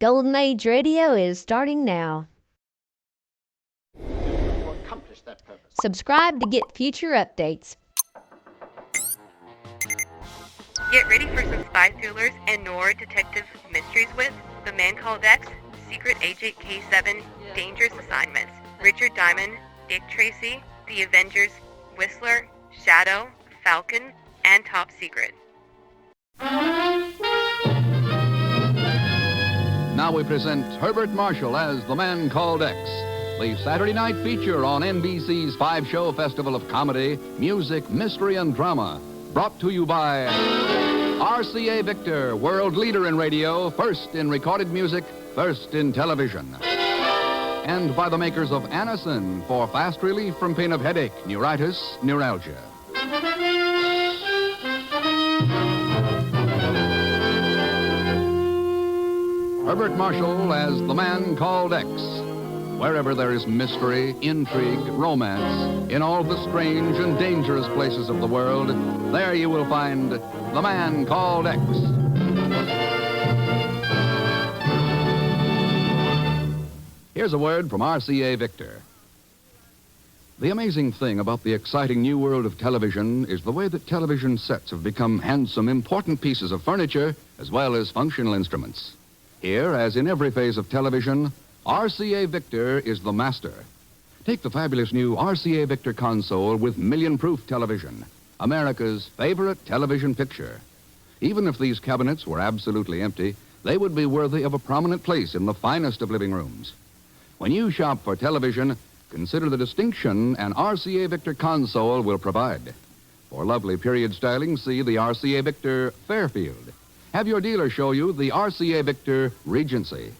Golden Age Radio is starting now. To accomplish that purpose. Subscribe to get future updates. Get ready for some spy thrillers and noir detective mysteries with The Man Called X, Secret Agent K7, Dangerous Assignments, Richard Diamond, Dick Tracy, The Avengers, Whistler, Shadow, Falcon, and Top Secret. Now we present Herbert Marshall as The Man Called X, the Saturday night feature on NBC's five-show festival of comedy, music, mystery, and drama. Brought to you by RCA Victor, world leader in radio, first in recorded music, first in television. And by the makers of Anacin for fast relief from pain of headache, neuritis, neuralgia. Herbert Marshall as The Man Called X. Wherever there is mystery, intrigue, romance, in all the strange and dangerous places of the world, there you will find The Man Called X. Here's a word from RCA Victor. The amazing thing about the exciting new world of television is the way that television sets have become handsome, important pieces of furniture as well as functional instruments. Here, as in every phase of television, RCA Victor is the master. Take the fabulous new RCA Victor console with million-proof television, America's favorite television picture. Even if these cabinets were absolutely empty, they would be worthy of a prominent place in the finest of living rooms. When you shop for television, consider the distinction an RCA Victor console will provide. For lovely period styling, see the RCA Victor Fairfield. Have your dealer show you the RCA Victor Regency.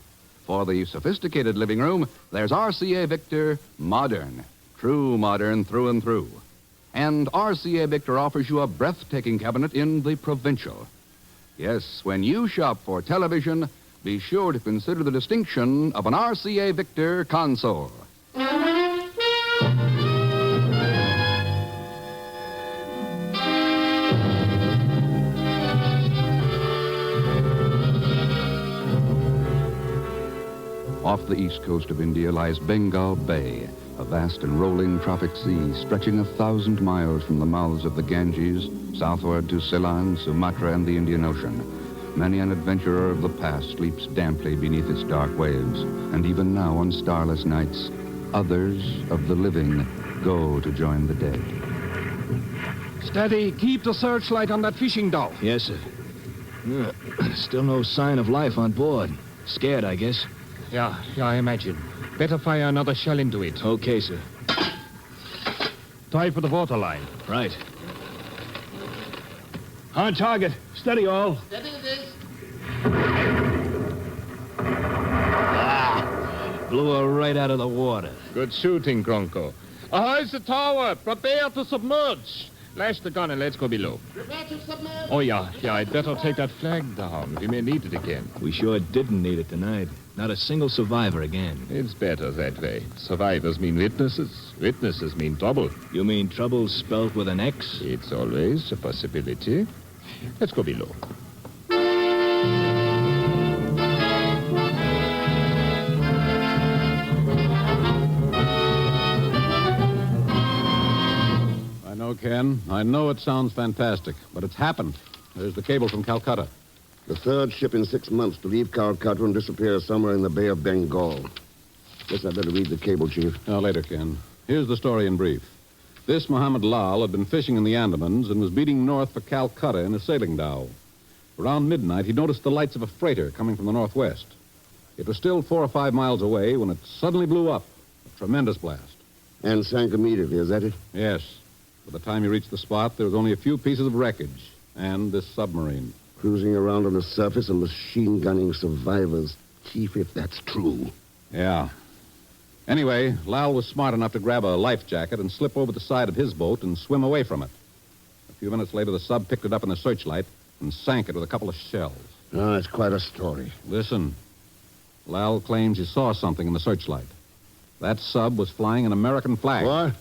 For the sophisticated living room, there's RCA Victor Modern. True modern through and through. And RCA Victor offers you a breathtaking cabinet in the Provincial. Yes, when you shop for television, be sure to consider the distinction of an RCA Victor console. Off the east coast of India lies Bengal Bay, a vast and rolling tropic sea stretching 1,000 miles from the mouths of the Ganges southward to Ceylon, Sumatra, and the Indian Ocean. Many an adventurer of the past sleeps damply beneath its dark waves, and even now on starless nights, others of the living go to join the dead. Steady, keep the searchlight on that fishing dhow. Yes, sir. Still no sign of life on board. Scared, I guess. Yeah, I imagine. Better fire another shell into it. Okay, sir. Try for the waterline. Right. On target. Steady, all. Steady it is. Blew her right out of the water. Good shooting, Gronko. Ahoy's the tower. Prepare to submerge. Lash the gun and let's go below. Prepare to submerge. Oh, yeah, I'd better take that flag down. We may need it again. We sure didn't need it tonight. Not a single survivor again. It's better that way. Survivors mean witnesses. Witnesses mean trouble. You mean trouble spelled with an X? It's always a possibility. Let's go below. I know, Ken. I know it sounds fantastic, but it's happened. There's the cable from Calcutta. The third ship in 6 months to leave Calcutta and disappear somewhere in the Bay of Bengal. Guess I'd better read the cable, Chief. Now, later, Ken. Here's the story in brief. This Mohammed Lal had been fishing in the Andamans and was beating north for Calcutta in a sailing dhow. Around midnight, he noticed the lights of a freighter coming from the northwest. It was still 4 or 5 miles away when it suddenly blew up. A tremendous blast. And sank immediately, is that it? Yes. By the time he reached the spot, there was only a few pieces of wreckage and this submarine. Cruising around on the surface and machine gunning survivors. Chief, if that's true. Yeah. Anyway, Lal was smart enough to grab a life jacket and slip over the side of his boat and swim away from it. A few minutes later, the sub picked it up in the searchlight and sank it with a couple of shells. Oh, it's quite a story. Listen. Lal claims he saw something in the searchlight. That sub was flying an American flag. What?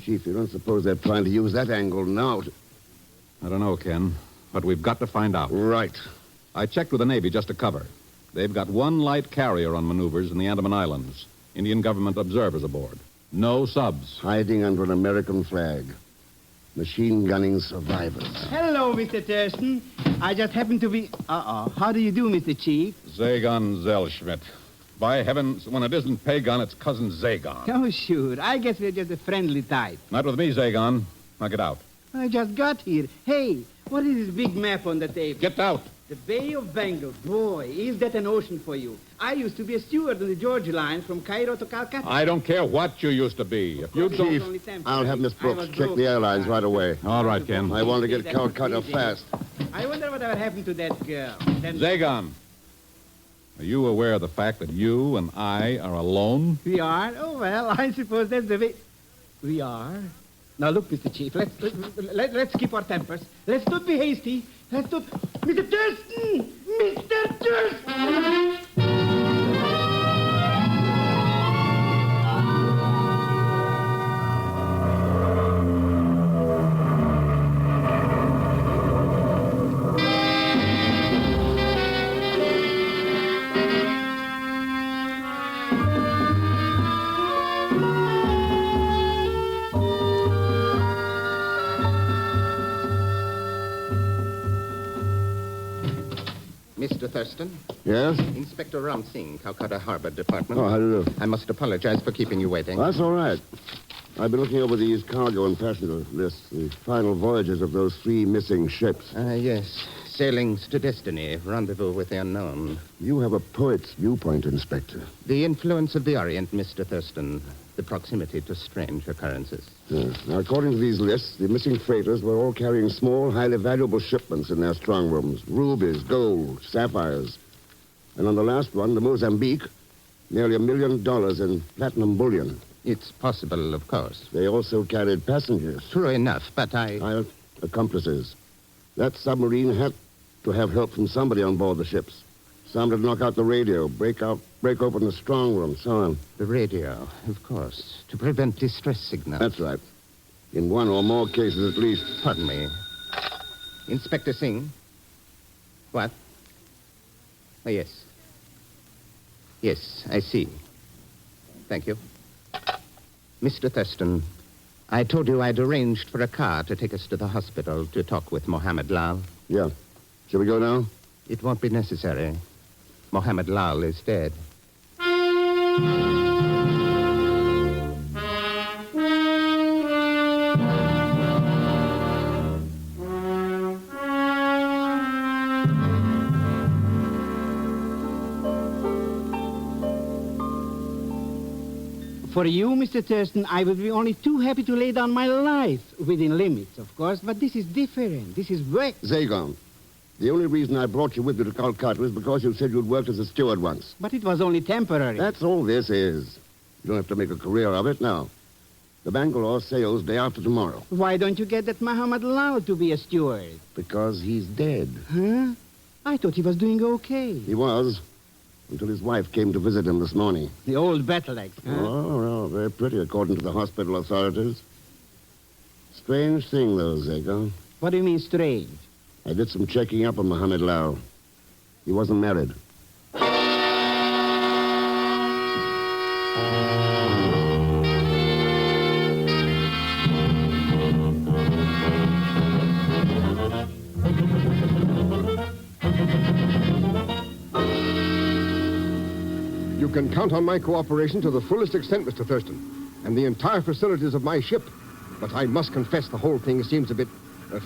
Chief, you don't suppose they're trying to use that angle now to... I don't know, Ken, but we've got to find out. Right. I checked with the Navy just to cover. They've got one light carrier on maneuvers in the Andaman Islands. Indian government observers aboard. No subs. Hiding under an American flag. Machine gunning survivors. Hello, Mr. Thurston. I just happened to be... How do you do, Mr. Chief? Zagon Zellschmidt. By heavens, when it isn't Pagon, it's cousin Zagon. Oh, sure. I guess we're just a friendly type. Not with me, Zagon. Now get out. I just got here. Hey, what is this big map on the table? Get out. The Bay of Bengal. Boy, is that an ocean for you. I used to be a steward on the Georgia line from Cairo to Calcutta. I don't care what you used to be. If you don't... Chief, I'll have Miss Brooks check the airlines right away. All right, Ken. I want to get Calcutta fast. I wonder whatever happened to that girl. Zagon, are you aware of the fact that you and I are alone? We are? Oh, well, I suppose that's the way... We are? Now, look, Mr. Chief, let's keep our tempers. Let's not be hasty. Let's not... Mr. Thurston! Mr. Thurston! Mr. Thurston? Yes? Inspector Ram Singh, Calcutta Harbor Department. Oh, how do you do? I must apologize for keeping you waiting. That's all right. I've been looking over these cargo and passenger lists, the final voyages of those 3 missing ships. Yes. Sailings to destiny, rendezvous with the unknown. You have a poet's viewpoint, Inspector. The influence of the Orient, Mr. Thurston. The proximity to strange occurrences. Yes. Now, according to these lists, the missing freighters were all carrying small, highly valuable shipments in their strong rooms. Rubies, gold, sapphires. And on the last one, the Mozambique, nearly $1 million in platinum bullion. It's possible, of course. They also carried passengers. True enough, but Accomplices. That submarine had to have help from somebody on board the ships. Some to knock out the radio, break open the strong room, so on. The radio, of course, to prevent distress signals. That's right. In one or more cases at least. Pardon me. Inspector Singh? What? Oh, yes. Yes, I see. Thank you. Mr. Thurston, I told you I'd arranged for a car to take us to the hospital to talk with Mohammed Lal. Yeah. Shall we go now? It won't be necessary. Mohammed Lal is dead. For you, Mr. Thurston, I would be only too happy to lay down my life, within limits, of course, but this is different. This is work. Zagon, the only reason I brought you with me to Calcutta is because you said you'd worked as a steward once. But it was only temporary. That's all this is. You don't have to make a career of it now. The Bangalore sails day after tomorrow. Why don't you get that Mohammed Lal to be a steward? Because he's dead. Huh? I thought he was doing okay. He was, until his wife came to visit him this morning. The old battle axe, huh? Oh, well, very pretty, according to the hospital authorities. Strange thing, though, Zagon. What do you mean, strange? I did some checking up on Mohammed Lal. He wasn't married. You can count on my cooperation to the fullest extent, Mr. Thurston, and the entire facilities of my ship. But I must confess the whole thing seems a bit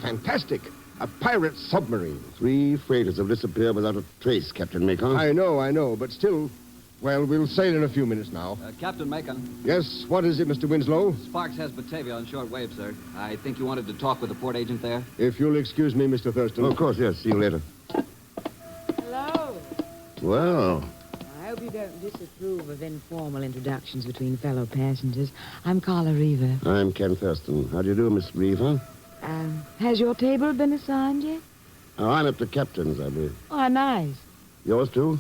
fantastic. A pirate submarine. 3 freighters have disappeared without a trace, Captain Macon. I know, but still, well, we'll sail in a few minutes now. Captain Macon. Yes, what is it, Mr. Winslow? Sparks has Batavia on short wave, sir. I think you wanted to talk with the port agent there. If you'll excuse me, Mr. Thurston. Of course, yes. See you later. Hello. Well, I hope you don't disapprove of informal introductions between fellow passengers. I'm Carla Reaver. I'm Ken Thurston. How do you do, Miss Reaver? Has your table been assigned yet? Oh, I'm at the captain's, I believe. Oh, nice. Yours, too?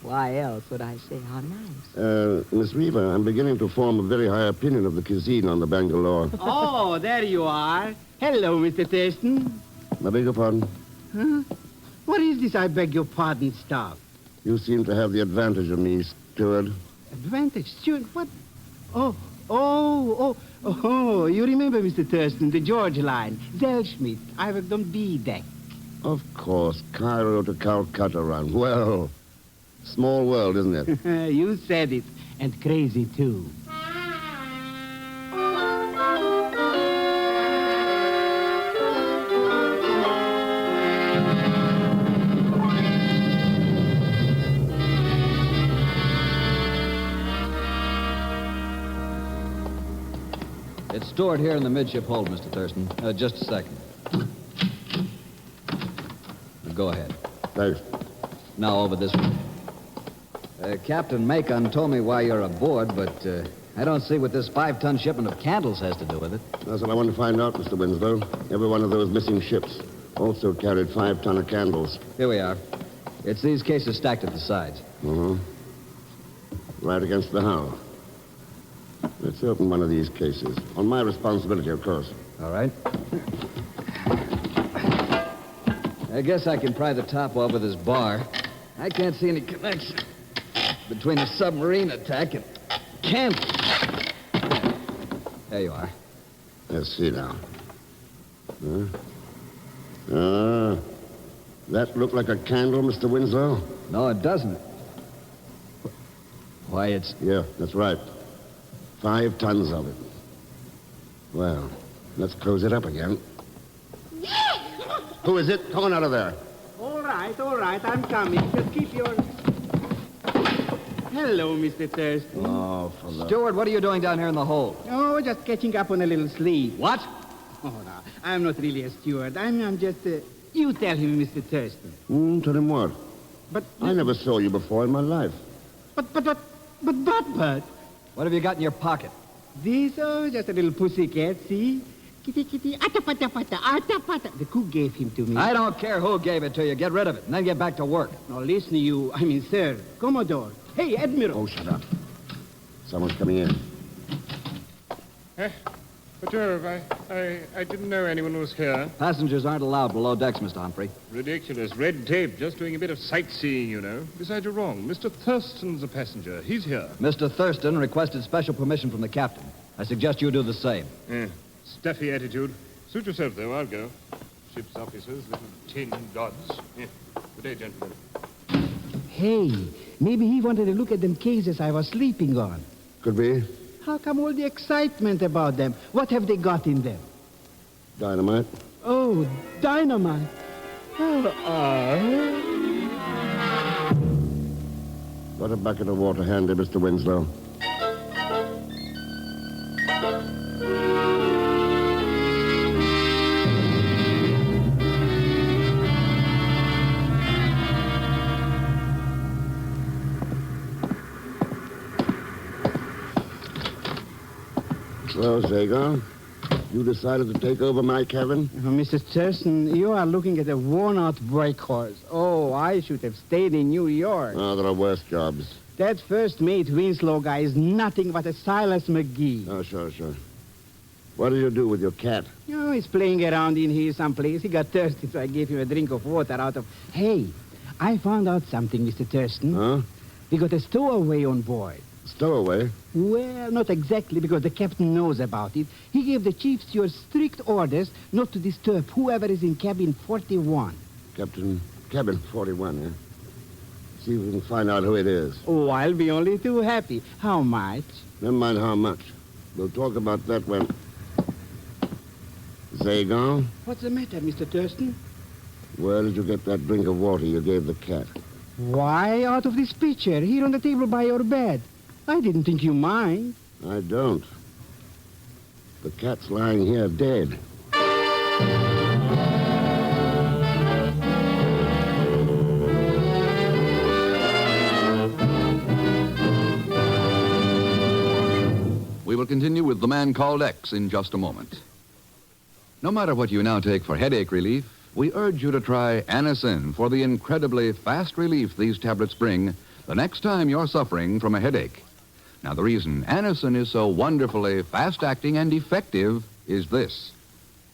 Why else would I say how nice? Miss Reaver, I'm beginning to form a very high opinion of the cuisine on the Bangalore. Oh, there you are. Hello, Mr. Thurston. I beg your pardon? Huh? What is this, I beg your pardon, stuff? You seem to have the advantage of me, steward. Advantage, steward? What? Oh, you remember, Mr. Thurston, the George line. Zellschmidt. I worked on B deck. Of course, Cairo to Calcutta run. Well, small world, isn't it? You said it. And crazy, too. It's stored here in the midship hold, Mr. Thurston. Just a second. Go ahead. Thanks. Now over this way. Captain Macon told me why you're aboard, but I don't see what this 5-ton shipment of candles has to do with it. That's what I want to find out, Mr. Winslow. Every one of those missing ships also carried 5 ton of candles. Here we are. It's these cases stacked at the sides. Right against the hull. Let's open one of these cases. On my responsibility, of course. All right. I guess I can pry the top off with this bar. I can't see any connection between a submarine attack and candles. There you are. Let's see now. That look like a candle, Mr. Winslow? No, it doesn't. Why, it's... Yeah, that's right. 5 tons of it. Well, let's close it up again. Who is it? Come on out of there. All right. I'm coming. Just keep your... Hello, Mr. Thurston. Oh, for the... Steward, what are you doing down here in the hold? Oh, just catching up on a little sleep. What? Oh, no. I'm not really a steward. I'm just... You tell him, Mr. Thurston. Tell him what? But... I never saw you before in my life. But... What have you got in your pocket? This, just a little pussycat, see? Kitty, kitty, atapatapata, atapata. The cook gave him to me. I don't care who gave it to you. Get rid of it, and then get back to work. Now, listen, sir, Commodore. Hey, Admiral. Oh, shut up. Someone's coming in. But, I didn't know anyone was here. Passengers aren't allowed below decks, Mr. Humphrey. Ridiculous. Red tape. Just doing a bit of sightseeing, you know. Besides, you're wrong. Mr. Thurston's a passenger. He's here. Mr. Thurston requested special permission from the captain. I suggest you do the same. Stuffy attitude. Suit yourself, though. I'll go. Ship's officers, little tin gods. Good day, gentlemen. Hey, maybe he wanted to look at them cases I was sleeping on. Could be. How come all the excitement about them? What have they got in them? Dynamite. Oh, dynamite. Got a bucket of water handy, Mr. Winslow. Well, Zagon, you decided to take over my cabin? Mr. Thurston, you are looking at a worn-out brake horse. Oh, I should have stayed in New York. Oh, there are worse jobs. That first mate Winslow guy is nothing but a Silas McGee. Oh, sure. What did you do with your cat? Oh, he's playing around in here someplace. He got thirsty, so I gave him a drink of water out of... Hey, I found out something, Mr. Thurston. Huh? We got a stowaway on board. Stowaway? Well, not exactly, because the captain knows about it. He gave the chief steward strict orders not to disturb whoever is in cabin 41. Cabin 41, eh? See if we can find out who it is. Oh, I'll be only too happy. How much? Never mind how much. We'll talk about that when... Zagon? What's the matter, Mr. Thurston? Where did you get that drink of water you gave the cat? Why, out of this pitcher, here on the table by your bed. I didn't think you mind. I don't. The cat's lying here dead. We will continue with The Man Called X in just a moment. No matter what you now take for headache relief, we urge you to try Anacin for the incredibly fast relief these tablets bring the next time you're suffering from a headache. Now, the reason Anacin is so wonderfully fast-acting and effective is this.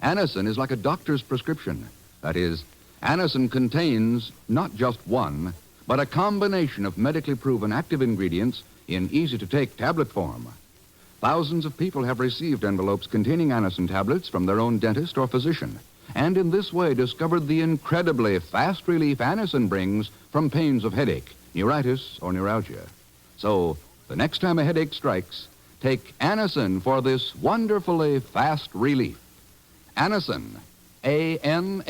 Anacin is like a doctor's prescription. That is, Anacin contains not just one, but a combination of medically proven active ingredients in easy-to-take tablet form. Thousands of people have received envelopes containing Anacin tablets from their own dentist or physician, and in this way discovered the incredibly fast relief Anacin brings from pains of headache, neuritis, or neuralgia. So, the next time a headache strikes, take Anacin for this wonderfully fast relief. Anacin, A-N-A-C-I-N.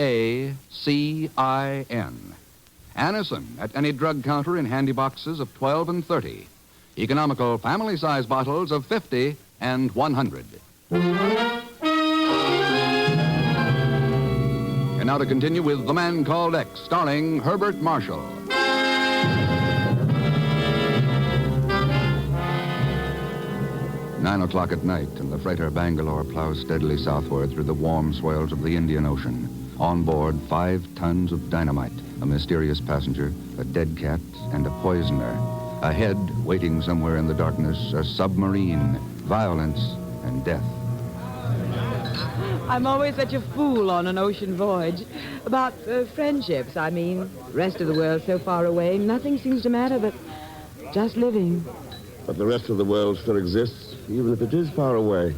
Anacin at any drug counter in handy boxes of 12 and 30. Economical family-size bottles of 50 and 100. And now to continue with The Man Called X, starring Herbert Marshall. 9 o'clock at night, and the freighter Bangalore plows steadily southward through the warm swells of the Indian Ocean. On board, 5 tons of dynamite, a mysterious passenger, a dead cat, and a poisoner. Ahead, waiting somewhere in the darkness, a submarine, violence, and death. I'm always such a fool on an ocean voyage. About friendships, I mean. Rest of the world so far away, nothing seems to matter but just living. But the rest of the world still exists, even if it is far away.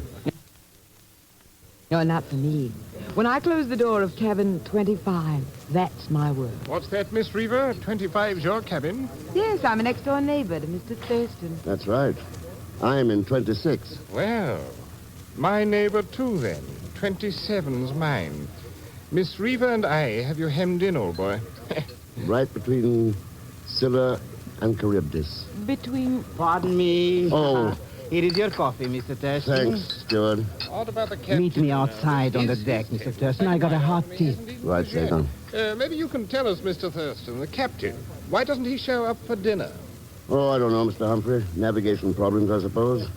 No, not for me. When I close the door of cabin 25, that's my word. What's that, Miss Reaver? 25's your cabin? Yes, I'm a next-door neighbor to Mr. Thurston. That's right. I'm in 26. Well, my neighbor too, then. 27's mine. Miss Reaver and I have you hemmed in, old boy. Right between Scylla and Charybdis. Between... Pardon me. Oh. Here is your coffee, Mr. Thurston. Thanks, steward. What about the captain? Meet me outside on the deck, Mr. Thurston. I got a hot tea. Right, Sagan. Maybe you can tell us, Mr. Thurston, the captain. Why doesn't he show up for dinner? Oh, I don't know, Mr. Humphrey. Navigation problems, I suppose.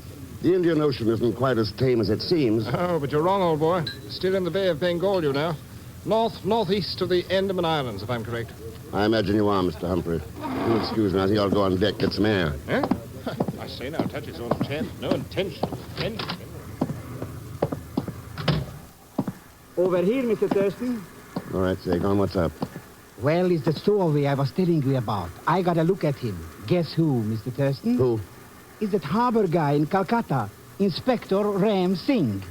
The Indian Ocean isn't quite as tame as it seems. Oh, but you're wrong, old boy. Still in the Bay of Bengal, you know. Northeast of the Andaman Islands, if I'm correct. I imagine you are, Mr. Humphrey. You'll excuse me. I think I'll go on deck, get some air. Eh? I say now, touch his own chance. No intention. Over here, Mr. Thurston. All right, Sagan, what's up? Well, it's the story I was telling you about. I got a look at him. Guess who, Mr. Thurston? Who? Is that harbor guy in Calcutta, Inspector Ram Singh.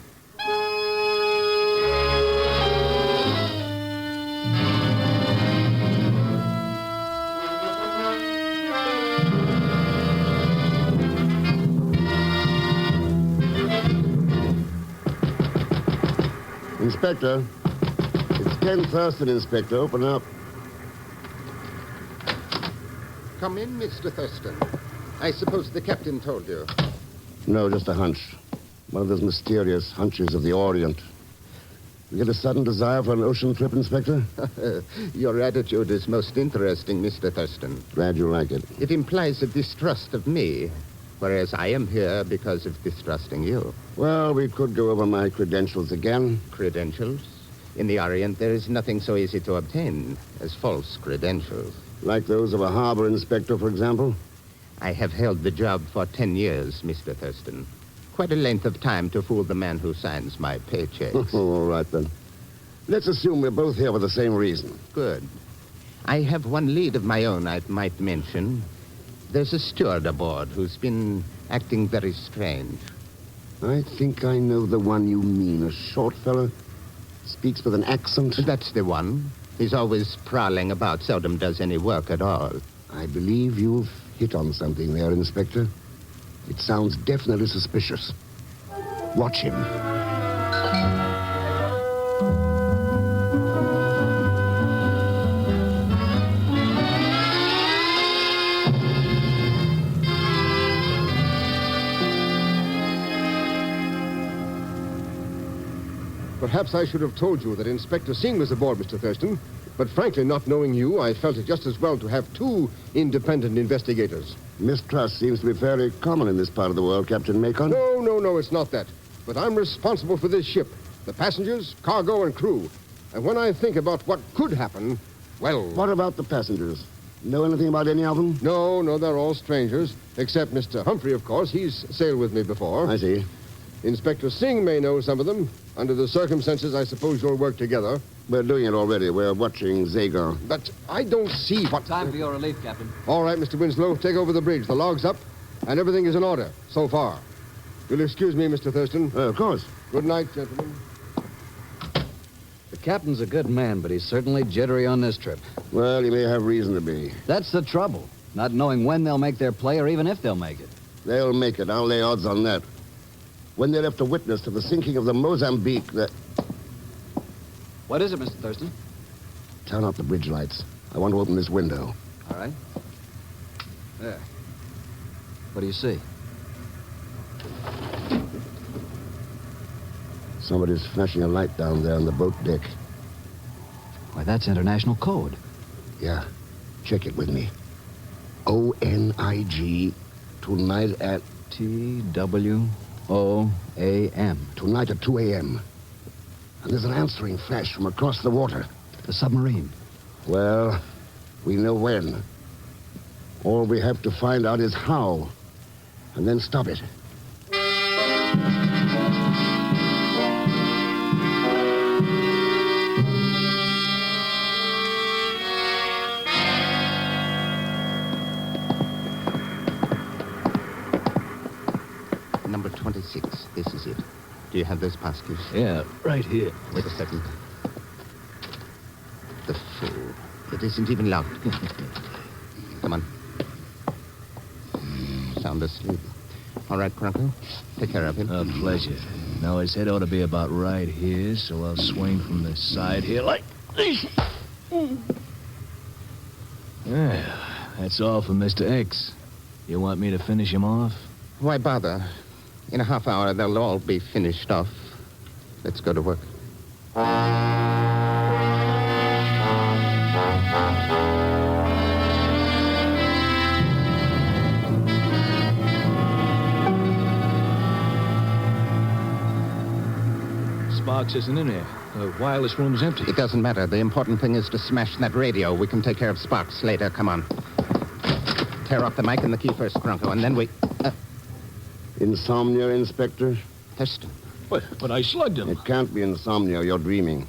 Inspector. It's Ken Thurston, Inspector. Open up. Come in, Mr. Thurston. I suppose the captain told you. No, just a hunch. One of those mysterious hunches of the Orient. You get a sudden desire for an ocean trip, Inspector? Your attitude is most interesting, Mr. Thurston. Glad you like it. It implies a distrust of me, whereas I am here because of distrusting you. Well, we could go over my credentials again. Credentials? In the Orient, there is nothing so easy to obtain as false credentials. Like those of a harbor inspector, for example? I have held the job for 10 years, Mr. Thurston. Quite a length of time to fool the man who signs my paychecks. All right, then. Let's assume we're both here for the same reason. Good. I have one lead of my own I might mention. There's a steward aboard who's been acting very strange. I think I know the one you mean. A short fellow? Speaks with an accent? That's the one. He's always prowling about, seldom does any work at all. I believe you've hit on something there, Inspector. It sounds definitely suspicious. Watch him. Perhaps I should have told you that Inspector Singh was aboard, Mr. Thurston. But frankly, not knowing you, I felt it just as well to have 2 independent investigators. Mistrust seems to be fairly common in this part of the world, Captain Macon. No, it's not that. But I'm responsible for this ship, the passengers, cargo, and crew. And when I think about what could happen, well... What about the passengers? Know anything about any of them? No, they're all strangers. Except Mr. Humphrey, of course. He's sailed with me before. I see. Inspector Singh may know some of them. Under the circumstances, I suppose you'll work together. We're doing it already. We're watching Zagar. But I don't see what... Time for your relief, Captain. All right, Mr. Winslow, take over the bridge. The log's up, and everything is in order, so far. You'll excuse me, Mr. Thurston. Of course. Good night, gentlemen. The captain's a good man, but he's certainly jittery on this trip. Well, he may have reason to be. That's the trouble. Not knowing when they'll make their play or even if they'll make it. They'll make it. I'll lay odds on that. When they're left a witness to the sinking of the Mozambique, that... What is it, Mr. Thurston? Turn out the bridge lights. I want to open this window. All right. There. What do you see? Somebody's flashing a light down there on the boat deck. Why, that's international code. Yeah. Check it with me. ONIG. Tonight at... TWOAM. Tonight at 2 a.m. And there's an answering flash from across the water. The submarine. Well, we know when. All we have to find out is how. And then stop it. Number 26. This is it. Do you have those passkeys? Yeah, right here. Wait a second. The fool. It isn't even locked. Come on. Sound asleep. All right, Cronco. Take care of him. A pleasure. Now, his head ought to be about right here, so I'll swing from the side here like this. Yeah, that's all for Mr. X. You want me to finish him off? Why bother? In a half hour, they'll all be finished off. Let's go to work. Sparks isn't in there. The wireless room's empty. It doesn't matter. The important thing is to smash that radio. We can take care of Sparks later. Come on. Tear off the mic and the key first, Cronco, and then we... Insomnia, Inspector? Thurston. But I slugged him. It can't be insomnia. You're dreaming.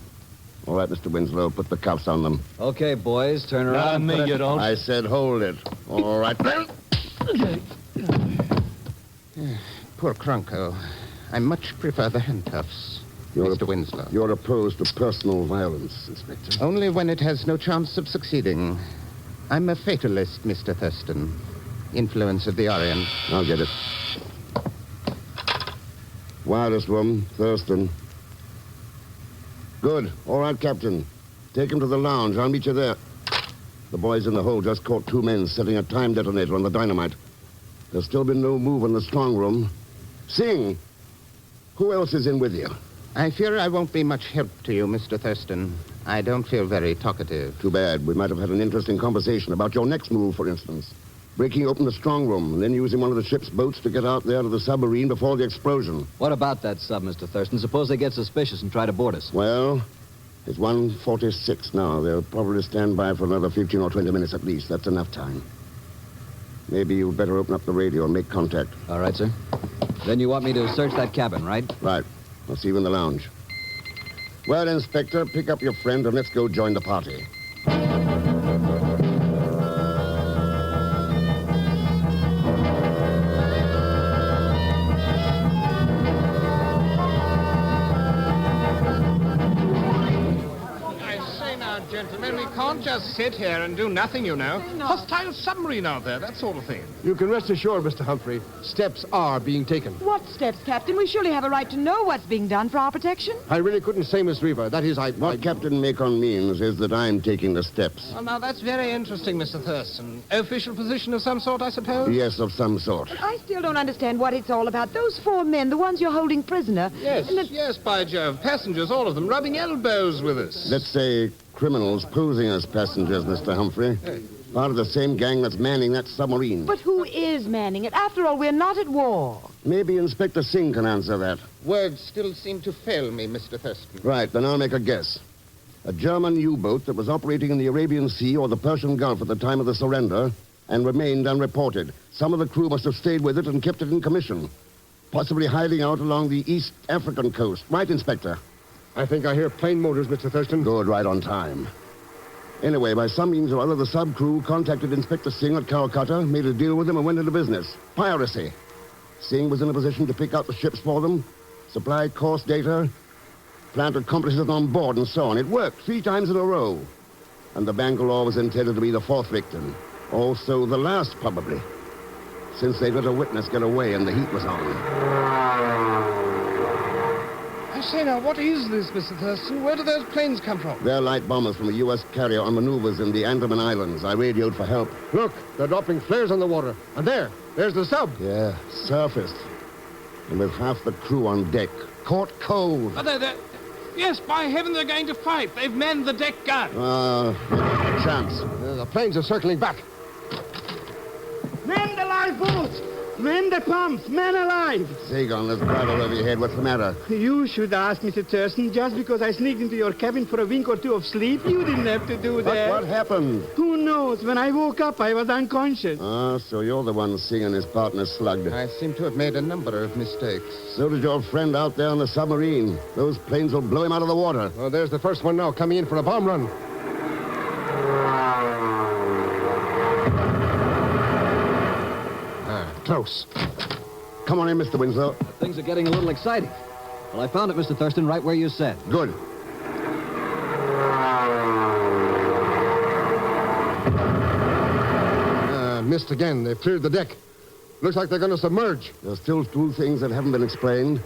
All right, Mr. Winslow, put the cuffs on them. Okay, boys, turn around. Not me, you don't. I said hold it. All right. Poor Cronco. I much prefer the handcuffs, Mr. Winslow. You're opposed to personal violence, Inspector. Only when it has no chance of succeeding. I'm a fatalist, Mr. Thurston. Influence of the Orient. I'll get it. Wireless room, Thurston. Good. All right, Captain. Take him to the lounge. I'll meet you there. The boys in the hold just caught 2 men setting a time detonator on the dynamite. There's still been no move in the strong room. Singh, who else is in with you? I fear I won't be much help to you, Mr. Thurston. I don't feel very talkative. Too bad. We might have had an interesting conversation about your next move, for instance. Breaking open the strong room and then using one of the ship's boats to get out there to the submarine before the explosion. What about that sub, Mr. Thurston? Suppose they get suspicious and try to board us. Well, it's 1:46 now. They'll probably stand by for another 15 or 20 minutes at least. That's enough time. Maybe you'd better open up the radio and make contact. All right, sir. Then you want me to search that cabin, right? Right. I'll see you in the lounge. Well, Inspector, pick up your friend and let's go join the party. Gentlemen, we can't just sit here and do nothing, you know. Hostile submarine out there, that sort of thing. You can rest assured, Mr. Humphrey, steps are being taken. What steps, Captain? We surely have a right to know what's being done for our protection. I really couldn't say, Miss Reaver. That is, What Captain Macon means is that I'm taking the steps. Well, now, that's very interesting, Mr. Thurston. Official position of some sort, I suppose? Yes, of some sort. But I still don't understand what it's all about. Those 4 men, the ones you're holding prisoner. Yes, yes, by Jove. Passengers, all of them, rubbing elbows with us. Let's say criminals posing as passengers, Mr. Humphrey. Part of the same gang that's manning that submarine. But who is manning it? After all, we're not at war. Maybe Inspector Singh can answer that. Words still seem to fail me, Mr. Thurston. Right, then I'll make a guess. A German U-boat that was operating in the Arabian Sea or the Persian Gulf at the time of the surrender and remained unreported. Some of the crew must have stayed with it and kept it in commission. Possibly hiding out along the East African coast. Right, Inspector? I think I hear plane motors, Mr. Thurston. Good, right on time. Anyway, by some means or other, the sub-crew contacted Inspector Singh at Calcutta, made a deal with him, and went into business. Piracy. Singh was in a position to pick out the ships for them, supply course data, plant accomplices on board, and so on. It worked 3 times in a row. And the Bangalore was intended to be the 4th victim. Also the last, probably. Since they'd let a witness get away and the heat was on. I say now, what is this, Mr. Thurston? Where do those planes come from? They're light bombers from a U.S. carrier on maneuvers in the Andaman Islands. I radioed for help. Look, they're dropping flares on the water. And there's the sub. Yeah, surfaced. And with half the crew on deck. Caught cold. Yes, by heaven, they're going to fight. They've manned the deck gun. A chance. The planes are circling back. Man the lifeboats! Man the pumps! Man alive! Zagon, let's drive all over your head. What's the matter? You should ask, Mr. Thurston. Just because I sneaked into your cabin for a wink or two of sleep, you didn't have to do that. What happened? Who knows? When I woke up, I was unconscious. So you're the one seeing his partner slugged. I seem to have made a number of mistakes. So did your friend out there on the submarine. Those planes will blow him out of the water. Oh, there's the first one now, coming in for a bomb run. Close. Come on in, Mr. Winslow. Things are getting a little exciting. Well, I found it, Mr. Thurston, right where you said. Good. Missed again. They've cleared the deck. Looks like they're going to submerge. There's still 2 things that haven't been explained.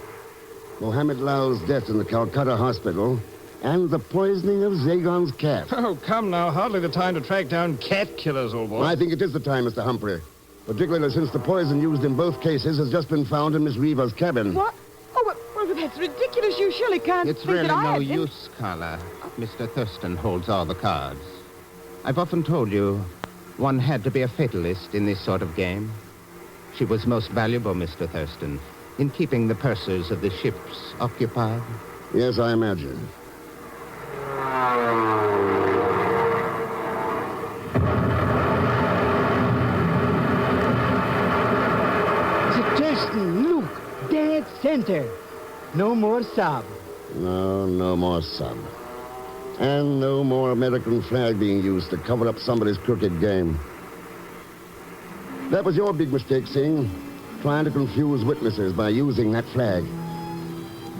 Mohammed Lau's death in the Calcutta hospital and the poisoning of Zagon's cat. Oh, come now. Hardly the time to track down cat killers, old boy. I think it is the time, Mr. Humphrey. Particularly since the poison used in both cases has just been found in Miss Reaver's cabin. What? Oh, well, that's ridiculous. You surely can't It's think really that I no had him. use, Carla. Mr. Thurston holds all the cards. I've often told you one had to be a fatalist in this sort of game. She was most valuable, Mr. Thurston, in keeping the pursers of the ships occupied. Yes, I imagine. Look, dead center. No more sub. No more sub. And no more American flag being used to cover up somebody's crooked game. That was your big mistake, Singh. Trying to confuse witnesses by using that flag.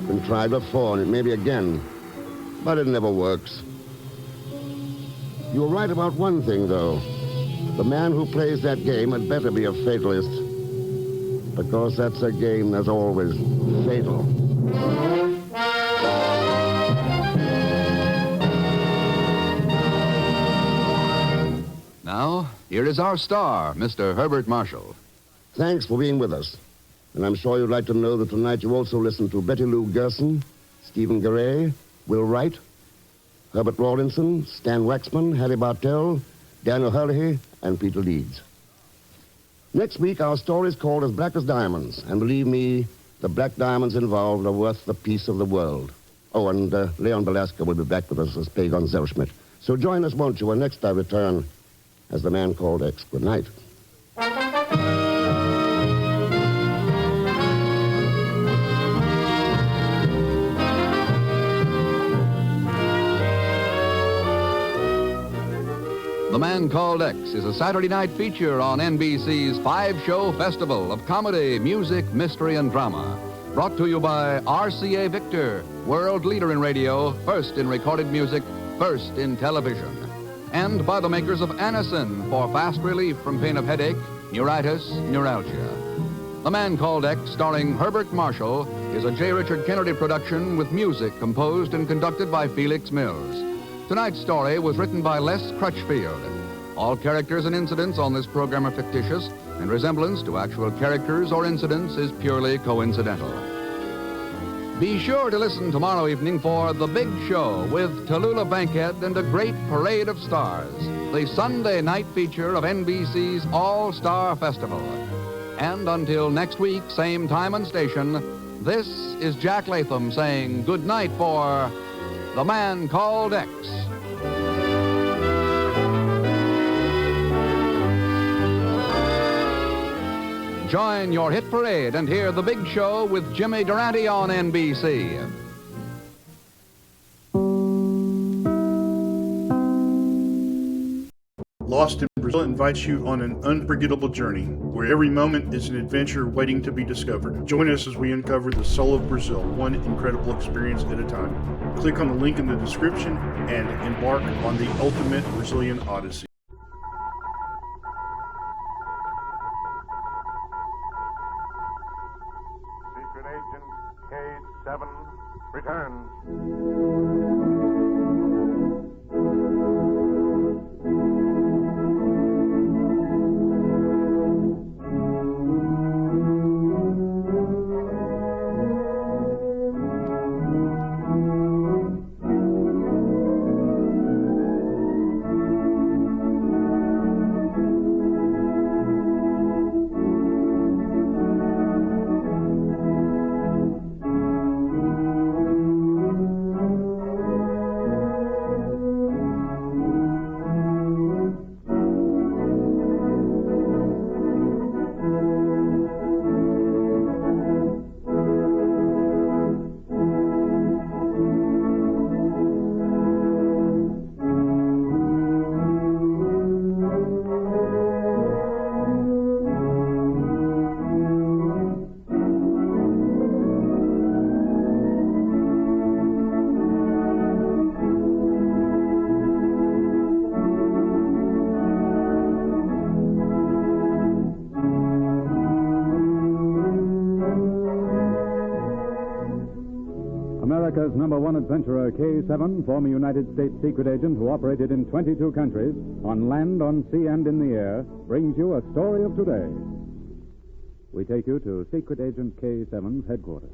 Been tried before, and it may be again. But it never works. You were right about one thing, though. The man who plays that game had better be a fatalist. Because that's a game that's always fatal. Now, here is our star, Mr. Herbert Marshall. Thanks for being with us. And I'm sure you'd like to know that tonight you also listen to Betty Lou Gerson, Stephen Garay, Will Wright, Herbert Rawlinson, Stan Waxman, Harry Bartell, Daniel Hurley, and Peter Leeds. Next week, our story is called As Black as Diamonds. And believe me, the black diamonds involved are worth the peace of the world. Oh, and Leon Belasco will be back with us as Bygone Zellschmidt. So join us, won't you, when next I return as the man called X. Good night. The Man Called X is a Saturday night feature on NBC's 5-show festival of comedy, music, mystery, and drama. Brought to you by RCA Victor, world leader in radio, first in recorded music, first in television. And by the makers of Anacin for fast relief from pain of headache, neuritis, neuralgia. The Man Called X, starring Herbert Marshall, is a J. Richard Kennedy production with music composed and conducted by Felix Mills. Tonight's story was written by Les Crutchfield. All characters and incidents on this program are fictitious, and resemblance to actual characters or incidents is purely coincidental. Be sure to listen tomorrow evening for The Big Show with Tallulah Bankhead and a great parade of stars, the Sunday night feature of NBC's All-Star Festival. And until next week, same time and station, this is Jack Latham saying good night for The Man Called X. Join your hit parade and hear The Big Show with Jimmy Durante on NBC. Lost in Brazil invites you on an unforgettable journey where every moment is an adventure waiting to be discovered. Join us as we uncover the soul of Brazil, one incredible experience at a time. Click on the link in the description and embark on the ultimate Brazilian odyssey. Secret Agent K7 returns. America's #1 adventurer, K7, former United States secret agent who operated in 22 countries, on land, on sea, and in the air, brings you a story of today. We take you to Secret Agent K7's headquarters.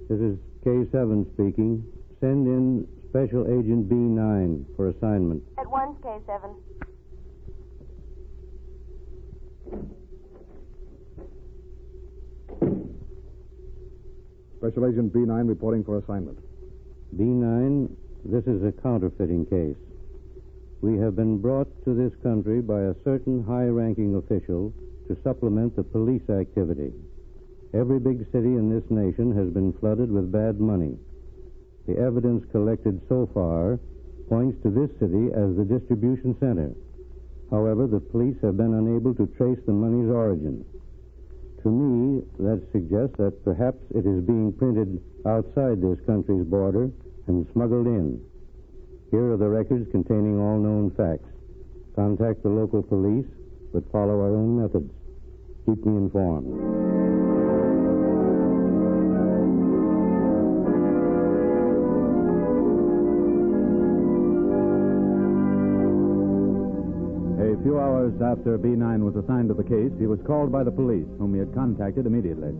This is K7 speaking. Send in Special Agent B9 for assignment. At once, K7. Special Agent B9 reporting for assignment. B9, this is a counterfeiting case. We have been brought to this country by a certain high-ranking official to supplement the police activity. Every big city in this nation has been flooded with bad money. The evidence collected so far points to this city as the distribution center. However, the police have been unable to trace the money's origin. To me, that suggests that perhaps it is being printed outside this country's border and smuggled in. Here are the records containing all known facts. Contact the local police, but follow our own methods. Keep me informed. A few hours after B9 was assigned to the case, he was called by the police, whom he had contacted immediately.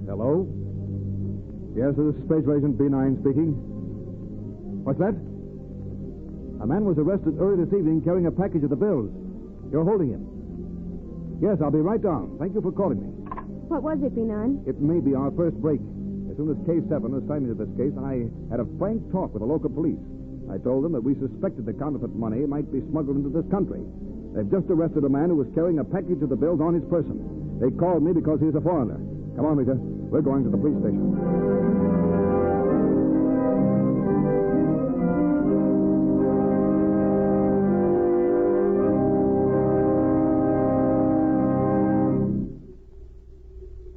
Hello? Yes, this is Special Agent B9 speaking. What's that? A man was arrested early this evening carrying a package of the bills. You're holding him. Yes, I'll be right down. Thank you for calling me. What was it, B9? It may be our first break. As soon as K7 assigned me to this case, I had a frank talk with the local police. I told them that we suspected the counterfeit money might be smuggled into this country. They've just arrested a man who was carrying a package of the bills on his person. They called me because he's a foreigner. Come on, Rita. We're going to the police station.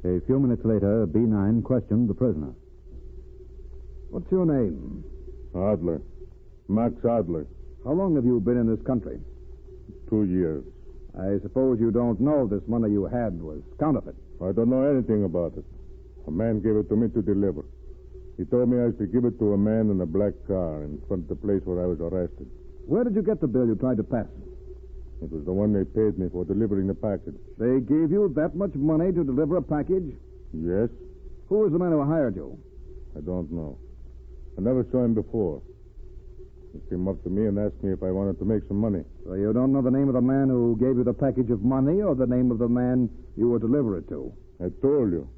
A few minutes later, B9 questioned the prisoner. What's your name? Adler. Max Adler. How long have you been in this country? 2 years. I suppose you don't know this money you had was counterfeit. I don't know anything about it. A man gave it to me to deliver. He told me I should give it to a man in a black car in front of the place where I was arrested. Where did you get the bill you tried to pass? It was the one they paid me for delivering the package. They gave you that much money to deliver a package? Yes. Who was the man who hired you? I don't know. I never saw him before. He came up to me and asked me if I wanted to make some money. So you don't know the name of the man who gave you the package of money or the name of the man you were deliver it to? I told you.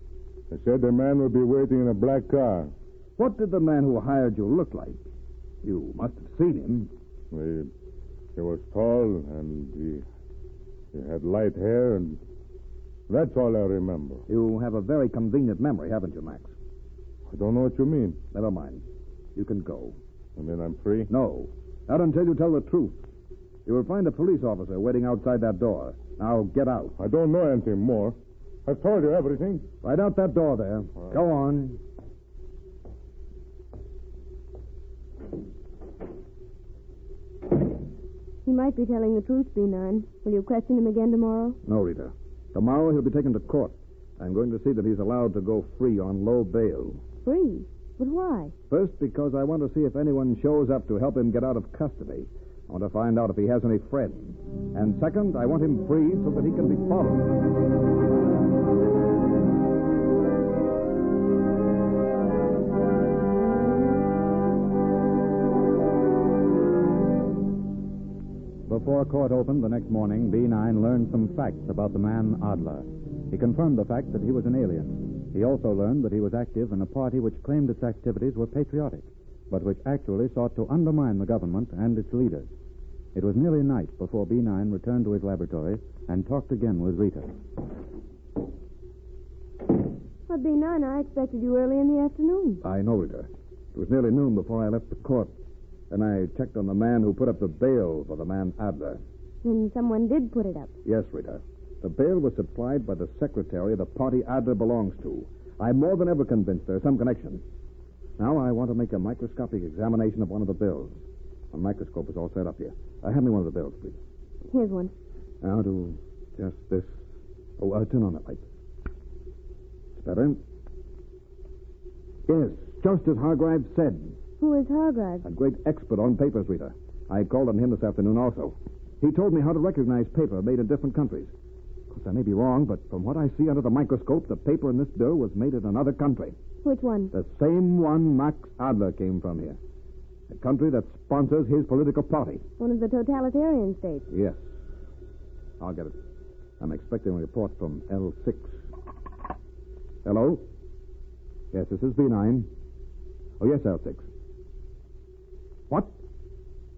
I said the man would be waiting in a black car. What did the man who hired you look like? You must have seen him. He was tall, and he had light hair, and that's all I remember. You have a very convenient memory, haven't you, Max? I don't know what you mean. Never mind. You can go. And then I'm free? No. Not until you tell the truth. You will find a police officer waiting outside that door. Now, get out. I don't know anything more. I've told you everything. Right out that door there. Go on. He might be telling the truth, B9. Will you question him again tomorrow? No, Rita. Tomorrow he'll be taken to court. I'm going to see that he's allowed to go free on low bail. Free? But why? First, because I want to see if anyone shows up to help him get out of custody. I want to find out if he has any friends. And second, I want him free so that he can be followed. Before court opened the next morning, B9 learned some facts about the man Adler. He confirmed the fact that he was an alien. He also learned that he was active in a party which claimed its activities were patriotic, but which actually sought to undermine the government and its leaders. It was nearly night before B9 returned to his laboratory and talked again with Rita. But B9, I expected you early in the afternoon. I know, Rita. It was nearly noon before I left the court. Then I checked on the man who put up the bail for the man Adler. Then someone did put it up. Yes, Rita. The bail was supplied by the secretary of the party Adler belongs to. I'm more than ever convinced there's some connection. Now I want to make a microscopic examination of one of the bills. A microscope is all set up here. Hand me one of the bills, please. Here's one. Now do just this. Oh, turn on that light. It's better. Yes, just as Hargreaves said. Who is Hargreaves? A great expert on papers, Rita. I called on him this afternoon also. He told me how to recognize paper made in different countries. Of course, I may be wrong, but from what I see under the microscope, the paper in this bill was made in another country. Which one? The same one Max Adler came from here. A country that sponsors his political party. One of the totalitarian states. Yes. I'll get it. I'm expecting a report from L6. Hello? Yes, this is B9. Oh, yes, L6. What?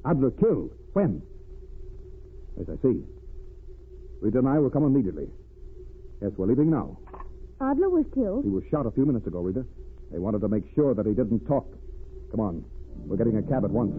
Adler killed? When? Yes, I see. Rita and I will come immediately. Yes, we're leaving now. Adler was killed? He was shot a few minutes ago, Rita. They wanted to make sure that he didn't talk. Come on. We're getting a cab at once.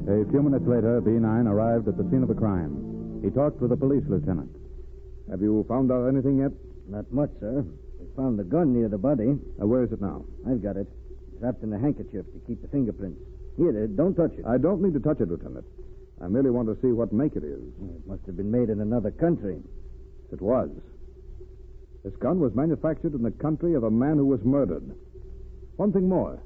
A few minutes later, B9 arrived at the scene of the crime. He talked with the police lieutenant. Have you found out anything yet? Not much, sir. We found the gun near the body. Where is it now? I've got it. It's wrapped in a handkerchief to keep the fingerprints. Here, don't touch it. I don't need to touch it, Lieutenant. I merely want to see what make it is. It must have been made in another country. It was. This gun was manufactured in the country of a man who was murdered. One thing more.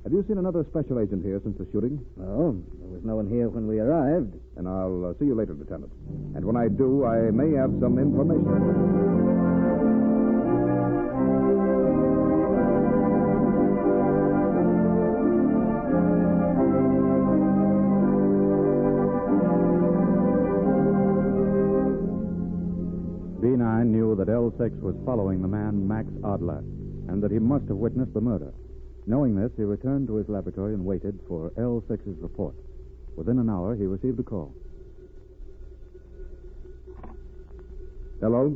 Have you seen another special agent here since the shooting? No, there was no one here when we arrived. And I'll see you later, Lieutenant. And when I do, I may have some information. B9 knew that L6 was following the man Max Adler, and that he must have witnessed the murder. Knowing this, he returned to his laboratory and waited for L6's report. Within an hour, he received a call. Hello?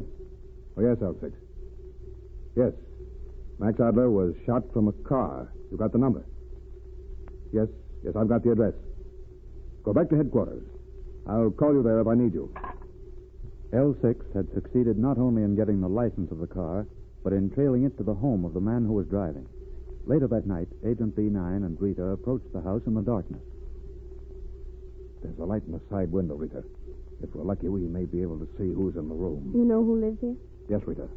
Oh, yes, L6. Yes. Max Adler was shot from a car. You got the number? Yes, I've got the address. Go back to headquarters. I'll call you there if I need you. L6 had succeeded not only in getting the license of the car, but in trailing it to the home of the man who was driving. Later that night, Agent B9 and Rita approached the house in the darkness. There's a light in the side window, Rita. If we're lucky, we may be able to see who's in the room. You know who lives here? Yes, Rita.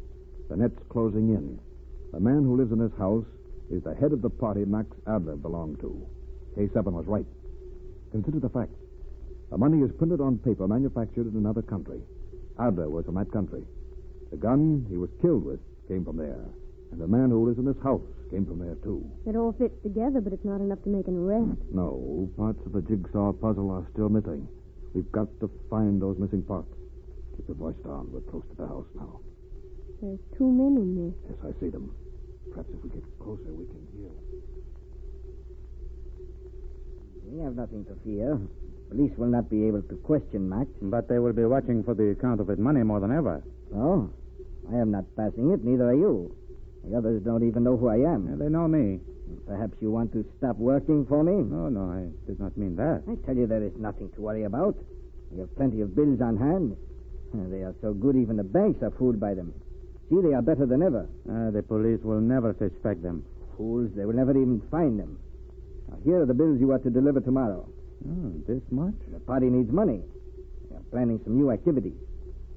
The net's closing in. The man who lives in this house is the head of the party Max Adler belonged to. K7 was right. Consider the facts. The money is printed on paper manufactured in another country. Adler was from that country. The gun he was killed with came from there. And the man who lives in this house came from there, too. It all fits together, but it's not enough to make an arrest. No, parts of the jigsaw puzzle are still missing. We've got to find those missing parts. Keep your voice down. We're close to the house now. There's 2 men in there. Yes, I see them. Perhaps if we get closer, we can hear. We have nothing to fear. Police will not be able to question Max. But they will be watching for the counterfeit money more than ever. Oh? I am not passing it, neither are you. The others don't even know who I am. Yeah, they know me. Perhaps you want to stop working for me? No, I did not mean that. I tell you, there is nothing to worry about. We have plenty of bills on hand. They are so good, even the banks are fooled by them. See, they are better than ever. The police will never suspect them. Fools, they will never even find them. Now, here are the bills you are to deliver tomorrow. Oh, this much? The party needs money. They are planning some new activities.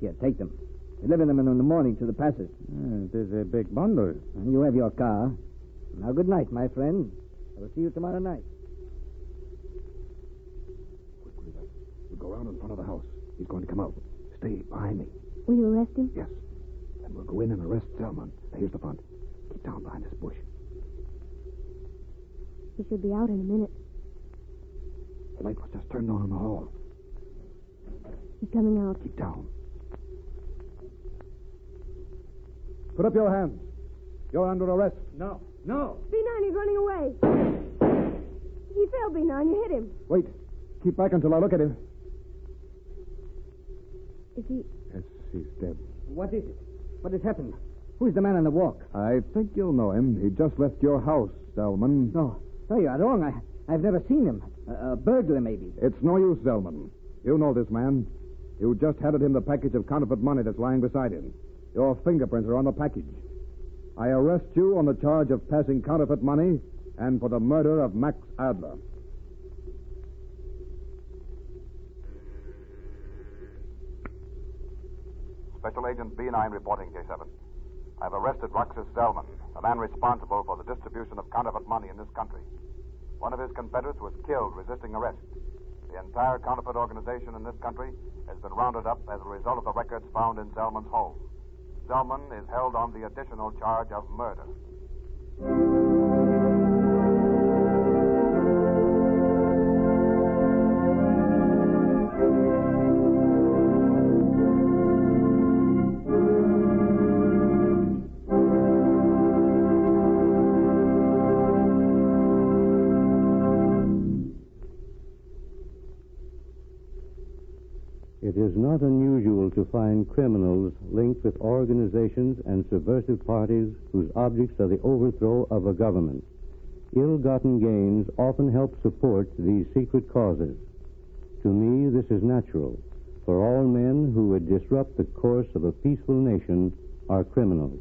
Here, take them. Deliver them in the morning to the passers. It is a big bundle. And you have your car. Now, good night, my friend. I will see you tomorrow night. Quickly, we'll go around in front of the house. He's going to come out. Stay behind me. Will you arrest him? Yes. Then we'll go in and arrest Zellman. Here's the front. Keep down behind this bush. He should be out in a minute. The light was just turned on in the hall. He's coming out. Keep down. Put up your hands. You're under arrest. No. B9, he's running away. He fell, B9. You hit him. Wait. Keep back until I look at him. Is he... Yes, he's dead. What is it? What has happened? Who is the man on the walk? I think you'll know him. He just left your house, Zellman. No, you are wrong. I've never seen him. A burglar, maybe. It's no use, Zellman. You know this man. You just handed him the package of counterfeit money that's lying beside him. Your fingerprints are on the package. I arrest you on the charge of passing counterfeit money and for the murder of Max Adler. Special Agent B9 reporting, K7. I've arrested Roxas Zellman, the man responsible for the distribution of counterfeit money in this country. One of his confederates was killed resisting arrest. The entire counterfeit organization in this country has been rounded up as a result of the records found in Zellman's home. Zellman is held on the additional charge of murder. It is not unusual to find criminals linked with organizations and subversive parties whose objects are the overthrow of a government. Ill-gotten gains often help support these secret causes. To me, this is natural, for all men who would disrupt the course of a peaceful nation are criminals.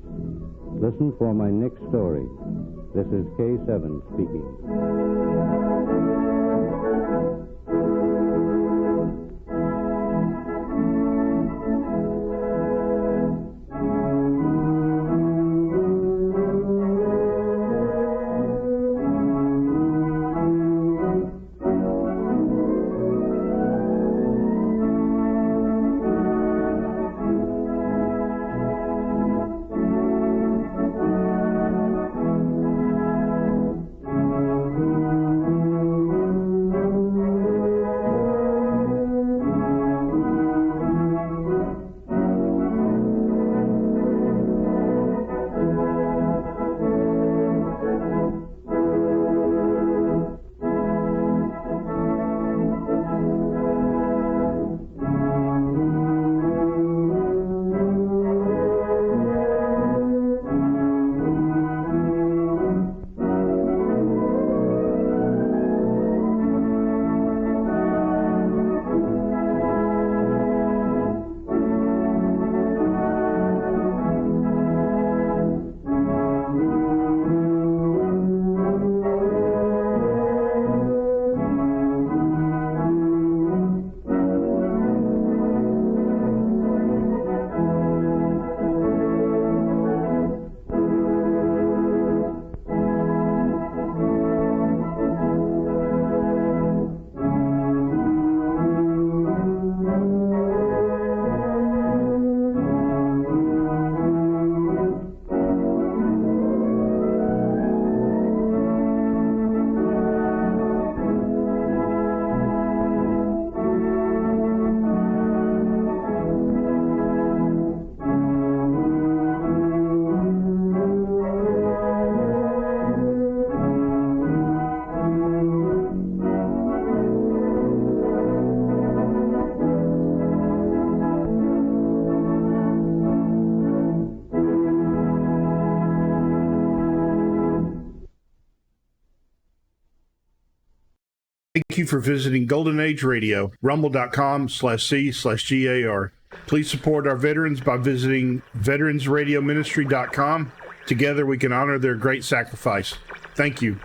Listen for my next story. This is K7 speaking. Thank you for visiting Golden Age Radio, rumble.com/C/GAR. Please support our veterans by visiting veteransradioministry.com. Together we can honor their great sacrifice. Thank you.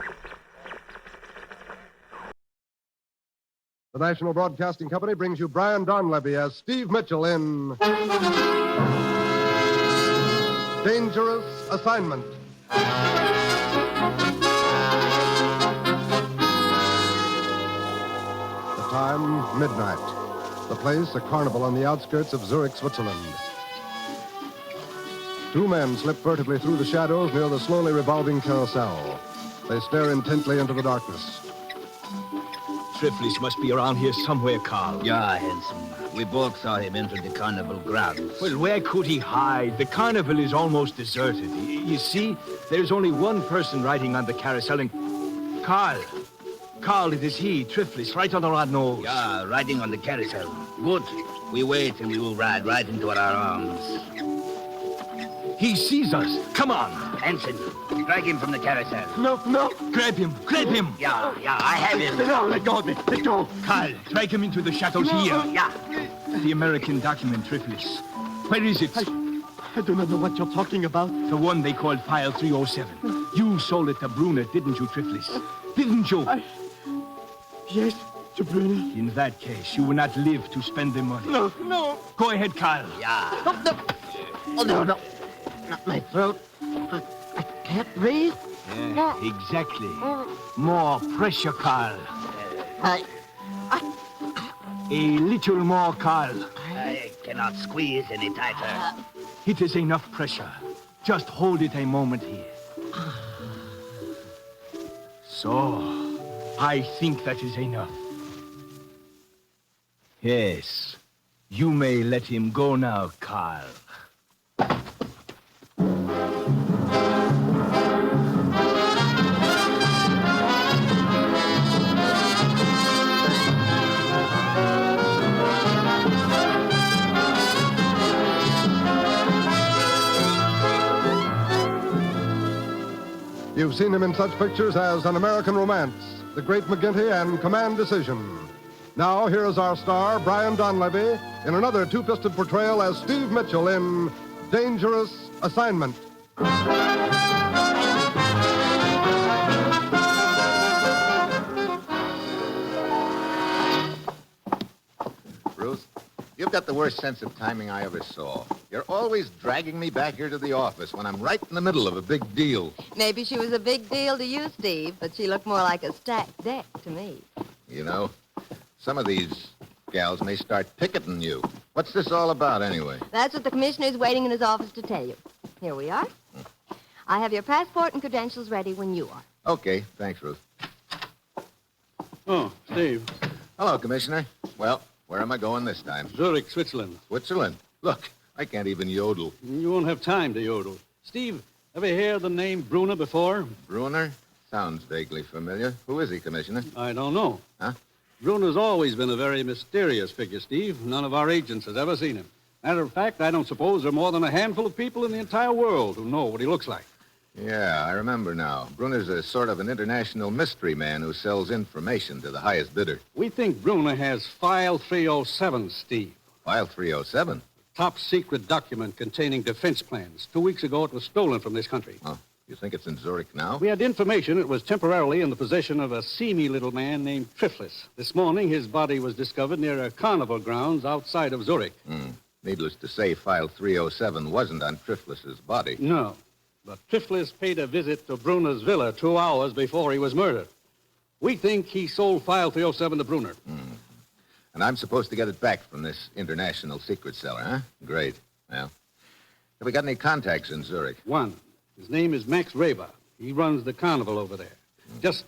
The National Broadcasting Company brings you Brian Donlevy as Steve Mitchell in Dangerous Assignment. The time, midnight. The place, a carnival on the outskirts of Zurich, Switzerland. Two men slip furtively through the shadows near the slowly revolving carousel. They stare intently into the darkness. Triflis must be around here somewhere, Carl. Yeah, handsome. We both saw him enter the carnival grounds. Well, where could he hide? The carnival is almost deserted. You see, there's only one person riding on the carousel, and... Carl, it is he, Triflis, right under our nose. Yeah, riding on the carousel. Good. We wait and we will ride right into our arms. He sees us. Come on. Hanson, drag him from the carousel. No. Grab him. Yeah, I have him. No, let go of me. Let go. Carl, drag him into the shadows here. Yeah. The American document, Triflis. Where is it? I do not know what you're talking about. The one they called File 307. You sold it to Brunner, didn't you, Triflis? Didn't you? Yes, to Brunner. In that case, you will not live to spend the money. No. Go ahead, Carl. Yeah. No. Not my throat. I can't breathe. Yeah, exactly. More pressure, Carl. A little more, Carl. I cannot squeeze any tighter. It is enough pressure. Just hold it a moment here. So, I think that is enough. Yes, you may let him go now, Carl. You've seen him in such pictures as An American Romance, The Great McGinty, and Command Decision. Now, here is our star, Brian Donlevy, in another two-fisted portrayal as Steve Mitchell in Dangerous Assignment. Ruth, you've got the worst sense of timing I ever saw. You're always dragging me back here to the office when I'm right in the middle of a big deal. Maybe she was a big deal to you, Steve, but she looked more like a stacked deck to me. You know, some of these gals may start picketing you. What's this all about, anyway? That's what the commissioner's waiting in his office to tell you. Here we are. I have your passport and credentials ready when you are. Okay, thanks, Ruth. Oh, Steve. Hello, Commissioner. Well, where am I going this time? Zurich, Switzerland. Switzerland? Look, I can't even yodel. You won't have time to yodel. Steve, ever hear the name Brunner before? Brunner? Sounds vaguely familiar. Who is he, Commissioner? I don't know. Huh? Brunner's always been a very mysterious figure, Steve. None of our agents has ever seen him. Matter of fact, I don't suppose there are more than a handful of people in the entire world who know what he looks like. Yeah, I remember now. Brunner's a sort of an international mystery man who sells information to the highest bidder. We think Brunner has File 307, Steve. File 307? Top secret document containing defense plans. 2 weeks ago, it was stolen from this country. Oh, you think it's in Zurich now? We had information it was temporarily in the possession of a seamy little man named Triflis. This morning, his body was discovered near a carnival grounds outside of Zurich. Needless to say, File 307 wasn't on Triflis's body. No, but Triflis paid a visit to Brunner's villa 2 hours before he was murdered. We think he sold File 307 to Brunner. And I'm supposed to get it back from this international secret seller, huh? Great. Well, have we got any contacts in Zurich? One. His name is Max Raber. He runs the carnival over there. Just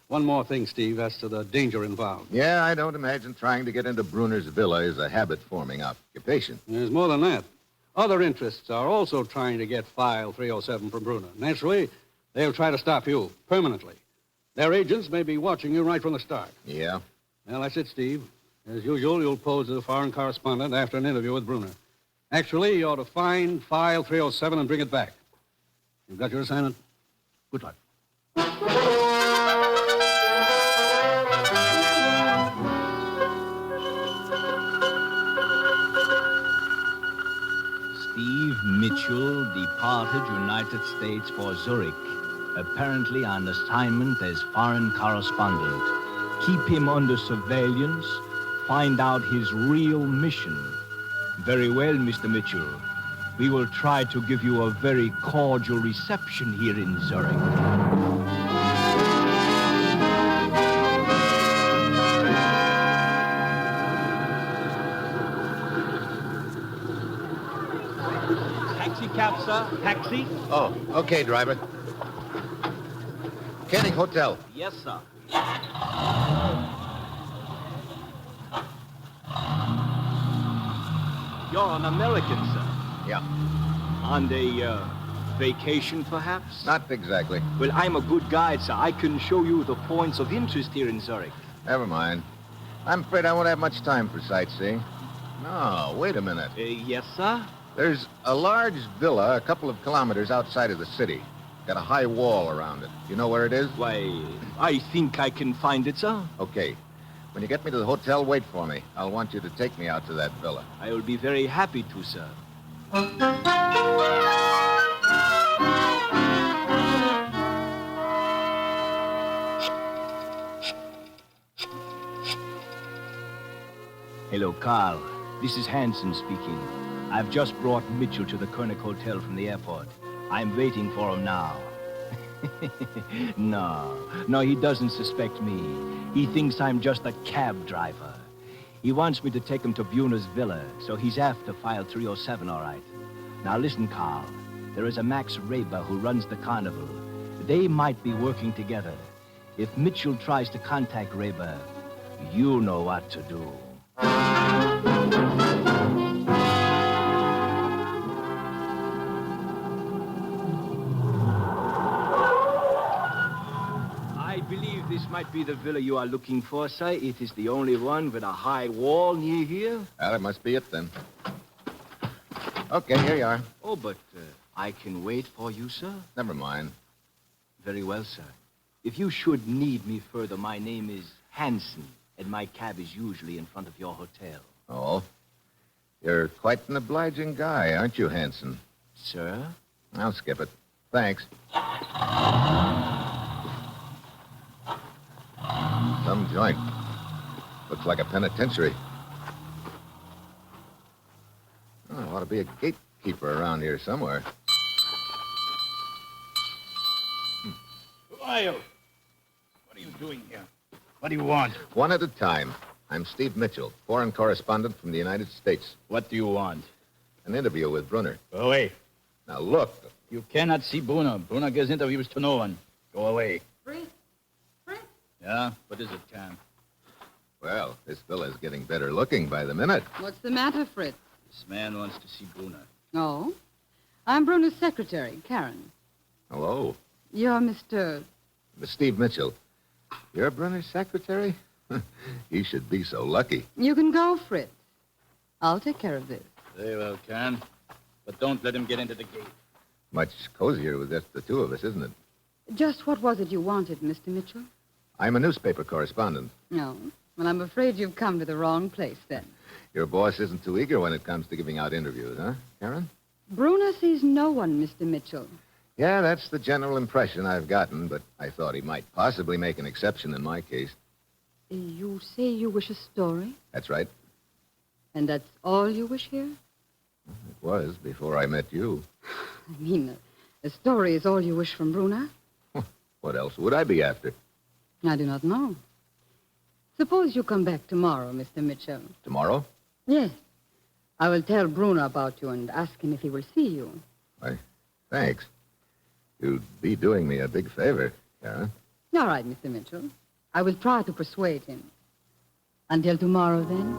one more thing, Steve, as to the danger involved. Yeah, I don't imagine trying to get into Brunner's villa is a habit-forming occupation. There's more than that. Other interests are also trying to get File 307 from Brunner. Naturally, they'll try to stop you permanently. Their agents may be watching you right from the start. Yeah? Well, that's it, Steve. As usual, you'll pose as a foreign correspondent after an interview with Brunner. Actually, you ought to find File 307 and bring it back. You've got your assignment. Good luck. Mitchell departed United States for Zurich, apparently on assignment as foreign correspondent. Keep him under surveillance, find out his real mission. Very well, Mr. Mitchell. We will try to give you a very cordial reception here in Zurich. Taxi cab, sir. Taxi. Oh, okay, driver. Koenig Hotel. Yes, sir. You're an American, sir. Yeah. On a vacation, perhaps? Not exactly. Well, I'm a good guide, sir. I can show you the points of interest here in Zurich. Never mind. I'm afraid I won't have much time for sightseeing. No, wait a minute. Yes, sir? There's a large villa a couple of kilometers outside of the city. Got a high wall around it. You know where it is? Why, I think I can find it, sir. Okay. When you get me to the hotel, wait for me. I'll want you to take me out to that villa. I will be very happy to, sir. Hello, Carl. This is Hansen speaking. I've just brought Mitchell to the Koenig Hotel from the airport. I'm waiting for him now. No, he doesn't suspect me. He thinks I'm just a cab driver. He wants me to take him to Buna's villa, so he's after file 307, all right. Now listen, Carl. There is a Max Raber who runs the carnival. They might be working together. If Mitchell tries to contact Raber, you know what to do. I believe this might be the villa you are looking for, sir. It is the only one with a high wall near here. Well, that must be it, then. Okay, here you are. Oh, but I can wait for you, sir. Never mind. Very well, sir. If you should need me further, my name is Hansen, and my cab is usually in front of your hotel. Oh? You're quite an obliging guy, aren't you, Hansen? Sir? I'll skip it. Thanks. Some joint. Looks like a penitentiary. Oh, there ought to be a gatekeeper around here somewhere. Who are you? What are you doing here? What do you want? One at a time. I'm Steve Mitchell, foreign correspondent from the United States. What do you want? An interview with Brunner. Go away. Now, look. You cannot see Brunner. Brunner gives interviews to no one. Go away. Fritz? Fritz? Yeah? What is it, Cam? Well, this villa's getting better looking by the minute. What's the matter, Fritz? This man wants to see Brunner. Oh? I'm Bruno's secretary, Karen. Hello. You're Mr. Steve Mitchell. You're Brunner's secretary? He should be so lucky. You can go, Fritz. I'll take care of this. Very well, Cam. But don't let him get into the gate. Much cozier with just the two of us, isn't it? Just what was it you wanted, Mr. Mitchell? I'm a newspaper correspondent. No. Well, I'm afraid you've come to the wrong place, then. Your boss isn't too eager when it comes to giving out interviews, huh, Karen? Bruno sees no one, Mr. Mitchell. Yeah, that's the general impression I've gotten, but I thought he might possibly make an exception in my case. You say you wish a story? That's right. And that's all you wish here? It was before I met you. I mean, a story is all you wish from Bruna? What else would I be after? I do not know. Suppose you come back tomorrow, Mr. Mitchell. Tomorrow? Yes. I will tell Bruno about you and ask him if he will see you. Why, thanks. You'd be doing me a big favor, Karen. All right, Mr. Mitchell. I will try to persuade him. Until tomorrow, then.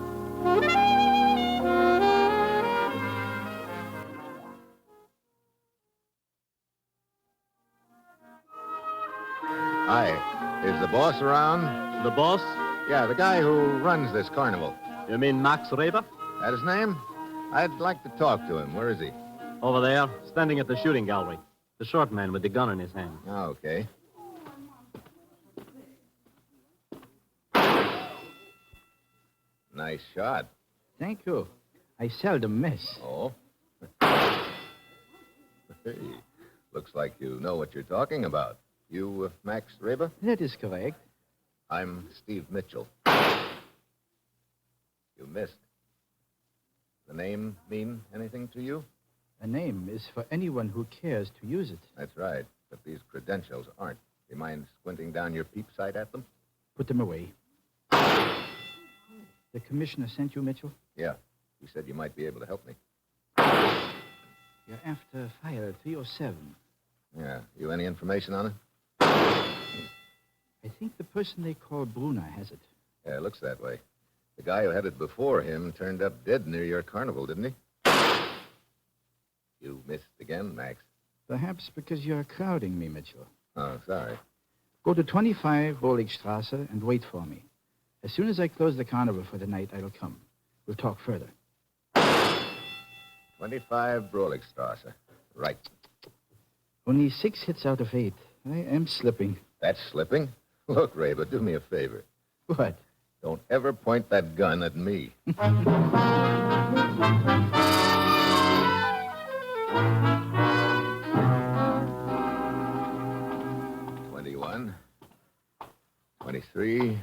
Hi. Is the boss around? The boss? Yeah, the guy who runs this carnival. You mean Max Raber? That his name? I'd like to talk to him. Where is he? Over there, standing at the shooting gallery. The short man with the gun in his hand. Oh, okay. Nice shot. Thank you. I seldom miss. Oh? Hey, looks like you know what you're talking about. You, Max Reba? That is correct. I'm Steve Mitchell. You missed. The name mean anything to you? A name is for anyone who cares to use it. That's right, but these credentials aren't. You mind squinting down your peep sight at them? Put them away. The commissioner sent you, Mitchell? Yeah. He said you might be able to help me. You're after file 307. Yeah. You any information on it? I think the person they call Brunner has it. Yeah, it looks that way. The guy who had it before him turned up dead near your carnival, didn't he? You missed again, Max. Perhaps because you're crowding me, Mitchell. Oh, sorry. Go to 25 Roligstrasse and wait for me. As soon as I close the carnival for the night, I'll come. We'll talk further. 25 Broligstrasse. Right. Only 6 hits out of 8. I am slipping. That's slipping? Look, Reba, do me a favor. What? Don't ever point that gun at me. 21. 23.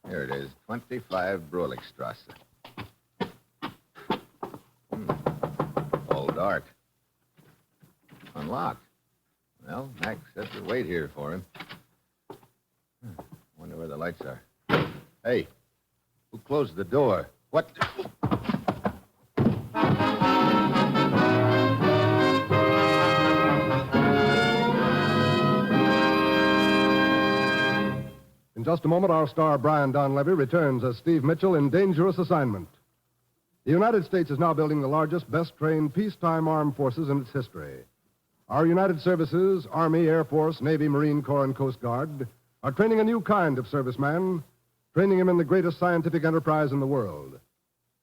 Here it is. 25 Broligstrasse. All dark. Unlocked. Well, Max said to wait here for him. Wonder where the lights are. Hey, who closed the door? What? In just a moment, our star Brian Donlevy returns as Steve Mitchell in Dangerous Assignment. The United States is now building the largest, best-trained peacetime armed forces in its history. Our United Services, Army, Air Force, Navy, Marine Corps, and Coast Guard, are training a new kind of serviceman, training him in the greatest scientific enterprise in the world.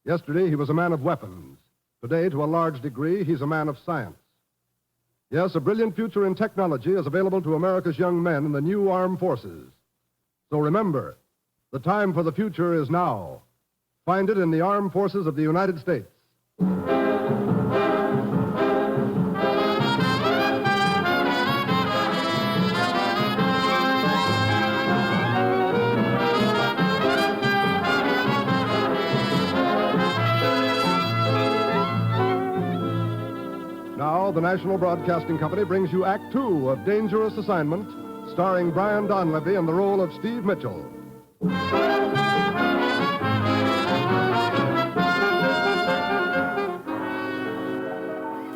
Yesterday, he was a man of weapons. Today, to a large degree, he's a man of science. Yes, a brilliant future in technology is available to America's young men in the new armed forces. So remember, the time for the future is now. Find it in the Armed Forces of the United States. Now, the National Broadcasting Company brings you Act Two of Dangerous Assignment, starring Brian Donlevy in the role of Steve Mitchell.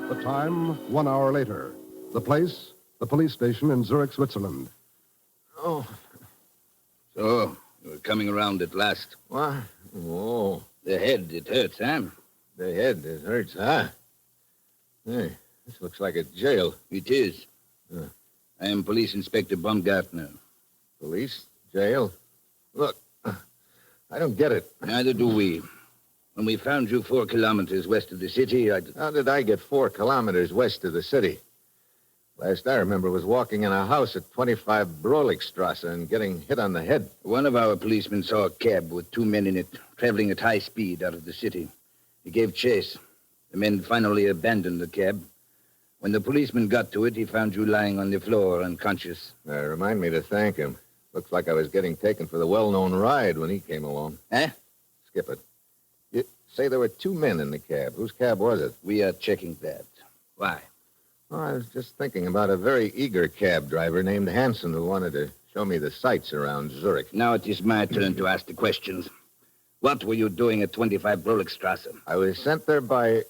The time, 1 hour later. The place, the police station in Zurich, Switzerland. Oh. So, you're coming around at last. What? Oh. The head, it hurts, huh? The head, it hurts, huh? Hey, this looks like a jail. It is. I am Police Inspector Baumgartner. Police? Jail? Look, I don't get it. Neither do we. When we found you 4 kilometers west of the city, How did I get 4 kilometers west of the city? Last I remember was walking in a house at 25 Broligstrasse and getting hit on the head. One of our policemen saw a cab with 2 men in it, traveling at high speed out of the city. He gave chase. The men finally abandoned the cab. When the policeman got to it, he found you lying on the floor, unconscious. Remind me to thank him. Looks like I was getting taken for the well-known ride when he came along. Eh? Skip it. You say there were 2 men in the cab. Whose cab was it? We are checking that. Why? Oh, I was just thinking about a very eager cab driver named Hansen who wanted to show me the sights around Zurich. Now it is my turn to ask the questions. What were you doing at 25 Broligstrasse? I was sent there by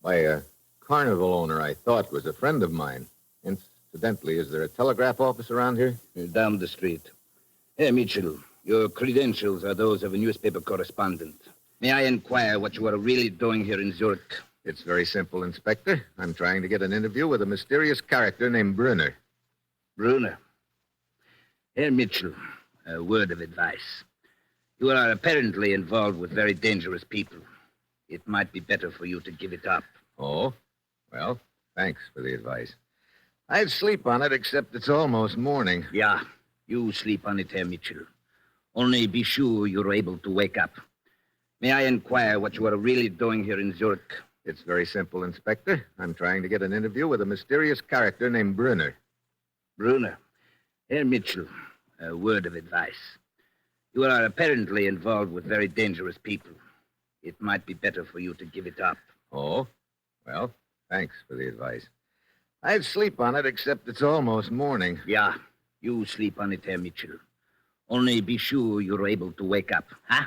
a carnival owner I thought was a friend of mine. Incidentally, is there a telegraph office around here? Down the street. Hey, Mitchell, your credentials are those of a newspaper correspondent. May I inquire what you are really doing here in Zurich? It's very simple, Inspector. I'm trying to get an interview with a mysterious character named Brunner. Brunner? Herr Mitchell, a word of advice. You are apparently involved with very dangerous people. It might be better for you to give it up. Oh? Well, thanks for the advice. I'd sleep on it, except it's almost morning. Yeah, you sleep on it, Herr Mitchell. Only be sure you're able to wake up. May I inquire what you are really doing here in Zurich? It's very simple, Inspector. I'm trying to get an interview with a mysterious character named Brunner. Brunner. Herr Mitchell, a word of advice. You are apparently involved with very dangerous people. It might be better for you to give it up. Oh? Well, thanks for the advice. I'd sleep on it, except it's almost morning. Yeah, you sleep on it, Herr Mitchell. Only be sure you're able to wake up, huh?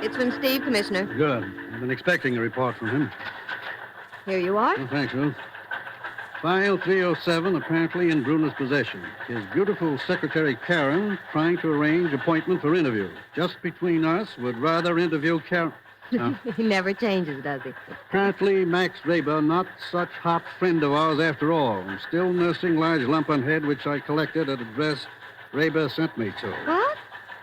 It's from Steve, Commissioner. Good. I've been expecting a report from him. Here you are. Oh, thanks, Ruth. File 307 apparently in Bruner's possession. His beautiful secretary, Karen, trying to arrange appointment for interview. Just between us, would rather interview Karen. He never changes, does he? Apparently, Max Raber, not such hot friend of ours after all. I'm still nursing large lump on head, which I collected at address Raber sent me to. What?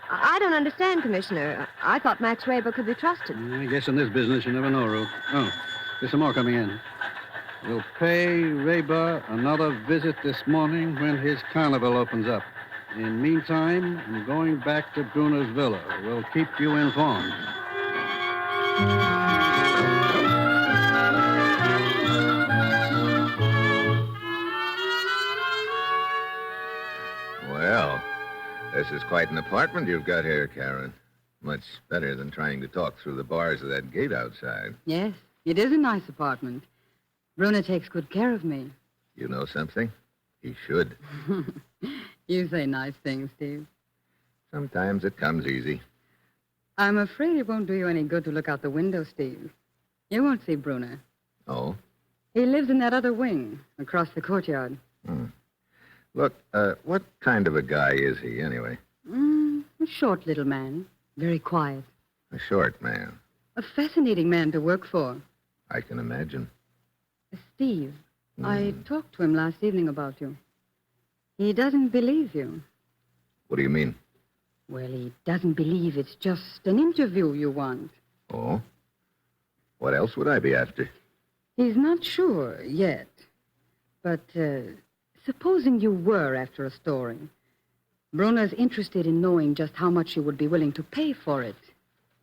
I don't understand, Commissioner. I thought Max Raber could be trusted. I guess in this business, you never know, Ruth. Oh, there's some more coming in. We'll pay Raber another visit this morning when his carnival opens up. In meantime, I'm going back to Bruner's villa. We'll keep you informed. Well, this is quite an apartment you've got here, Karen. Much better than trying to talk through the bars of that gate outside. Yes, it is a nice apartment. Brunner takes good care of me. You know something? He should. You say nice things, Steve. Sometimes it comes easy. I'm afraid it won't do you any good to look out the window, Steve. You won't see Brunner. Oh? He lives in that other wing, across the courtyard. Look, what kind of a guy is he, anyway? A short little man, very quiet. A short man. A fascinating man to work for. I can imagine. Steve, I talked to him last evening about you. He doesn't believe you. What do you mean? Well, he doesn't believe it's just an interview you want. Oh? What else would I be after? He's not sure yet. But supposing you were after a story, Brunner's interested in knowing just how much you would be willing to pay for it.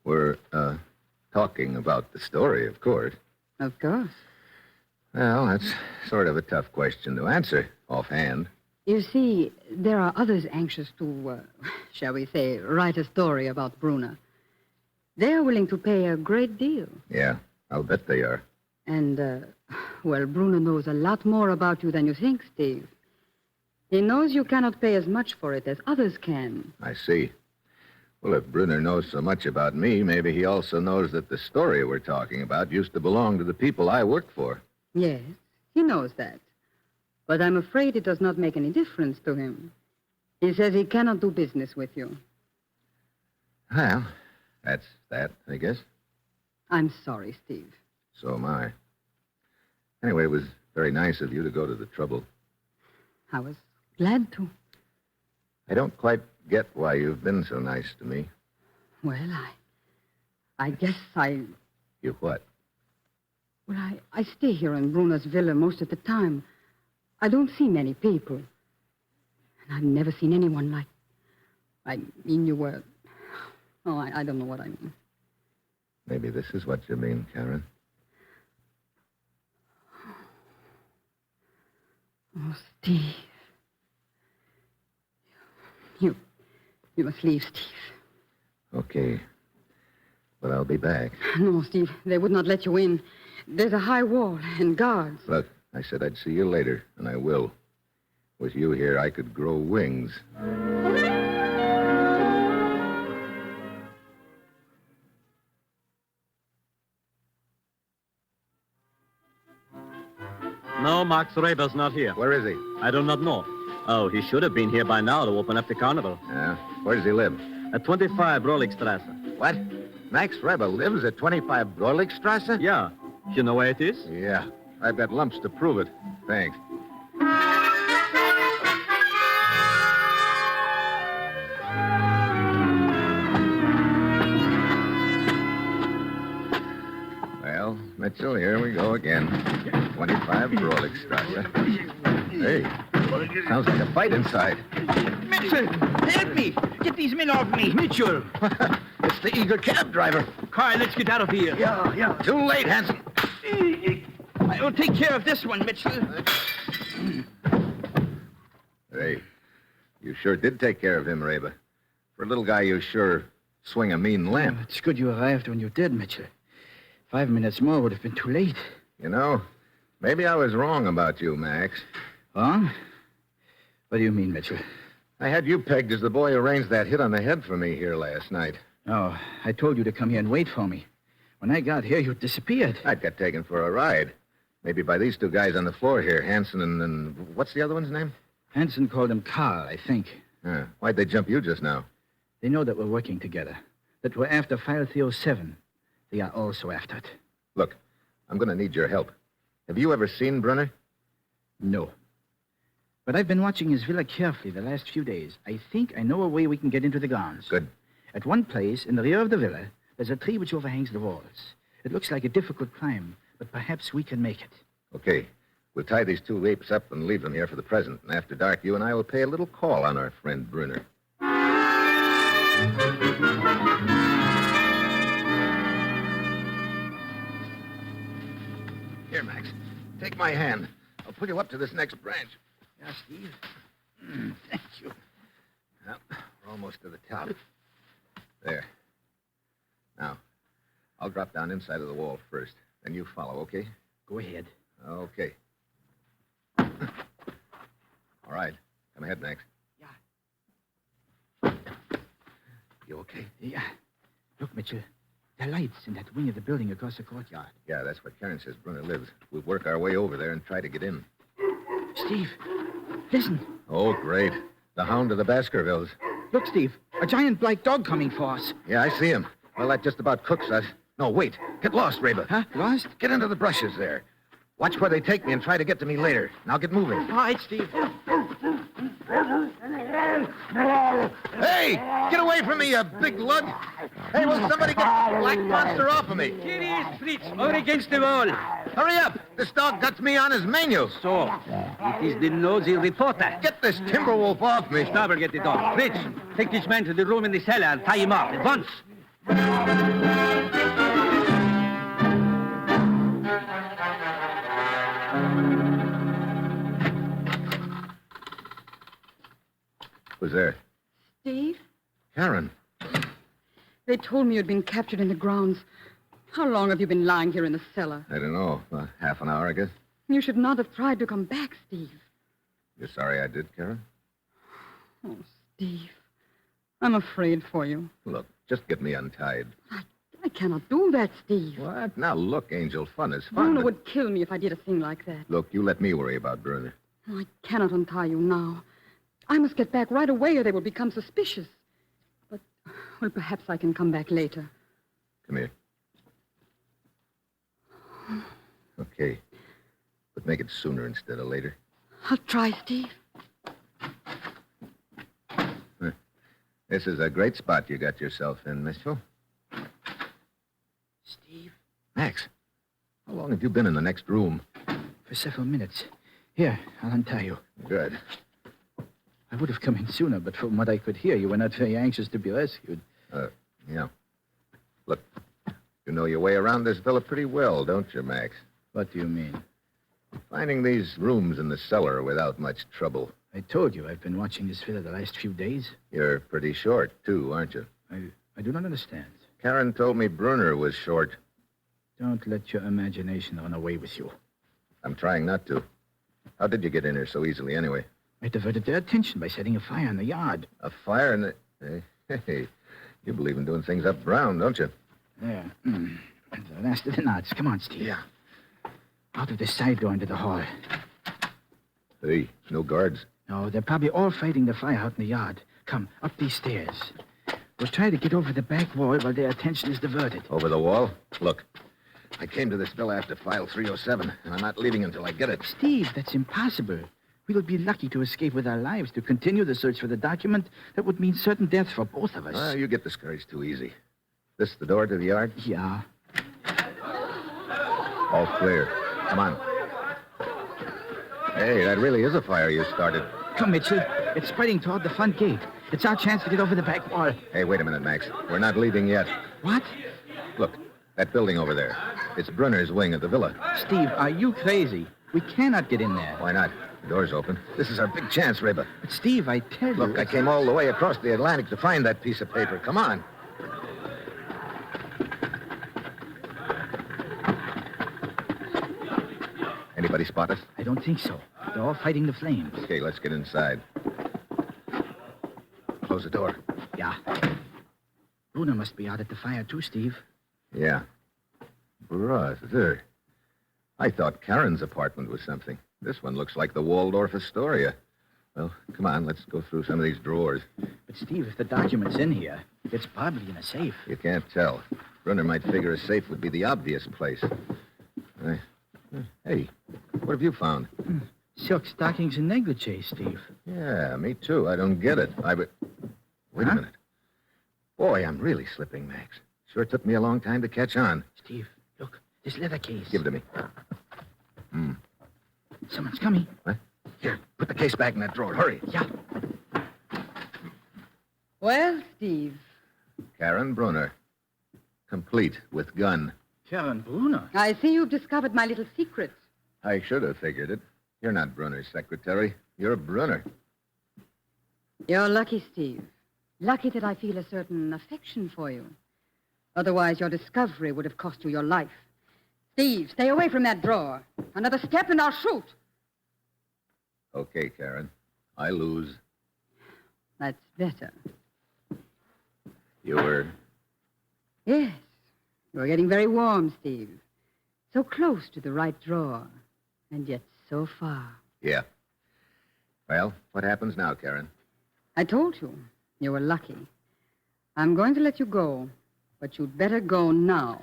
We're, talking about the story, of course. Of course. Well, that's sort of a tough question to answer offhand. You see, there are others anxious to, shall we say, write a story about Brunner. They're willing to pay a great deal. Yeah, I'll bet they are. And, well, Brunner knows a lot more about you than you think, Steve. He knows you cannot pay as much for it as others can. I see. Well, if Brunner knows so much about me, maybe he also knows that the story we're talking about used to belong to the people I work for. Yes, he knows that. But I'm afraid it does not make any difference to him. He says he cannot do business with you. Well, that's that, I guess. I'm sorry, Steve. So am I. Anyway, it was very nice of you to go to the trouble. I was glad to. I don't quite get why you've been so nice to me. Well, I guess I... You what? Well, I stay here in Brunner's villa most of the time. I don't see many people. And I've never seen anyone like... I mean, you were... Oh, I don't know what I mean. Maybe this is what you mean, Karen. Oh, Steve. You must leave, Steve. Okay. But I'll be back. No, Steve, they would not let you in. There's a high wall and guards. Look, I said I'd see you later, and I will. With you here, I could grow wings. No, Max Raber's not here. Where is he? I do not know. Oh, he should have been here by now to open up the carnival. Yeah? Where does he live? At 25 Roligstrasse. What? Max Reber lives at 25 Broligstrasse? Yeah. You know where it is? Yeah. I've got lumps to prove it. Thanks. Well, Mitchell, here we go again. 25 Broligstrasse. Hey, Sounds like a fight inside. Mitchell, help me! Get these men off me! Mitchell! It's the eager cab driver. Carl, let's get out of here. Yeah. Too late, Hanson. I will take care of this one, Mitchell. Hey, you sure did take care of him, Reba. For a little guy, you sure swing a mean lamp. It's good you arrived when you did, Mitchell. 5 minutes more would have been too late. You know, maybe I was wrong about you, Max. Wrong? What do you mean, Mitchell? I had you pegged as the boy who arranged that hit on the head for me here last night. Oh, I told you to come here and wait for me. When I got here, you disappeared. I got taken for a ride. Maybe by these two guys on the floor here, Hanson and what's the other one's name? Hanson called him Carl, I think. Why'd they jump you just now? They know that we're working together, that we're after File 307. They are also after it. Look, I'm going to need your help. Have you ever seen Brunner? No. But I've been watching his villa carefully the last few days. I think I know a way we can get into the grounds. Good. At one place, in the rear of the villa, there's a tree which overhangs the walls. It looks like a difficult climb, but perhaps we can make it. Okay. We'll tie these two apes up and leave them here for the present. And after dark, you and I will pay a little call on our friend Brunner. Here, Max. Take my hand. I'll pull you up to this next branch. Yeah, Steve. Thank you. Well, we're almost to the top. There. Now, I'll drop down inside of the wall first. Then you follow, okay? Go ahead. Okay. All right. Come ahead, Max. Yeah. You okay? Yeah. Look, Mitchell. There are lights in that wing of the building across the courtyard. Yeah, that's where Karen says Brunner lives. We'll work our way over there and try to get in. Steve, listen. Oh, great. The hound of the Baskervilles. Look, Steve. A giant black dog coming for us. Yeah, I see him. Well, that just about cooks us. No, wait. Get lost, Reba. Huh? Lost? Get into the brushes there. Watch where they take me and try to get to me later. Now get moving. All right, Steve. Hey! Get away from me, you big lug! Hey, will somebody get the black monster off of me? Here he is, Fritz, over against the wall. Hurry up! This dog got me on his menu. So, it is the nosy reporter. Get this timberwolf off me. Stop or get the dog. Fritz, take this man to the room in the cellar and tie him up at once. Who's there? Steve? Karen. They told me you'd been captured in the grounds. How long have you been lying here in the cellar? I don't know. Half an hour, I guess. You should not have tried to come back, Steve. You're sorry I did, Karen? Oh, Steve. I'm afraid for you. Look, just get me untied. I cannot do that, Steve. What? Now, look, Angel, fun is fun. Bruno but- would kill me if I did a thing like that. Look, you let me worry about Brunner. Oh, I cannot untie you now. I must get back right away or they will become suspicious. But, well, perhaps I can come back later. Come here. Okay. But make it sooner instead of later. I'll try, Steve. This is a great spot you got yourself in, Mitchell. Steve? Max, how long have you been in the next room? For several minutes. Here, I'll untie you. Good. I would have come in sooner, but from what I could hear, you were not very anxious to be rescued. Yeah. Look, you know your way around this villa pretty well, don't you, Max? What do you mean? Finding these rooms in the cellar without much trouble. I told you I've been watching this villa the last few days. You're pretty short, too, aren't you? I do not understand. Karen told me Brunner was short. Don't let your imagination run away with you. I'm trying not to. How did you get in here so easily, anyway? I diverted their attention by setting a fire in the yard. A fire in the... Hey, you believe in doing things up brown, don't you? There. The last of the knots. Come on, Steve. Yeah. Out of the side door into the hall. Hey, no guards. No, they're probably all fighting the fire out in the yard. Come, up these stairs. We'll try to get over the back wall while their attention is diverted. Over the wall? Look, I came to this villa after File 307, and I'm not leaving until I get it. Steve, that's impossible. We will be lucky to escape with our lives. To continue the search for the document, that would mean certain death for both of us. You get discouraged too easy. This the door to the yard? Yeah. All clear. Come on. Hey, that really is a fire you started. Come, Mitchell. It's spreading toward the front gate. It's our chance to get over the back wall. Hey, wait a minute, Max. We're not leaving yet. What? Look, that building over there. It's Brunner's wing of the villa. Steve, are you crazy? We cannot get in there. Why not? The door's open. This is our big chance, Reba. But, Steve, I tell you... Look, I came all the way across the Atlantic to find that piece of paper. Come on. Anybody spot us? I don't think so. They're all fighting the flames. Okay, let's get inside. Close the door. Yeah. Bruno must be out at the fire, too, Steve. Yeah. Brother. I thought Karen's apartment was something. This one looks like the Waldorf Astoria. Well, come on, let's go through some of these drawers. But, Steve, if the document's in here, it's probably in a safe. You can't tell. Brunner might figure a safe would be the obvious place. Hey, what have you found? Silk stockings and negligee, Steve. Yeah, me too. I don't get it. Wait a minute. Boy, I'm really slipping, Max. Sure took me a long time to catch on. Steve, look, this leather case. Give it to me. Someone's coming. What? Here, put the case back in that drawer. Hurry. Yeah. Well, Steve. Karen Brunner. Complete with gun. Karen Brunner? I see you've discovered my little secrets. I should have figured it. You're not Brunner's secretary. You're Brunner. You're lucky, Steve. Lucky that I feel a certain affection for you. Otherwise, your discovery would have cost you your life. Steve, stay away from that drawer. Another step and I'll shoot. Okay, Karen. I lose. That's better. You were... Yes. You're getting very warm, Steve. So close to the right drawer, and yet so far. Yeah. Well, what happens now, Karen? I told you. You were lucky. I'm going to let you go, but you'd better go now.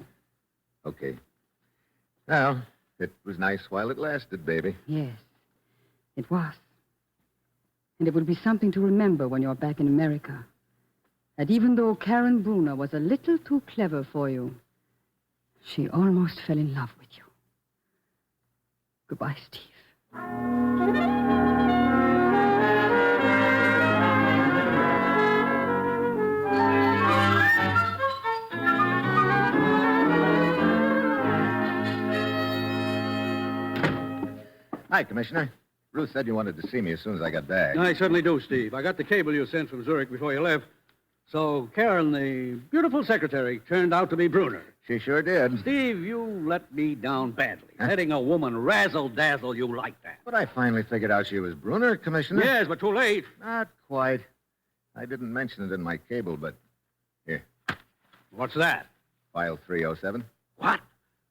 Okay. Well, it was nice while it lasted, baby. Yes, it was. And it will be something to remember when you're back in America. That even though Karen Brunner was a little too clever for you, she almost fell in love with you. Goodbye, Steve. Hi, Commissioner. Ruth said you wanted to see me as soon as I got back. I certainly do, Steve. I got the cable you sent from Zurich before you left. So Karen, the beautiful secretary, turned out to be Brunner. She sure did. Steve, you let me down badly. Letting a woman razzle-dazzle you like that. But I finally figured out she was Brunner, Commissioner. Yes, but too late. Not quite. I didn't mention it in my cable, but... Here. What's that? File 307. What?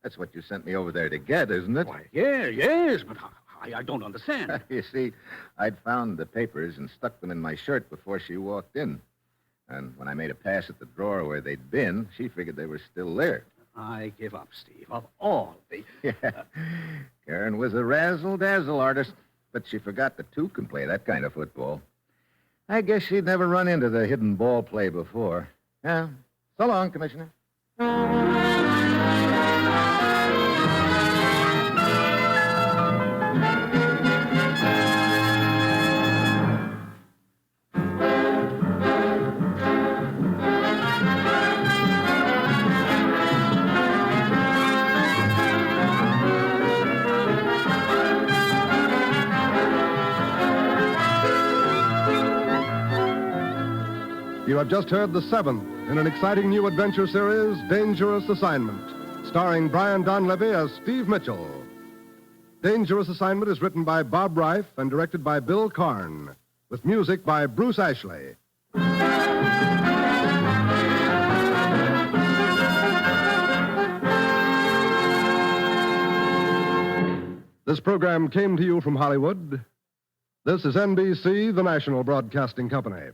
That's what you sent me over there to get, isn't it? Why, yes, but I don't understand. You see, I'd found the papers and stuck them in my shirt before she walked in. And when I made a pass at the drawer where they'd been, she figured they were still there. I give up, Steve. Of all the... Yeah. Karen was a razzle-dazzle artist, but she forgot that two can play that kind of football. I guess she'd never run into the hidden ball play before. Yeah. So long, Commissioner. You have just heard the seventh in an exciting new adventure series, Dangerous Assignment, starring Brian Donlevy as Steve Mitchell. Dangerous Assignment is written by Bob Reif and directed by Bill Karn, with music by Bruce Ashley. This program came to you from Hollywood. This is NBC, the national broadcasting company.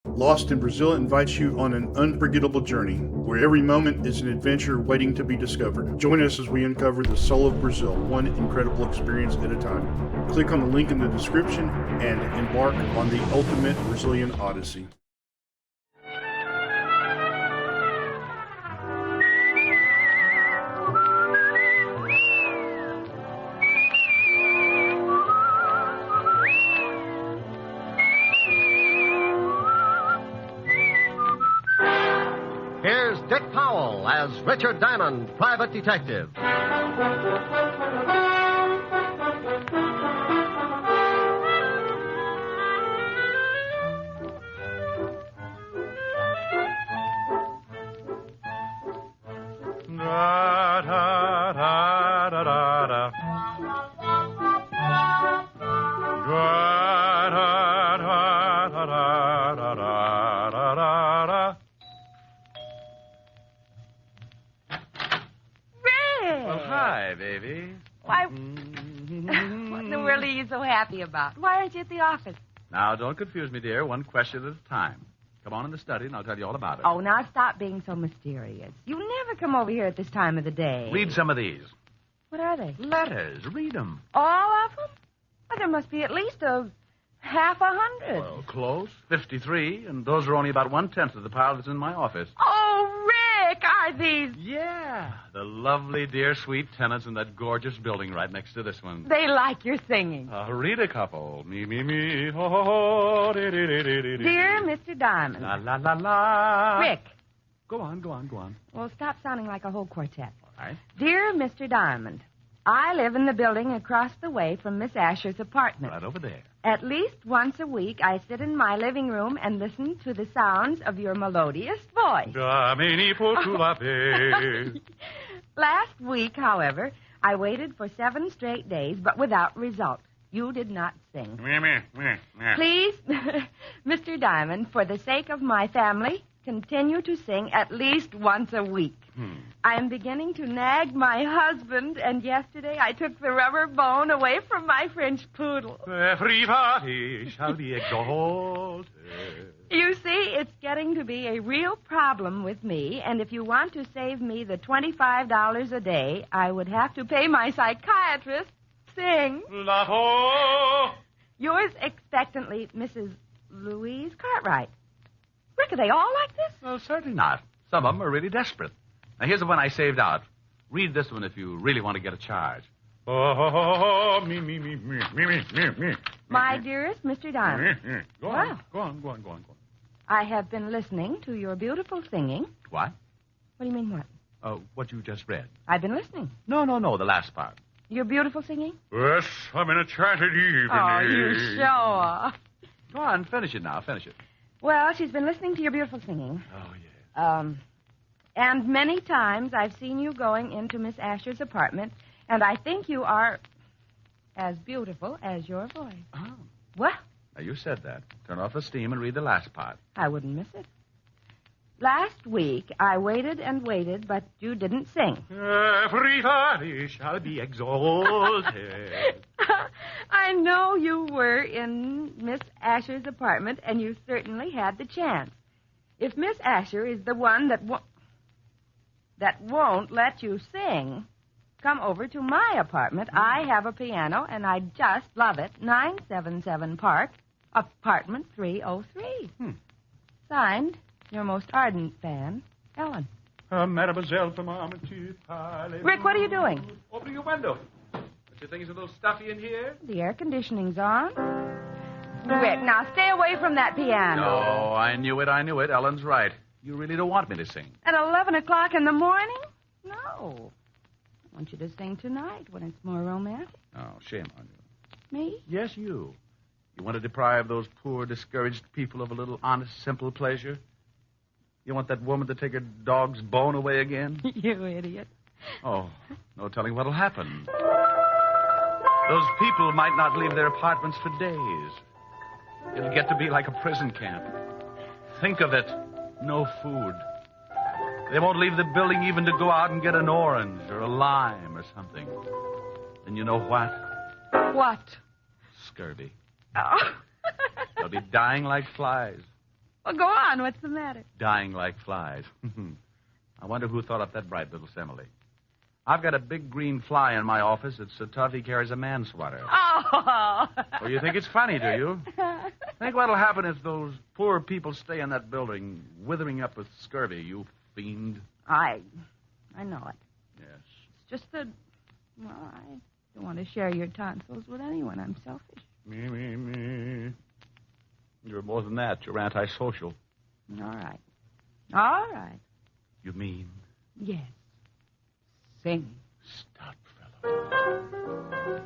Lost in Brazil invites you on an unforgettable journey, where every moment is an adventure waiting to be discovered. Join us as we uncover the soul of Brazil, one incredible experience at a time. Click on the link in the description and embark on the ultimate Brazilian odyssey. Here's Dick Powell as Richard Diamond, private detective. About? Why aren't you at the office? Now, don't confuse me, dear. One question at a time. Come on in the study, and I'll tell you all about it. Oh, now stop being so mysterious. You never come over here at this time of the day. Read some of these. What are they? Letters. Read them. All of them? Well, there must be at least half 100. Well, close. 53, and those are only about 1/10 of the pile that's in my office. Oh, Rick, are these... Yeah, the lovely, dear, sweet tenants in that gorgeous building right next to this one. They like your singing. Read a couple. Me, me, me, ho, ho, ho, dee, dee, dee, dee, dee. Dear Mr. Diamond. La, la, la, la. Rick. Go on. Well, stop sounding like a whole quartet. All right. Dear Mr. Diamond, I live in the building across the way from Miss Asher's apartment. Right over there. At least once a week, I sit in my living room and listen to the sounds of your melodious voice. Last week, however, I waited for 7 straight days, but without result. You did not sing. Please, Mr. Diamond, for the sake of my family, continue to sing at least once a week. I am beginning to nag my husband, and yesterday I took the rubber bone away from my French poodle. Everybody shall be exalted. You see, it's getting to be a real problem with me, and if you want to save me the $25 a day, I would have to pay my psychiatrist sing. Yours expectantly, Mrs. Louise Cartwright. Rick, are they all like this? Well, certainly not. Some of them are really desperate. Now, here's the one I saved out. Read this one if you really want to get a charge. Me. My dearest Mr. Diamond. Go on. I have been listening to your beautiful singing. What? What do you mean, what? What you just read. I've been listening. No, the last part. Your beautiful singing? Yes, I'm in a enchanted evening. Oh, you show off. Go on, finish it now, finish it. Well, she's been listening to your beautiful singing. Oh, yeah. And many times I've seen you going into Miss Asher's apartment, and I think you are as beautiful as your voice. Oh. What? Now, you said that. Turn off the steam and read the last part. I wouldn't miss it. Last week, I waited and waited, but you didn't sing. Everybody shall be exalted. I know you were in Miss Asher's apartment, and you certainly had the chance. If Miss Asher is the one that won't let you sing, come over to my apartment. I have a piano, and I just love it. 977 Park, apartment 303. Signed, your most ardent fan, Ellen. Mademoiselle from Armitage. Rick, what are you doing? Opening a window. Don't you think it's a little stuffy in here? The air conditioning's on. Rick, now stay away from that piano. No, I knew it. Ellen's right. You really don't want me to sing. At 11 o'clock in the morning? No. I want you to sing tonight when it's more romantic. Oh, shame on you. Me? Yes, you. You want to deprive those poor, discouraged people of a little honest, simple pleasure? You want that woman to take her dog's bone away again? You idiot. Oh, no telling what'll happen. Those people might not leave their apartments for days. It'll get to be like a prison camp. Think of it. No food. They won't leave the building even to go out and get an orange or a lime or something. And you know what? What? Scurvy. Oh. They'll be dying like flies. Well, go on. What's the matter? Dying like flies. I wonder who thought up that bright little simile. I've got a big green fly in my office that's so tough he carries a manslaughter. Oh! Well, you think it's funny, do you? Think what'll happen if those poor people stay in that building, withering up with scurvy, you fiend. I know it. Yes. It's just that, well, I don't want to share your tonsils with anyone. I'm selfish. Me. You're more than that. You're antisocial. All right. You mean? Yes. Sing. Stop, fellow.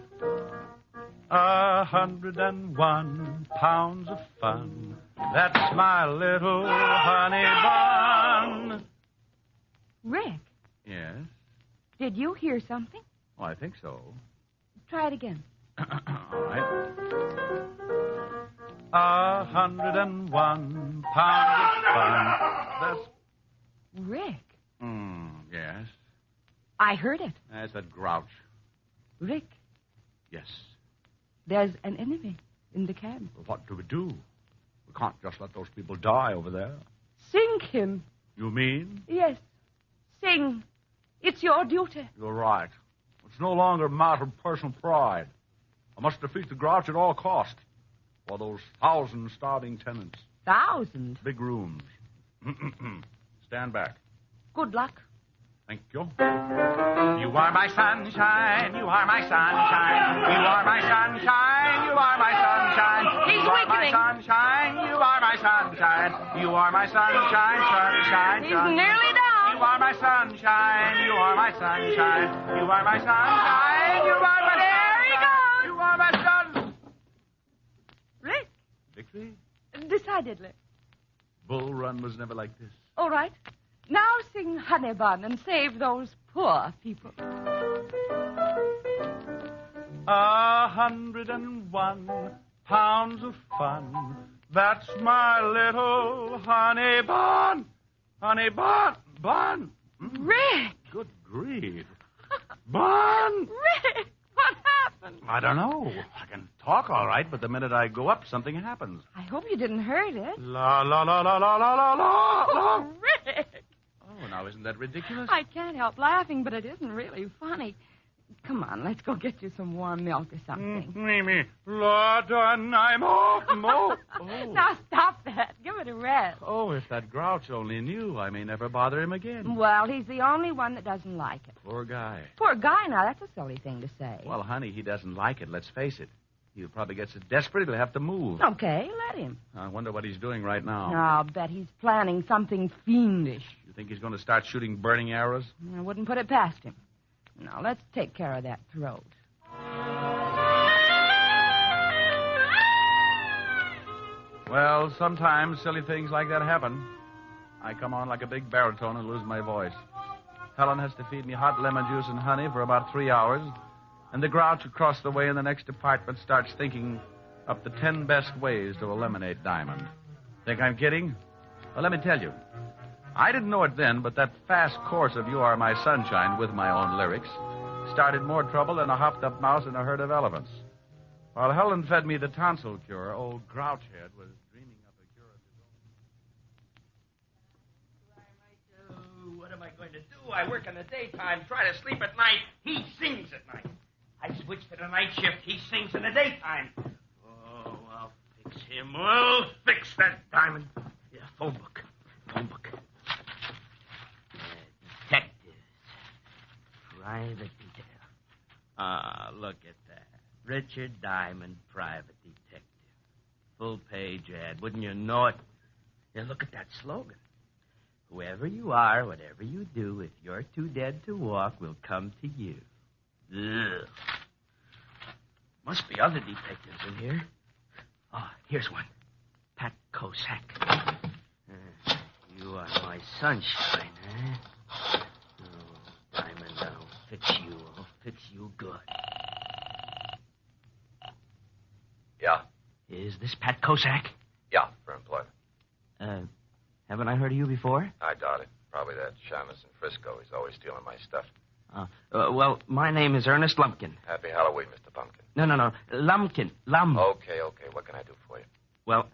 101 pounds of fun. That's my little honey bun. Rick, Yes? did you hear something? Oh, I think so. Try it again. All right. 101 pounds of fun. That's... Rick, Yes? I heard it. That's that grouch. Rick, Yes. there's an enemy in the cab. Well, what do we do? We can't just let those people die over there. Sink him. You mean? Yes. Sing. It's your duty. You're right. It's no longer a matter of personal pride. I must defeat the grouch at all cost. For those 1,000 starving tenants. 1,000? Big rooms. Stand back. Good luck. Thank you. You are my sunshine. You are my sunshine. You are my sunshine. You are my sunshine. He's you are my weakening. sunshine. You are my sunshine. You are my sunshine. Sunshine. He's nearly down. You are my sunshine. You are my sunshine. You are my sunshine. You are my There he goes. You are my sun. Rick, Victory? decidedly. Bull Run was never like this. All right. Now sing Honey Bun and save those poor people. 101 pounds of fun. That's my little honey bun. Honey bun. Bun. Rick! Good grief. Bun! Rick! What happened? I don't know. I can talk all right, but the minute I go up, something happens. I hope you didn't hurt it. La, la, la, la, la, la, la, la. Oh, Rick! Oh, now isn't that ridiculous? I can't help laughing, but it isn't really funny. Come on, let's go get you some warm milk or something. Mimi, Lord, I'm off. Oh. Now stop that. Give it a rest. Oh, if that grouch only knew, I may never bother him again. Well, he's the only one that doesn't like it. Poor guy. Poor guy, now, that's a silly thing to say. Well, honey, he doesn't like it, let's face it. He'll probably get so desperate he'll have to move. Okay, let him. I wonder what he's doing right now. I'll bet he's planning something fiendish. You think he's going to start shooting burning arrows? I wouldn't put it past him. Now, let's take care of that throat. Well, sometimes silly things like that happen. I come on like a big baritone and lose my voice. Helen has to feed me hot lemon juice and honey for about 3 hours, and the grouch across the way in the next apartment starts thinking up the 10 best ways to eliminate Diamond. Think I'm kidding? Well, let me tell you. I didn't know it then, but that fast course of You Are My Sunshine with my own lyrics started more trouble than a hopped-up mouse in a herd of elephants. While Helen fed me the tonsil cure, old Grouchhead was dreaming up a cure of his own. What am I going to do? I work in the daytime, try to sleep at night. He sings at night. I switch to the night shift. He sings in the daytime. Oh, I'll fix him. We'll fix that Diamond. Yeah, phone book. Phone book. Detectives. Private detail. Ah, look at that. Richard Diamond, private detective. Full-page ad. Wouldn't you know it? Yeah, look at that slogan. Whoever you are, whatever you do, if you're too dead to walk, we'll come to you. Ugh. Must be other detectives in here. Oh, here's one. Pat Kosak. You are my sunshine, huh? Oh, Diamond, I'll fix you. I'll fix you good. Yeah. Is this Pat Kosak? Yeah, for employment. Haven't I heard of you before? I doubt it. Probably that shamus in Frisco. He's always stealing my stuff. Well, my name is Ernest Lumpkin. Happy Halloween, Mr. Pumpkin. No. Lumpkin. Okay. What can I do for you? Well,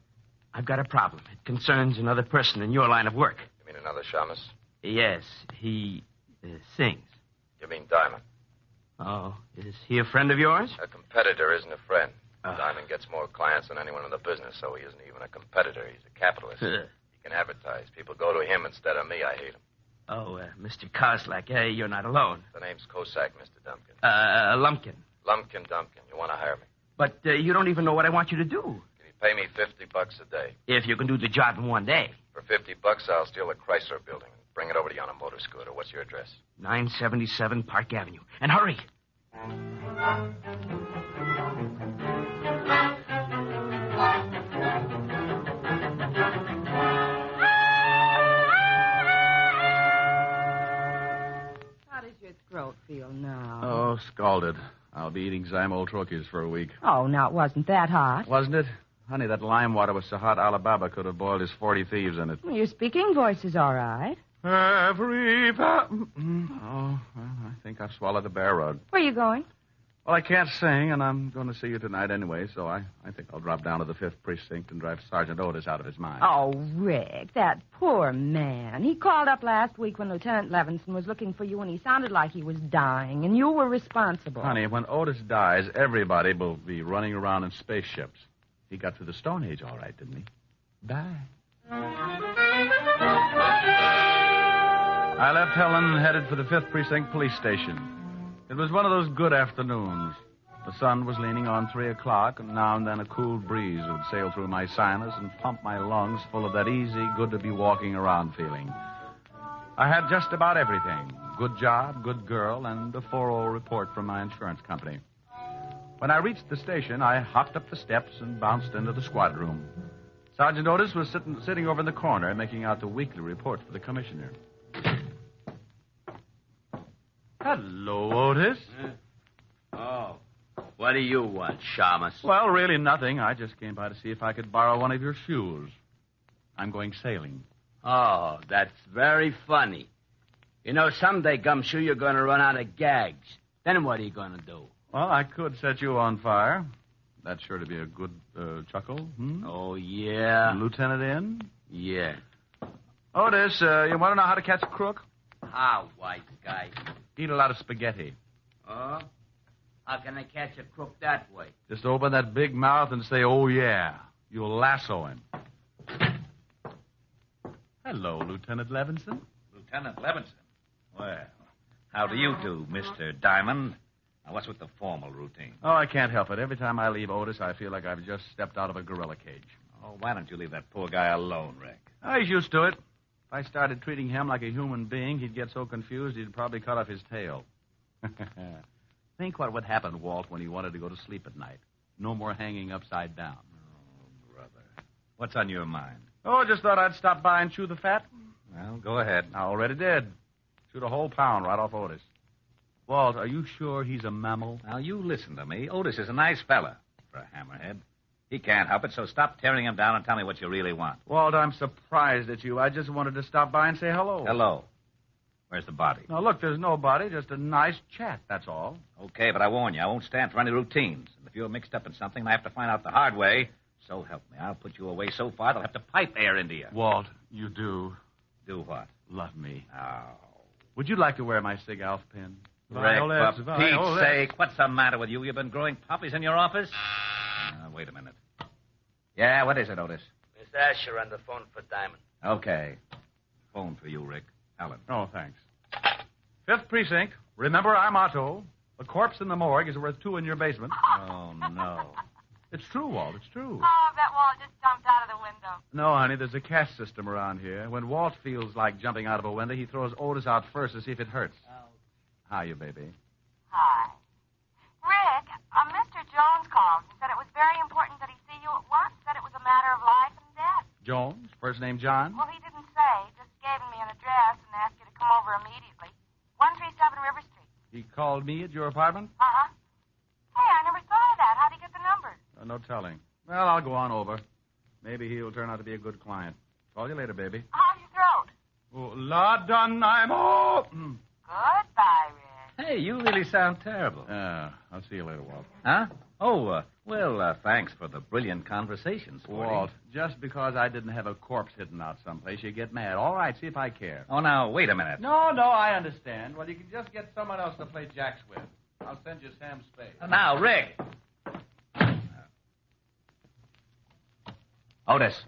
I've got a problem. It concerns another person in your line of work. You mean another shamus? Yes, he sings. You mean Diamond? Oh, is he a friend of yours? A competitor isn't a friend. Diamond gets more clients than anyone in the business, so he isn't even a competitor. He's a capitalist. He can advertise. People go to him instead of me. I hate him. Oh, Mr. Koslak, you're not alone. The name's Kosak, Mr. Dumpkin. Lumpkin. Lumpkin Dumpkin. You want to hire me? But you don't even know what I want you to do. Can you pay me $50 a day? If you can do the job in one day. For $50, I'll steal a Chrysler building and Bring it over to you on a motor scooter. What's your address? 977 Park Avenue. And hurry. How does your throat feel now? Oh, scalded. I'll be eating Zymol troches for a week. Oh, now, it wasn't that hot. Wasn't it? Honey, that lime water was so hot Alibaba could have boiled his 40 thieves in it. Well, your speaking voice is all right. Oh, well, I think I've swallowed a bear rug. Where are you going? Well, I can't sing, and I'm going to see you tonight anyway, so I think I'll drop down to the 5th Precinct and drive Sergeant Otis out of his mind. Oh, Rick, that poor man. He called up last week when Lieutenant Levinson was looking for you, and he sounded like he was dying, and you were responsible. Honey, when Otis dies, everybody will be running around in spaceships. He got through the Stone Age all right, didn't he? Bye. I left Helen, headed for the 5th Precinct Police Station. It was one of those good afternoons. The sun was leaning on 3 o'clock, and now and then a cool breeze would sail through my sinus and pump my lungs full of that easy, good-to-be-walking-around feeling. I had just about everything. Good job, good girl, and a 4-0 report from my insurance company. When I reached the station, I hopped up the steps and bounced into the squad room. Sergeant Otis was sitting over in the corner, making out the weekly report for the commissioner. Hello, Otis. Oh, what do you want, Shamus? Well, really nothing. I just came by to see if I could borrow one of your shoes. I'm going sailing. Oh, that's very funny. You know, someday, Gumshoe, you're going to run out of gags. Then what are you going to do? Well, I could set you on fire. That's sure to be a good chuckle. Hmm? Oh, yeah? Lieutenant in? Yeah. Otis, you want to know how to catch a crook? How, white guy? Eat a lot of spaghetti. Oh? How can I catch a crook that way? Just open that big mouth and say, oh, yeah. You'll lasso him. Hello, Lieutenant Levinson. Lieutenant Levinson? Well, how do you do, Mr. Diamond? Now, what's with the formal routine? Oh, I can't help it. Every time I leave Otis, I feel like I've just stepped out of a gorilla cage. Oh, why don't you leave that poor guy alone, Rick? Oh, he's used to it. If I started treating him like a human being, he'd get so confused he'd probably cut off his tail. Think what would happen, Walt, when he wanted to go to sleep at night. No more hanging upside down. Oh, brother. What's on your mind? Oh, I just thought I'd stop by and chew the fat. Well, go ahead. I already did. Chewed a whole pound right off Otis. Walt, are you sure he's a mammal? Now, you listen to me. Otis is a nice fella for a hammerhead. He can't help it, so stop tearing him down and tell me what you really want. Walt, I'm surprised at you. I just wanted to stop by and say hello. Hello. Where's the body? Now, look, there's no body, just a nice chat, that's all. Okay, but I warn you, I won't stand for any routines. And if you're mixed up in something and I have to find out the hard way, so help me. I'll put you away so far they'll have to pipe air into you. Walt, you do. Do what? Love me. Oh. Would you like to wear my Sig Alf pin? Rick, for Pete's sake, what's the matter with you? You've been growing poppies in your office? Wait a minute. Yeah, what is it, Otis? Miss Asher on the phone for Diamond. Okay. Phone for you, Rick. Helen. Oh, thanks. 5th Precinct. Remember our motto. A corpse in the morgue is worth 2 in your basement. Oh, no. It's true, Walt. It's true. Oh, that wall just jumped out of the window. No, honey, there's a cash system around here. When Walt feels like jumping out of a window, he throws Otis out first to see if it hurts. Oh. Hiya, baby. Hi. Rick, Mr. Jones called and said it was very important that he see you at once. Said it was a matter of life and death. Jones? First name John? Well, he didn't say. Just gave me an address and asked you to come over immediately. 137 River Street. He called me at your apartment? Uh-huh. Hey, I never thought of that. How'd he get the number? No telling. Well, I'll go on over. Maybe he'll turn out to be a good client. Call you later, baby. How's your throat? Oh, la done, I'm all. Goodbye, Rick. Hey, you really sound terrible. I'll see you later, Walt. Huh? Oh, thanks for the brilliant conversation, Sporty. Walt, just because I didn't have a corpse hidden out someplace, you get mad. All right, see if I care. Oh, now, wait a minute. No, I understand. Well, you can just get someone else to play jacks with. I'll send you Sam Spade. Now, Rick. Otis,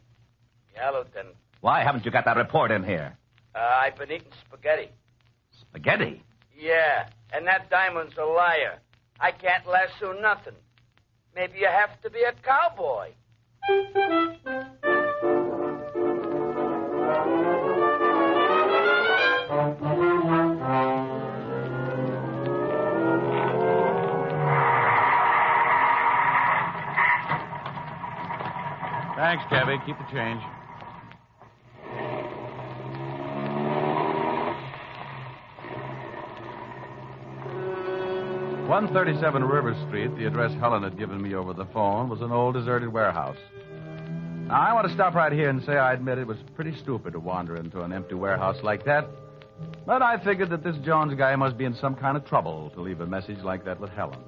Yeah, Lieutenant. why haven't you got that report in here? I've been eating spaghetti. Spaghetti? Yeah, and that Diamond's a liar. I can't lasso nothing. Maybe you have to be a cowboy. Thanks, Cabby. Keep the change. "137 River Street," the address Helen had given me over the phone, was an old deserted warehouse. Now, I want to stop right here and say I admit it was pretty stupid to wander into an empty warehouse like that. But I figured that this Jones guy must be in some kind of trouble to leave a message like that with Helen.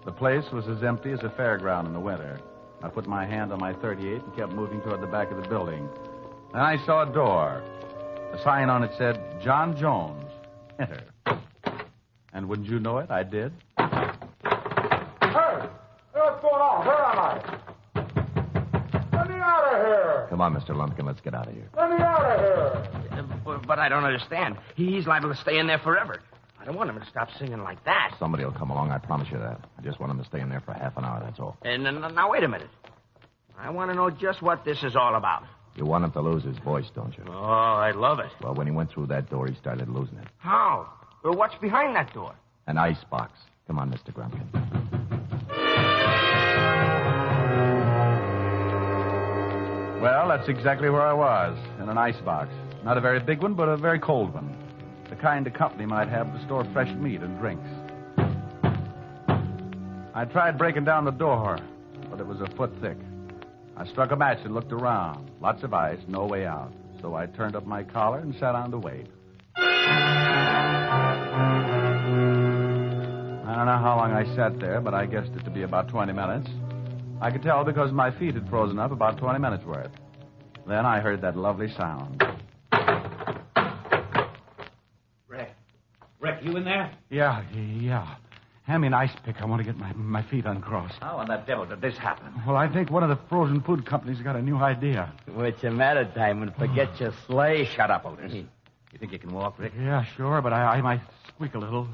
The place was as empty as a fairground in the winter. I put my hand on my .38 and kept moving toward the back of the building. Then I saw a door. A sign on it said, "John Jones. Enter." And wouldn't you know it, I did. Hey! What's going on? Where am I? Let me out of here! Come on, Mr. Lumpkin, let's get out of here. Let me out of here! But I don't understand. He's liable to stay in there forever. I don't want him to stop singing like that. Somebody will come along, I promise you that. I just want him to stay in there for half an hour, that's all. And now, wait a minute. I want to know just what this is all about. You want him to lose his voice, don't you? Oh, I love it. Well, when he went through that door, he started losing it. How? Well, what's behind that door? An ice box. Come on, Mr. Grumpkin. Well, that's exactly where I was, in an icebox. Not a very big one, but a very cold one. The kind a company might have to store fresh meat and drinks. I tried breaking down the door, but it was a foot thick. I struck a match and looked around. Lots of ice, no way out. So I turned up my collar and sat down to wait. I don't know how long I sat there, but I guessed it to be about 20 minutes. I could tell because my feet had frozen up about 20 minutes worth. Then I heard that lovely sound. Rick, you in there? Yeah. Hand me an ice pick. I want to get my feet uncrossed. How in the devil did this happen? Well, I think one of the frozen food companies got a new idea. What's the matter, Diamond? Forget your sleigh. Shut up, Otis. You think you can walk, Rick? Yeah, sure, but I might squeak a little.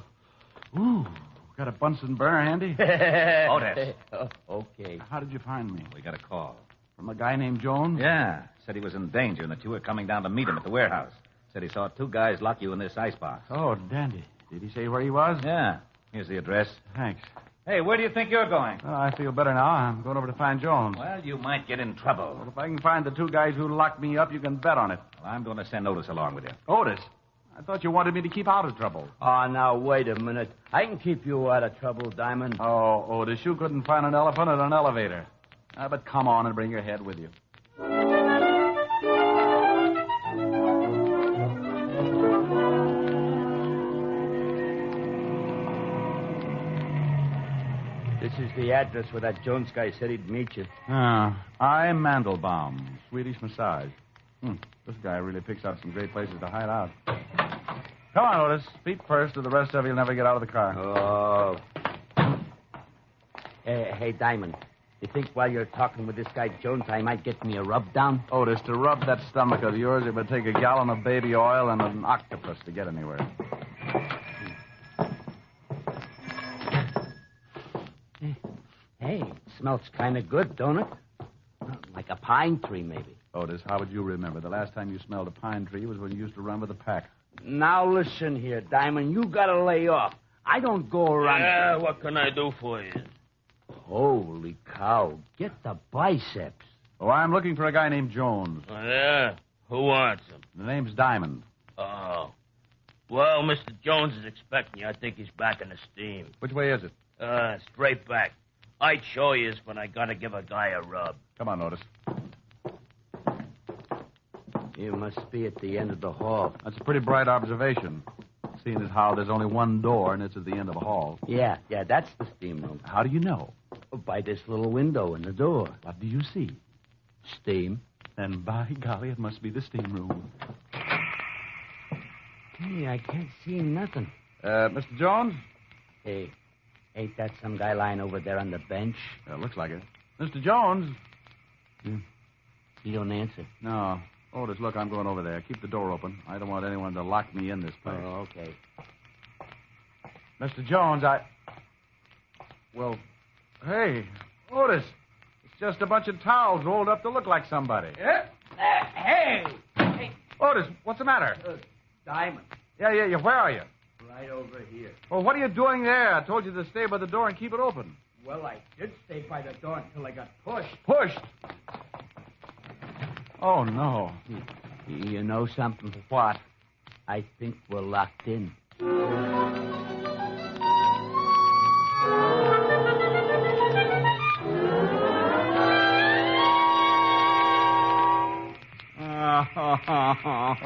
Ooh, got a Bunsen burner handy? Otis. Okay. How did you find me? We got a call. From a guy named Jones? Yeah. Said he was in danger and that you were coming down to meet him at the warehouse. Said he saw two guys lock you in this icebox. Oh, dandy. Did he say where he was? Yeah. Here's the address. Thanks. Hey, where do you think you're going? Well, I feel better now. I'm going over to find Jones. Well, you might get in trouble. Well, if I can find the two guys who locked me up, you can bet on it. Well, I'm going to send Otis along with you. Otis? I thought you wanted me to keep out of trouble. Oh, now, wait a minute. I can keep you out of trouble, Diamond. Oh, Otis, you couldn't find an elephant in an elevator. But come on and bring your head with you. This is the address where that Jones guy said he'd meet you. I'm Mandelbaum, Swedish massage. This guy really picks out some great places to hide out. Come on, Otis. Feet first, or the rest of you'll never get out of the car. Oh. Hey, Diamond. You think while you're talking with this guy Jones, I might get me a rub down? Otis, to rub that stomach of yours, it would take a gallon of baby oil and an octopus to get anywhere. Hey, it smells kind of good, don't it? Like a pine tree, maybe. Otis, how would you remember? The last time you smelled a pine tree was when you used to run with a pack. Now listen here, Diamond. You gotta lay off. I don't go around... Yeah, what can I do for you? Holy cow. Get the biceps. Oh, I'm looking for a guy named Jones. Oh, yeah? Who wants him? The name's Diamond. Oh. Well, Mr. Jones is expecting you. I think he's back in the steam. Which way is it? Straight back. I'd show you, but I gotta give a guy a rub. Come on, Otis. You must be at the end of the hall. That's a pretty bright observation, seeing as how there's only one door and it's at the end of a hall. Yeah, that's the steam room. How do you know? By this little window in the door. What do you see? Steam. Then, by golly, it must be the steam room. Hey, I can't see nothing. Mr. Jones? Hey, ain't that some guy lying over there on the bench? Looks like it. Mr. Jones? He don't answer. No. Otis, look, I'm going over there. Keep the door open. I don't want anyone to lock me in this place. Oh, okay. Mr. Jones, Well, hey, Otis. It's just a bunch of towels rolled up to look like somebody. Hey! Otis, what's the matter? Diamond. Yeah. Where are you? Right over here. Well, what are you doing there? I told you to stay by the door and keep it open. Well, I did stay by the door until I got pushed. Pushed? Oh, no. You know something? What? I think we're locked in.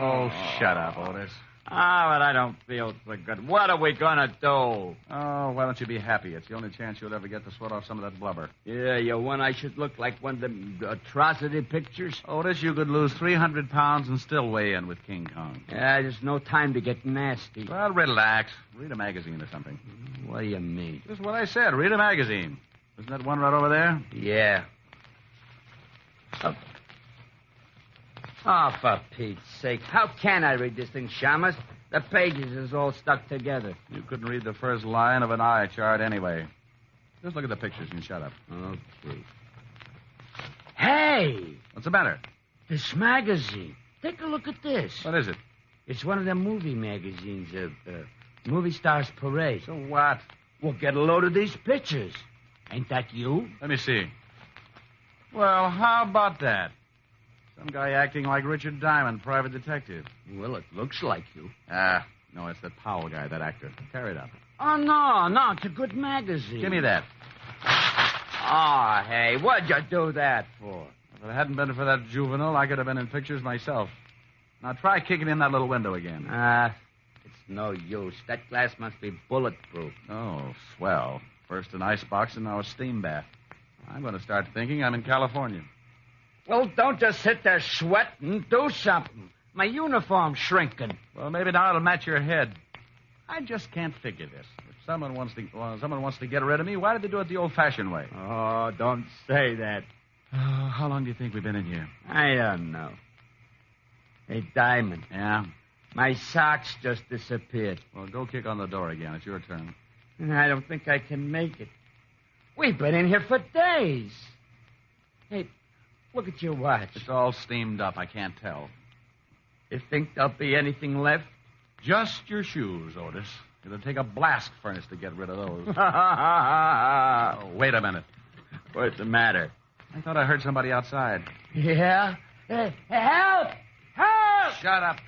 Oh, shut up, Otis. But I don't feel so good. What are we gonna do? Oh, why don't you be happy? It's the only chance you'll ever get to sweat off some of that blubber. Yeah, you want I should look like one of them atrocity pictures? Otis, you could lose 300 pounds and still weigh in with King Kong. Yeah, there's no time to get nasty. Well, relax. Read a magazine or something. What do you mean? Just what I said. Read a magazine. Isn't that one right over there? Yeah. Oh, for Pete's sake. How can I read this thing, Shamus? The pages is all stuck together. You couldn't read the first line of an eye chart anyway. Just look at the pictures and shut up. Okay. Hey! What's the matter? This magazine. Take a look at this. What is it? It's one of them movie magazines, Movie Stars Parade. So what? Well, get a load of these pictures. Ain't that you? Let me see. Well, how about that? Some guy acting like Richard Diamond, private detective. Well, it looks like you. No, it's that Powell guy, that actor. Tear it up. Oh, no, it's a good magazine. Give me that. Oh, hey, what'd you do that for? If it hadn't been for that juvenile, I could have been in pictures myself. Now try kicking in that little window again. It's no use. That glass must be bulletproof. Oh, swell. First an icebox and now a steam bath. I'm going to start thinking I'm in California. Well, don't just sit there sweating. Do something. My uniform's shrinking. Well, maybe now it'll match your head. I just can't figure this. If someone wants to get rid of me, why did they do it the old-fashioned way? Oh, don't say that. How long do you think we've been in here? I don't know. Hey, Diamond. Yeah? My socks just disappeared. Well, go kick on the door again. It's your turn. I don't think I can make it. We've been in here for days. Hey, look at your watch. It's all steamed up. I can't tell. You think there'll be anything left? Just your shoes, Otis. It'll take a blast furnace to get rid of those. Oh, wait a minute. What's the matter? I thought I heard somebody outside. Yeah? Hey, help! Help! Shut up.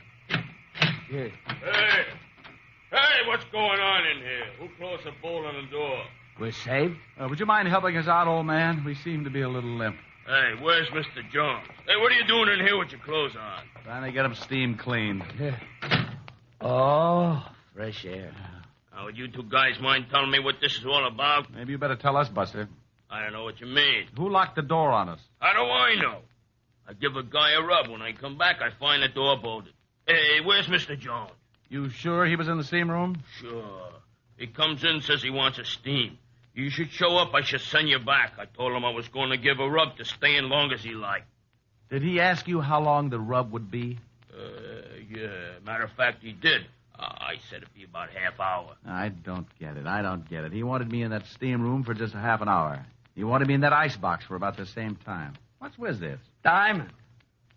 Here. Hey, what's going on in here? Who closed the bolt on the door? We're saved? Would you mind helping us out, old man? We seem to be a little limp. Hey, where's Mr. Jones? Hey, what are you doing in here with your clothes on? Trying to get them steam cleaned. Oh, fresh air. Now, would you two guys mind telling me what this is all about? Maybe you better tell us, Buster. I don't know what you mean. Who locked the door on us? How do I know? I give a guy a rub. When I come back, I find the door bolted. Hey, where's Mr. Jones? You sure he was in the steam room? Sure. He comes in, says he wants a steam. You should show up. I should send you back. I told him I was going to give a rub to stay in long as he liked. Did he ask you how long the rub would be? Yeah. Matter of fact, he did. I said it'd be about half hour. I don't get it. He wanted me in that steam room for just a half an hour. He wanted me in that icebox for about the same time. What's with this? Diamond,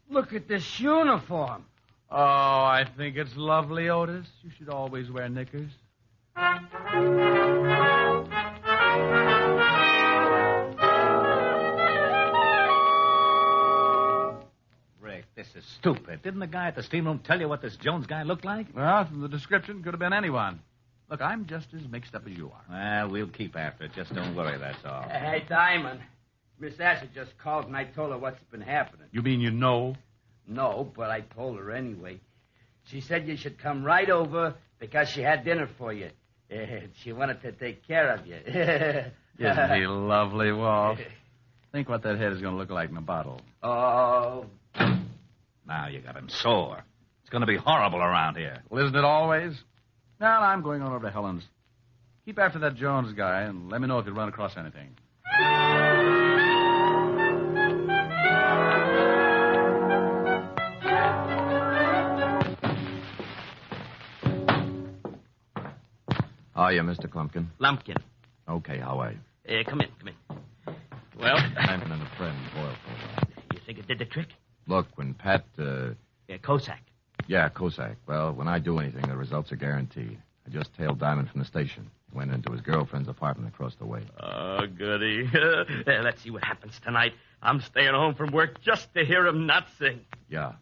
look at this uniform. Oh, I think it's lovely, Otis. You should always wear knickers. Rick, this is stupid. Didn't the guy at the steam room tell you what this Jones guy looked like? Well, from the description, could have been anyone. Look, I'm just as mixed up as you are. Well, we'll keep after it. Just don't worry, that's all. Hey, Diamond. Miss Asher just called and I told her what's been happening. You mean you know? No, but I told her anyway. She said you should come right over because she had dinner for you. She wanted to take care of you. Isn't he lovely, Walt? Think what that head is going to look like in a bottle. Oh. Now you got him sore. It's going to be horrible around here. Well, isn't it always? Now, I'm going on over to Helen's. Keep after that Jones guy and let me know if you run across anything. How are you, Mr. Klumpkin? Lumpkin. Okay, how are you? Come in. Well? I'm and a friend, Boyle. You think it did the trick? Look, when Pat, Cossack. Yeah, Cossack. Well, when I do anything, the results are guaranteed. I just tailed Diamond from the station. Went into his girlfriend's apartment across the way. Oh, goody. Let's see what happens tonight. I'm staying home from work just to hear him not sing. Yeah.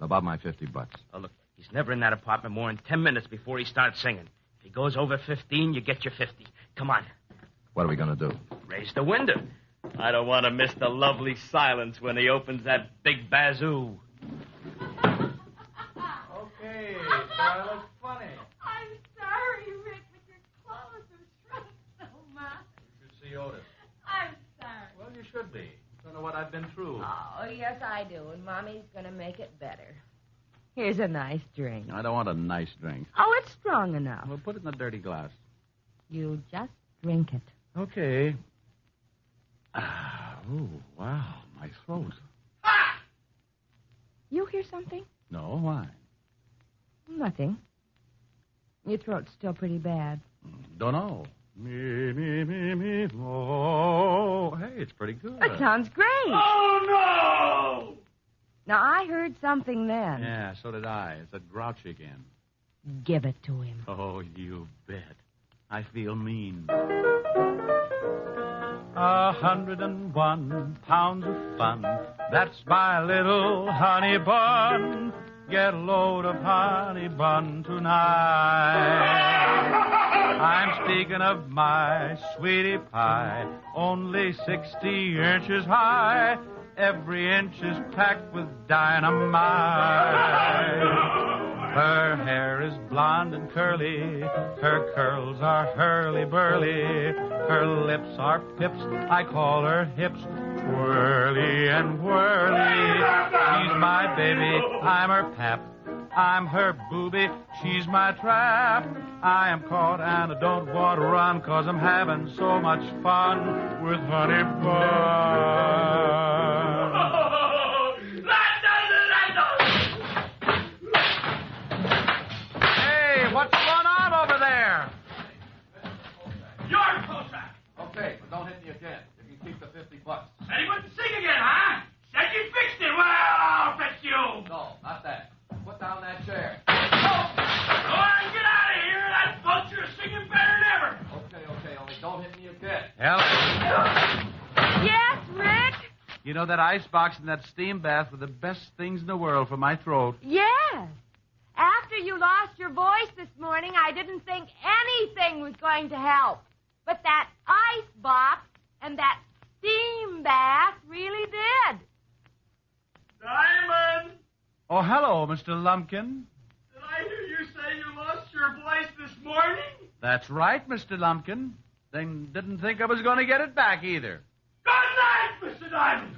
About my $50. Oh, look, he's never in that apartment more than 10 minutes before he starts singing. If he goes over 15, you get your 50. Come on. What are we going to do? Raise the window. I don't want to miss the lovely silence when he opens that big bazoo. Okay, that looks funny. I'm sorry, Rick, but your clothes have shrunk so much. You should see Otis. I'm sorry. Well, you should be. Don't know what I've been through. Oh, yes, I do, and Mommy's going to make it better. Here's a nice drink. I don't want a nice drink. Oh, it's strong enough. Well, put it in a dirty glass. You just drink it. Okay. Oh, wow, my throat. You hear something? No, why? Nothing. Your throat's still pretty bad. Don't know. Me, oh. Hey, it's pretty good. It sounds great. Oh, no! Now, I heard something then. Yeah, so did I. It's that grouch again. Give it to him. Oh, you bet. I feel mean. 101 pounds of fun. That's my little honey bun. Get a load of honey bun tonight. I'm speaking of my sweetie pie, only 60 inches high. Every inch is packed with dynamite. Her hair is blonde and curly. Her curls are hurly-burly. Her lips are pips. I call her hips. Twirly and whirly. She's my baby. I'm her pap. I'm her booby. She's my trap. I am caught and I don't want to run 'cause I'm having so much fun with honey bun. What's going on over there? You're Cossack. Okay, but don't hit me again. You can keep the $50. Said he wouldn't sing again, huh? Said you fixed it. Well, I'll fix you. No, not that. Put down that chair. Go on, get out of here. That vulture's singing better than ever. Okay, only don't hit me again. Helen, Yes, Rick? you know that ice box and that steam bath were the best things in the world for my throat. Yes. After you lost your voice this morning, I didn't think anything was going to help. But that ice box and that steam bath really did. Diamond, Oh, hello, Mr. Lumpkin. did I hear you say you lost your voice this morning? That's right, Mr. Lumpkin. Then didn't think I was going to get it back either. Good night, Mr. Diamond.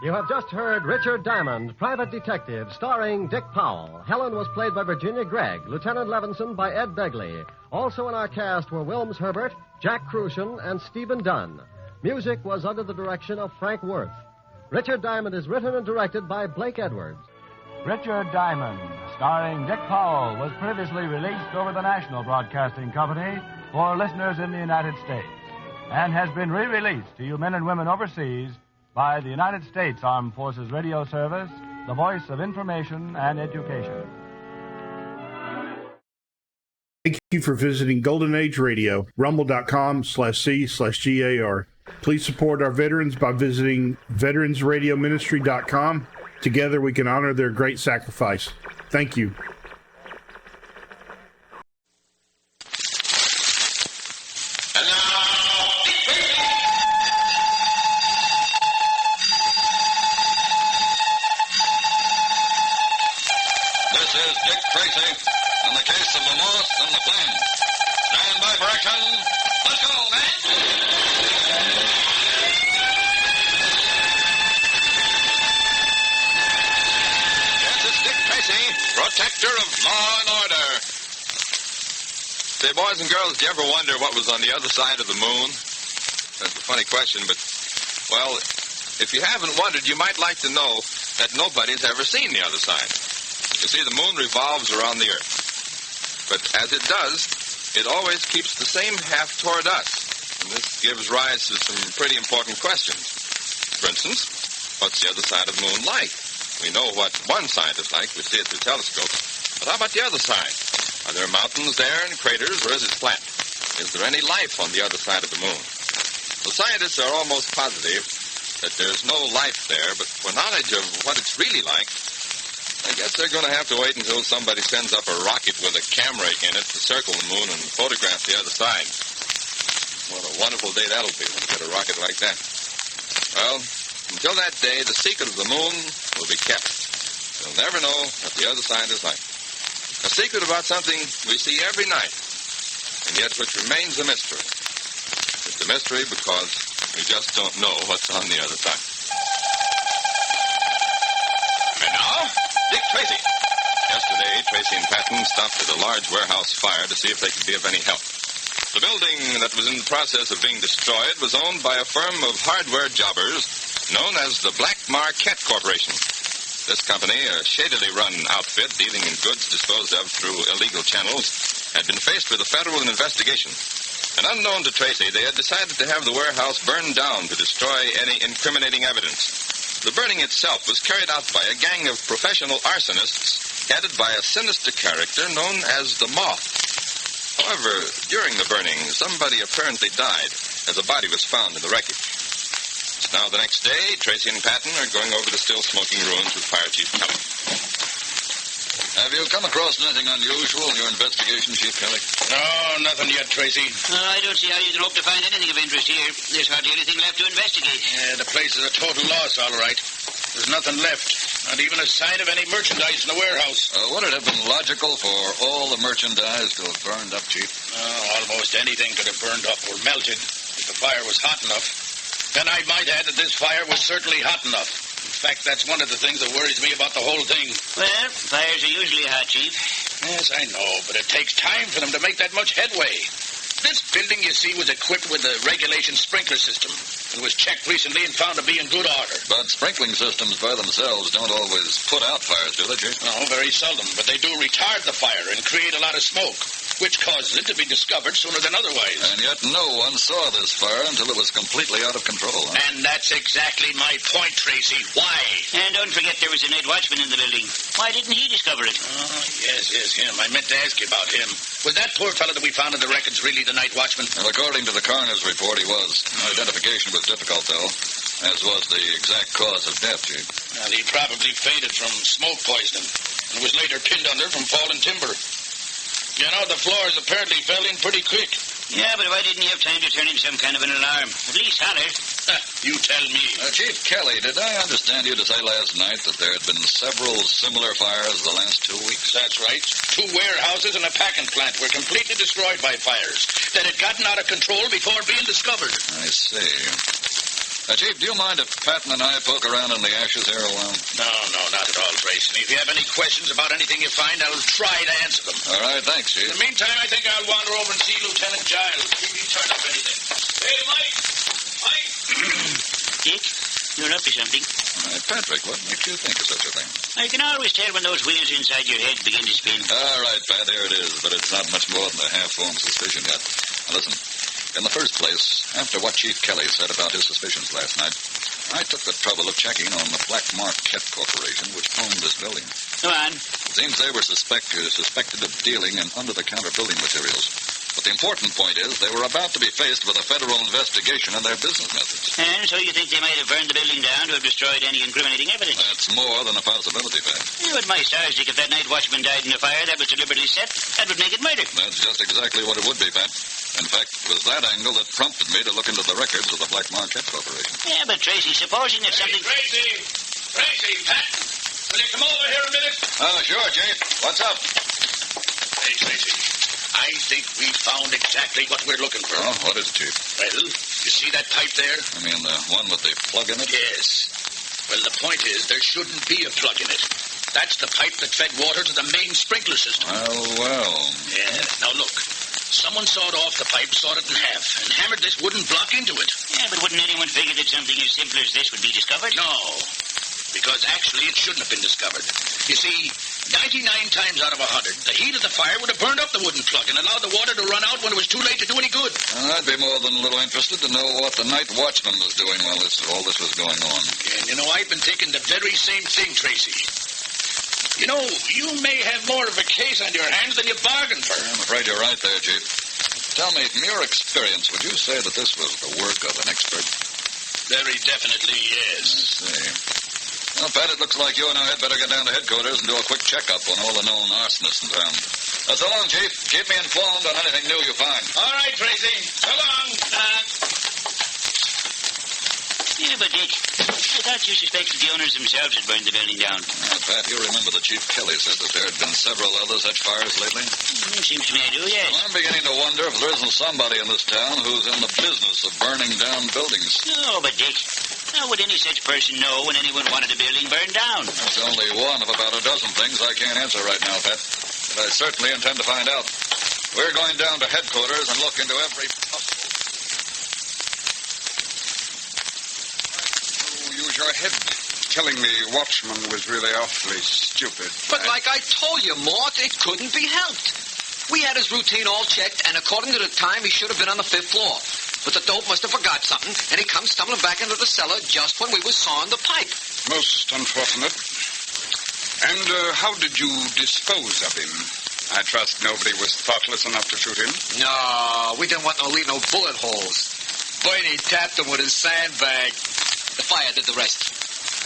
You have just heard Richard Diamond, Private Detective, starring Dick Powell. Helen was played by Virginia Gregg, Lieutenant Levinson by Ed Begley. Also in our cast were Wilms Herbert, Jack Crucian, and Stephen Dunn. Music was under the direction of Frank Worth. Richard Diamond is written and directed by Blake Edwards. Richard Diamond, starring Dick Powell, was previously released over the National Broadcasting Company for listeners in the United States and has been re-released to you men and women overseas by the United States Armed Forces Radio Service, the voice of information and education. Thank you for visiting Golden Age Radio, rumble.com/C/GAR. Please support our veterans by visiting veteransradioministry.com. Together we can honor their great sacrifice. Thank you. This is Dick Tracy on the case of the Moss and the Plains. Stand by for action. Let's go, man! Yes, it's Dick Tracy, protector of law and order. Say, boys and girls, do you ever wonder what was on the other side of the moon? That's a funny question, but, well, If you haven't wondered, you might like to know that nobody's ever seen the other side. You see, the moon revolves around the Earth. But as it does, it always keeps the same half toward us. And this gives rise to some pretty important questions. For instance, what's the other side of the moon like? We know what one side is like. We see it through telescopes. But how about the other side? Are there mountains there and craters, or is it flat? Is there any life on the other side of the moon? The scientists are almost positive that there's no life there, but for knowledge of what it's really like, I guess they're going to have to wait until somebody sends up a rocket with a camera in it to circle the moon and photograph the other side. What a wonderful day that'll be when you get a rocket like that. Well, until that day, the secret of the moon will be kept. You'll never know what the other side is like. A secret about something we see every night, and yet which remains a mystery. It's a mystery because we just don't know what's on the other side. And now, Dick Tracy. Yesterday, Tracy and Patton stopped at a large warehouse fire to see if they could be of any help. The building that was in the process of being destroyed was owned by a firm of hardware jobbers known as the Black Marquette Corporation. This company, a shadily run outfit dealing in goods disposed of through illegal channels, had been faced with a federal investigation. And unknown to Tracy, they had decided to have the warehouse burned down to destroy any incriminating evidence. The burning itself was carried out by a gang of professional arsonists headed by a sinister character known as the Moth. However, during the burning, somebody apparently died as a body was found in the wreckage. Now, the next day, Tracy and Patton are going over the still-smoking ruins with Fire Chief Kelly. Have you come across anything unusual in your investigation, Chief Kelly? No, nothing yet, Tracy. I don't see how you can hope to find anything of interest here. There's hardly anything left to investigate. Yeah, the place is a total loss, all right. There's nothing left. Not even a sign of any merchandise in the warehouse. Would it have been logical for all the merchandise to have burned up, Chief? Almost anything could have burned up or melted if the fire was hot enough. And I might add that this fire was certainly hot enough. In fact, that's one of the things that worries me about the whole thing. Well, fires are usually hot, Chief. Yes, I know, but it takes time for them to make that much headway. This building, you see, was equipped with a regulation sprinkler system. It was checked recently and found to be in good order. But sprinkling systems by themselves don't always put out fires, do they, Chief? No, very seldom. But they do retard the fire and create a lot of smoke, which causes it to be discovered sooner than otherwise. And yet no one saw this fire until it was completely out of control. Huh? And that's exactly my point, Tracy. Why? And don't forget there was a night watchman in the building. Why didn't he discover it? Oh, yes, him. I meant to ask you about him. Was that poor fellow that we found in the records really the night watchman? Well, according to the coroner's report, he was. Identification was difficult, though, as was the exact cause of death, Chief. Well, he probably fainted from smoke poisoning and was later pinned under from fallen timber. You know, the floors apparently fell in pretty quick. Yeah, but why didn't he have time to turn in some kind of an alarm? At least holler. You tell me. Chief Kelly, did I understand you to say last night that there had been several similar fires the last 2 weeks? That's right. 2 warehouses and a packing plant were completely destroyed by fires that had gotten out of control before being discovered. I see. Chief, do you mind if Patton and I poke around in the ashes here a while? No, not at all, Tracy. If you have any questions about anything you find, I'll try to answer them. All right, thanks, Chief. In the meantime, I think I'll wander over and see Lieutenant Giles. See if he turn up anything. Hey, Mike! Dick, you're up to something. Patrick, what makes you think of such a thing? I can always tell when those wheels inside your head begin to spin. All right, Pat, here it is, but it's not much more than a half-formed suspicion yet. Now, listen. In the first place, after what Chief Kelly said about his suspicions last night, I took the trouble of checking on the Black Marquette Corporation, which owned this building. Go on. It seems they were suspected of dealing in under-the-counter building materials. But the important point is they were about to be faced with a federal investigation on their business methods. And so you think they might have burned the building down to have destroyed any incriminating evidence? That's more than a possibility, Pat. Yeah, but my stars, Dick, if that night watchman died in a fire that was deliberately set, that would make it murder. That's just exactly what it would be, Pat. In fact, it was that angle that prompted me to look into the records of the Black Marquette Corporation. Yeah, but Tracy, supposing that something... Tracy, Pat, will you come over here a minute? Oh, sure, Chief. What's up? Hey, Tracy, I think we found exactly what we're looking for. Oh, what is it, Chief? Well, you see that pipe there? I mean, the one with the plug in it? Yes. Well, the point is there shouldn't be a plug in it. That's the pipe that fed water to the main sprinkler system. Well. Yeah. Now, look. Someone sawed off the pipe, sawed it in half, and hammered this wooden block into it. Yeah, but wouldn't anyone figure that something as simple as this would be discovered? No, because actually it shouldn't have been discovered. You see, 99 times out of 100, the heat of the fire would have burned up the wooden plug and allowed the water to run out when it was too late to do any good. I'd be more than a little interested to know what the night watchman was doing while all this was going on. And, I've been thinking the very same thing, Tracy. You may have more of a case on your hands than you bargained for. I'm afraid you're right there, Chief. Tell me, from your experience, would you say that this was the work of an expert? Very definitely, yes. I see. Well, Pat, it looks like you and I had better get down to headquarters and do a quick checkup on all the known arsonists in town. So long, Chief. Keep me informed on anything new you find. All right, Tracy. So long. Yeah, but Dick, I thought you suspected the owners themselves had burned the building down. Pat, you remember that Chief Kelly said that there had been several other such fires lately? Seems to me I do, yes. Well, I'm beginning to wonder if there isn't somebody in this town who's in the business of burning down buildings. No, but Dick, how would any such person know when anyone wanted a building burned down? That's only one of about a dozen things I can't answer right now, Pat. But I certainly intend to find out. We're going down to headquarters and look into every possible... Use your head. Telling the watchman was really awfully stupid. But like I told you, Mort, it couldn't be helped. We had his routine all checked, and according to the time, he should have been on the 5th floor. But the dope must have forgot something, and he comes stumbling back into the cellar just when we were sawing the pipe. Most unfortunate. And how did you dispose of him? I trust nobody was thoughtless enough to shoot him? No, we didn't want to leave no bullet holes. Bernie tapped him with his sandbag. The fire did the rest.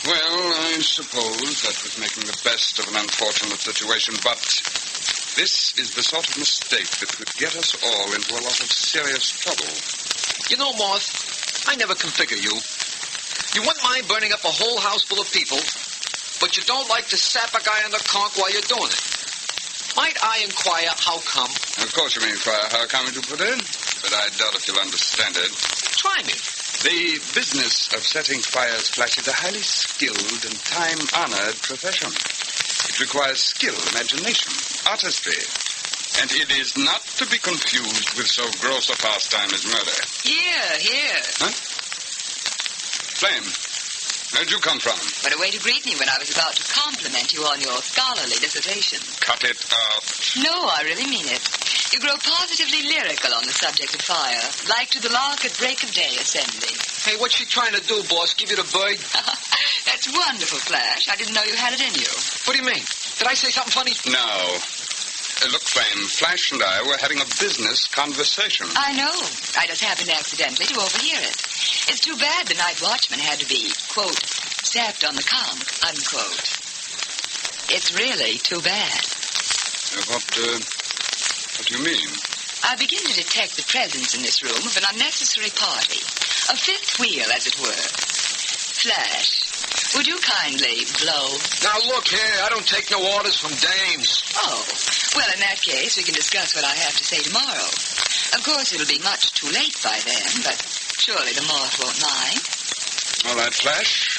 Well, I suppose that was making the best of an unfortunate situation, but this is the sort of mistake that could get us all into a lot of serious trouble. You know, Moth, I never can figure you. You wouldn't mind burning up a whole house full of people, but you don't like to sap a guy in the conch while you're doing it. Might I inquire how come? Of course you may inquire how come you put in, but I doubt if you'll understand it. Try me. The business of setting fires flash is a highly skilled and time-honored profession. It requires skill, imagination, artistry, and it is not to be confused with so gross a pastime as murder. Here. Huh? Flame, where'd you come from? What a way to greet me when I was about to compliment you on your scholarly dissertation. Cut it out. No, I really mean it. You grow positively lyrical on the subject of fire, like to the lark at break of day ascending. Hey, what's she trying to do, boss? Give you the bird? That's wonderful, Flash. I didn't know you had it in you. What do you mean? Did I say something funny? No. Look, Flame, Flash and I were having a business conversation. I know. I just happened accidentally to overhear it. It's too bad the night watchman had to be, quote, sapped on the conch, unquote. It's really too bad. What do you mean? I begin to detect the presence in this room of an unnecessary party. A fifth wheel, as it were. Flash, would you kindly blow? Now, look here. I don't take no orders from dames. Oh, well, in that case, we can discuss what I have to say tomorrow. Of course, it'll be much too late by then, but surely the moth won't mind. All right, Flash.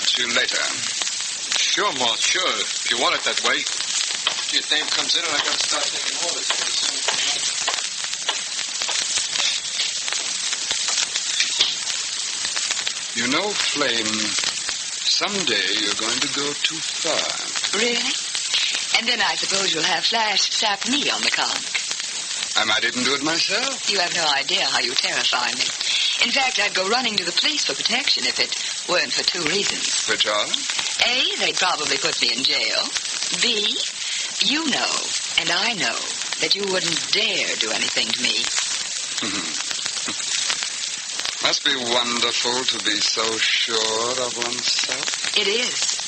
See you later. Sure, Moth, sure. If you want it that way. Your dame comes in and I got to start taking orders. You know, Flame, someday you're going to go too far. Really? And then I suppose you'll have Flash sap me on the conch. I might even do it myself. You have no idea how you terrify me. In fact, I'd go running to the police for protection if it weren't for two reasons. Which are? A, they'd probably put me in jail. B, you know, and I know, that you wouldn't dare do anything to me. Must be wonderful to be so sure of oneself. It is.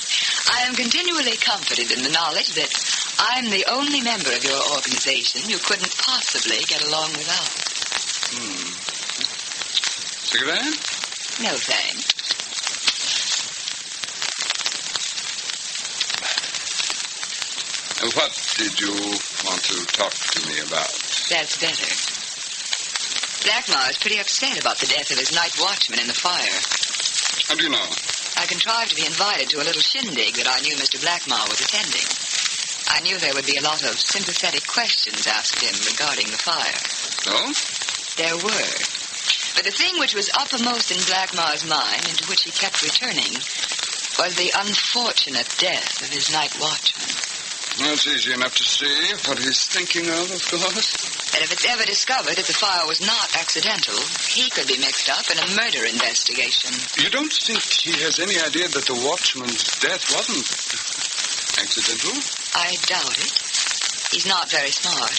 I am continually comforted in the knowledge that I'm the only member of your organization you couldn't possibly get along without. Cigarette? No, thanks. What did you want to talk to me about? That's better. Blackmar is pretty upset about the death of his night watchman in the fire. How do you know? I contrived to be invited to a little shindig that I knew Mr. Blackmar was attending. I knew there would be a lot of sympathetic questions asked him regarding the fire. Oh? There were. But the thing which was uppermost in Blackmar's mind, and to which he kept returning, was the unfortunate death of his night watchman. Well, it's easy enough to see what he's thinking of course. That if it's ever discovered that the fire was not accidental, he could be mixed up in a murder investigation. You don't think he has any idea that the watchman's death wasn't accidental? I doubt it. He's not very smart.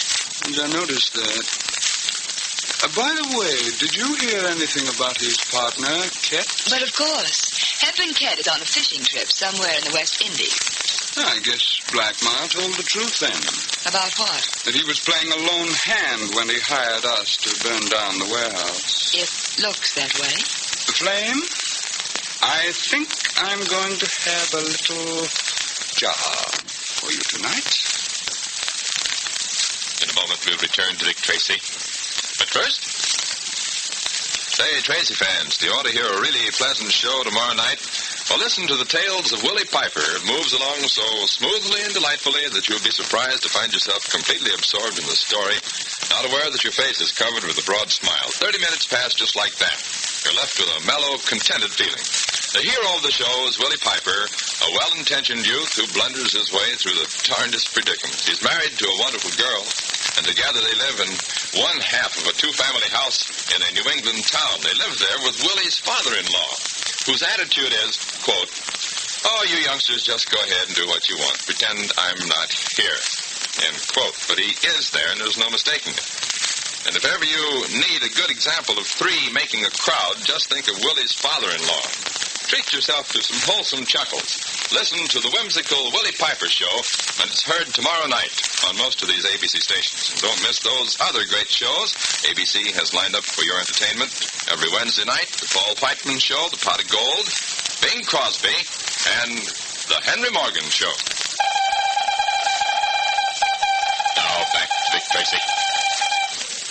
And I noticed that. By the way, did you hear anything about his partner, Ket? But of course. Hepburn Ket is on a fishing trip somewhere in the West Indies. I guess Blackmar told the truth then. About what? That he was playing a lone hand when he hired us to burn down the warehouse. It looks that way. The flame? I think I'm going to have a little job for you tonight. In a moment, we'll return to Dick Tracy. But first, say, Tracy fans, do you want to hear a really pleasant show tomorrow night? Well, listen to the tales of Willie Piper. It moves along so smoothly and delightfully that you'll be surprised to find yourself completely absorbed in the story, not aware that your face is covered with a broad smile. 30 minutes pass just like that. You're left with a mellow, contented feeling. The hero of the show is Willie Piper, a well-intentioned youth who blunders his way through the darndest predicaments. He's married to a wonderful girl, and together they live in one half of a two-family house in a New England town. They live there with Willie's father-in-law, whose attitude is, quote, "Oh, you youngsters just go ahead and do what you want. Pretend I'm not here," end quote. But he is there, and there's no mistaking it. And if ever you need a good example of three making a crowd, just think of Willie's father-in-law. Treat yourself to some wholesome chuckles. Listen to the whimsical Willie Piper Show, and it's heard tomorrow night on most of these ABC stations. And don't miss those other great shows ABC has lined up for your entertainment every Wednesday night: the Paul Whiteman Show, the Pot of Gold, Bing Crosby, and the Henry Morgan Show. Now back to Dick Tracy.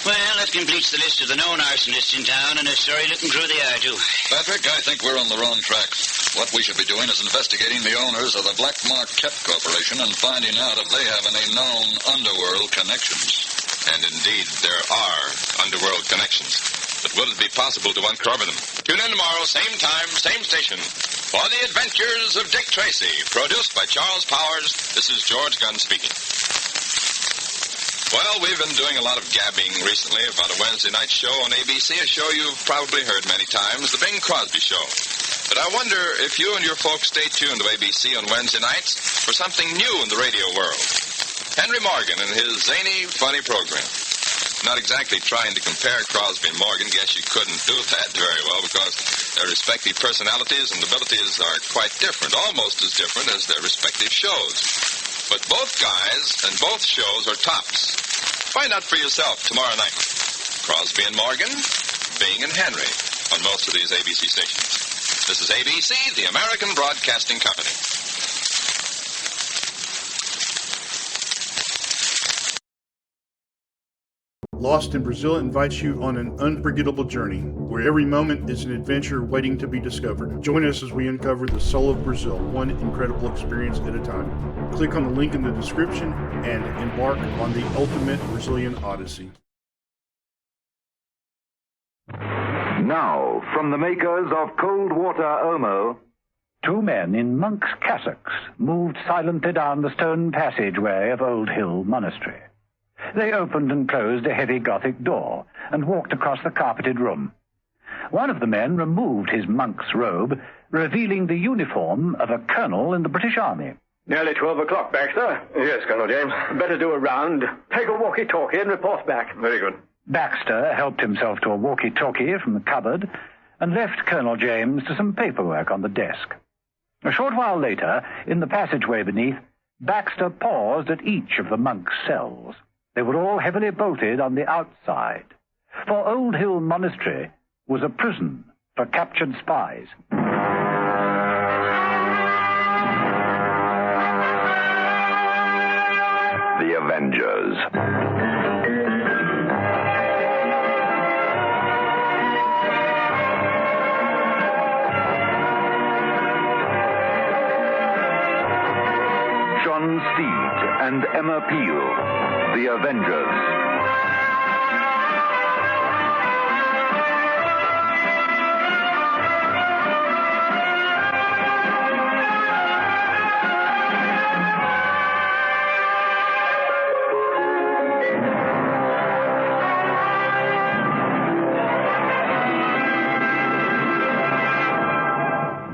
Well, that completes the list of the known arsonists in town, and a story looking through the eye, too. Patrick, I think we're on the wrong track. What we should be doing is investigating the owners of the Blackmar Ket Corporation and finding out if they have any known underworld connections. And indeed, there are underworld connections. But will it be possible to uncover them? Tune in tomorrow, same time, same station, for the Adventures of Dick Tracy, produced by Charles Powers. This is George Gunn speaking. Well, we've been doing a lot of gabbing recently about a Wednesday night show on ABC, a show you've probably heard many times, the Bing Crosby Show. But I wonder if you and your folks stay tuned to ABC on Wednesday nights for something new in the radio world. Henry Morgan and his zany, funny program. Not exactly trying to compare Crosby and Morgan. Guess you couldn't do that very well because their respective personalities and abilities are quite different, almost as different as their respective shows. But both guys and both shows are tops. Find out for yourself tomorrow night. Crosby and Morgan, Bing and Henry on most of these ABC stations. This is ABC, the American Broadcasting Company. Lost in Brazil invites you on an unforgettable journey, where every moment is an adventure waiting to be discovered. Join us as we uncover the soul of Brazil, one incredible experience at a time. Click on the link in the description and embark on the ultimate Brazilian odyssey. Now, from the makers of cold water Omo, two men in monks' cassocks moved silently down the stone passageway of Old Hill Monastery. They opened and closed a heavy Gothic door and walked across the carpeted room. One of the men removed his monk's robe, revealing the uniform of a colonel in the British Army. Nearly 12 o'clock, Baxter. Yes, Colonel James. Better do a round. Take a walkie-talkie and report back. Very good. Baxter helped himself to a walkie-talkie from the cupboard and left Colonel James to some paperwork on the desk. A short while later, in the passageway beneath, Baxter paused at each of the monks' cells. They were all heavily bolted on the outside, for Old Hill Monastery was a prison for captured spies. The Avengers. Sean Steed and Emma Peel, The Avengers.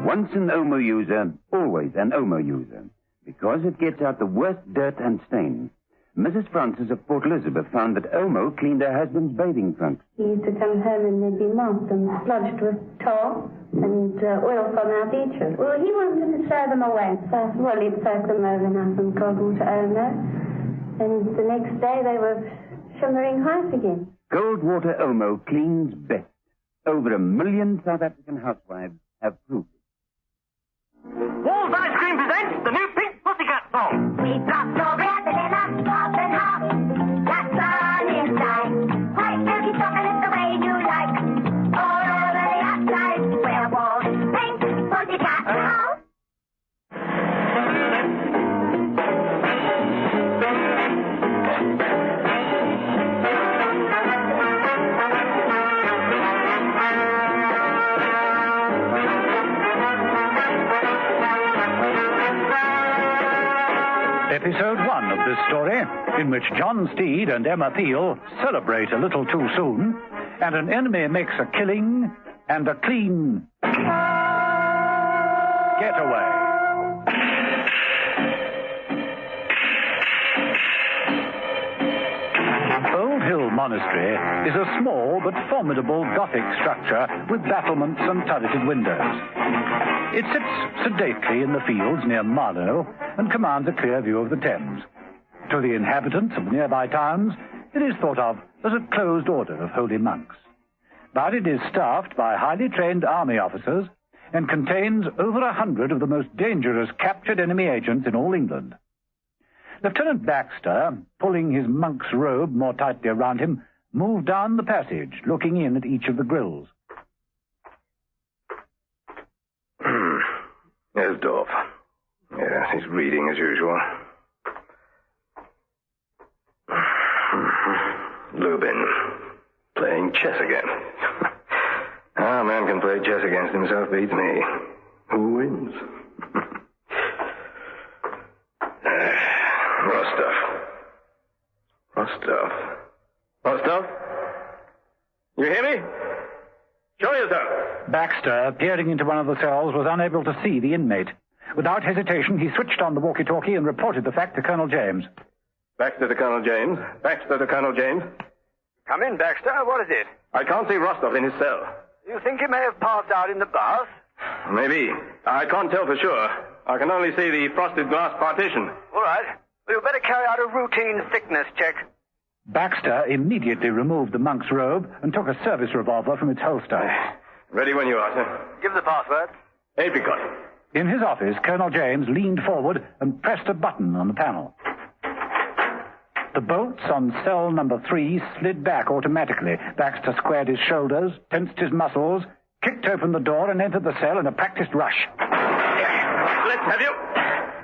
Once an Omo user, always an Omo user, because it gets out the worst dirt and stains. Mrs. Francis of Port Elizabeth found that Omo cleaned her husband's bathing trunks. He used to come home and they'd be marked and splodged with tar and oil from our beaches. Well, he wanted to throw them away. So, well, he'd soak them overnight in cold water Omo, and the next day they were shimmering white again. Cold water Omo cleans best. Over 1 million South African housewives have proved it. Walls Ice Cream presents the new Pink Pussycat song. We drop strawberry at the last drop and hop. That's on inside. White milky chocolate the way you like. All over the outside. Where walls Pink Pussycat now. Episode 1 of this story, in which John Steed and Emma Peel celebrate a little too soon, and an enemy makes a killing and a clean getaway. Old Hill Monastery is a small but formidable Gothic structure with battlements and turreted windows. It sits sedately in the fields near Marlow and commands a clear view of the Thames. To the inhabitants of nearby towns, it is thought of as a closed order of holy monks. But it is staffed by highly trained army officers and contains over 100 of the most dangerous captured enemy agents in all England. Lieutenant Baxter, pulling his monk's robe more tightly around him, moved down the passage, looking in at each of the grills. There's Dorf. Yes, he's reading as usual. Lubin. Playing chess again. How a man can play chess against himself beats me. Who wins? Rostov? You hear me? Show yourself. Baxter, peering into one of the cells, was unable to see the inmate. Without hesitation, he switched on the walkie-talkie and reported the fact to Colonel James. Baxter to Colonel James. Baxter to Colonel James. Come in, Baxter. What is it? I can't see Rostov in his cell. You think he may have passed out in the bath? Maybe. I can't tell for sure. I can only see the frosted glass partition. All right. Well, you'd better carry out a routine thickness check. Baxter immediately removed the monk's robe and took a service revolver from its holster. Ready when you are, sir. Give the password. Apricot. In his office, Colonel James leaned forward and pressed a button on the panel. The bolts on cell number 3 slid back automatically. Baxter squared his shoulders, tensed his muscles, kicked open the door, and entered the cell in a practiced rush. Let's have you.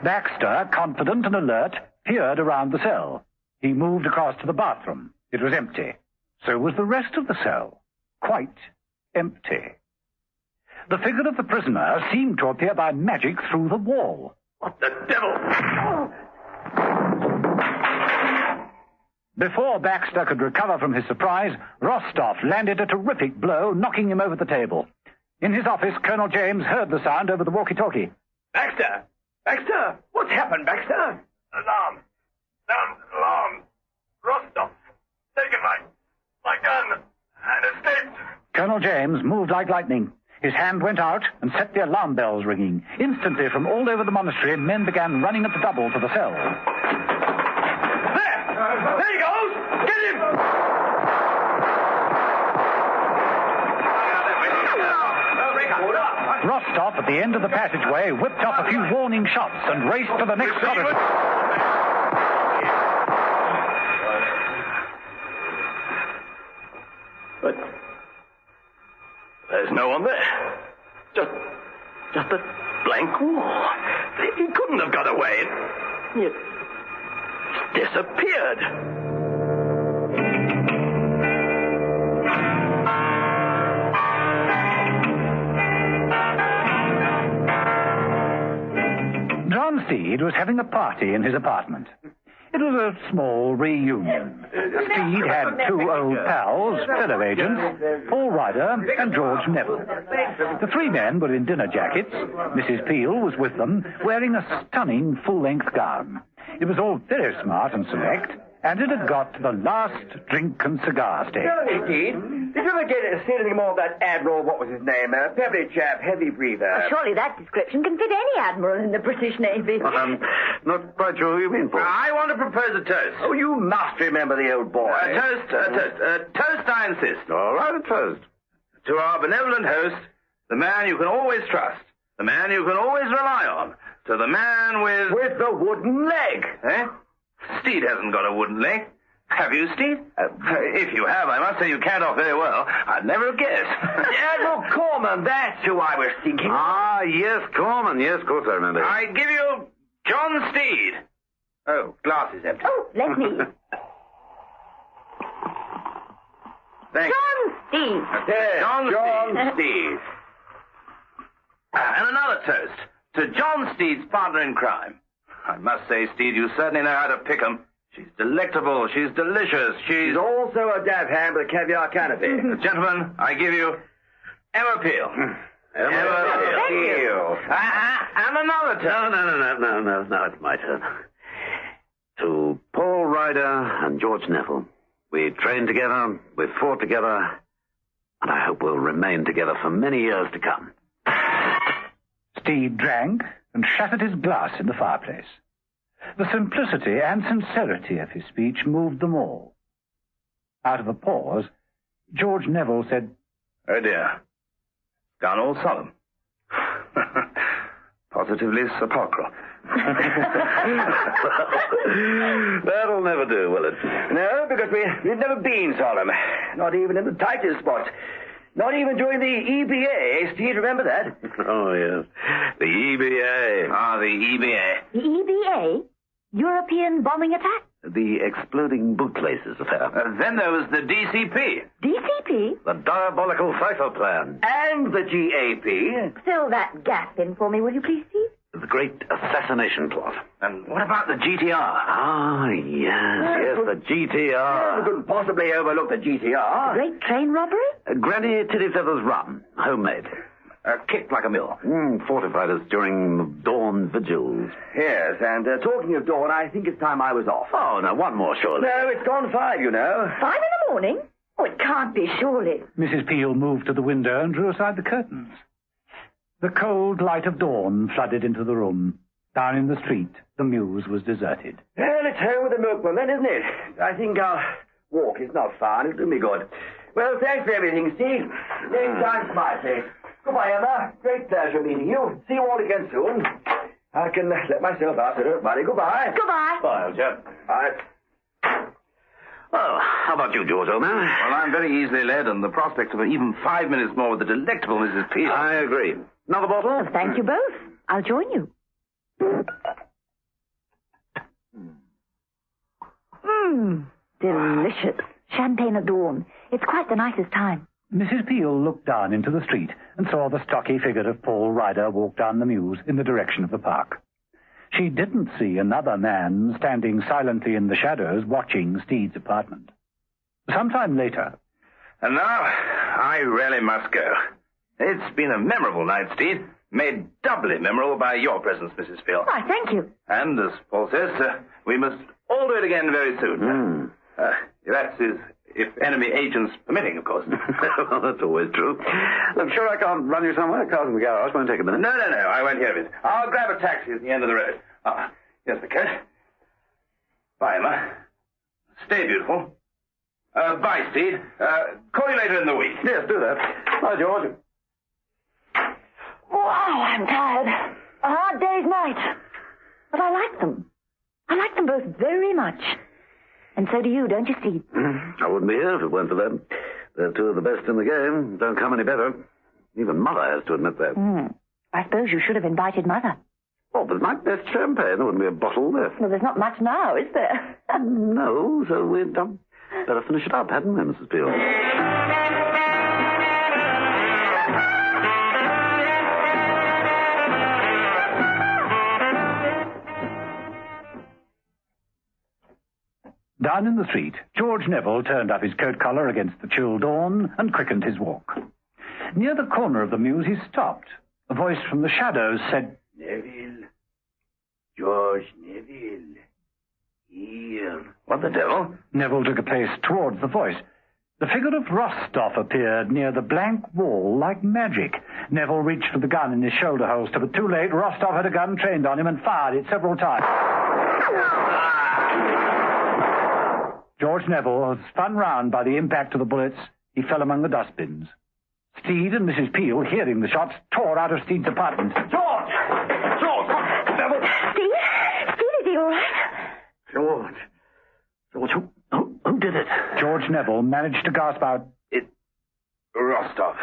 Baxter, confident and alert, peered around the cell. He moved across to the bathroom. It was empty. So was the rest of the cell. Quite empty. The figure of the prisoner seemed to appear by magic through the wall. What the devil? Before Baxter could recover from his surprise, Rostov landed a terrific blow, knocking him over the table. In his office, Colonel James heard the sound over the walkie-talkie. Baxter! Baxter! What's happened, Baxter? Alarm! Alarm! Rostov! Taken my gun and escaped. Colonel James moved like lightning. His hand went out and set the alarm bells ringing. Instantly, from all over the monastery, men began running at the double to the cell. There he goes! Get him! Rostov, at the end of the passageway, whipped off a few warning shots and raced to the next corridor. But there's no one there. Just a blank wall. He couldn't have got away. disappeared. John Steed was having a party in his apartment. It was a small reunion. Steed had two old pals, fellow agents, Paul Ryder and George Neville. The three men were in dinner jackets. Mrs. Peel was with them, wearing a stunning full-length gown. It was all very smart and select, and it had got the last drink and cigar stage. Steed, did you ever see anything more of that Admiral, what was his name? Pebbly chap, heavy breather. Surely that description can fit any admiral in the British Navy. Not quite sure who you mean, Paul. I want to propose a toast. Oh, you must remember the old boy. Toast, I insist. All right, a toast. To our benevolent host, the man you can always trust, the man you can always rely on, to the man with... With the wooden leg. Eh? Steed hasn't got a wooden leg. Have you, Steed? If you have, I must say you can't off very well. I'd never have guessed. Admiral Corman, that's who I was thinking. Ah, yes, Corman. Yes, of course I remember. I give you John Steed. Oh, glass is empty. Oh, let me. Thanks. John Steed. Yes, John Steed. And another toast to John Steed's partner in crime. I must say, Steed, you certainly know how to pick 'em. She's delectable, she's delicious, she's also a dab hand with a caviar canopy. Gentlemen, I give you Emma Peel. Emma Peel. And another toast. No, it's my turn. To Paul Ryder and George Neville. We trained together, we fought together, and I hope we'll remain together for many years to come. Steed drank and shattered his glass in the fireplace. The simplicity and sincerity of his speech moved them all. Out of a pause, George Neville said, Oh, dear. Gone all solemn. Positively sepulchral. That'll never do, will it? No, because we've never been solemn. Not even in the tightest spots. Not even during the EBA. Steve, remember that? Oh, yes. The EBA. Ah, the EBA. The EBA? European bombing attack? The Exploding Bootlaces affair. Then there was the DCP. DCP? The Diabolical Cipher Plan. And the GAP. Fill that gap in for me, will you please, Steve? The Great Assassination Plot. And what about the GTR? Ah, yes, the GTR. We couldn't possibly overlook the GTR. The Great Train Robbery? Granny Tittyfeather's rum, homemade. Kicked like a mill. Fortified us during the dawn vigils. Yes, and talking of dawn, I think it's time I was off. Oh, no, one more, surely. No, it's gone 5, you know. 5 in the morning? Oh, it can't be, surely. Mrs. Peel moved to the window and drew aside the curtains. The cold light of dawn flooded into the room. Down in the street, the mews was deserted. Well, it's home with the milkman then, isn't it? I think our walk is not far, and it'll do me good. Well, thanks for everything, Steve. Next time to my place. Goodbye, Emma. Great pleasure meeting you. See you all again soon. I can let myself out, so don't worry. Goodbye. Goodbye. Bye, old chap. Bye. Well, how about you, George, old man? Well, I'm very easily led, and the prospect of even 5 minutes more with the delectable Mrs. Peel. I agree. Another bottle? Oh, thank you both. I'll join you. Delicious. Champagne at dawn. It's quite the nicest time. Mrs. Peel looked down into the street and saw the stocky figure of Paul Ryder walk down the mews in the direction of the park. She didn't see another man standing silently in the shadows watching Steed's apartment. Some time later... And now, I really must go. It's been a memorable night, Steed. Made doubly memorable by your presence, Mrs. Peel. Why, thank you. And, as Paul says, we must all do it again very soon. That is, if enemy agents permitting, of course. Well, that's always true. I'm sure I can't run you somewhere. Car's in the garage. Won't take a minute. No, I won't hear of it. I'll grab a taxi at the end of the road. Here's the coat. Bye, Emma. Stay beautiful. Bye, Steed. Call you later in the week. Yes, do that. Bye, George. Wow, I'm tired. A hard day's night. But I like them. I like them both very much. And so do you, don't you, Steve? I wouldn't be here if it weren't for them. They're two of the best in the game. Don't come any better. Even Mother has to admit that. I suppose you should have invited Mother. Oh, but my best champagne. There wouldn't be a bottle left. Well, there's not much now, is there? No, so we'd better finish it up, hadn't we, Mrs. Peel? Down in the street, George Neville turned up his coat collar against the chill dawn and quickened his walk. Near the corner of the mews, he stopped. A voice from the shadows said, Neville. George Neville. Here. What the devil? Neville took a pace towards the voice. The figure of Rostov appeared near the blank wall like magic. Neville reached for the gun in his shoulder holster, but too late. Rostov had a gun trained on him and fired it several times. George Neville was spun round by the impact of the bullets. He fell among the dustbins. Steed and Mrs. Peel, hearing the shots, tore out of Steed's apartment. George! George! Neville! Steve? Steve, is he all right? George, who did it? George Neville managed to gasp out, Rostov.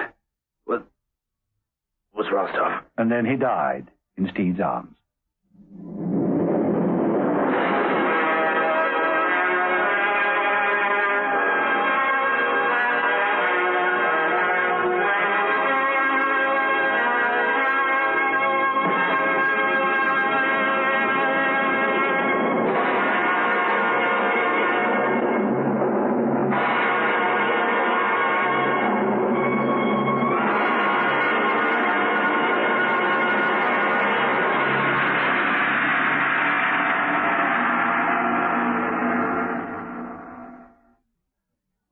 Was Rostov. and then he died in Steed's arms.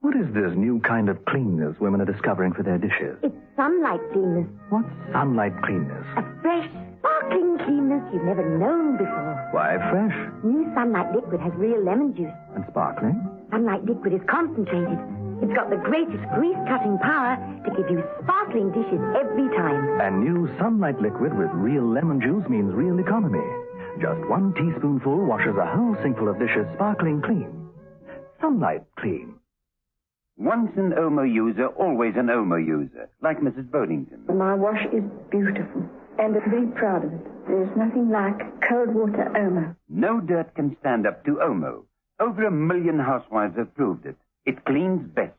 What is this new kind of cleanness women are discovering for their dishes? It's sunlight cleanness. What's sunlight cleanness? A fresh, sparkling cleanness you've never known before. Why, fresh New Sunlight Liquid has real lemon juice. and sparkling. Sunlight Liquid is concentrated. It's got the greatest grease-cutting power to give you sparkling dishes every time. And new sunlight liquid with real lemon juice means real economy. Just 1 teaspoonful washes a whole sinkful of dishes sparkling clean. Sunlight clean. Once an Omo user, always an Omo user, like Mrs. Bodington. My wash is beautiful, and I'm very proud of it. There's nothing like cold water Omo. No dirt can stand up to Omo. Over 1 million housewives have proved it. It cleans best.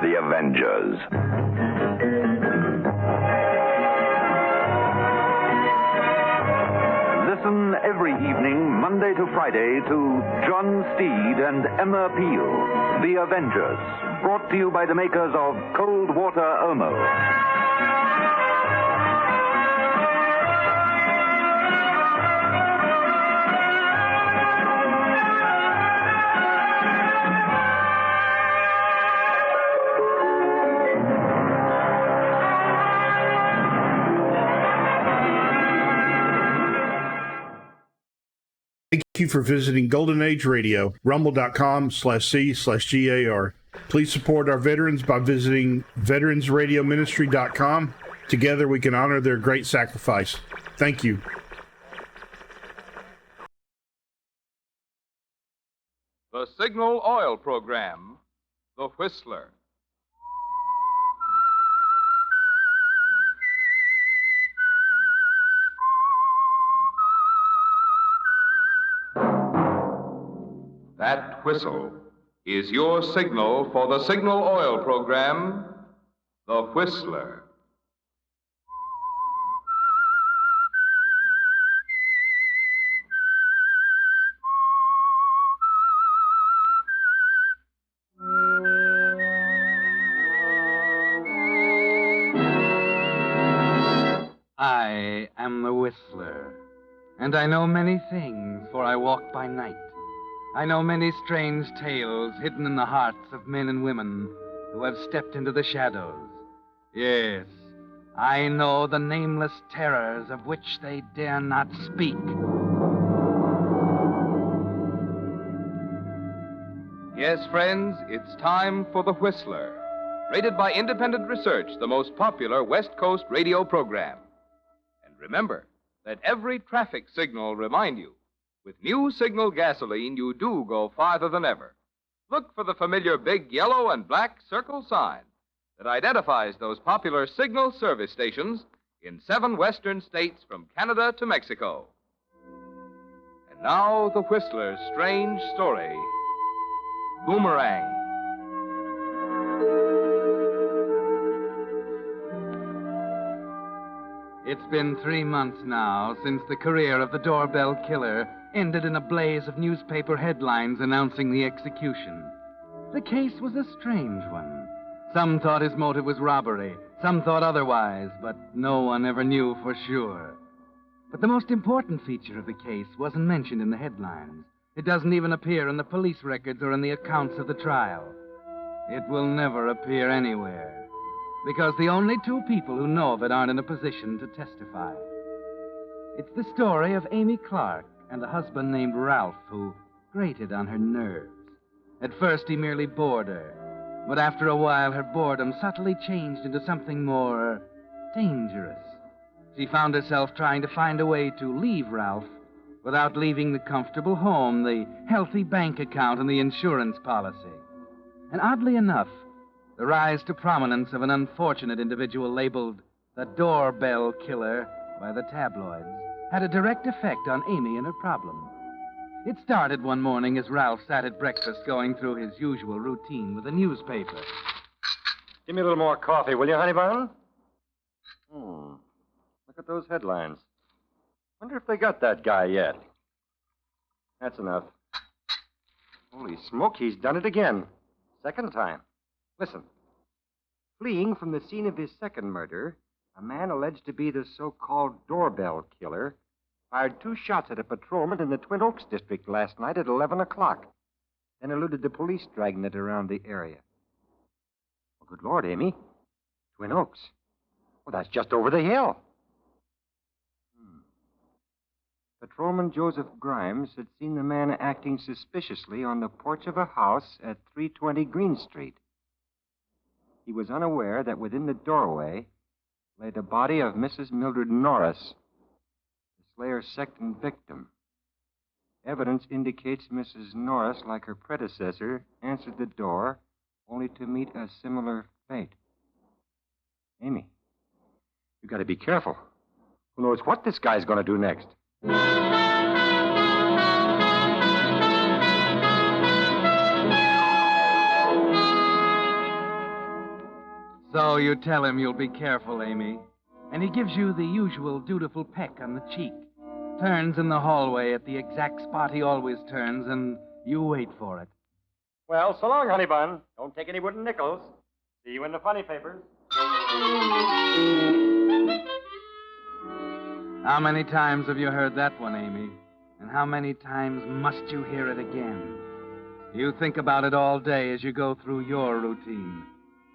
The Avengers. Listen every evening, Monday to Friday, to John Steed and Emma Peel, The Avengers, brought to you by the makers of Cold Water Omo. Thank you for visiting Golden Age Radio, rumble.com/C/GAR. Please support our veterans by visiting veteransradioministry.com. Together we can honor their great sacrifice. Thank you. The Signal Oil Program, The Whistler. That whistle is your signal for the Signal Oil Program, The Whistler. I am the Whistler, and I know many things, for I walk by night. I know many strange tales hidden in the hearts of men and women who have stepped into the shadows. Yes, I know the nameless terrors of which they dare not speak. Yes, friends, it's time for The Whistler, rated by independent research the most popular West Coast radio program. And remember, let every traffic signal remind you, with new Signal gasoline, you do go farther than ever. Look for the familiar big yellow and black circle sign. that identifies those popular signal service stations in 7 western states from Canada to Mexico. And now, the Whistler's strange story, Boomerang. It's been 3 months now since the career of the doorbell killer ended in a blaze of newspaper headlines announcing the execution. The case was a strange one. Some thought his motive was robbery, some thought otherwise, but no one ever knew for sure. But the most important feature of the case wasn't mentioned in the headlines. It doesn't even appear in the police records or in the accounts of the trial. It will never appear anywhere, because the only 2 people who know of it aren't in a position to testify. It's the story of Amy Clark and a husband named Ralph who grated on her nerves. At first, he merely bored her, but after a while, her boredom subtly changed into something more dangerous. She found herself trying to find a way to leave Ralph without leaving the comfortable home, the healthy bank account, and the insurance policy. And oddly enough, the rise to prominence of an unfortunate individual labeled the doorbell killer by the tabloids had a direct effect on Amy and her problem. It started one morning as Ralph sat at breakfast going through his usual routine with a newspaper. Give me a little more coffee, will you, honey bun? Look at those headlines. Wonder if they got that guy yet. That's enough. Holy smoke, he's done it again. Second time. Listen. Fleeing from the scene of his second murder, a man alleged to be the so-called doorbell killer fired 2 shots at a patrolman in the Twin Oaks district last night at 11 o'clock, then eluded the police dragnet around the area. Well, good Lord, Amy. Twin Oaks. Well, that's just over the hill. Patrolman Joseph Grimes had seen the man acting suspiciously on the porch of a house at 320 Green Street. He was unaware that within the doorway lay the body of Mrs. Mildred Norris, the slayer's second victim. Evidence indicates Mrs. Norris, like her predecessor, answered the door only to meet a similar fate. Amy, you got to be careful. Who knows what this guy's going to do next? So you tell him you'll be careful, Amy. And he gives you the usual dutiful peck on the cheek. Turns in the hallway at the exact spot he always turns, and you wait for it. Well, so long, honey bun. Don't take any wooden nickels. See you in the funny papers. How many times have you heard that one, Amy? And how many times must you hear it again? You think about it all day as you go through your routine.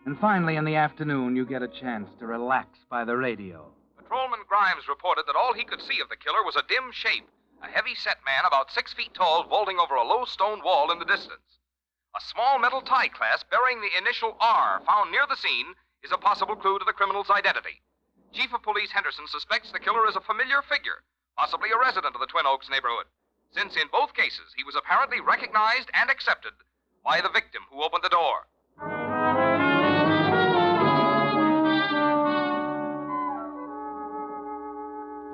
And finally, in the afternoon, you get a chance to relax by the radio. Patrolman Grimes reported that all he could see of the killer was a dim shape, a heavy-set man about 6 feet tall vaulting over a low stone wall in the distance. A small metal tie clasp bearing the initial R found near the scene is a possible clue to the criminal's identity. Chief of Police Henderson suspects the killer is a familiar figure, possibly a resident of the Twin Oaks neighborhood, since in both cases he was apparently recognized and accepted by the victim who opened the door.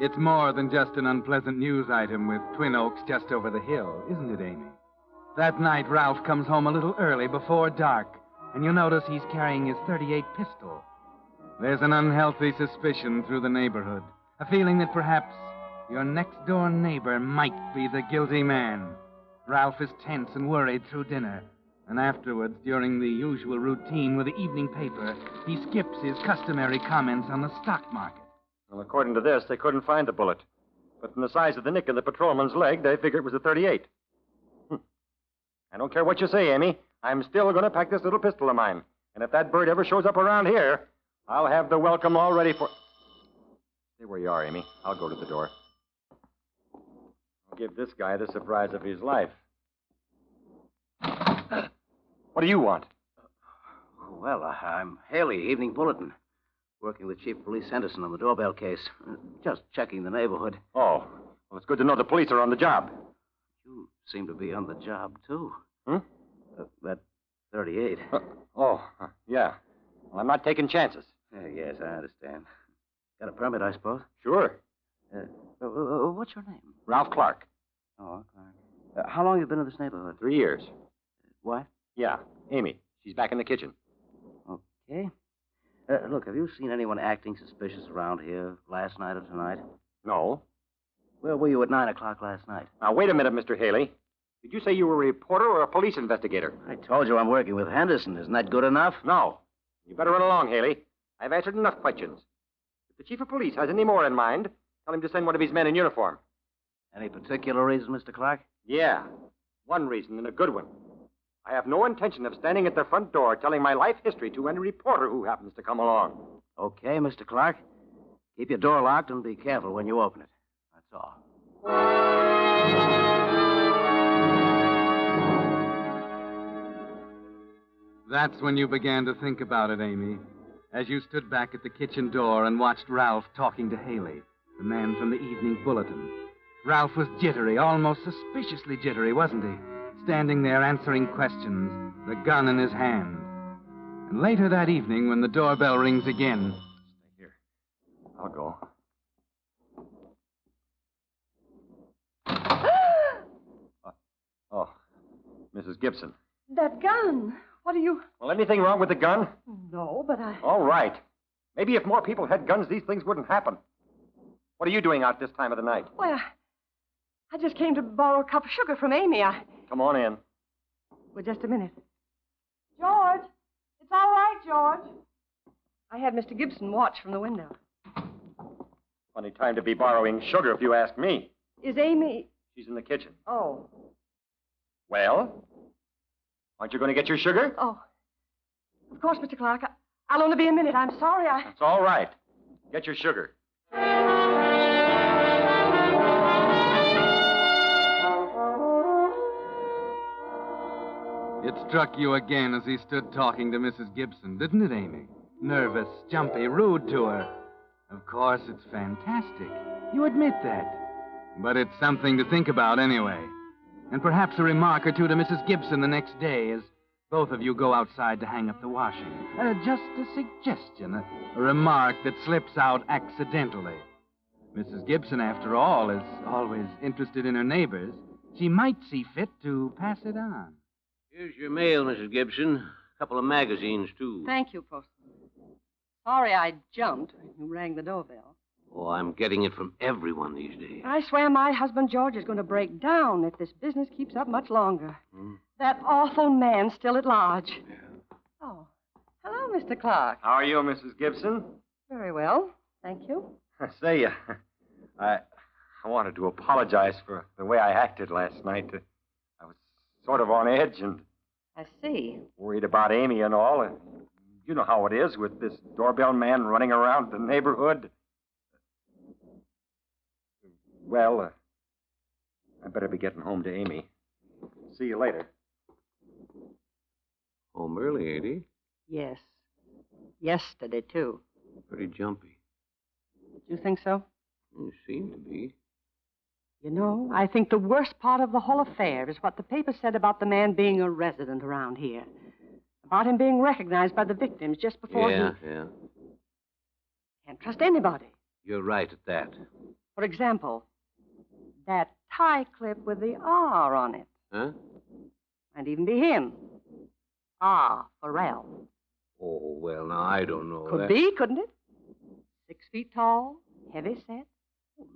It's more than just an unpleasant news item with Twin Oaks just over the hill, isn't it, Amy? That night, Ralph comes home a little early before dark, and you notice he's carrying his .38 pistol. There's an unhealthy suspicion through the neighborhood, a feeling that perhaps your next-door neighbor might be the guilty man. Ralph is tense and worried through dinner, and afterwards, during the usual routine with the evening paper, he skips his customary comments on the stock market. Well, according to this, they couldn't find the bullet. But from the size of the nick in the patrolman's leg, they figure it was a .38. I don't care what you say, Amy. I'm still going to pack this little pistol of mine. And if that bird ever shows up around here, I'll have the welcome all ready for... Stay where you are, Amy. I'll go to the door. I'll give this guy the surprise of his life. What do you want? Well, I'm Haley, Evening Bulletin. Working with Chief Police Henderson on the doorbell case. Just checking the neighborhood. Oh, well, it's good to know the police are on the job. You seem to be on the job, too. Hmm? That .38. Yeah. Well, I'm not taking chances. Yes, I understand. Got a permit, I suppose? Sure. What's your name? Ralph Clark. Oh, Clark. How long have you been in this neighborhood? 3 years. Wife? Yeah, Amy. She's back in the kitchen. Okay. Look, have you seen anyone acting suspicious around here last night or tonight? No. Where were you at 9 o'clock last night? Now, wait a minute, Mr. Haley. Did you say you were a reporter or a police investigator? I told you I'm working with Henderson. Isn't that good enough? No. You better run along, Haley. I've answered enough questions. If the chief of police has any more in mind, tell him to send one of his men in uniform. Any particular reason, Mr. Clark? Yeah. One reason, and a good one. I have no intention of standing at the front door telling my life history to any reporter who happens to come along. Okay, Mr. Clark. Keep your door locked and be careful when you open it. That's all. That's when you began to think about it, Amy, as you stood back at the kitchen door and watched Ralph talking to Haley, the man from the Evening Bulletin. Ralph was jittery, almost suspiciously jittery, wasn't he? Standing there answering questions, the gun in his hand. And later that evening, when the doorbell rings again... Stay here. I'll go. Mrs. Gibson. That gun. What are you... Well, anything wrong with the gun? No, but I... All right. Maybe if more people had guns, these things wouldn't happen. What are you doing out this time of the night? Well, I just came to borrow a cup of sugar from Amy. Come on in. Well, just a minute. George! It's all right, George. I had Mr. Gibson watch from the window. Funny time to be borrowing sugar, if you ask me. Is Amy... She's in the kitchen. Oh. Well? Aren't you going to get your sugar? Oh. Of course, Mr. Clark. I'll only be a minute. I'm sorry. It's all right. Get your sugar. It struck you again as he stood talking to Mrs. Gibson, didn't it, Amy? Nervous, jumpy, rude to her. Of course, it's fantastic. You admit that. But it's something to think about anyway. And perhaps a remark or two to Mrs. Gibson the next day as both of you go outside to hang up the washing. Just a suggestion, a remark that slips out accidentally. Mrs. Gibson, after all, is always interested in her neighbors. She might see fit to pass it on. Here's your mail, Mrs. Gibson. A couple of magazines, too. Thank you, Postman. Sorry I jumped when you rang the doorbell. Oh, I'm getting it from everyone these days. I swear my husband George is going to break down if this business keeps up much longer. That awful man still at large. Yeah. Oh, hello, Mr. Clark. How are you, Mrs. Gibson? Very well, thank you. I say, I wanted to apologize for the way I acted last night. I was sort of on edge and... I see. Worried about Amy and all. You know how it is with this doorbell man running around the neighborhood. Well, I better be getting home to Amy. See you later. Home early, ain't he? Yes. Yesterday, too. Pretty jumpy. You think so? You seem to be. You know, I think the worst part of the whole affair is what the paper said about the man being a resident around here. About him being recognized by the victims just before Yeah. Can't trust anybody. You're right at that. For example, that tie clip with the R on it. Huh? Might even be him. R for Ralph. Oh, well, now, I don't know. Could be, couldn't it? 6 feet tall, heavy set.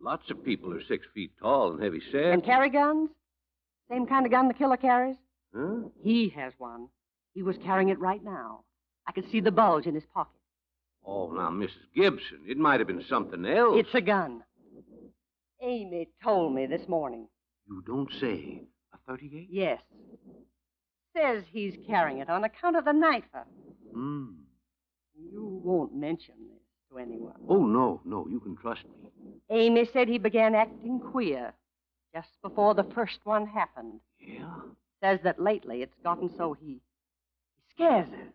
Lots of people are 6 feet tall and heavy set. And carry guns? Same kind of gun the killer carries? Huh? He has one. He was carrying it right now. I could see the bulge in his pocket. Oh, now, Mrs. Gibson, it might have been something else. It's a gun. Amy told me this morning. You don't say. A 38? Yes. Says he's carrying it on account of the knifer. You won't mention this to anyone. Oh, no, you can trust me. Amy said he began acting queer just before the first one happened. Yeah? Says that lately it's gotten so he scares her.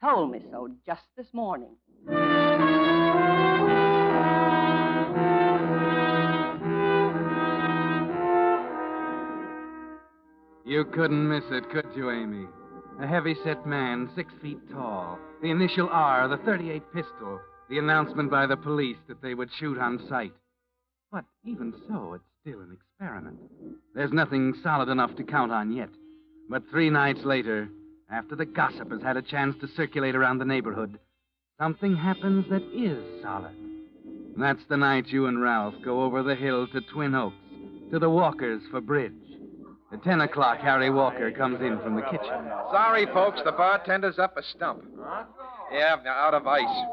Told me so just this morning. You couldn't miss it, could you, Amy? A heavy-set man, 6 feet tall. The initial R, the .38 pistol. The announcement by the police that they would shoot on sight. But even so, it's still an experiment. There's nothing solid enough to count on yet. But 3 nights later, after the gossip has had a chance to circulate around the neighborhood, something happens that is solid. That's the night you and Ralph go over the hill to Twin Oaks, to the Walkers for bridge. At 10 o'clock, Harry Walker comes in from the kitchen. Sorry, folks, the bartender's up a stump. Yeah, out of ice.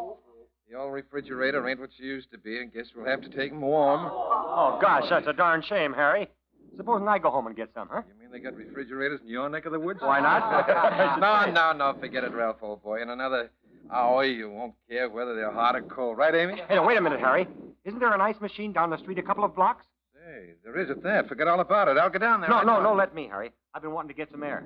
The old refrigerator ain't what she used to be, and guess we'll have to take 'em warm. Oh, gosh, that's a darn shame, Harry. Supposing I go home and get some, huh? You mean they got refrigerators in your neck of the woods? Why not? No, forget it, Ralph, old boy. In another hour, you won't care whether they're hot or cold. Right, Amy? Hey, wait a minute, Harry. Isn't there an ice machine down the street a couple of blocks? Hey, there is at that. Forget all about it. I'll go down there. No, let me, Harry. I've been wanting to get some air.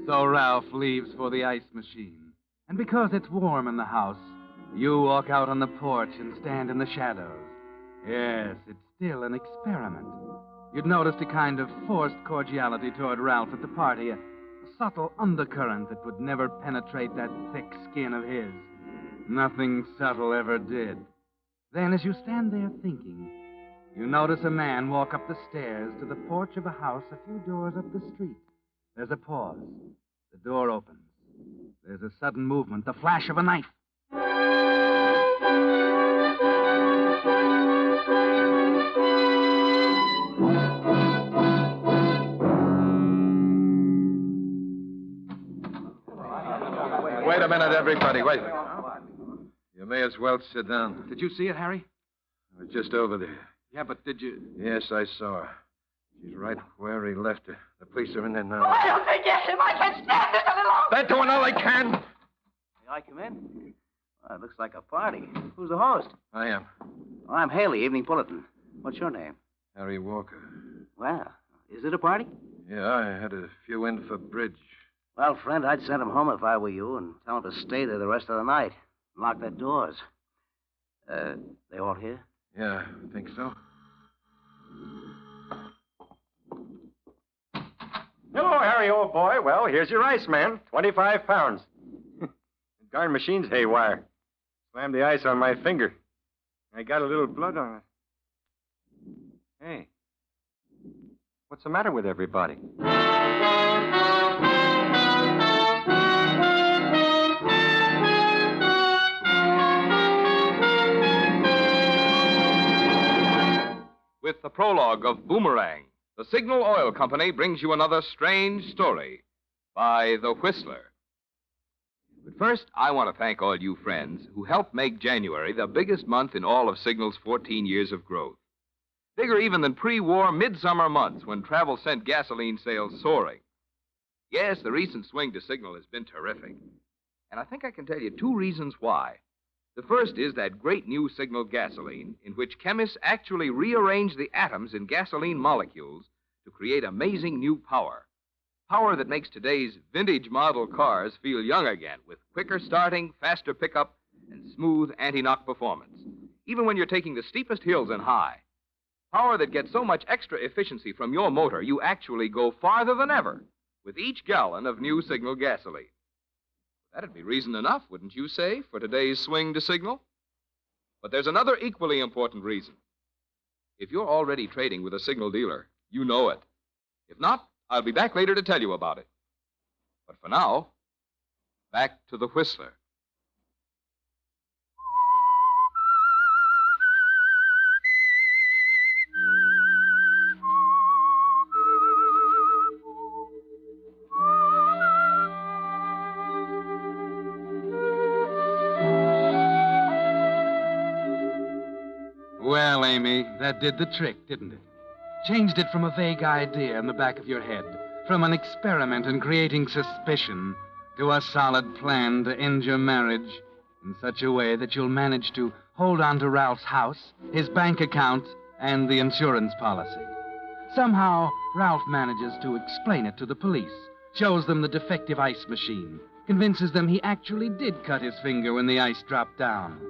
So Ralph leaves for the ice machine. And because it's warm in the house, you walk out on the porch and stand in the shadows. Yes, it's still an experiment. You'd noticed a kind of forced cordiality toward Ralph at the party, a subtle undercurrent that would never penetrate that thick skin of his. Nothing subtle ever did. Then, as you stand there thinking, you notice a man walk up the stairs to the porch of a house a few doors up the street. There's a pause. The door opens. There's a sudden movement, the flash of a knife. Wait a minute, everybody. Wait. You may as well sit down. Did you see it, Harry? I was just over there. Yeah, but did you... Yes, I saw her. She's right where he left her. The police are in there now. Oh, I don't think yes, him. I can't stand this any longer. They're doing all they can. May I come in? Well, it looks like a party. Who's the host? I am. Oh, I'm Haley, Evening Bulletin. What's your name? Harry Walker. Well, is it a party? Yeah, I had a few in for bridge. Well, friend, I'd send him home if I were you and tell him to stay there the rest of the night. Lock their doors. They all here? Yeah, I think so. Hello, Harry, old boy. Well, here's your ice, man. 25 pounds. The darn machine's haywire. Slammed the ice on my finger. I got a little blood on it. Hey, what's the matter with everybody? With the prologue of Boomerang, the Signal Oil Company brings you another strange story by The Whistler. But first, I want to thank all you friends who helped make January the biggest month in all of Signal's 14 years of growth. Bigger even than pre-war midsummer months when travel sent gasoline sales soaring. Yes, the recent swing to Signal has been terrific. And I think I can tell you 2 reasons why. The first is that great new Signal gasoline, in which chemists actually rearrange the atoms in gasoline molecules to create amazing new power. Power that makes today's vintage model cars feel young again, with quicker starting, faster pickup, and smooth anti-knock performance, even when you're taking the steepest hills and high. Power that gets so much extra efficiency from your motor, you actually go farther than ever with each gallon of new Signal gasoline. That'd be reason enough, wouldn't you say, for today's swing to Signal? But there's another equally important reason. If you're already trading with a Signal dealer, you know it. If not, I'll be back later to tell you about it. But for now, back to the Whistler. Well, Amy, that did the trick, didn't it? Changed it from a vague idea in the back of your head, from an experiment in creating suspicion, to a solid plan to end your marriage in such a way that you'll manage to hold on to Ralph's house, his bank account, and the insurance policy. Somehow, Ralph manages to explain it to the police, shows them the defective ice machine, convinces them he actually did cut his finger when the ice dropped down.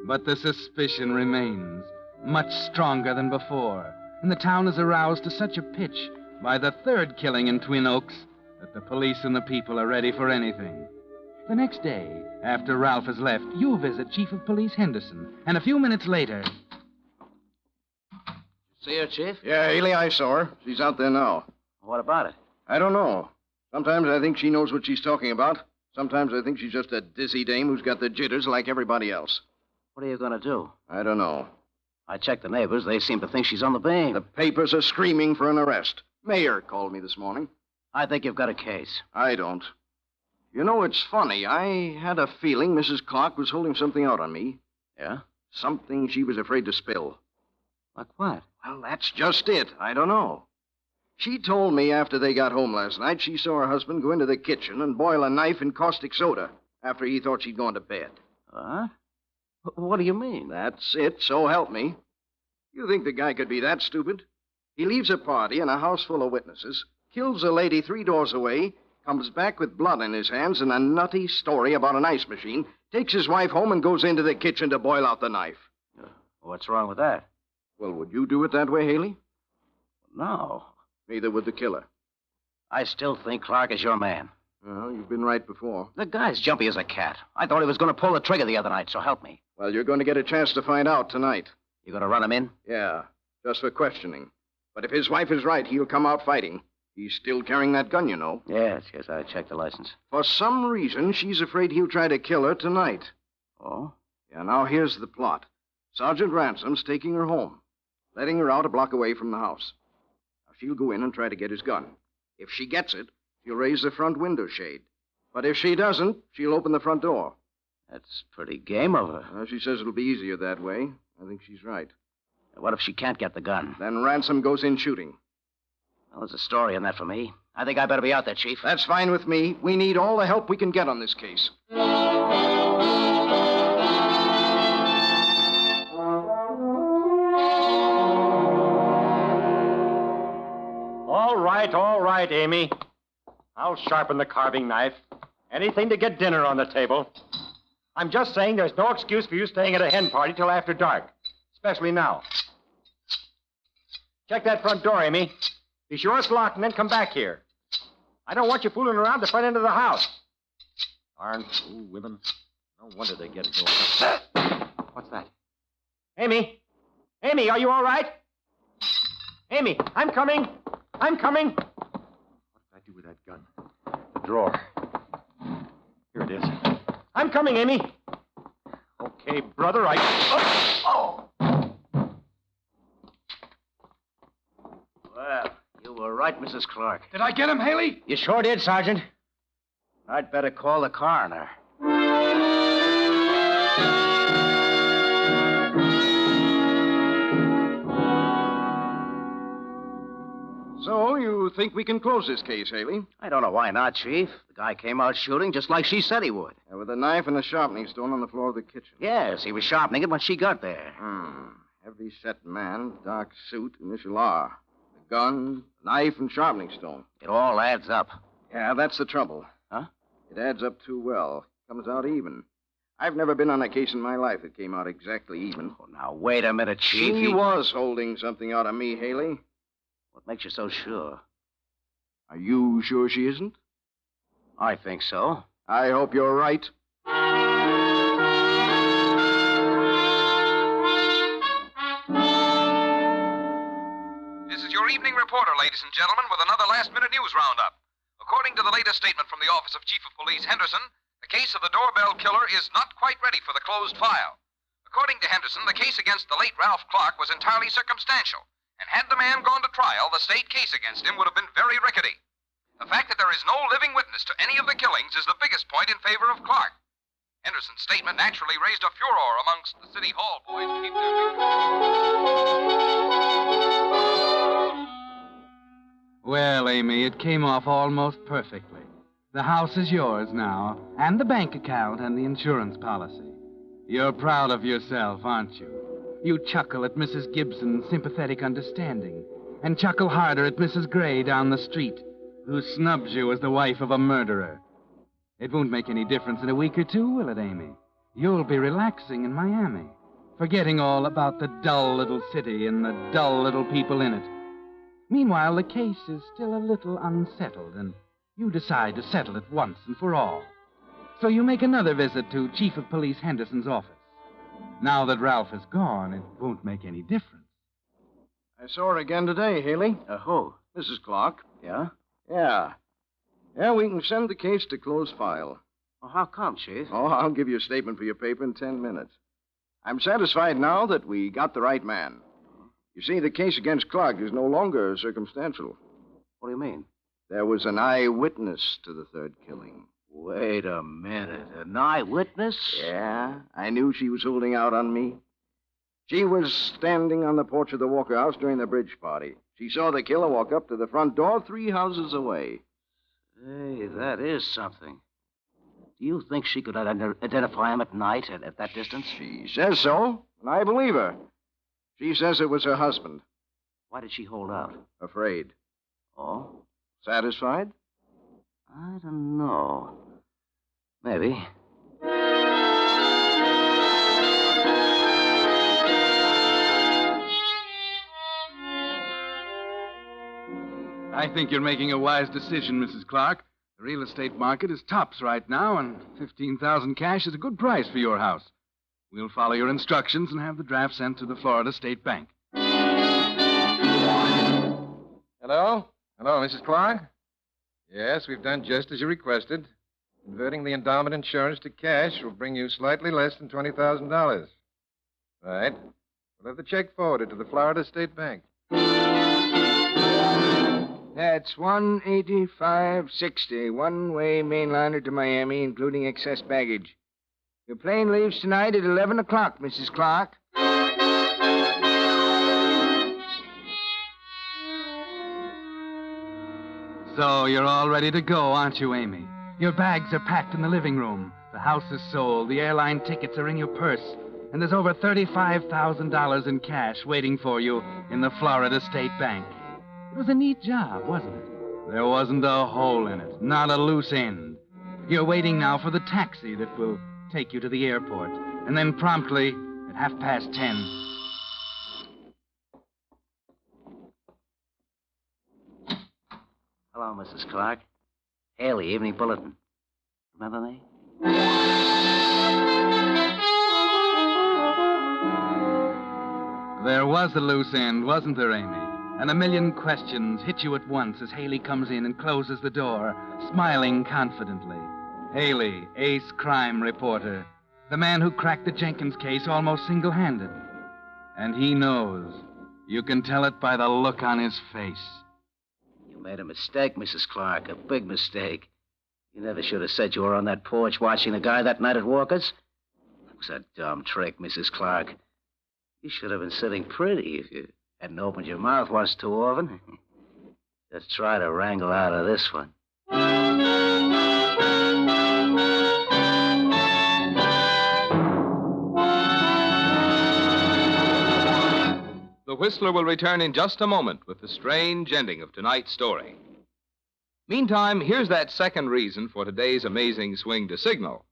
But the suspicion remains, much stronger than before, and the town is aroused to such a pitch by the third killing in Twin Oaks that the police and the people are ready for anything. The next day, after Ralph has left, you visit Chief of Police Henderson, and a few minutes later... See her, Chief? Yeah, Haley, I saw her. She's out there now. What about it? I don't know. Sometimes I think she knows what she's talking about. Sometimes I think she's just a dizzy dame who's got the jitters like everybody else. What are you going to do? I don't know. I checked the neighbors. They seem to think she's on the beam. The papers are screaming for an arrest. Mayor called me this morning. I think you've got a case. I don't. You know, it's funny. I had a feeling Mrs. Clark was holding something out on me. Yeah? Something she was afraid to spill. Like what? Well, that's just it. I don't know. She told me after they got home last night she saw her husband go into the kitchen and boil a knife in caustic soda after he thought she'd gone to bed. What? What do you mean? That's it, so help me. You think the guy could be that stupid? He leaves a party in a house full of witnesses, kills a lady 3 doors away, comes back with blood in his hands and a nutty story about an ice machine, takes his wife home and goes into the kitchen to boil out the knife. What's wrong with that? Well, would you do it that way, Haley? No. Neither would the killer. I still think Clark is your man. Well, you've been right before. The guy's jumpy as a cat. I thought he was going to pull the trigger the other night, so help me. Well, you're going to get a chance to find out tonight. You going to run him in? Yeah, just for questioning. But if his wife is right, he'll come out fighting. He's still carrying that gun, you know. Yes, I checked the license. For some reason, she's afraid he'll try to kill her tonight. Oh? Yeah, now here's the plot. Sergeant Ransom's taking her home, letting her out a block away from the house. Now, she'll go in and try to get his gun. If she gets it, she'll raise the front window shade. But if she doesn't, she'll open the front door. That's pretty game of her. She says it'll be easier that way. I think she's right. What if she can't get the gun? Then Ransom goes in shooting. Well, there's a story in that for me. I think I better be out there, Chief. That's fine with me. We need all the help we can get on this case. All right, Amy. I'll sharpen the carving knife. Anything to get dinner on the table. I'm just saying there's no excuse for you staying at a hen party till after dark, especially now. Check that front door, Amy. Be sure it's locked and then come back here. I don't want you fooling around the front end of the house. Darn fool women. No wonder they get it going. What's that? Amy? Amy, are you all right? Amy, I'm coming. I'm coming. What did I do with that gun? The drawer. Here it is. I'm coming, Amy. Okay, brother, Well, you were right, Mrs. Clark. Did I get him, Haley? You sure did, Sergeant. I'd better call the coroner. So, you think we can close this case, Haley? I don't know why not, Chief. The guy came out shooting just like she said he would. Yeah, with a knife and a sharpening stone on the floor of the kitchen. Yes, he was sharpening it when she got there. Heavy-set man, dark suit, initial R. The gun, knife, and sharpening stone. It all adds up. Yeah, that's the trouble. Huh? It adds up too well. Comes out even. I've never been on a case in my life that came out exactly even. Oh, now, wait a minute, Chief. She was holding something out of me, Haley. What makes you so sure? Are you sure she isn't? I think so. I hope you're right. This is your evening reporter, ladies and gentlemen, with another last-minute news roundup. According to the latest statement from the Office of Chief of Police Henderson, the case of the doorbell killer is not quite ready for the closed file. According to Henderson, the case against the late Ralph Clark was entirely circumstantial, and had the man gone to trial, the state case against him would have been very rickety. The fact that there is no living witness to any of the killings is the biggest point in favor of Clark. Henderson's statement naturally raised a furor amongst the City Hall boys to keep their Well, Amy, it came off almost perfectly. The house is yours now, and the bank account and the insurance policy. You're proud of yourself, aren't you? You chuckle at Mrs. Gibson's sympathetic understanding, and chuckle harder at Mrs. Gray down the street, who snubs you as the wife of a murderer. It won't make any difference in a week or two, will it, Amy? you'll be relaxing in Miami, forgetting all about the dull little city and the dull little people in it. Meanwhile, the case is still a little unsettled, and you decide to settle it once and for all. So you make another visit to Chief of Police Henderson's office. Now that Ralph is gone, it won't make any difference. I saw her again today, Haley. Who? Mrs. Clark. Yeah? Yeah. Yeah, we can send the case to closed file. Well, how come, Chief? Oh, I'll give you a statement for your paper in 10 minutes. I'm satisfied now that we got the right man. You see, the case against Clark is no longer circumstantial. What do you mean? There was an eyewitness to the third killing. Wait a minute. An eyewitness? Yeah, I knew she was holding out on me. She was standing on the porch of the Walker house during the bridge party. She saw the killer walk up to the front door 3 houses away. Hey, that is something. Do you think she could identify him at night at that distance? She says so, and I believe her. She says it was her husband. Why did she hold out? Afraid. Oh? Satisfied? I don't know. Maybe. I think you're making a wise decision, Mrs. Clark. The real estate market is tops right now, and $15,000 cash is a good price for your house. We'll follow your instructions and have the draft sent to the Florida State Bank. Hello? Hello, Mrs. Clark? Yes, we've done just as you requested. Converting the endowment insurance to cash will bring you slightly less than $20,000. Right. We'll have the check forwarded to the Florida State Bank. That's $185.60, one-way mainliner to Miami, including excess baggage. Your plane leaves tonight at 11 o'clock, Mrs. Clark. So you're all ready to go, aren't you, Amy? Your bags are packed in the living room. The house is sold. The airline tickets are in your purse. And there's over $35,000 in cash waiting for you in the Florida State Bank. It was a neat job, wasn't it? There wasn't a hole in it, not a loose end. You're waiting now for the taxi that will take you to the airport. And then promptly, at 10:30. Hello, Mrs. Clark. Haley, Evening Bulletin. Remember me? There was a loose end, wasn't there, Amy? And a million questions hit you at once as Haley comes in and closes the door, smiling confidently. Haley, ace crime reporter. The man who cracked the Jenkins case almost single-handed. And he knows. You can tell it by the look on his face. You made a mistake, Mrs. Clark, a big mistake. You never should have said you were on that porch watching the guy that night at Walker's. It was a dumb trick, Mrs. Clark. You should have been sitting pretty if you hadn't opened your mouth once too often. Just try to wrangle out of this one. The Whistler will return in just a moment with the strange ending of tonight's story. Meantime, here's that second reason for today's amazing swing to Signal.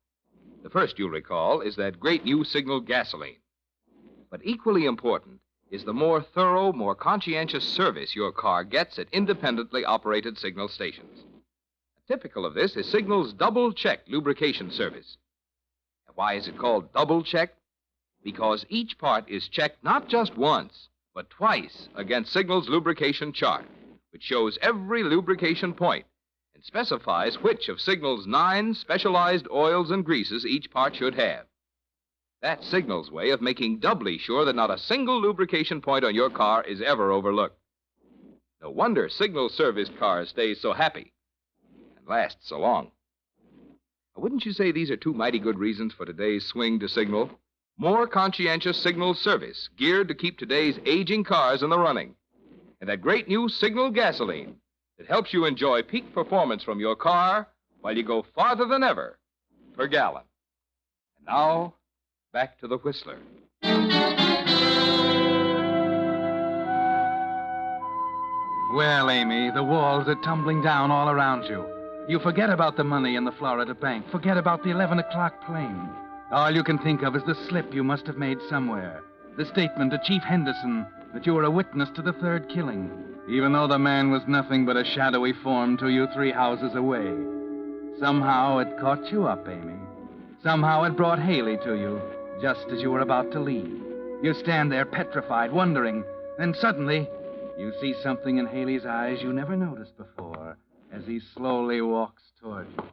The first, you'll recall, is that great new Signal gasoline. But equally important is the more thorough, more conscientious service your car gets at independently operated Signal stations. Typical of this is Signal's double-check lubrication service. And why is it called double-check? Because each part is checked not just once, but twice against Signal's lubrication chart, which shows every lubrication point and specifies which of Signal's 9 specialized oils and greases each part should have. That's Signal's way of making doubly sure that not a single lubrication point on your car is ever overlooked. No wonder Signal serviced cars stay so happy and last so long. Wouldn't you say these are two mighty good reasons for today's swing to Signal? More conscientious Signal service geared to keep today's aging cars in the running. And that great new Signal gasoline that helps you enjoy peak performance from your car while you go farther than ever per gallon. And now, back to the Whistler. Well, Amy, the walls are tumbling down all around you. You forget about the money in the Florida bank. Forget about the 11 o'clock plane. All you can think of is the slip you must have made somewhere. The statement to Chief Henderson that you were a witness to the third killing, even though the man was nothing but a shadowy form to you 3 houses away. Somehow it caught you up, Amy. Somehow it brought Haley to you, just as you were about to leave. You stand there petrified, wondering, then suddenly you see something in Haley's eyes you never noticed before as he slowly walks toward you.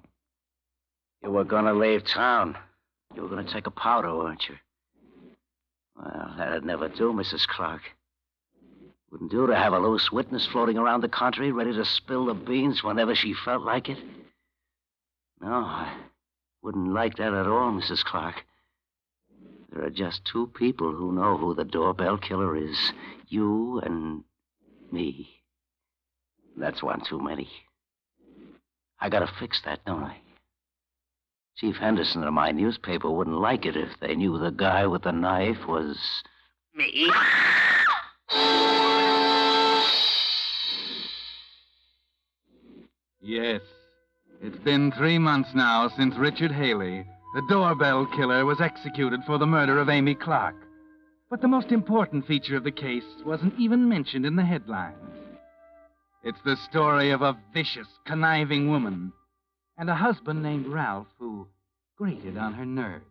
You were going to leave town. You were going to take a powder, weren't you? Well, that'd never do, Mrs. Clark. Wouldn't do to have a loose witness floating around the country ready to spill the beans whenever she felt like it. No, I wouldn't like that at all, Mrs. Clark. There are just 2 people who know who the doorbell killer is. You and me. That's one too many. I gotta fix that, don't I? Chief Henderson of my newspaper wouldn't like it if they knew the guy with the knife was me. Yes. It's been 3 months now since Richard Haley, the doorbell killer, was executed for the murder of Amy Clark. But the most important feature of the case wasn't even mentioned in the headlines. It's the story of a vicious, conniving woman and a husband named Ralph who grated on her nerves.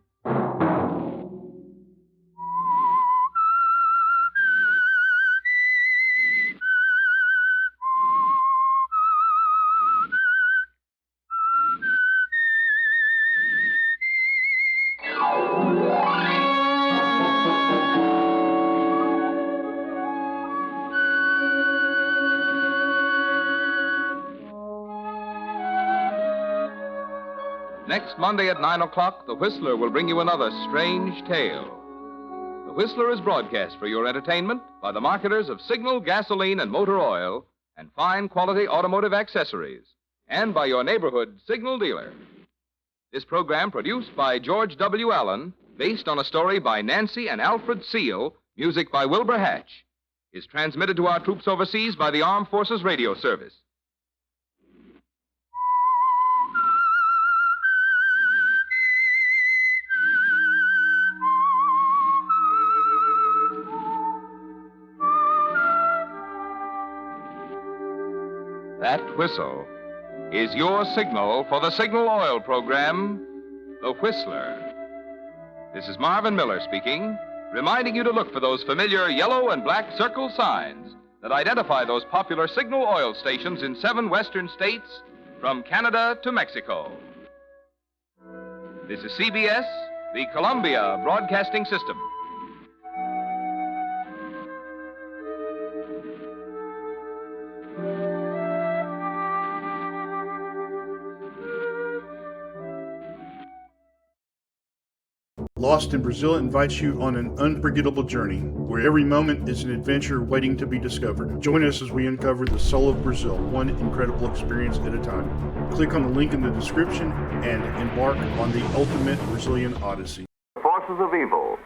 Next Monday at 9 o'clock, The Whistler will bring you another strange tale. The Whistler is broadcast for your entertainment by the marketers of Signal gasoline and motor oil and fine quality automotive accessories, and by your neighborhood Signal dealer. This program, produced by George W. Allen, based on a story by Nancy and Alfred Seal, music by Wilbur Hatch, is transmitted to our troops overseas by the Armed Forces Radio Service. That whistle is your signal for the Signal Oil program, The Whistler. This is Marvin Miller speaking, reminding you to look for those familiar yellow and black circle signs that identify those popular Signal Oil stations in 7 western states from Canada to Mexico. This is CBS, the Columbia Broadcasting System. Lost in Brazil invites you on an unforgettable journey, where every moment is an adventure waiting to be discovered. Join us as we uncover the soul of Brazil, one incredible experience at a time. Click on the link in the description and embark on the ultimate Brazilian odyssey. Forces of evil.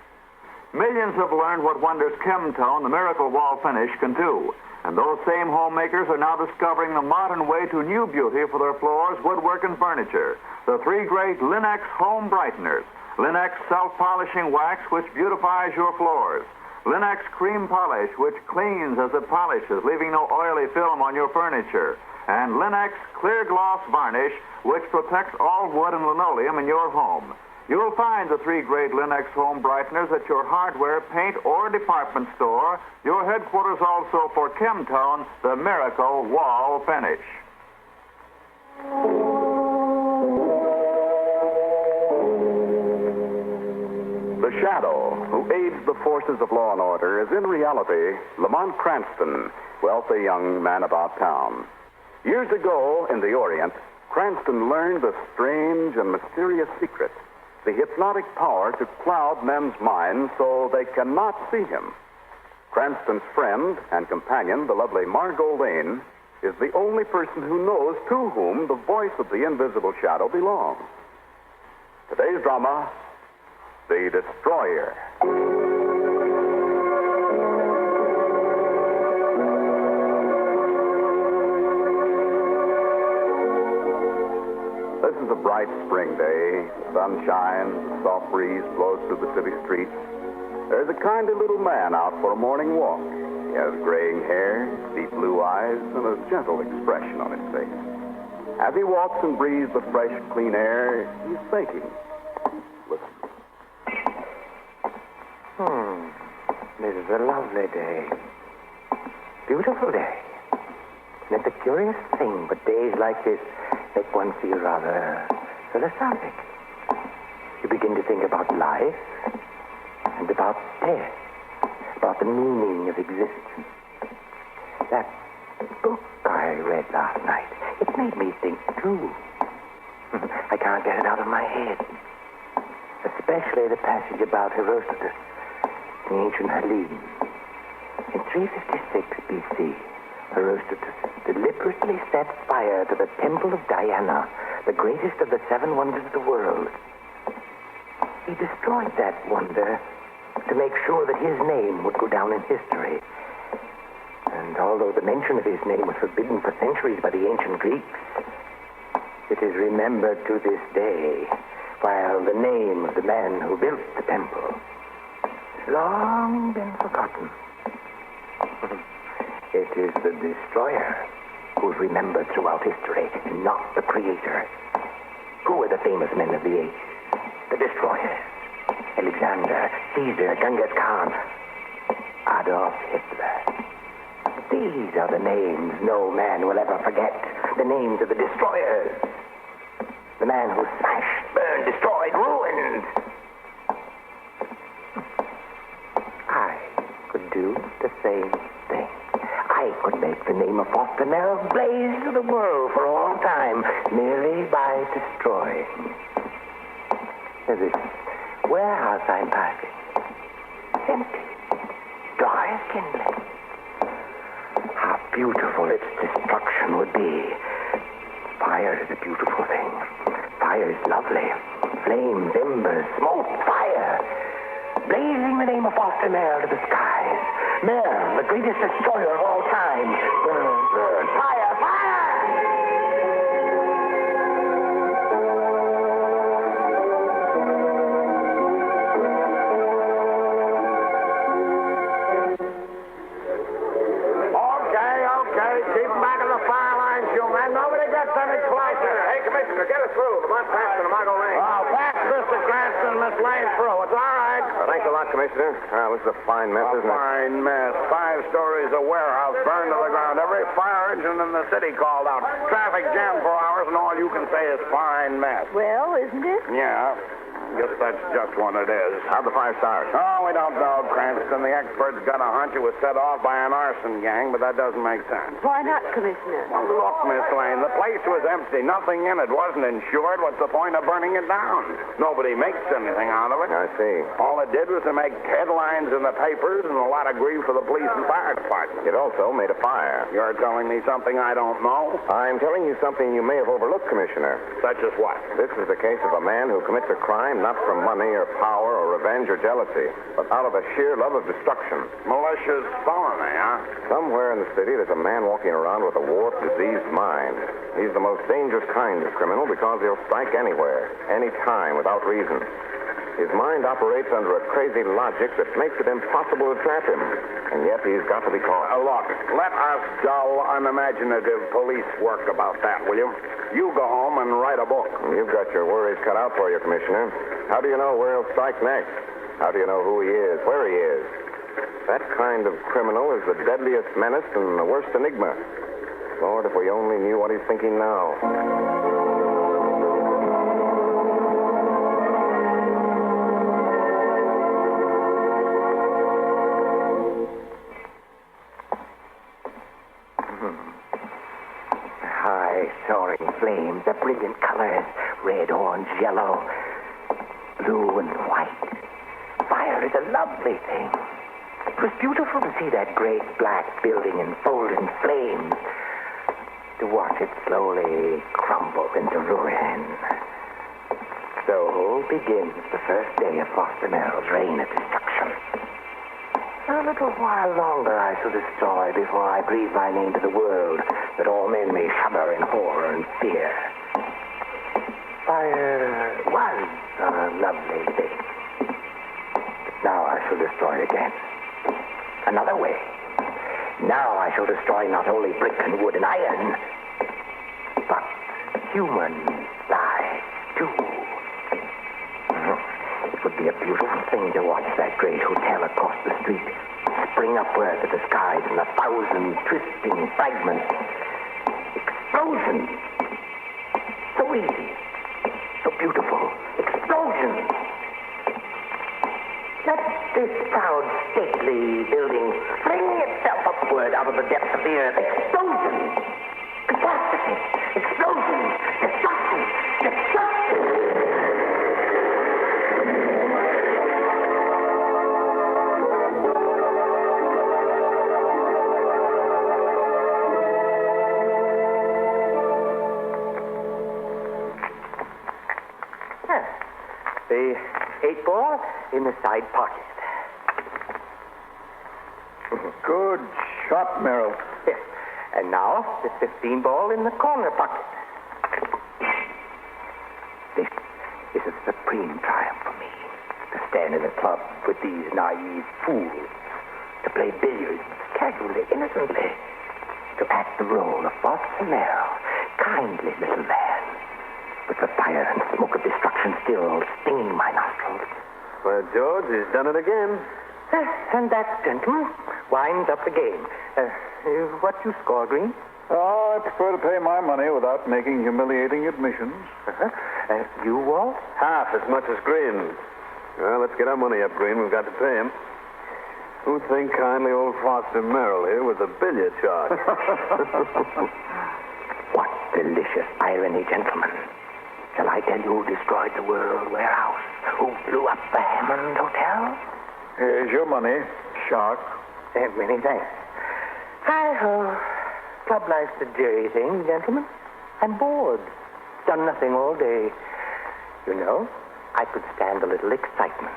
Millions have learned what wonders Chemtone, the miracle wall finish, can do. And those same homemakers are now discovering the modern way to new beauty for their floors, woodwork, and furniture. The 3 great Linux home brighteners. Linux self-polishing wax, which beautifies your floors. Linux cream polish, which cleans as it polishes, leaving no oily film on your furniture. And Linux clear gloss varnish, which protects all wood and linoleum in your home. You'll find the 3 great Linux home brighteners at your hardware, paint, or department store, your headquarters also for Chemtone, the miracle wall finish. The Shadow, who aids the forces of law and order, is in reality Lamont Cranston, wealthy young man about town. Years ago, in the Orient, Cranston learned the strange and mysterious secret, the hypnotic power to cloud men's minds so they cannot see him. Cranston's friend and companion, the lovely Margot Lane, is the only person who knows to whom the voice of the invisible shadow belongs. Today's drama, The Destroyer. This is a bright spring day. The sun shines, a soft breeze blows through the city streets. There's a kindly little man out for a morning walk. He has graying hair, deep blue eyes, and a gentle expression on his face. As he walks and breathes the fresh, clean air, he's thinking. Listen. This is a lovely day. Beautiful day. And it's a curious thing, but days like this make one feel rather philosophic. You begin to think about life and about death, about the meaning of existence. That book I read last night, it made me think, too. I can't get it out of my head. Especially the passage about Herodotus, the ancient Hellenes. In 356 B.C., Herodotus deliberately set fire to the temple of Diana, the greatest of the 7 wonders of the world. He destroyed that wonder to make sure that his name would go down in history. And although the mention of his name was forbidden for centuries by the ancient Greeks, it is remembered to this day, while the name of the man who built the temple has long been forgotten. It is the destroyer who's remembered throughout history, and not the creator. Who were the famous men of the age? The destroyers. Alexander, Caesar, Genghis Khan, Adolf Hitler. These are the names no man will ever forget. The names of the destroyers. The man who smashed, burned, destroyed, ruined. I could do the same thing. I could make the name of Foster Merrill blaze to the world for all time, merely by destroying. There's this warehouse I'm passing. Empty. Dry as kindling. How beautiful its destruction would be. Fire is a beautiful thing. Fire is lovely. Flames, embers, smoke, fire. Blazing the name of Foster Merrill to the skies. Merrill, the greatest destroyer of all time. Burn, burn, fire, fire! Okay. Keep them back in the fire line, Shoeman. Nobody gets any closer. Hey, Commissioner, get us through. Lamont Cranston, am I going to Oh, pass Mr. Cranston, Miss Lane through. It's all right. Thanks a lot, Commissioner. This is a fine mess, isn't it? Fine mess. 5 stories of warehouse burned to the ground. Every fire engine in the city called out. Traffic jammed for hours, and all you can say is fine mess. Well, isn't it? Yeah. Guess that's just what it is. How'd the fire start? Oh, we don't know, Cranston. The experts got a hunch it was set off by an arson gang, but that doesn't make sense. Why not, Commissioner? Well, look, Miss Lane, the place was empty. Nothing in it wasn't insured. What's the point of burning it down? Nobody makes anything out of it. I see. All it did was to make headlines in the papers and a lot of grief for the police and fire department. It also made a fire. You're telling me something I don't know? I'm telling you something you may have overlooked, Commissioner. Such as what? This is the case of a man who commits a crime not from money or power or revenge or jealousy, but out of a sheer love of destruction. Malicious felony, huh? Somewhere in the city, there's a man walking around with a warped, diseased mind. He's the most dangerous kind of criminal because he'll strike anywhere, anytime, without reason. His mind operates under a crazy logic that makes it impossible to trap him. And yet he's got to be caught. Look, let us dull, unimaginative police work about that, will you? You go home and write a book. You've got your worries cut out for you, Commissioner. How do you know where he'll strike next? How do you know who he is, where he is? That kind of criminal is the deadliest menace and the worst enigma. Lord, if we only knew what he's thinking now. Soaring flames, the brilliant colors, red, orange, yellow, blue, and white. Fire is a lovely thing. It was beautiful to see that great black building enfolded in flames, to watch it slowly crumble into ruin. So begins the first day of Foster Merrill's reign of destruction. A little while longer I shall destroy before I breathe my name to the world, that all men may shudder in horror and fear. fire was a lovely thing. But now I shall destroy it again. Another way. Now I shall destroy not only brick and wood and iron, but human lives, too. It would be a beautiful thing to watch that great hotel across the street spring upward to the skies in 1,000 twisting fragments. Explosions! So easy. So beautiful. Explosions! Let this proud, stately building fling itself upward out of the depths of the earth. Explosions! Catastrophe! Explosions! Destruction! Destruction! The 8-ball in the side pocket. Good shot, Merrill. Yes. And now, the 15-ball in the corner pocket. This is a supreme triumph for me. To stand in a club with these naive fools. To play billiards casually, innocently. To act the role of Boss Merrill, kindly little man. With the fire and smoke of destruction still stinging my nostrils. Well, George, he's done it again. And that, gentlemen, winds up the game. What you score, Green? Oh, I prefer to pay my money without making humiliating admissions. You, Walt? Half as much as Green. Well, let's get our money up, Green. We've got to pay him. Who'd think kindly old Foster Merrill here was a billiard shark? What delicious irony, gentlemen. Shall I tell you who destroyed the World Warehouse? Who blew up the Hammond Hotel? Here's your money, shark. Many thanks. Hi-ho. Club life's a dreary thing, gentlemen. I'm bored. Done nothing all day. You know, I could stand a little excitement.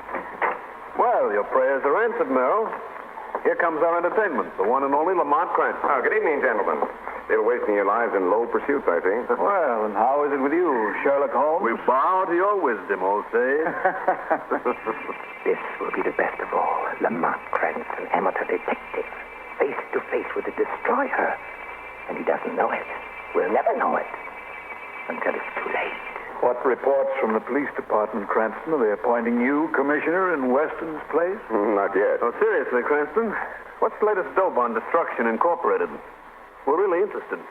Well, your prayers are answered, Merrill. Here comes our entertainment, the one and only Lamont Cranston. Oh, good evening, gentlemen. Still wasting your lives in low pursuits, I see. Well, and how is it with you, Sherlock Holmes? We bow to your wisdom, old sage. This will be the best of all. Lamont Cranston, amateur detective, face to face with the destroyer. And he doesn't know it. We'll never know it until it's too late. What reports from the police department, Cranston? Are they appointing you commissioner in Weston's place? Not yet. Oh, seriously, Cranston, what's the latest dope on Destruction Incorporated? We're really interested.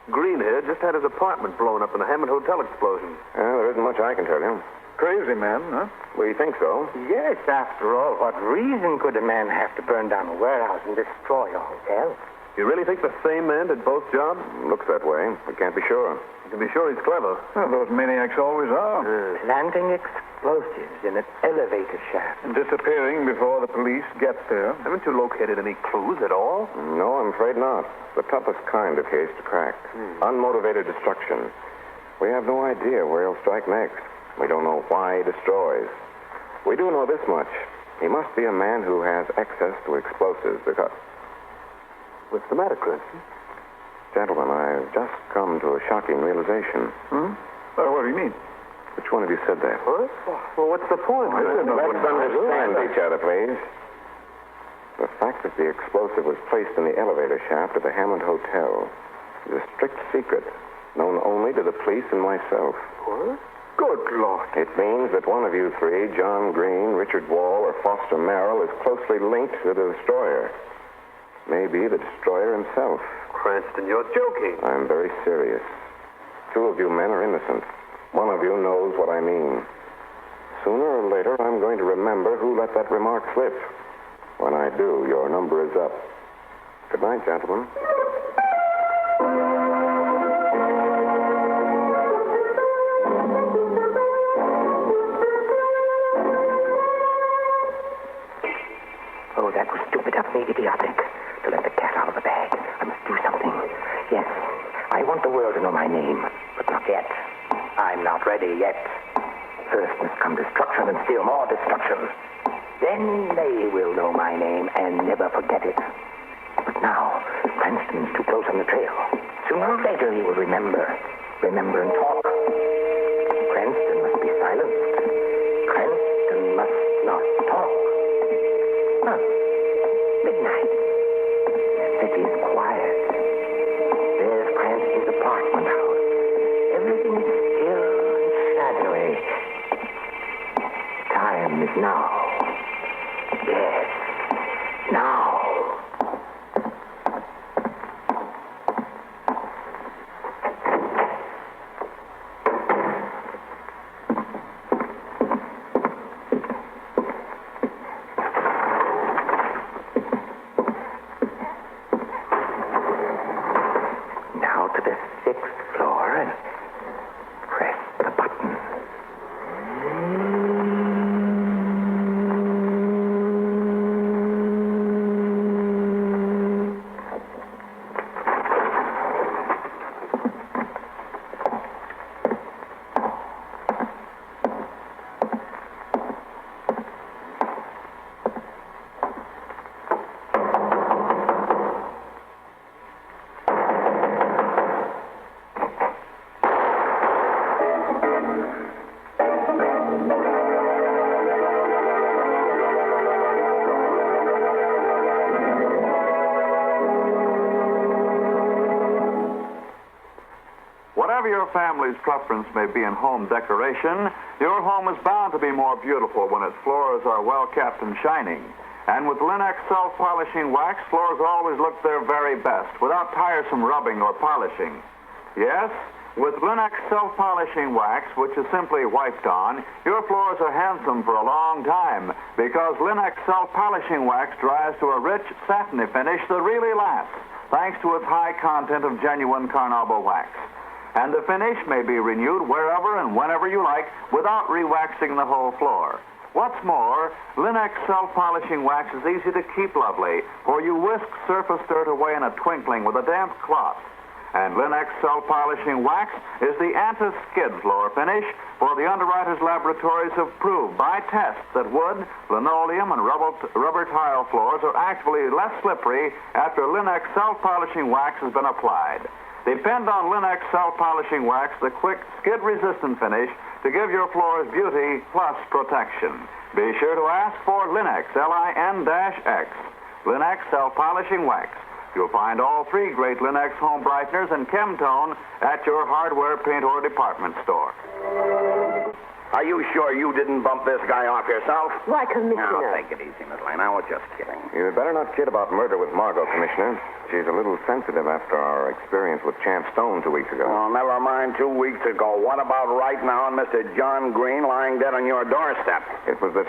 Green here just had his apartment blown up in the Hammond Hotel explosion. There isn't much I can tell you. Crazy man, huh? We think so. Yes, after all, what reason could a man have to burn down a warehouse and destroy a hotel? You really think the same man did both jobs? Looks that way. We can't be sure. You can be sure he's clever. Well, those maniacs always are. Planting explosives in an elevator shaft. And disappearing before the police get there. Haven't you located any clues at all? No, I'm afraid not. The toughest kind of case to crack. Unmotivated destruction. We have no idea where he'll strike next. We don't know why he destroys. We do know this much. He must be a man who has access to explosives because... What's the matter, Cranston? Gentlemen, I've just come to a shocking realization. What do you mean? Which one of you said that? What? Well, what's the point? Let's understand each other, please. The fact that the explosive was placed in the elevator shaft of the Hammond Hotel is a strict secret, known only to the police and myself. What? Good Lord. It means that one of you three, John Green, Richard Wall, or Foster Merrill, is closely linked to the destroyer. Maybe the destroyer himself. Cranston, you're joking. I'm very serious. Two of you men are innocent. One of you knows what I mean. Sooner or later, I'm going to remember who let that remark slip. When I do, your number is up. Good night, gentlemen. Oh, that was stupid of me, idiotic. To let the cat out of the bag. I must do something. Yes, I want the world to know my name, but not yet. I'm not ready yet. First must come destruction and still more destruction. Then they will know my name and never forget it. But now, Cranston's too close on the trail. Sooner or later he will remember and talk. Cranston must be silenced. Cranston must not talk. Huh. Midnight. The city's quiet. There's Cranston's apartment house. Everything is still and shadowy. Time is now. Yes, now. Now to the 6th floor and press the button. Whatever your family's preference may be in home decoration, your home is bound to be more beautiful when its floors are well kept and shining. And with Linux self-polishing wax, floors always look their very best without tiresome rubbing or polishing. Yes, with Linux self-polishing wax, which is simply wiped on, your floors are handsome for a long time because Linux self-polishing wax dries to a rich, satiny finish that really lasts, thanks to its high content of genuine carnauba wax. And the finish may be renewed wherever and whenever you like without re-waxing the whole floor. What's more, Linux self-polishing wax is easy to keep lovely, for you whisk surface dirt away in a twinkling with a damp cloth. And Linux self-polishing wax is the anti-skid floor finish, for the underwriters' laboratories have proved by tests that wood, linoleum, and rubber tile floors are actually less slippery after Linux self-polishing wax has been applied. Depend on Linux self-polishing wax, the quick, skid-resistant finish, to give your floors beauty plus protection. Be sure to ask for Linux, Lin-X, Linux self-polishing wax. You'll find all 3 great Linux home brighteners and Chemtone at your hardware, paint, or department store. Are you sure you didn't bump this guy off yourself? Why, Commissioner? Now, take it easy, Miss Lane. I was just kidding. You had better not kid about murder with Margot, Commissioner. She's a little sensitive after our experience with Champ Stone 2 weeks ago. Oh, never mind 2 weeks ago. What about right now and Mr. John Green lying dead on your doorstep? It was the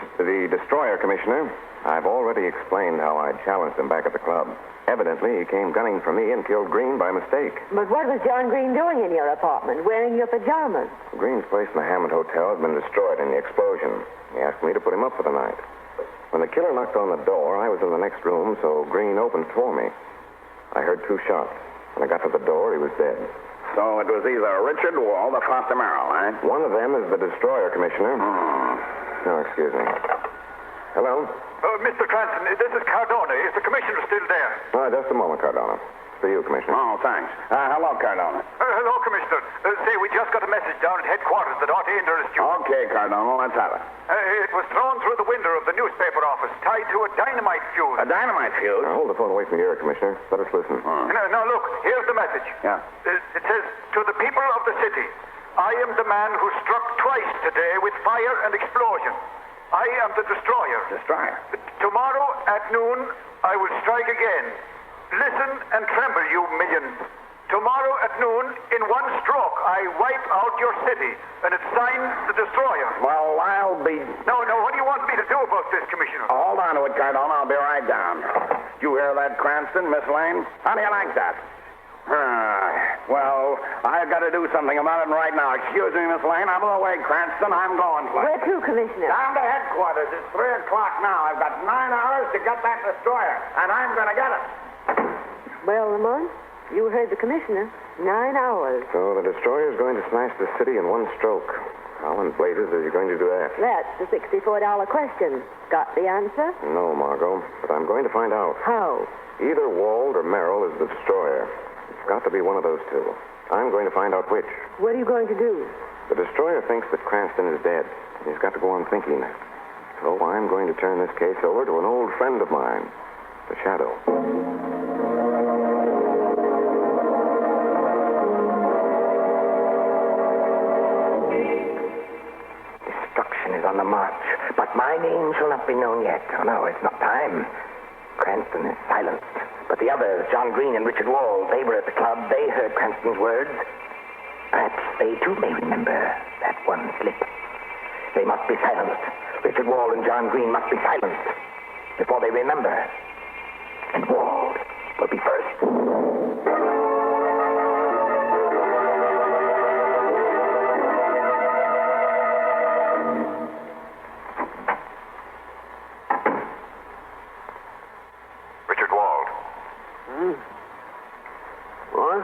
destroyer, Commissioner. I've already explained how I challenged him back at the club. Evidently, he came gunning for me and killed Green by mistake. But what was John Green doing in your apartment, wearing your pajamas? Green's place in the Hammond Hotel had been destroyed in the explosion. He asked me to put him up for the night. When the killer knocked on the door, I was in the next room, so Green opened for me. I heard 2 shots. When I got to the door, he was dead. So it was either Richard or the Foster-Merrill, eh? One of them is the destroyer, Commissioner. Oh, excuse me. Hello? Mr. Cranston, this is Cardona. Is the commissioner still there? Just a moment, Cardona. For you, Commissioner. Oh, thanks. Hello, Cardona. Hello, Commissioner. Say, we just got a message down at headquarters that ought to interest you. Okay, Cardona, let's have it. It was thrown through the window of the newspaper office, tied to a dynamite fuse. A dynamite fuse? Now, hold the phone away from your ear, Commissioner. Let us listen. Now, look, here's the message. Yeah. It says, to the people of the city, I am the man who struck twice today with fire and explosion. I am the destroyer. Destroyer? Tomorrow at noon, I will strike again. Listen and tremble, you millions. Tomorrow at noon, in one stroke, I wipe out your city, and it's signed the destroyer. Well, I'll be... No, what do you want me to do about this, Commissioner? Hold on to it, Cardona. I'll be right down. Did you hear that, Cranston, Miss Lane? How do you like that? Well, I've got to do something about it right now. Excuse me, Miss Lane. I'm on the way, Cranston. I'm going. Where to, Commissioner? Down to headquarters. It's 3 o'clock now. I've got 9 hours to get that destroyer, and I'm going to get it. Well, Lamont, you heard the Commissioner. 9 hours. So the destroyer's going to smash the city in one stroke. How in blazes is he going to do that? That's the $64 question. Got the answer? No, Margot, but I'm going to find out. How? Either Wald or Merrill is the destroyer. It's got to be one of those 2. I'm going to find out which. What are you going to do? The destroyer thinks that Cranston is dead. He's got to go on thinking. So I'm going to turn this case over to an old friend of mine, the Shadow. Destruction is on the march, but my name shall not be known yet. Oh, no, it's not time. Cranston is silenced. But the others, John Green and Richard Wall, they were at the club. They heard Cranston's words. Perhaps they, too, may remember that one slip. They must be silenced. Richard Wall and John Green must be silenced before they remember. And Wall will be first. Richard Wald. What?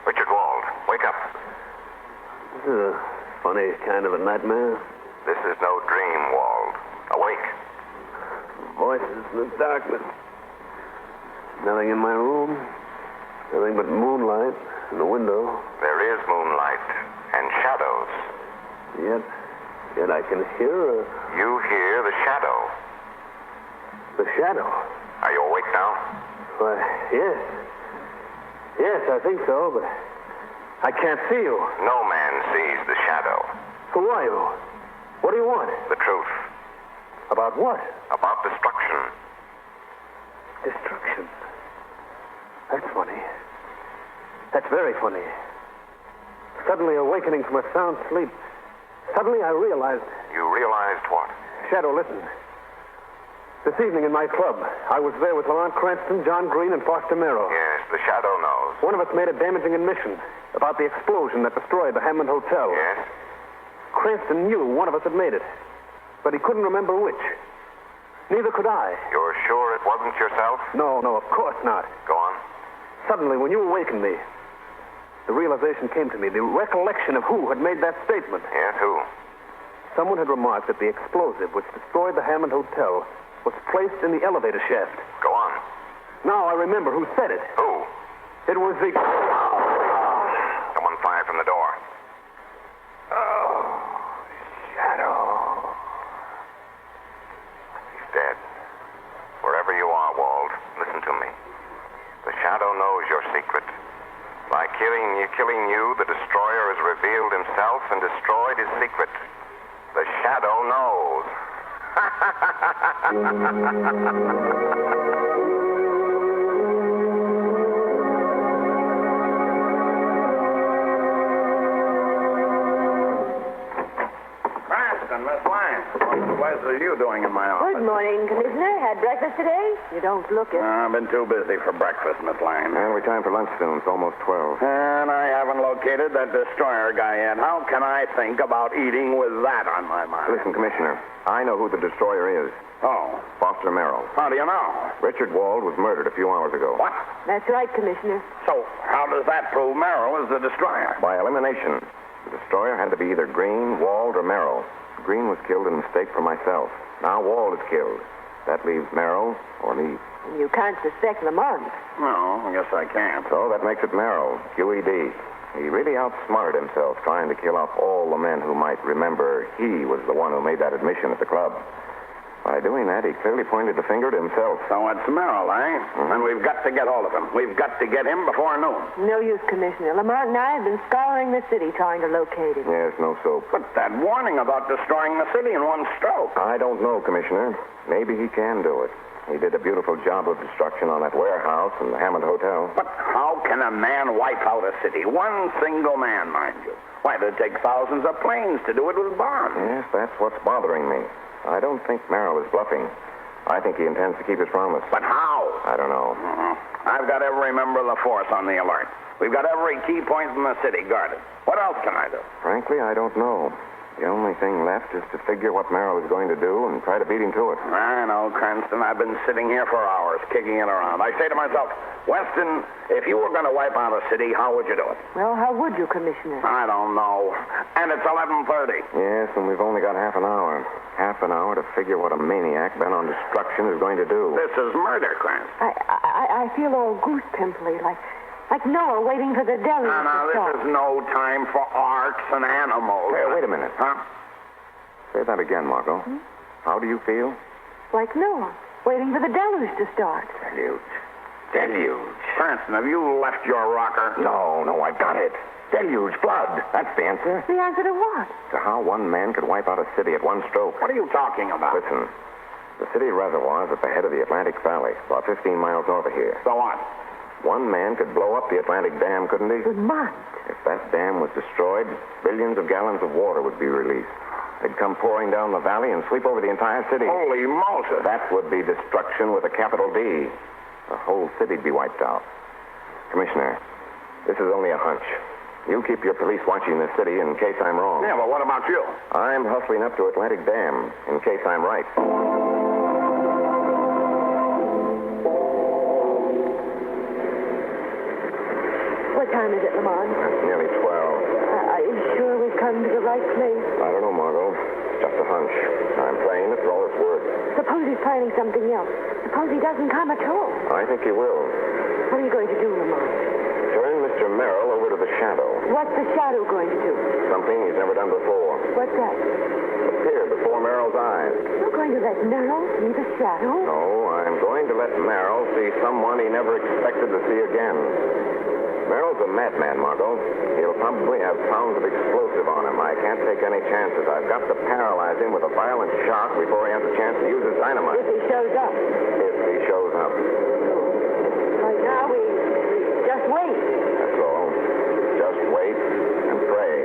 Richard Wald, wake up. This is a funny kind of a nightmare. This is no dream, Wald. Awake. Voices in the darkness. Nothing in my room. Nothing but moonlight in the window. There is moonlight and shadows. Yet I can hear a... You hear the shadow. The shadow? Are you awake now? Why, yes. Yes, I think so, but I can't see you. No man sees the shadow. Who are you? What do you want? The truth. About what? About destruction. Destruction. That's funny. That's very funny. Suddenly awakening from a sound sleep, suddenly I realized... You realized what? Shadow, listen. This evening in my club, I was there with Lamont Cranston, John Green, and Foster Merrill. Yes, the shadow knows. One of us made a damaging admission about the explosion that destroyed the Hammond Hotel. Yes? Cranston knew one of us had made it, but he couldn't remember which. Neither could I. You're sure it wasn't yourself? No, of course not. Go on. Suddenly, when you awakened me, the realization came to me, the recollection of who had made that statement. Yes, who? Someone had remarked that the explosive which destroyed the Hammond Hotel was placed in the elevator shaft. Go on. Now I remember who said it. Who? It was the... Someone fired from the door. Oh, Shadow. He's dead. Wherever you are, Wald, listen to me. The shadow knows your secret. By killing you, the destroyer has revealed himself and destroyed his secret. The shadow knows. Cranston, Miss Lane. What are you doing in my office? Good morning, Commissioner. Had breakfast today? You don't look it. I've been too busy for breakfast, Miss Lane. And we time for lunch soon. It's almost 12. And I haven't located that destroyer guy yet. How can I think about eating with that on my mind? Listen, Commissioner, I know who the destroyer is. Oh. Foster Merrill. How do you know? Richard Wald was murdered a few hours ago. What? That's right, Commissioner. So, how does that prove Merrill is the destroyer? By elimination. The destroyer had to be either Green, Wald, or Merrill. Green was killed in mistake for myself. Now Wald is killed. That leaves Merrill or me. You can't suspect Lamont. No, I guess I can't. So that makes it Merrill, QED. He really outsmarted himself trying to kill off all the men who might remember he was the one who made that admission at the club. By doing that, he clearly pointed the finger to himself. So it's Merrill, eh? Mm-hmm. And we've got to get hold of him. We've got to get him before noon. No use, Commissioner. Lamont and I have been scouring the city trying to locate him. Yes, no soap. But that warning about destroying the city in one stroke. I don't know, Commissioner. Maybe he can do it. He did a beautiful job of destruction on that warehouse and the Hammond Hotel. But how can a man wipe out a city? One single man, mind you. Why, it'd take thousands of planes to do it with bombs. Yes, that's what's bothering me. I don't think Merrill is bluffing. I think he intends to keep his promise. But how? I don't know. I've got every member of the force on the alert. We've got every key point in the city guarded. What else can I do? Frankly, I don't know. The only thing left is to figure what Merrill is going to do and try to beat him to it. I know, Cranston. I've been sitting here for hours, kicking it around. I say to myself, Weston, if you were going to wipe out a city, how would you do it? Well, how would you, Commissioner? I don't know. And it's 11:30. Yes, and we've only got half an hour. Half an hour to figure what a maniac bent on destruction is going to do. This is murder, Cranston. I feel all goose pimply, like Like Noah waiting for the deluge Now, to start. this is no time for arts and animals. Hey, wait a minute. Huh? Say that again, Margot. How do you feel? Like Noah waiting for the deluge to start. Deluge. Cranston, have you left your rocker? No, I've got it. Deluge, blood. That's the answer. The answer to what? To how one man could wipe out a city at one stroke. What are you talking about? Listen, the city reservoir is at the head of the Atlantic Valley, about 15 miles north of here. So what? One man could blow up the Atlantic Dam, couldn't he? Good must. If that dam was destroyed, billions of gallons of water would be released. They'd come pouring down the valley and sweep over the entire city. Holy Moses! That would be destruction with a capital D. The whole city'd be wiped out. Commissioner, this is only a hunch. You keep your police watching the city in case I'm wrong. Yeah, but what about you? I'm hustling up to Atlantic Dam in case I'm right. What time is it, Lamont? It's nearly 12. Are you sure we've come to the right place? I don't know, Margot. It's just a hunch. I'm playing it for all it's worth. Suppose he's planning something else. Suppose he doesn't come at all. I think he will. What are you going to do, Lamont? Turn Mr. Merrill over to the Shadow. What's the Shadow going to do? Something he's never done before. What's that? Appear before Merrill's eyes. You're going to let Merrill see the Shadow? No, I'm going to let Merrill see someone he never expected to see again. Merrill's a madman, Margot. He'll probably have pounds of explosive on him. I can't take any chances. I've got to paralyze him with a violent shock before he has a chance to use his dynamite. If he shows up. If he shows up. Right now, we just wait. That's all. Just wait and pray.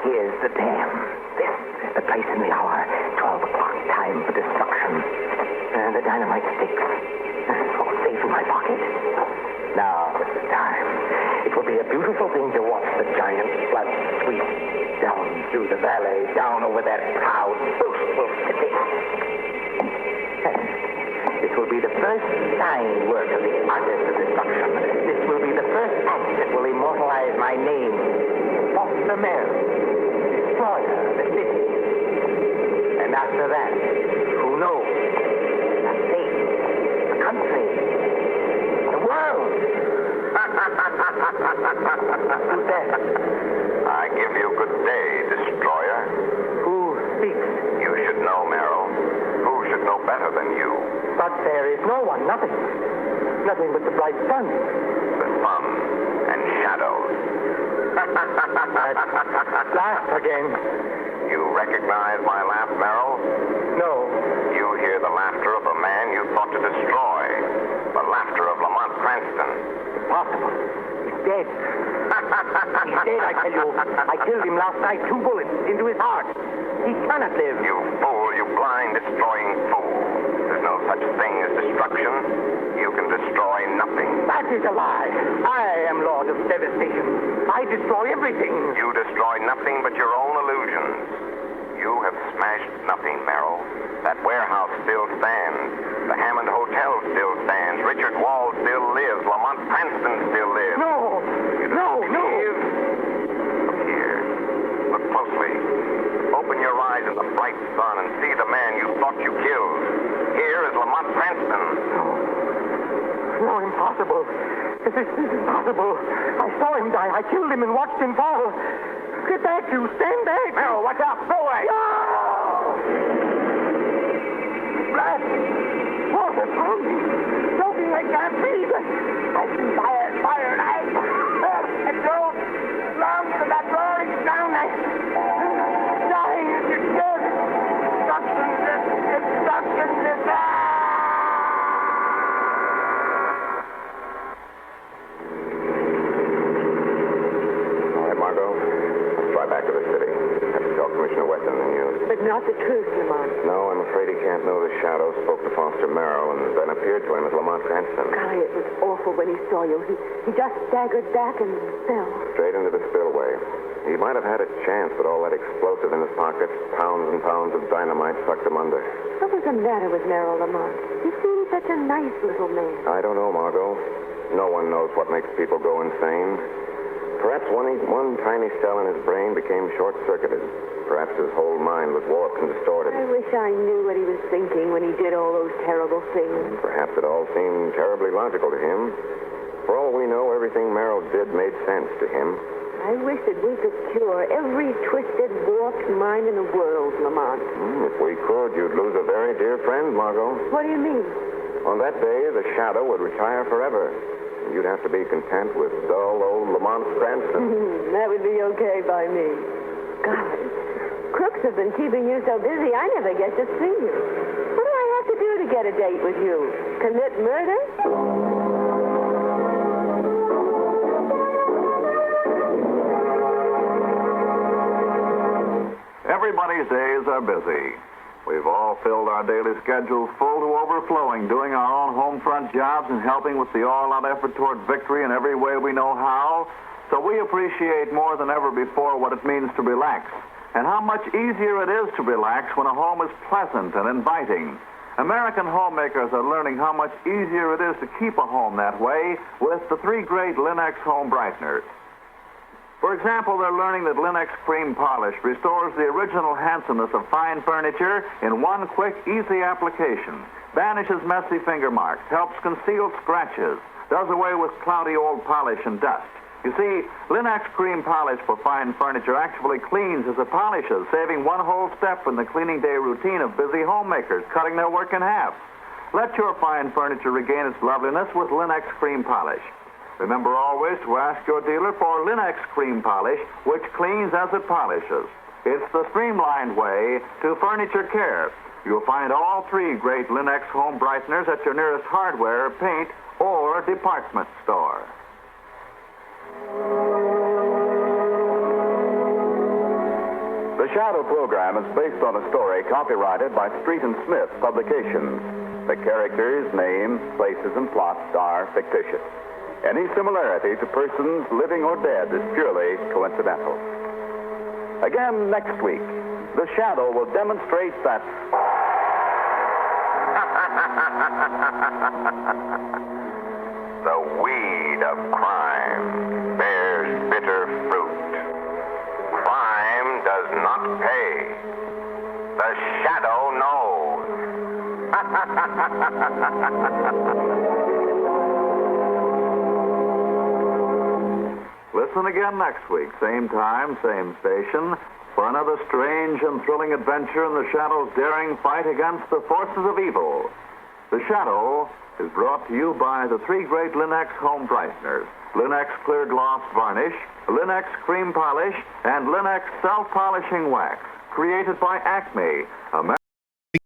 Here's the dam. This is the place in the hour. 12 o'clock, time for destruction. And the dynamite sticks. All safe in my pocket. Now is the time. It will be a beautiful thing to watch the giant flood sweep down through the valley, down over that proud, boastful city. This will be the first sign work of the artist of destruction. This will be the first act that will immortalize my name. Foster Merrill, destroyer of the city. And after that, who knows? The state, the country, the world. Who's that? I give you good day, destroyer. Who speaks? You should know, Merrill. Who should know better than you? But there is no one, nothing. Nothing but the bright sun. The sun and shadows. Laugh again. You recognize my laugh, Merrill? No. You hear the laughter of a man you thought to destroy. The laughter of Lamont Cranston. Impossible. He's dead. He's dead, I tell you. I killed him last night, 2 bullets into his heart. He cannot live. You fool, you blind, destroying fool. There's no such thing as destruction. You can destroy nothing. That is a lie. I am Lord of Devastation. I destroy everything. You destroy nothing but your own illusions. You have smashed nothing, Merrill. That warehouse still stands. The Hammond Hotel still stands. Richard Wall still lives. Lamont Cranston still lives. No! No! Look here. Look closely. Open your eyes in the bright sun and see the man you thought you killed. Here is Lamont Cranston. No, impossible. This is impossible. I saw him die. I killed him and watched him fall. Get back, you. Stand back. Merrill, watch out. Go away. No! Blood. Water from me. Choking. I can't breathe. I see fire. And I drove long to that roaring sound. Dying as you should. Destruction. Back to the city. Have to tell Commissioner Weston the news. But not the truth, Lamont. No, I'm afraid he can't know the Shadow spoke to Foster Merrill and then appeared to him as Lamont Cranston. Golly, it was awful when he saw you. He just staggered back and fell. Straight into the spillway. He might have had a chance, but all that explosive in his pockets, pounds and pounds of dynamite, sucked him under. What was the matter with Merrill, Lamont? You seemed such a nice little man. I don't know, Margot. No one knows what makes people go insane. Perhaps one tiny cell in his brain became short-circuited. Perhaps his whole mind was warped and distorted. I wish I knew what he was thinking when he did all those terrible things. Perhaps it all seemed terribly logical to him. For all we know, everything Merrill did made sense to him. I wish that we could cure every twisted, warped mind in the world, Lamont. If we could, you'd lose a very dear friend, Margot. What do you mean? On that day, the shadow would retire forever. You'd have to be content with dull old Lamont Cranston. That would be okay by me. God, crooks have been keeping you so busy, I never get to see you. What do I have to do to get a date with you? Commit murder? Everybody's days are busy. We've all filled our daily schedules full to overflowing, doing our own home front jobs and helping with the all-out effort toward victory in every way we know how. So we appreciate more than ever before what it means to relax, and how much easier it is to relax when a home is pleasant and inviting. American homemakers are learning how much easier it is to keep a home that way with the three great Linux home brighteners. For example, they're learning that Linux Cream Polish restores the original handsomeness of fine furniture in one quick, easy application, banishes messy finger marks, helps conceal scratches, does away with cloudy old polish and dust. You see, Linux Cream Polish for fine furniture actually cleans as it polishes, saving one whole step in the cleaning day routine of busy homemakers, cutting their work in half. Let your fine furniture regain its loveliness with Linux Cream Polish. Remember always to ask your dealer for Linux Cream Polish, which cleans as it polishes. It's the streamlined way to furniture care. You'll find all three great Linux home brighteners at your nearest hardware, paint, or department store. The Shadow program is based on a story copyrighted by Street and Smith Publications. The characters, names, places, and plots are fictitious. Any similarity to persons living or dead is purely coincidental. Again next week, the Shadow will demonstrate that the weed of crime bears bitter fruit. Crime does not pay. The Shadow knows. Listen again next week, same time, same station, for another strange and thrilling adventure in the Shadow's daring fight against the forces of evil. The Shadow is brought to you by the three great Linux home brighteners, Linux Clear Gloss Varnish, Linux Cream Polish, and Linux Self-Polishing Wax, created by Acme.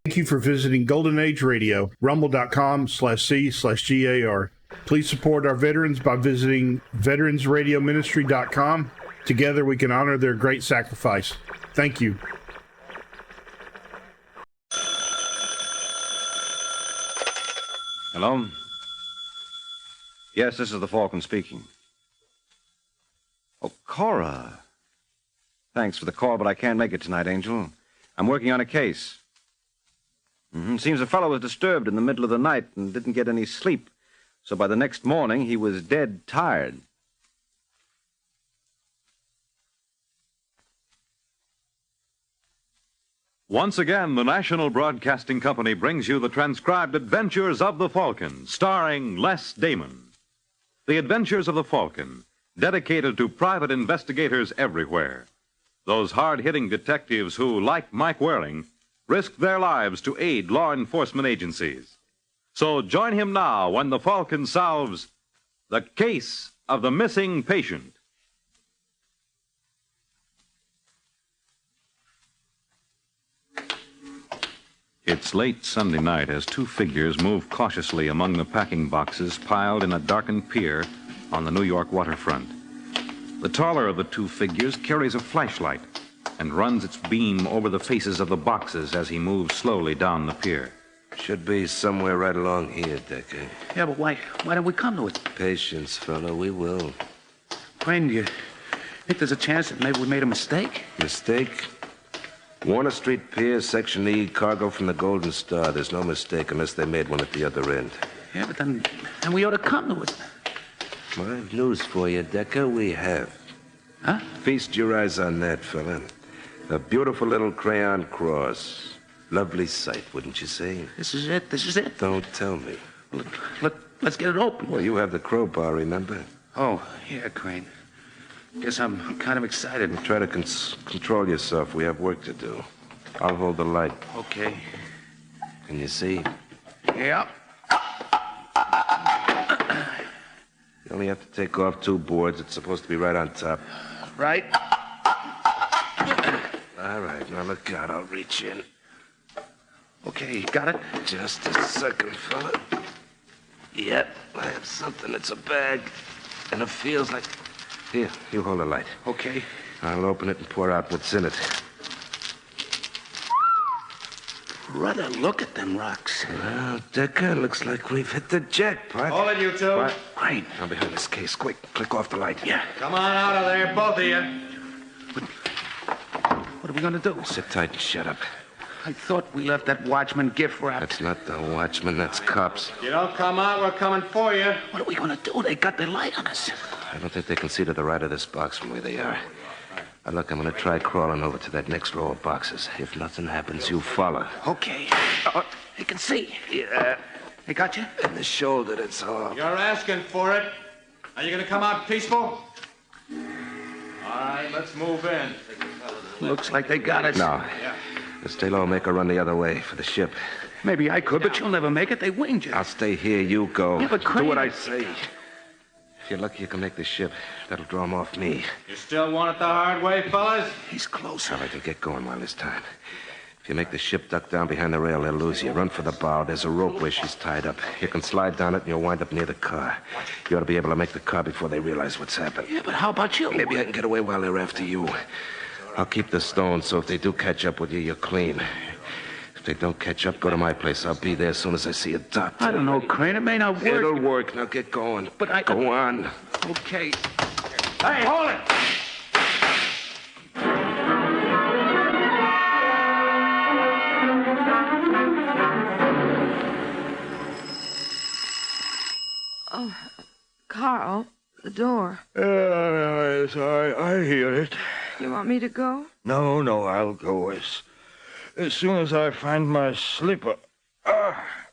Thank you for visiting Golden Age Radio, rumble.com/C/GAR. Please support our veterans by visiting veteransradioministry.com. Together we can honor their great sacrifice. Thank you. Hello? Yes, this is the Falcon speaking. Oh, Cora. Thanks for the call, but I can't make it tonight, Angel. I'm working on a case. Seems a fellow was disturbed in the middle of the night and didn't get any sleep. So by the next morning, he was dead tired. Once again, the National Broadcasting Company brings you the transcribed Adventures of the Falcon, starring Les Damon. The Adventures of the Falcon, dedicated to private investigators everywhere. Those hard-hitting detectives who, like Mike Waring, risk their lives to aid law enforcement agencies. So join him now when the Falcon solves the case of the missing patient. It's late Sunday night as two figures move cautiously among the packing boxes piled in a darkened pier on the New York waterfront. The taller of the two figures carries a flashlight and runs its beam over the faces of the boxes as he moves slowly down the pier. Should be somewhere right along here, Decker. Yeah, but why don't we come to it? Patience, fella, we will. Quinn, do you think there's a chance that maybe we made a mistake? Mistake? Warner Street Pier, Section E, cargo from the Golden Star. There's no mistake unless they made one at the other end. Yeah, but then we ought to come to it. Well, I have news for you, Decker. We have. Huh? Feast your eyes on that, fella. A beautiful little crayon cross. Lovely sight, wouldn't you say? This is it. This is it. Don't tell me. Let's get it open. Well, you have the crowbar, remember? Oh, yeah, Crane. Guess I'm kind of excited. Try to control yourself. We have work to do. I'll hold the light. Okay. Can you see? Yeah. You only have to take off 2 boards. It's supposed to be right on top. Right. All right, now look out. I'll reach in. Okay, got it? Just a second, fella. Yep, I have something. It's a bag. And it feels like... Here, you hold the light. Okay. I'll open it and pour out what's in it. Brother, look at them rocks. Well, Decker, looks like we've hit the jackpot. Hold it, you two. What? Right. Now behind this case. Quick, click off the light. Yeah. Come on out of there, both of you. What are we going to do? Sit tight and shut up. I thought we left that watchman gift wrapped. That's not the watchman, that's cops. You don't come out, we're coming for you. What are we going to do? They got their light on us. I don't think they can see to the right of this box from where they are. Now, look, I'm going to try crawling over to that next row of boxes. If nothing happens, you follow. Okay. They can see. Yeah. They got you? In the shoulder, that's all. You're asking for it. Are you going to come out peaceful? All right, let's move in. Looks like they got us. No. Yeah. Let's stay low and make a run the other way for the ship. Maybe I could, but you'll never make it. They winged you. I'll stay here. You go. Yeah, but Crane... Do what I say. If you're lucky, you can make the ship. That'll draw them off me. You still want it the hard way, fellas? He's close. All right, then get going while there's time. If you make the ship duck down behind the rail, they'll lose you. Run for the bow. There's a rope where she's tied up. You can slide down it and you'll wind up near the car. You ought to be able to make the car before they realize what's happened. Yeah, but how about you? Maybe I can get away while they're after you. I'll keep the stones, so if they do catch up with you, you're clean. If they don't catch up, go to my place. I'll be there as soon as I see a doctor. I don't know, Crane. It may not work. It'll work. Now get going. But I... Go on. Okay. Hey, hold it! Oh, Carl, the door. Yes, I hear it. You want me to go? No, I'll go as soon as I find my slipper.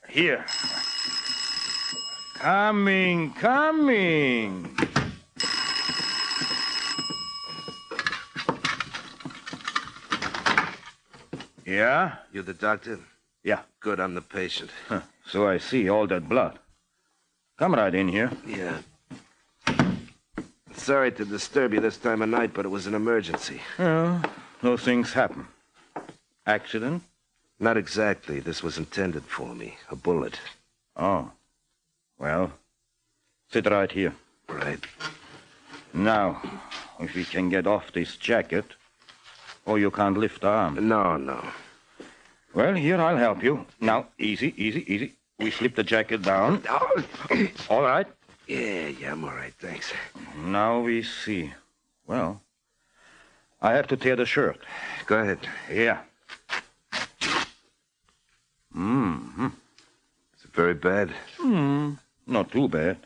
Here. Coming. Yeah? You the doctor? Yeah. Good, I'm the patient. Huh. So I see all that blood. Come right in here. Yeah. Sorry to disturb you this time of night, but it was an emergency. Well, those things happen. Accident? Not exactly. This was intended for me. A bullet. Oh. Well, sit right here. Right. Now, if we can get off this jacket, or you can't lift the arm. No. Well, here, I'll help you. Now, easy. We slip the jacket down. All right? Yeah, I'm all right, thanks. Now we see. Well, I have to tear the shirt. Go ahead. Yeah. Mm-hmm. Is it very bad? Not too bad.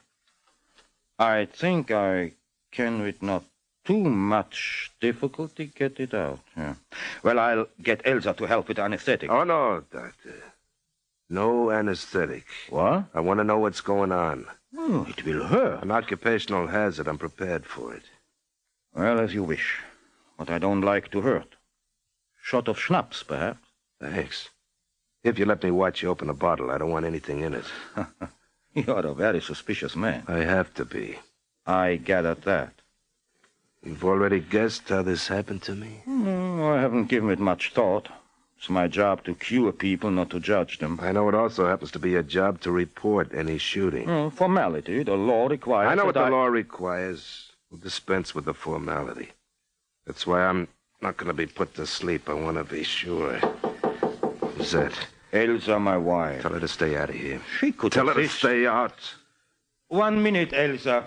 I think I can, with not too much difficulty, get it out. Yeah. Well, I'll get Elsa to help with anesthetic. Oh, no, doctor. No anesthetic. What? I want to know what's going on. Oh, it will hurt. An occupational hazard. I'm prepared for it. Well, as you wish. But I don't like to hurt. Shot of schnapps, perhaps. Thanks. If you let me watch you open a bottle, I don't want anything in it. You're a very suspicious man. I have to be. I gathered that. You've already guessed how this happened to me? I haven't given it much thought. It's my job to cure people, not to judge them. I know it also happens to be your job to report any shooting. Formality. The law requires... I know what the law requires. We'll dispense with the formality. That's why I'm not going to be put to sleep. I want to be sure. Who's that? Elsa, my wife. Tell her to stay out of here. She could Tell her to stay out. 1 minute, Elsa.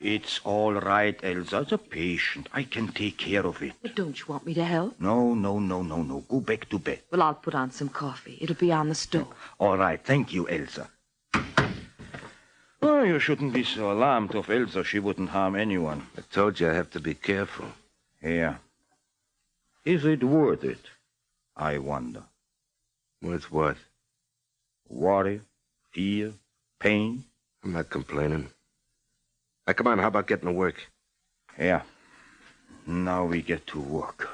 It's all right, Elsa. The patient. I can take care of it. But don't you want me to help? No. Go back to bed. Well, I'll put on some coffee. It'll be on the stove. All right. Thank you, Elsa. Oh, you shouldn't be so alarmed of Elsa. She wouldn't harm anyone. I told you I have to be careful. Yeah. Is it worth it? I wonder. Worth what? Worry, fear, pain. I'm not complaining. Now, come on, how about getting to work? Yeah. Now we get to work.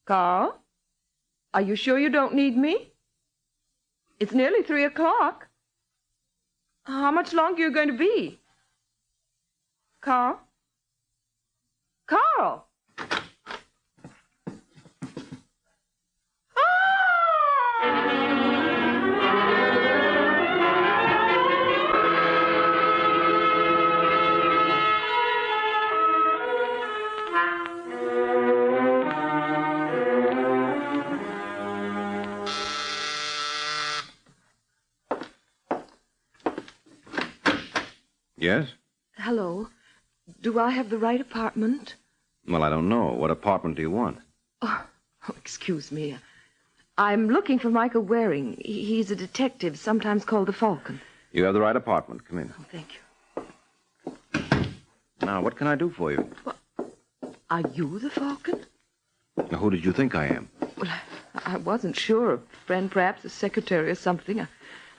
Carl? Are you sure you don't need me? It's nearly 3 o'clock. How much longer are you going to be? Carl? Carl! Yes? Hello. Do I have the right apartment? Well, I don't know. What apartment do you want? Oh, excuse me. I'm looking for Michael Waring. He's a detective, sometimes called the Falcon. You have the right apartment. Come in. Oh, thank you. Now, what can I do for you? Are you the Falcon? Now, who did you think I am? Well, I wasn't sure. A friend, perhaps a secretary or something.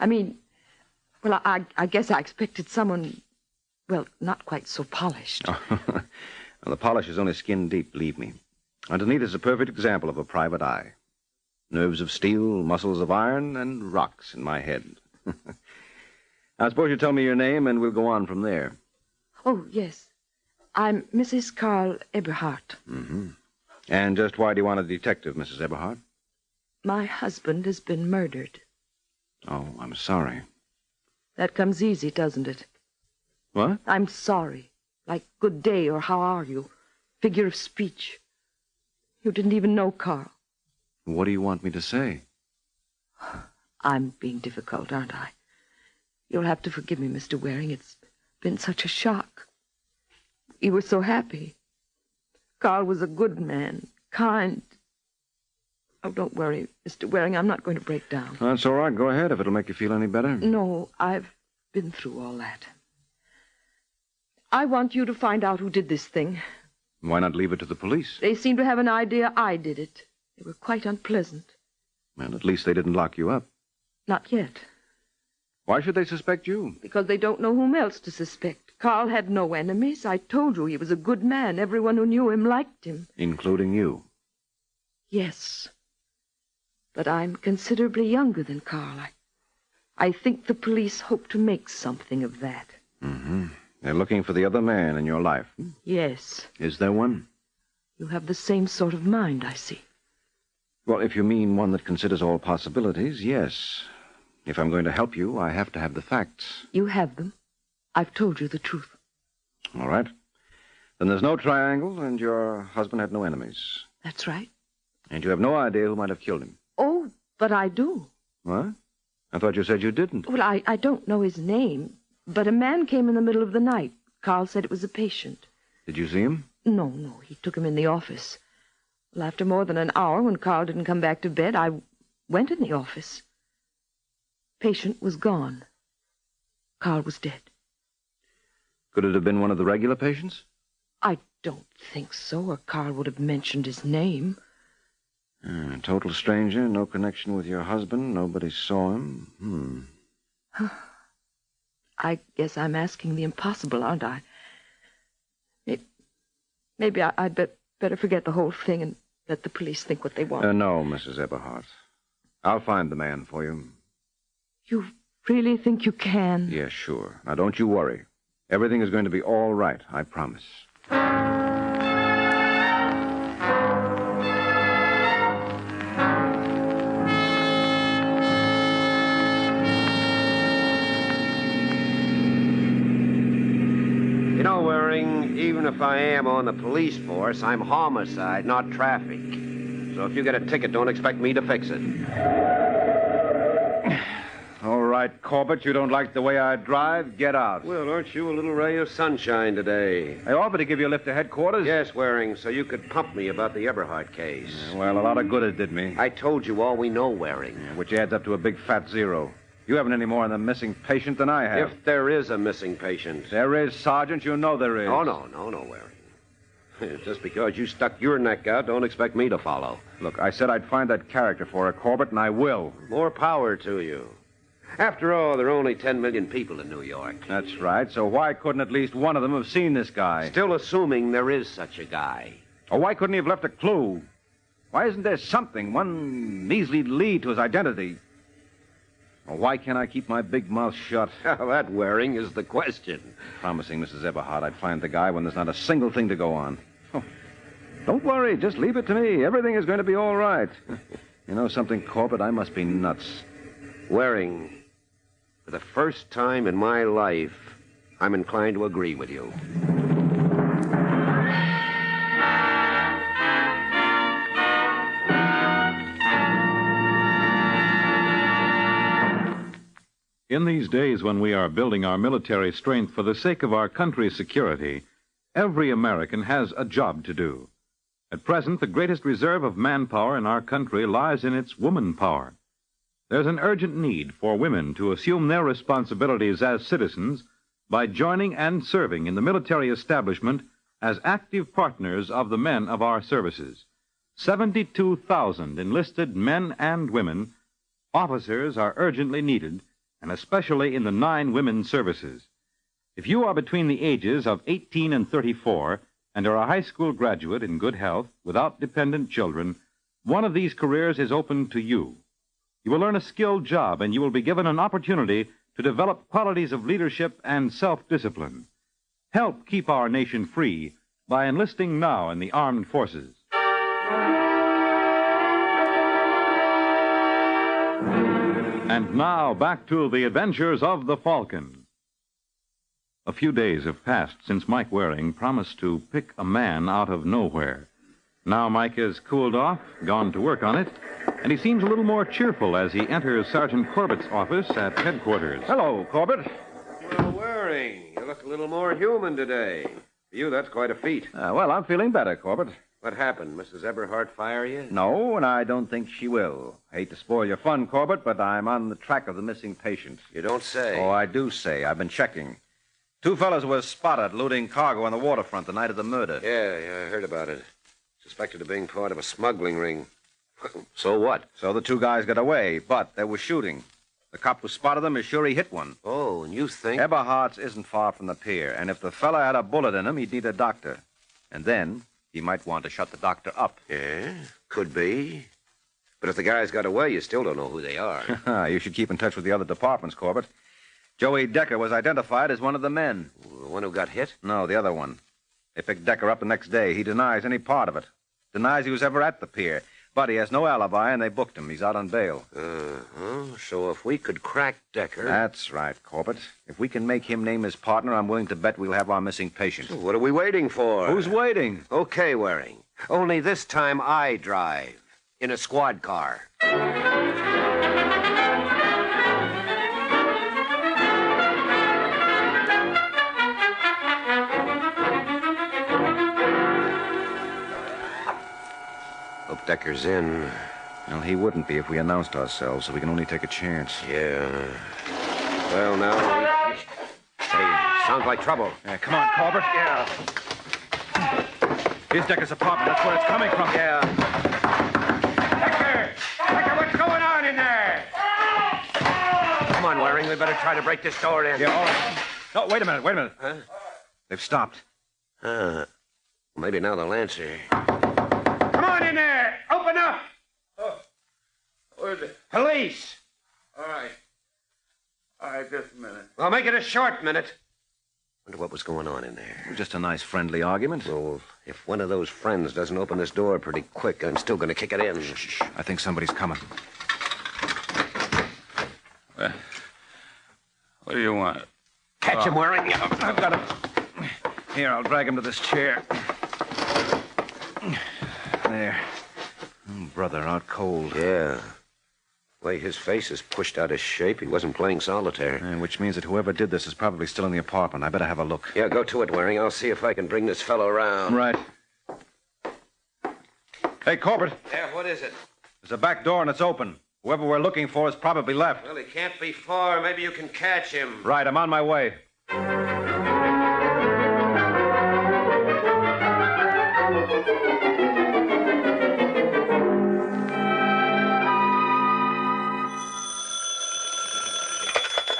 I guess I expected someone, well, not quite so polished. Well, the polish is only skin deep, believe me. Underneath is a perfect example of a private eye. Nerves of steel, muscles of iron, and rocks in my head. I suppose you tell me your name, and we'll go on from there. Oh, yes. I'm Mrs. Carl Eberhardt. Mm-hmm. And just why do you want a detective, Mrs. Eberhardt? My husband has been murdered. Oh, I'm sorry. That comes easy, doesn't it? What? I'm sorry. Like good day or how are you? Figure of speech. You didn't even know Carl. What do you want me to say? I'm being difficult, aren't I? You'll have to forgive me, Mr. Waring. It's been such a shock. You were so happy. Carl was a good man, kind. Oh, don't worry, Mr. Waring. I'm not going to break down. That's all right. Go ahead if it'll make you feel any better. No, I've been through all that. I want you to find out who did this thing. Why not leave it to the police? They seem to have an idea I did it. They were quite unpleasant. Well, at least they didn't lock you up. Not yet. Why should they suspect you? Because they don't know whom else to suspect. Carl had no enemies. I told you he was a good man. Everyone who knew him liked him. Including you? Yes. But I'm considerably younger than Carl. I think the police hope to make something of that. Mm-hmm. They're looking for the other man in your life. Yes. Is there one? You have the same sort of mind, I see. Well, if you mean one that considers all possibilities, yes. If I'm going to help you, I have to have the facts. You have them. I've told you the truth. All right. Then there's no triangle, and your husband had no enemies. That's right. And you have no idea who might have killed him. Oh, but I do. What? I thought you said you didn't. Well, I don't know his name, but a man came in the middle of the night. Carl said it was a patient. Did you see him? No. He took him in the office. Well, after more than an hour, when Carl didn't come back to bed, I went in the office. Patient was gone. Carl was dead. Could it have been one of the regular patients? I don't think so, or Carl would have mentioned his name. Total stranger, no connection with your husband, nobody saw him. I guess I'm asking the impossible, aren't I? Maybe I'd better forget the whole thing and let the police think what they want. No, Mrs. Eberhardt. I'll find the man for you. You really think you can? Yes, sure. Now, don't you worry. Everything is going to be all right, I promise. You know, Waring, if I am on the police force, I'm homicide, not traffic. So if you get a ticket, don't expect me to fix it. All right, Corbett, you don't like the way I drive? Get out. Well, aren't you a little ray of sunshine today? I offered to give you a lift to headquarters. Yes, Waring, so you could pump me about the Eberhardt case. Well, a lot of good it did me. I told you all we know, Waring. Which adds up to a big fat zero. You haven't any more on the missing patient than I have. If there is a missing patient. There is, Sergeant. You know there is. Oh, no, Waring. Just because you stuck your neck out, don't expect me to follow. Look, I said I'd find that character for her, Corbett, and I will. More power to you. After all, there are only 10 million people in New York. That's right. So why couldn't at least one of them have seen this guy? Still assuming there is such a guy. Or why couldn't he have left a clue? Why isn't there something, one measly lead to his identity? Or why can't I keep my big mouth shut? That, Waring, is the question. Promising Mrs. Eberhardt I'd find the guy when there's not a single thing to go on. Oh, don't worry. Just leave it to me. Everything is going to be all right. You know something, Corbett? I must be nuts. Waring, for the first time in my life, I'm inclined to agree with you. In these days when we are building our military strength for the sake of our country's security, every American has a job to do. At present, the greatest reserve of manpower in our country lies in its woman power. There's an urgent need for women to assume their responsibilities as citizens by joining and serving in the military establishment as active partners of the men of our services. 72,000 enlisted men and women, officers are urgently needed, and especially in the 9 women's services. If you are between the ages of 18 and 34 and are a high school graduate in good health without dependent children, one of these careers is open to you. You will learn a skilled job, and you will be given an opportunity to develop qualities of leadership and self-discipline. Help keep our nation free by enlisting now in the armed forces. And now, back to the adventures of the Falcon. A few days have passed since Mike Waring promised to pick a man out of nowhere. Now Mike has cooled off, gone to work on it, and he seems a little more cheerful as he enters Sergeant Corbett's office at headquarters. Hello, Corbett. Well, Waring, you look a little more human today. For you, that's quite a feat. Well, I'm feeling better, Corbett. What happened? Mrs. Eberhardt fire you? No, and I don't think she will. I hate to spoil your fun, Corbett, but I'm on the track of the missing patient. You don't say. Oh, I do say. I've been checking. 2 fellows were spotted loading cargo on the waterfront the night of the murder. Yeah, I heard about it. Suspected of being part of a smuggling ring. So what? So the 2 guys got away, but they were shooting. The cop who spotted them is sure he hit one. Oh, and you think? Eberhardt's isn't far from the pier, and if the fella had a bullet in him, he'd need a doctor. And then he might want to shut the doctor up. Yeah, could be. But if the guys got away, you still don't know who they are. You should keep in touch with the other departments, Corbett. Joey Decker was identified as one of the men. The one who got hit? No, the other one. They picked Decker up the next day. He denies any part of it. Denies he was ever at the pier. But he has no alibi, and they booked him. He's out on bail. So if we could crack Decker... That's right, Corbett. If we can make him name his partner, I'm willing to bet we'll have our missing patient. So what are we waiting for? Who's waiting? Okay, Waring. Only this time I drive. In a squad car. Hope Decker's in. Well, he wouldn't be if we announced ourselves, so we can only take a chance. Yeah. Well, now... Hey, sounds like trouble. Yeah, come on, Corbett. Yeah. Here's Decker's apartment. That's where it's coming from. Yeah. Decker, what's going on in there? Come on, Waring. We better try to break this door in. Yeah, all right. No, wait a minute. Huh? They've stopped. Maybe now they'll answer. Come on in there! Open up! Oh, where's it? Police! All right, just a minute. Well, make it a short minute. Wonder what was going on in there. Just a nice friendly argument. Well, if one of those friends doesn't open this door pretty quick, I'm still going to kick it in. Shh. I think somebody's coming. What do you want? Catch him, Waring. I've got him. Here, I'll drag him to this chair. There. Brother, out cold. Yeah. The way his face is pushed out of shape, he wasn't playing solitaire. Which means that whoever did this is probably still in the apartment. I better have a look. Yeah, go to it, Waring. I'll see if I can bring this fellow around. Right. Hey, Corbett. Yeah, what is it? There's a back door and it's open. Whoever we're looking for has probably left. Well, he can't be far. Maybe you can catch him. Right, I'm on my way.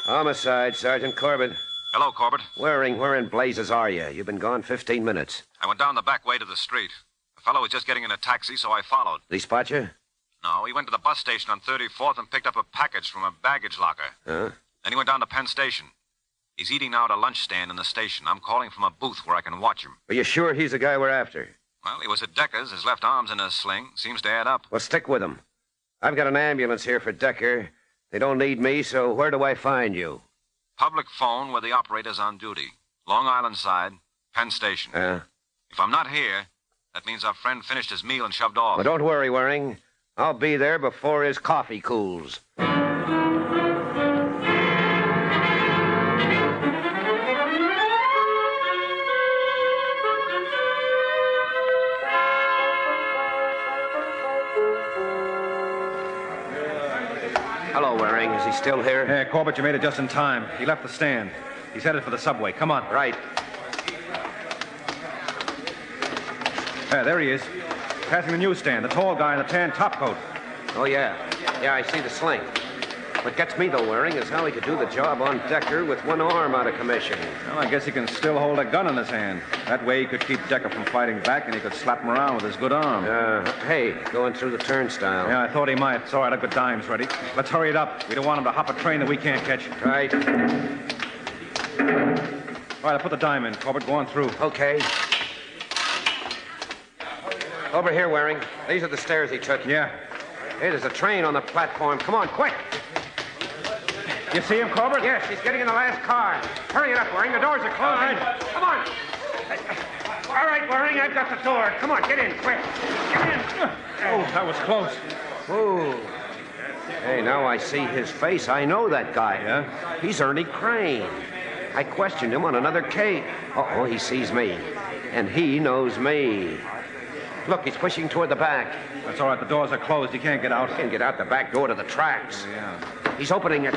Homicide, Sergeant Corbett. Hello, Corbett. Waring, where in blazes are you? You've been gone 15 minutes. I went down the back way to the street. The fellow was just getting in a taxi, so I followed. Did he spot you? No, he went to the bus station on 34th and picked up a package from a baggage locker. Huh? Then he went down to Penn Station. He's eating now at a lunch stand in the station. I'm calling from a booth where I can watch him. Are you sure he's the guy we're after? Well, he was at Decker's. His left arm's in a sling. Seems to add up. Well, stick with him. I've got an ambulance here for Decker. They don't need me, so where do I find you? Public phone where the operator's on duty. Long Island side, Penn Station. If I'm not here, that means our friend finished his meal and shoved off. Well, don't worry, Waring. I'll be there before his coffee cools. Hello, Waring. Is he still here? Hey, Corbett, you made it just in time. He left the stand. He's headed for the subway. Come on. Right. There he is. Passing the newsstand. The tall guy in the tan topcoat. Oh, yeah. Yeah, I see the sling. What gets me, though, Waring, is how he could do the job on Decker with one arm out of commission. Well, I guess he can still hold a gun in his hand. That way he could keep Decker from fighting back, and he could slap him around with his good arm. Hey, going through the turnstile. Yeah, I thought he might. It's all right, I've got dimes ready. Let's hurry it up. We don't want him to hop a train that we can't catch. Right. All right, I'll put the dime in. Corbett, go on through. Okay. Over here, Waring. These are the stairs he took. Yeah. Hey, there's a train on the platform. Come on, quick. You see him, Corbett? Yes, he's getting in the last car. Hurry it up, Waring. The doors are closing. All right. Come on. All right, Waring, I've got the door. Come on, get in, quick. Get in. Oh, that was close. Oh. Hey, now I see his face. I know that guy. Yeah? He's Ernie Crane. I questioned him on another case. Uh-oh, he sees me. And he knows me. Look, he's pushing toward the back. That's all right. The doors are closed. He can't get out. He can get out the back door to the tracks. Oh, yeah. He's opening it.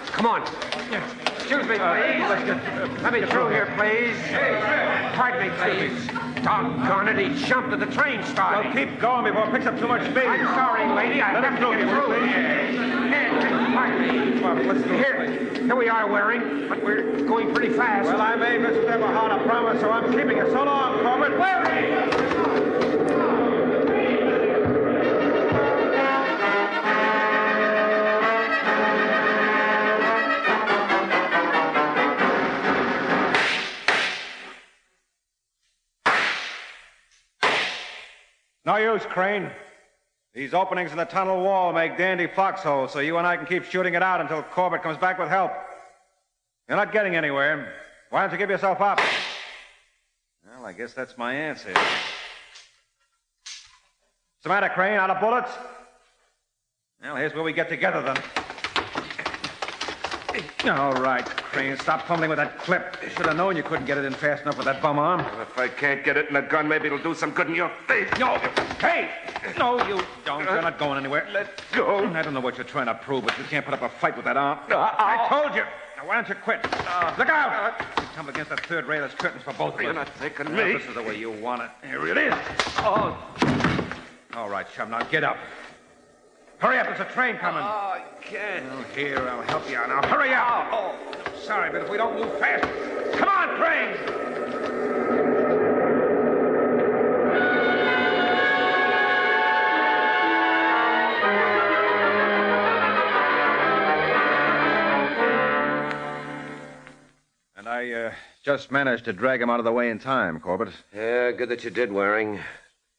Come on. Excuse me, please. Let me through here, please. Pardon me, please. Doggone it, he jumped at the train starting. Well, keep going before it picks up too much speed. I'm sorry, lady. I have to get through. Pardon me. Well, let's do Here we are, Waring, but we're going pretty fast. Well, I made Mr. Everhart a promise, so I'm keeping it. So long, Corbett. Waring! No use, Crane. These openings in the tunnel wall make dandy foxholes, so you and I can keep shooting it out until Corbett comes back with help. You're not getting anywhere. Why don't you give yourself up? Well, I guess that's my answer. What's the matter, Crane? Out of bullets? Well, here's where we get together, then. All right, Crane, stop fumbling with that clip. You should have known you couldn't get it in fast enough with that bum arm. Well, if I can't get it in a gun, maybe it'll do some good in your face. No! Hey! No, you don't. You're not going anywhere. Let go. I don't know what you're trying to prove, but you can't put up a fight with that arm. I told you. Now, why don't you quit? Look out! Come against that third rail. There's curtains for both of us. You're not taking Well, me. this is the way you want it. Here it is. Oh. All right, chum. Now get up. Hurry up. There's a train coming. Oh, I can't. Well, here, I'll help you out. Now, hurry up. Oh. Sorry, but if we don't move fast... Come on, train! And I just managed to drag him out of the way in time, Corbett. Yeah, good that you did, Waring.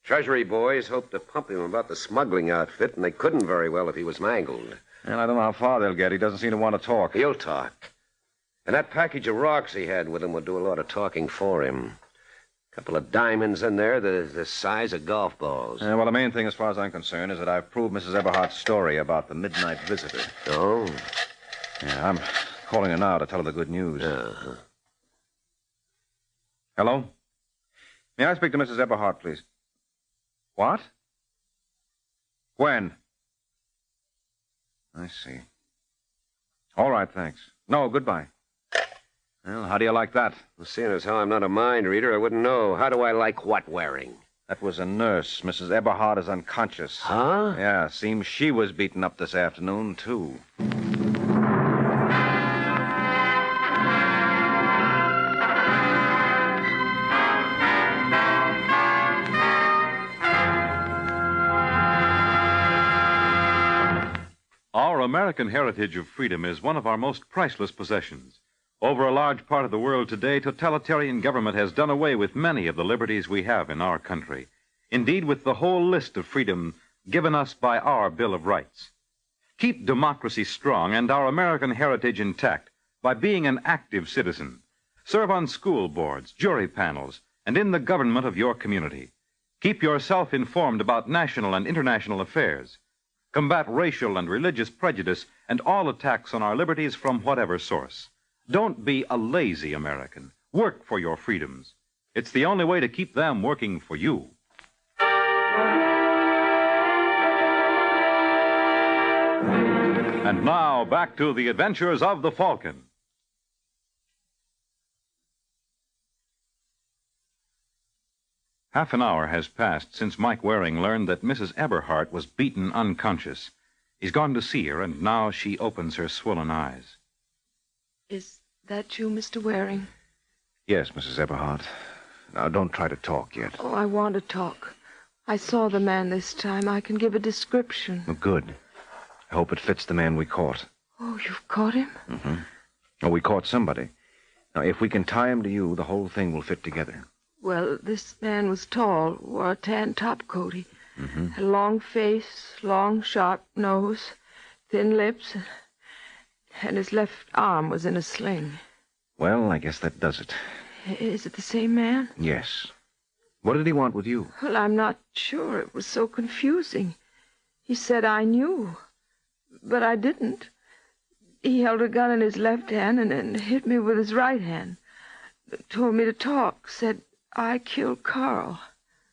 Treasury boys hoped to pump him about the smuggling outfit, and they couldn't very well if he was mangled. And I don't know how far they'll get. He doesn't seem to want to talk. He'll talk. And that package of rocks he had with him would do a lot of talking for him. A couple of diamonds in there the size of golf balls. Well, the main thing, as far as I'm concerned, is that I've proved Mrs. Eberhardt's story about the midnight visitor. Oh? Yeah, I'm calling her now to tell her the good news. Uh-huh. Hello? May I speak to Mrs. Eberhardt, please? What? When? I see. All right, thanks. No, goodbye. Well, how do you like that? Well, seeing as how I'm not a mind reader, I wouldn't know. How do I like what wearing? That was a nurse. Mrs. Eberhardt is unconscious. Huh? Yeah, seems she was beaten up this afternoon, too. Our American heritage of freedom is one of our most priceless possessions. Over a large part of the world today, totalitarian government has done away with many of the liberties we have in our country. Indeed, with the whole list of freedom given us by our Bill of Rights. Keep democracy strong and our American heritage intact by being an active citizen. Serve on school boards, jury panels, and in the government of your community. Keep yourself informed about national and international affairs. Combat racial and religious prejudice and all attacks on our liberties from whatever source. Don't be a lazy American. Work for your freedoms. It's the only way to keep them working for you. And now, back to the adventures of the Falcon. Half an hour has passed since Mike Waring learned that Mrs. Eberhardt was beaten unconscious. He's gone to see her, and now she opens her swollen eyes. Is that you, Mr. Waring? Yes, Mrs. Eberhardt. Now, don't try to talk yet. Oh, I want to talk. I saw the man this time. I can give a description. Well, good. I hope it fits the man we caught. Oh, you've caught him? Mm-hmm. Oh, we caught somebody. Now, if we can tie him to you, the whole thing will fit together. Well, this man was tall, wore a tan topcoat. He Mm-hmm. had a long face, long, sharp nose, thin lips, and his left arm was in a sling. Well, I guess that does it. Is it the same man? Yes. What did he want with you? Well, I'm not sure. It was so confusing. He said I knew, but I didn't. He held a gun in his left hand and then hit me with his right hand. Told me to talk, said I killed Carl.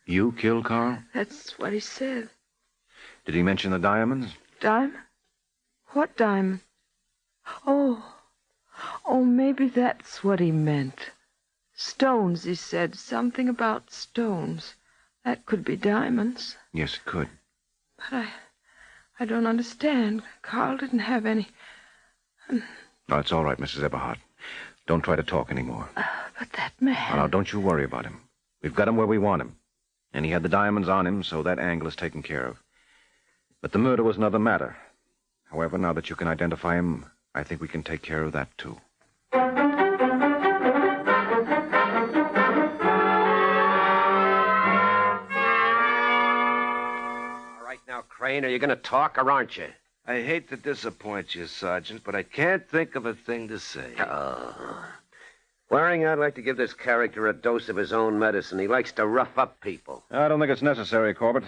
You killed Carl? That's what he said. Did he mention the diamonds? Diamond? What diamond? Oh, maybe that's what he meant. Stones, he said. Something about stones. That could be diamonds. Yes, it could. But I don't understand. Carl didn't have any. No, it's all right, Mrs. Eberhardt. Don't try to talk anymore. But that man... Now, don't you worry about him. We've got him where we want him. And he had the diamonds on him, so that angle is taken care of. But the murder was another matter. However, now that you can identify him, I think we can take care of that, too. All right now, Crane, are you going to talk or aren't you? I hate to disappoint you, Sergeant, but I can't think of a thing to say. Waring, I'd like to give this character a dose of his own medicine. He likes to rough up people. I don't think it's necessary, Corbett.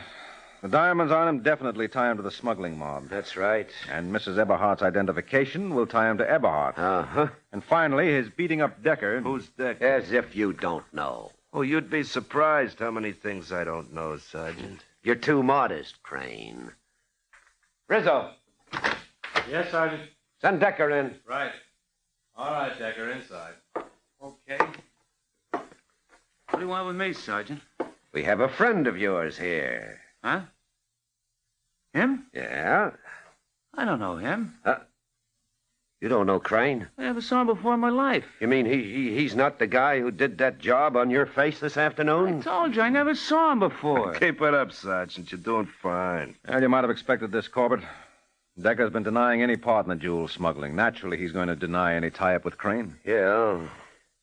The diamonds on him definitely tie him to the smuggling mob. That's right. And Mrs. Eberhardt's identification will tie him to Eberhardt. Uh-huh. And finally, his beating up Decker... Who's Decker? As if you don't know. Oh, you'd be surprised how many things I don't know, Sergeant. You're too modest, Crane. Rizzo. Yes, Sergeant. Send Decker in. Right. All right, Decker, inside. Okay. What do you want with me, Sergeant? We have a friend of yours here. Huh? Him? Yeah? I don't know him. You don't know Crane? I never saw him before in my life. You mean he's not the guy who did that job on your face this afternoon? I told you, I never saw him before. Keep it up, Sergeant. You're doing fine. Well, you might have expected this, Corbett. Decker's been denying any part in the jewel smuggling. Naturally, he's going to deny any tie-up with Crane. Yeah.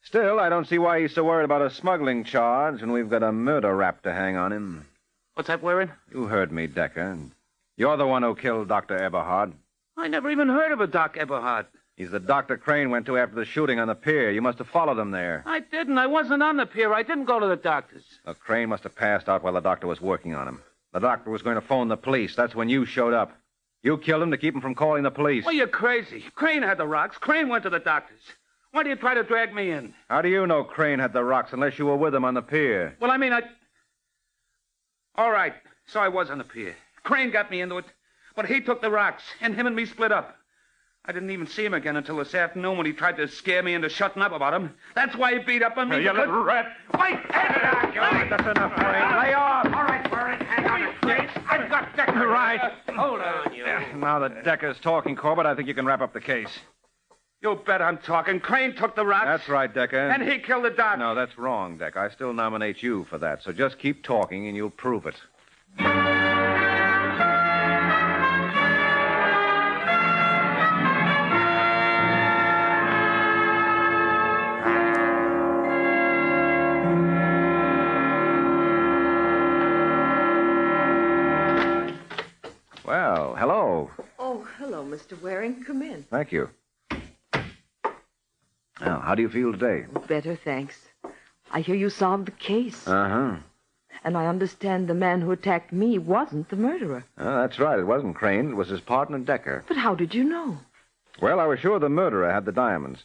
Still, I don't see why he's so worried about a smuggling charge when we've got a murder rap to hang on him. What's that, Waring? You heard me, Decker. You're the one who killed Dr. Eberhard. I never even heard of a Doc Eberhard. He's the doctor Crane went to after the shooting on the pier. You must have followed him there. I didn't. I wasn't on the pier. I didn't go to the doctor's. Well, Crane must have passed out while the doctor was working on him. The doctor was going to phone the police. That's when you showed up. You killed him to keep him from calling the police. Well, you're crazy. Crane had the rocks. Crane went to the doctor's. Why do you try to drag me in? How do you know Crane had the rocks unless you were with him on the pier? Well, I mean, All right, so I was on the pier. Crane got me into it, but he took the rocks, and him and me split up. I didn't even see him again until this afternoon when he tried to scare me into shutting up about him. That's why he beat up on me. You little rat. Wait! That's enough, Crane. Lay off. All right, Warren, hang on a minute. I've got Decker. Right. Hold on, you. Now that Decker's talking, Corbett, I think you can wrap up the case. You bet I'm talking. Crane took the rocks. That's right, Decker. And he killed the doc. No, that's wrong, Decker. I still nominate you for that. So just keep talking and you'll prove it. Well, hello. Oh, hello, Mr. Waring. Come in. Thank you. Now, how do you feel today? Better, thanks. I hear you solved the case. Uh-huh. And I understand the man who attacked me wasn't the murderer. That's right. It wasn't Crane. It was his partner, Decker. But how did you know? Well, I was sure the murderer had the diamonds.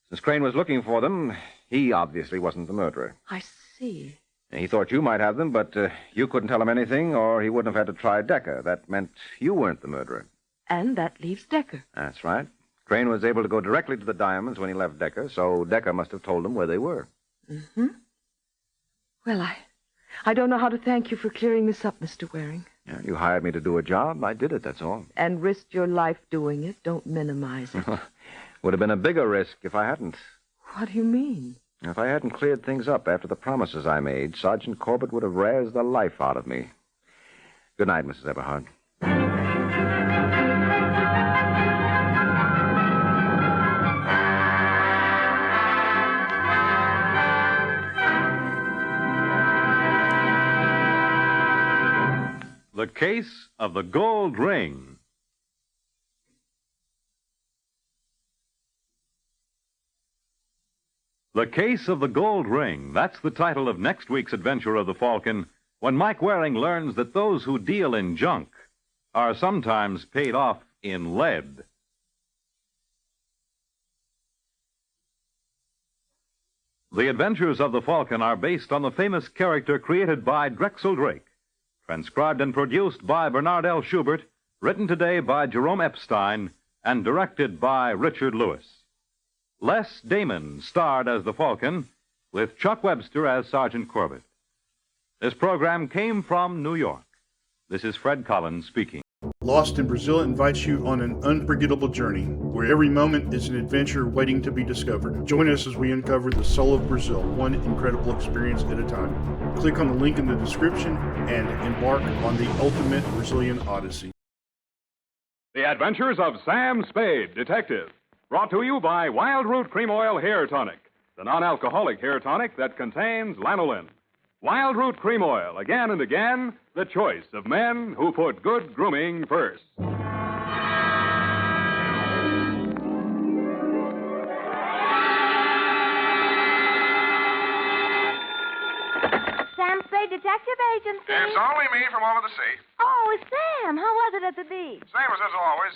Since Crane was looking for them, he obviously wasn't the murderer. I see. He thought you might have them, but you couldn't tell him anything, or he wouldn't have had to try Decker. That meant you weren't the murderer. And that leaves Decker. That's right. Crane was able to go directly to the diamonds when he left Decker, so Decker must have told him where they were. Mm-hmm. Well, I don't know how to thank you for clearing this up, Mr. Waring. Yeah, you hired me to do a job. I did it, that's all. And risked your life doing it. Don't minimize it. Would have been a bigger risk if I hadn't. What do you mean? If I hadn't cleared things up after the promises I made, Sergeant Corbett would have razzed the life out of me. Good night, Mrs. Eberhard. The Case of the Gold Ring. The Case of the Gold Ring. That's the title of next week's adventure of the Falcon, when Mike Waring learns that those who deal in junk are sometimes paid off in lead. The Adventures of the Falcon are based on the famous character created by Drexel Drake, transcribed and produced by Bernard L. Schubert, written today by Jerome Epstein, and directed by Richard Lewis. Les Damon starred as the Falcon, with Chuck Webster as Sergeant Corbett. This program came from New York. This is Fred Collins speaking. Lost in Brazil invites you on an unforgettable journey, where every moment is an adventure waiting to be discovered. Join us as we uncover the soul of Brazil, one incredible experience at a time. Click on the link in the description and embark on the ultimate Brazilian odyssey. The Adventures of Sam Spade, Detective. Brought to you by Wild Root Cream Oil Hair Tonic, the non-alcoholic hair tonic that contains lanolin. Wild Root Cream Oil, again and again, the choice of men who put good grooming first. Sam Spade Detective Agency. It's only me from over the sea. Oh, Sam, how was it at the beach? Same as always,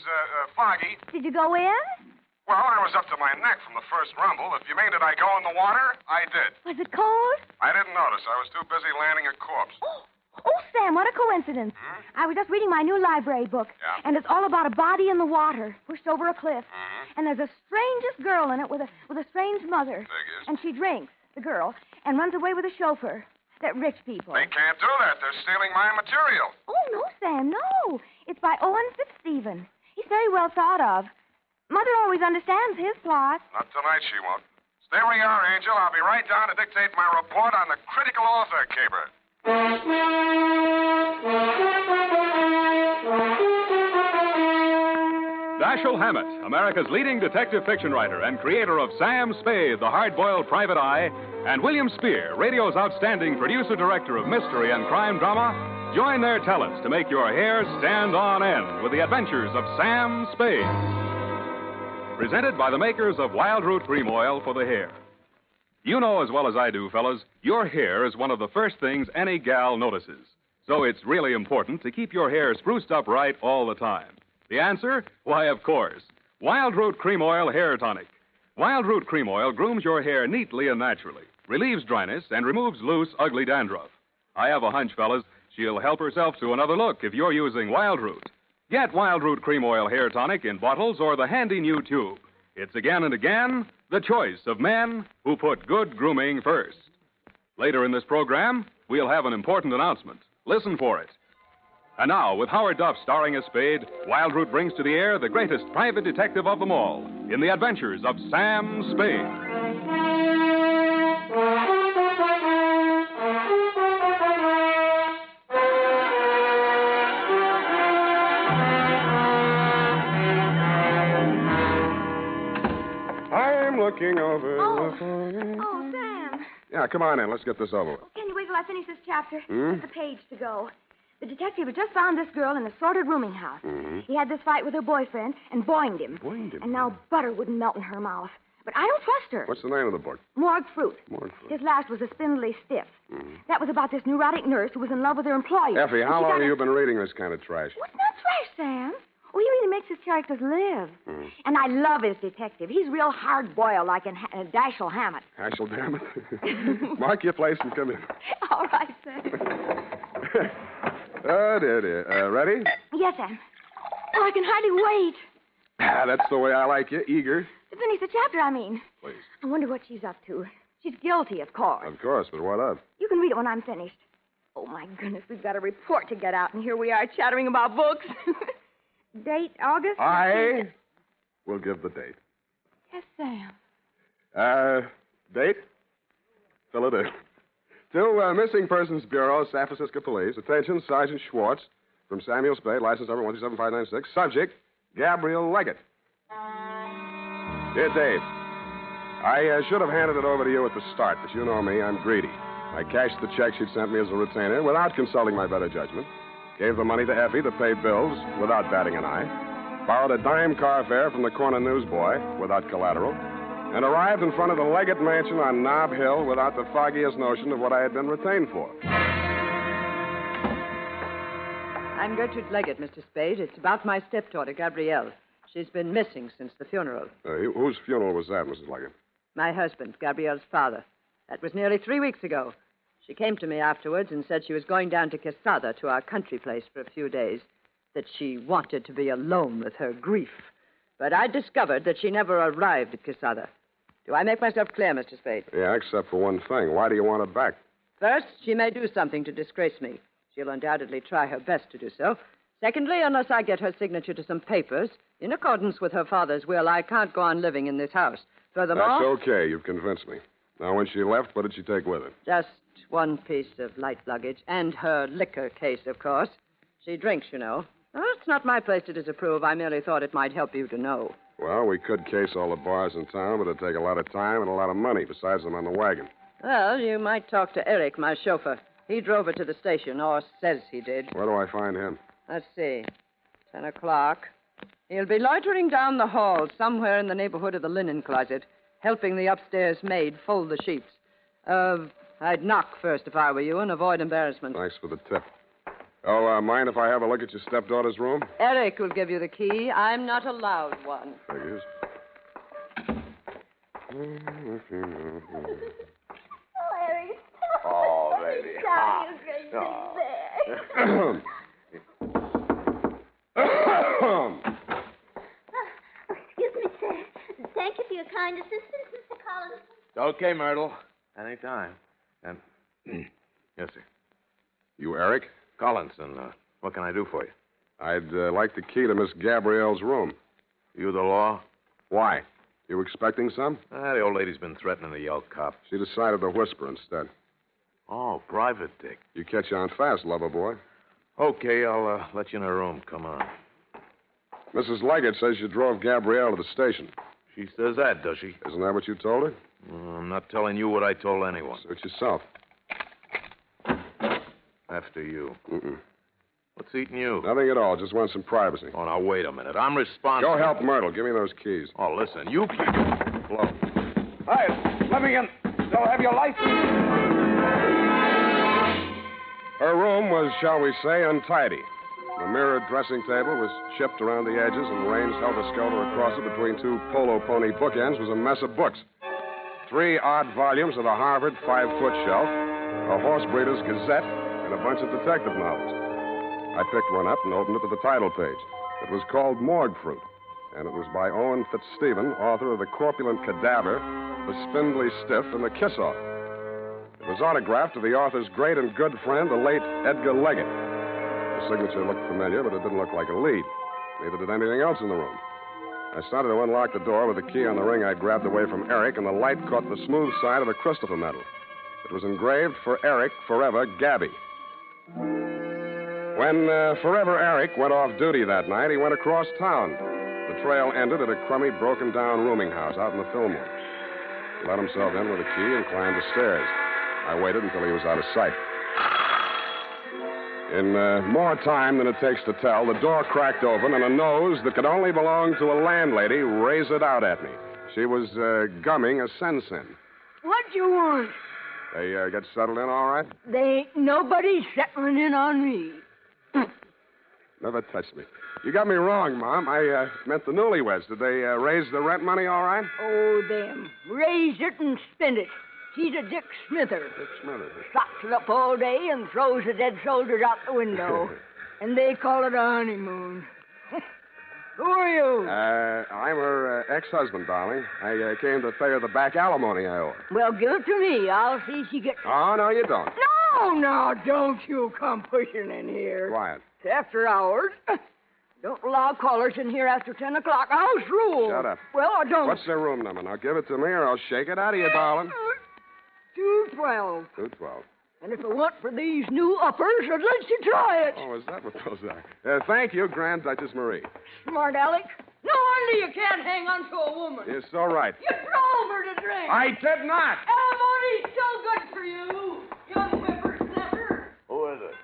foggy. Did you go in? Well, I was up to my neck from the first rumble. If you mean did I go in the water, I did. Was it cold? I didn't notice. I was too busy landing a corpse. Oh, Sam, what a coincidence. I was just reading my new library book. Yeah. And it's all about a body in the water, pushed over a cliff. And there's a strangest girl in it with a strange mother. Figures. And she drinks, the girl, and runs away with a chauffeur. That rich people. They can't do that. They're stealing my material. Oh, no, Sam, no. It's by Owen Fitzstephen. He's very well thought of. Mother always understands his plot. Not tonight, she won't. Stay where you are, Angel. I'll be right down to dictate my report on the critical author caper. Dashiell Hammett, America's leading detective fiction writer and creator of Sam Spade, the hard-boiled private eye, and William Spear, radio's outstanding producer-director of mystery and crime drama, join their talents to make your hair stand on end with the adventures of Sam Spade. presented by the makers of Wild Root Cream Oil for the hair. You know as well as I do, fellas, your hair is one of the first things any gal notices. So it's really important to keep your hair spruced up right all the time. The answer? Why, of course. Wild Root Cream Oil Hair Tonic. Wild Root Cream Oil grooms your hair neatly and naturally, relieves dryness, and removes loose, ugly dandruff. I have a hunch, fellas, she'll help herself to another look if you're using Wild Root. Get Wild Root Cream Oil Hair Tonic in bottles or the handy new tube. It's again and again the choice of men who put good grooming first. Later in this program, we'll have an important announcement. Listen for it. And now, with Howard Duff starring as Spade, Wild Root brings to the air the greatest private detective of them all in the adventures of Sam Spade. I'm looking over the phone. Oh, Sam. Yeah, come on in. Let's get this over with. Can you wait till I finish this chapter? Hmm? Just a page to go. The detective had just found this girl in a sordid rooming house. Mm-hmm. He had this fight with her boyfriend and boinged him. Boinged him? And now butter wouldn't melt in her mouth. But I don't trust her. What's the name of the book? Morgue Fruit. Morgue Fruit. His last was A Spindly Stiff. Mm-hmm. That was about this neurotic nurse who was in love with her employer. Effie, how And she long got have you been reading this kind of trash? What's not trash, Sam? Oh, he really makes his characters live. Hmm. And I love his detective. He's real hard-boiled, like in Dashiell Hammett. Ashel, damn it. Mark your place and come in. All right, Sam. Oh, dear. Ready? Yes, Sam. Oh, I can hardly wait. That's the way I like you, eager. To finish the chapter, I mean. Please. I wonder what she's up to. She's guilty, of course. Of course, but what of? You can read it when I'm finished. Oh, my goodness, we've got a report to get out, and here we are chattering about books. Date, August? I will give the date. Yes, Sam. Date? Fill it in. To Missing Persons Bureau, San Francisco Police. Attention, Sergeant Schwartz from Samuel Spade, license number 127596. Subject, Gabriel Leggett. Dear Dave, I should have handed it over to you at the start, but you know me, I'm greedy. I cashed the check she'd sent me as a retainer without consulting my better judgment. Gave the money to Effie to pay bills without batting an eye. Borrowed a dime car fare from the corner newsboy without collateral. And arrived in front of the Leggett Mansion on Nob Hill without the foggiest notion of what I had been retained for. I'm Gertrude Leggett, Mr. Spade. It's about my stepdaughter, Gabrielle. She's been missing since the funeral. Whose funeral was that, Mrs. Leggett? My husband, Gabrielle's father. That was nearly 3 weeks ago. She came to me afterwards and said she was going down to Quesada, to our country place, for a few days, that she wanted to be alone with her grief. But I discovered that she never arrived at Quesada. Do I make myself clear, Mr. Spade? Yeah, except for one thing. Why do you want her back? First, she may do something to disgrace me. She'll undoubtedly try her best to do so. Secondly, unless I get her signature to some papers, in accordance with her father's will, I can't go on living in this house. Furthermore... That's okay. You've convinced me. Now, when she left, what did she take with her? Just one piece of light luggage, and her liquor case, of course. She drinks, you know. Well, it's not my place to disapprove. I merely thought it might help you to know. Well, we could case all the bars in town, but it'd take a lot of time and a lot of money. Besides, I'm on the wagon. Well, you might talk to Eric, my chauffeur. He drove her to the station, or says he did. Where do I find him? Let's see. 10 o'clock. He'll be loitering down the hall somewhere in the neighborhood of the linen closet, helping the upstairs maid fold the sheets. I'd knock first if I were you and avoid embarrassment. Thanks for the tip. Oh, mind if I have a look at your stepdaughter's room? Eric will give you the key. I'm not allowed one. Figures. Larry. Oh, baby. Excuse me, sir. Thank you for your kind assistance, Mr. Collins. Okay, Myrtle. Anytime. And, yes, sir. You Eric? Collinson, what can I do for you? I'd like the key to Miss Gabrielle's room. You the law? Why? You expecting some? The old lady's been threatening to yell cop. She decided to whisper instead. Oh, private dick. You catch on fast, lover boy. Okay, I'll let you in her room. Come on. Mrs. Leggett says you drove Gabrielle to the station. She says that, does she? Isn't that what you told her? I'm not telling you what I told anyone. Suit yourself. After you. Mm-mm. What's eating you? Nothing at all. Just want some privacy. Oh, now, wait a minute. I'm responsible. Go help Myrtle. Give me those keys. Oh, listen, you... Blow. Hi, let me in. Don't have your license. Her room was, shall we say, untidy. The mirrored dressing table was chipped around the edges, and ranged helter-skelter across it between two polo pony bookends was a mess of books. 3 odd volumes of a Harvard 5-foot shelf, a horse breeder's gazette, and a bunch of detective novels. I picked one up and opened it to the title page. It was called Morgue Fruit, and it was by Owen Fitzstephen, author of The Corpulent Cadaver, The Spindly Stiff, and The Kiss-Off. It was autographed to the author's great and good friend, the late Edgar Leggett. The signature looked familiar, but it didn't look like a lead. Neither did anything else in the room. I started to unlock the door with the key on the ring I'd grabbed away from Eric, and the light caught the smooth side of a Christopher medal. It was engraved for Eric, forever, Gabby. When Forever Eric went off duty that night, he went across town. The trail ended at a crummy, broken-down rooming house out in the Fillmore. He let himself in with a key and climbed the stairs. I waited until he was out of sight. In more time than it takes to tell, the door cracked open, and a nose that could only belong to a landlady raised it out at me. She was gumming a sensen. What do you want? They get settled in all right? Nobody's settling in on me. Never touched me. You got me wrong, Mom. I meant the newlyweds. Did they raise the rent money all right? Oh, them. Raise it and spend it. He's a Dick Smither. Dick Smither. Stocks it up all day and throws the dead soldiers out the window. And they call it a honeymoon. Who are you? I'm her ex-husband, darling. I came to pay her the back alimony I owe her. Well, give it to me. I'll see she gets... Oh, no, you don't. No, don't you come pushing in here. Quiet. It's after hours. Don't allow callers in here after 10 o'clock. House rule. Shut up. Well, I don't... What's their room number? Now, give it to me or I'll shake it out of you, darling. 212. 212. And if it weren't for these new uppers, I'd let you try it. Oh, is that what those are? Thank you, Grand Duchess Marie. Smart Alec. No wonder you can't hang on to a woman. You're so right. You drove her to drink. I did not. Alimony's so good for you, young whippersnapper. Who is it?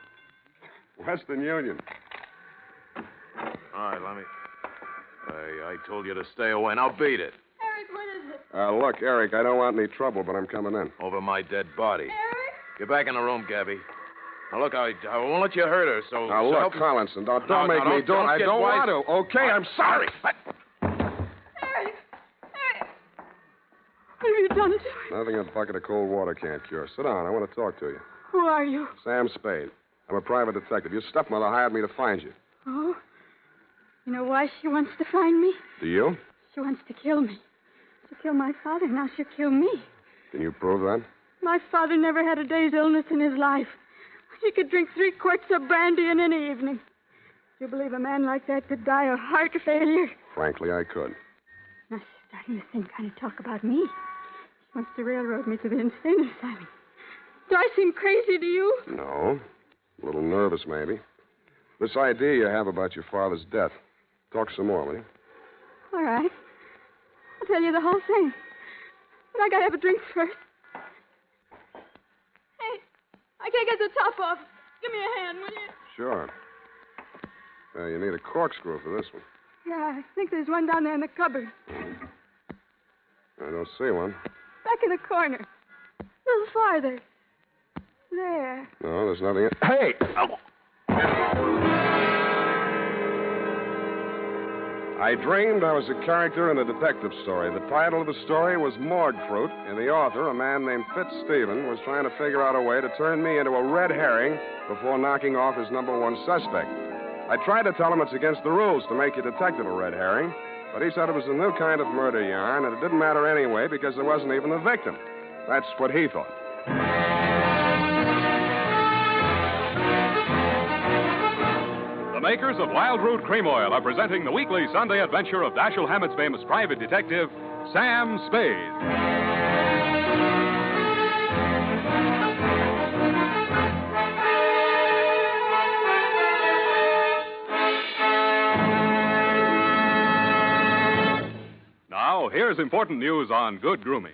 Western Union. All right, let me... I told you to stay away. Now beat it. Eric, what is it? Look, Eric, I don't want any trouble, but I'm coming in. Over my dead body. Eric? Get back in the room, Gabby. Now, look, I won't let you hurt her, so... Now, look, Collinson, don't make me do it. I don't want to. Okay, I'm sorry. Eric! What have you done to him? Nothing a bucket of cold water can't cure. Sit down. I want to talk to you. Who are you? Sam Spade. I'm a private detective. Your stepmother hired me to find you. Oh? You know why she wants to find me? Do you? She wants to kill me. She killed my father, now she'll kill me. Can you prove that? My father never had a day's illness in his life. He could drink 3 quarts of brandy in any evening. Do you believe a man like that could die of heart failure? Frankly, I could. Now she's starting the same kind of talk about me. She wants to railroad me to the insane asylum. Do I seem crazy to you? No. A little nervous, maybe. This idea you have about your father's death. Talk some more, will you? All right. I'll tell you the whole thing. But I gotta have a drink first. Hey, I can't get the top off. Give me a hand, will you? Sure. You need a corkscrew for this one. Yeah, I think there's one down there in the cupboard. I don't see one. Back in the corner. A little farther. There. No, there's nothing. Hey! Oh. I dreamed I was a character in a detective story. The title of the story was Morgue Fruit, and the author, a man named Fitzstephen, was trying to figure out a way to turn me into a red herring before knocking off his number 1 suspect. I tried to tell him it's against the rules to make your detective a red herring, but he said it was a new kind of murder yarn, and it didn't matter anyway because there wasn't even a victim. That's what he thought. The makers of Wild Root Cream Oil are presenting the weekly Sunday adventure of Dashiell Hammett's famous private detective, Sam Spade. Now, here's important news on good grooming.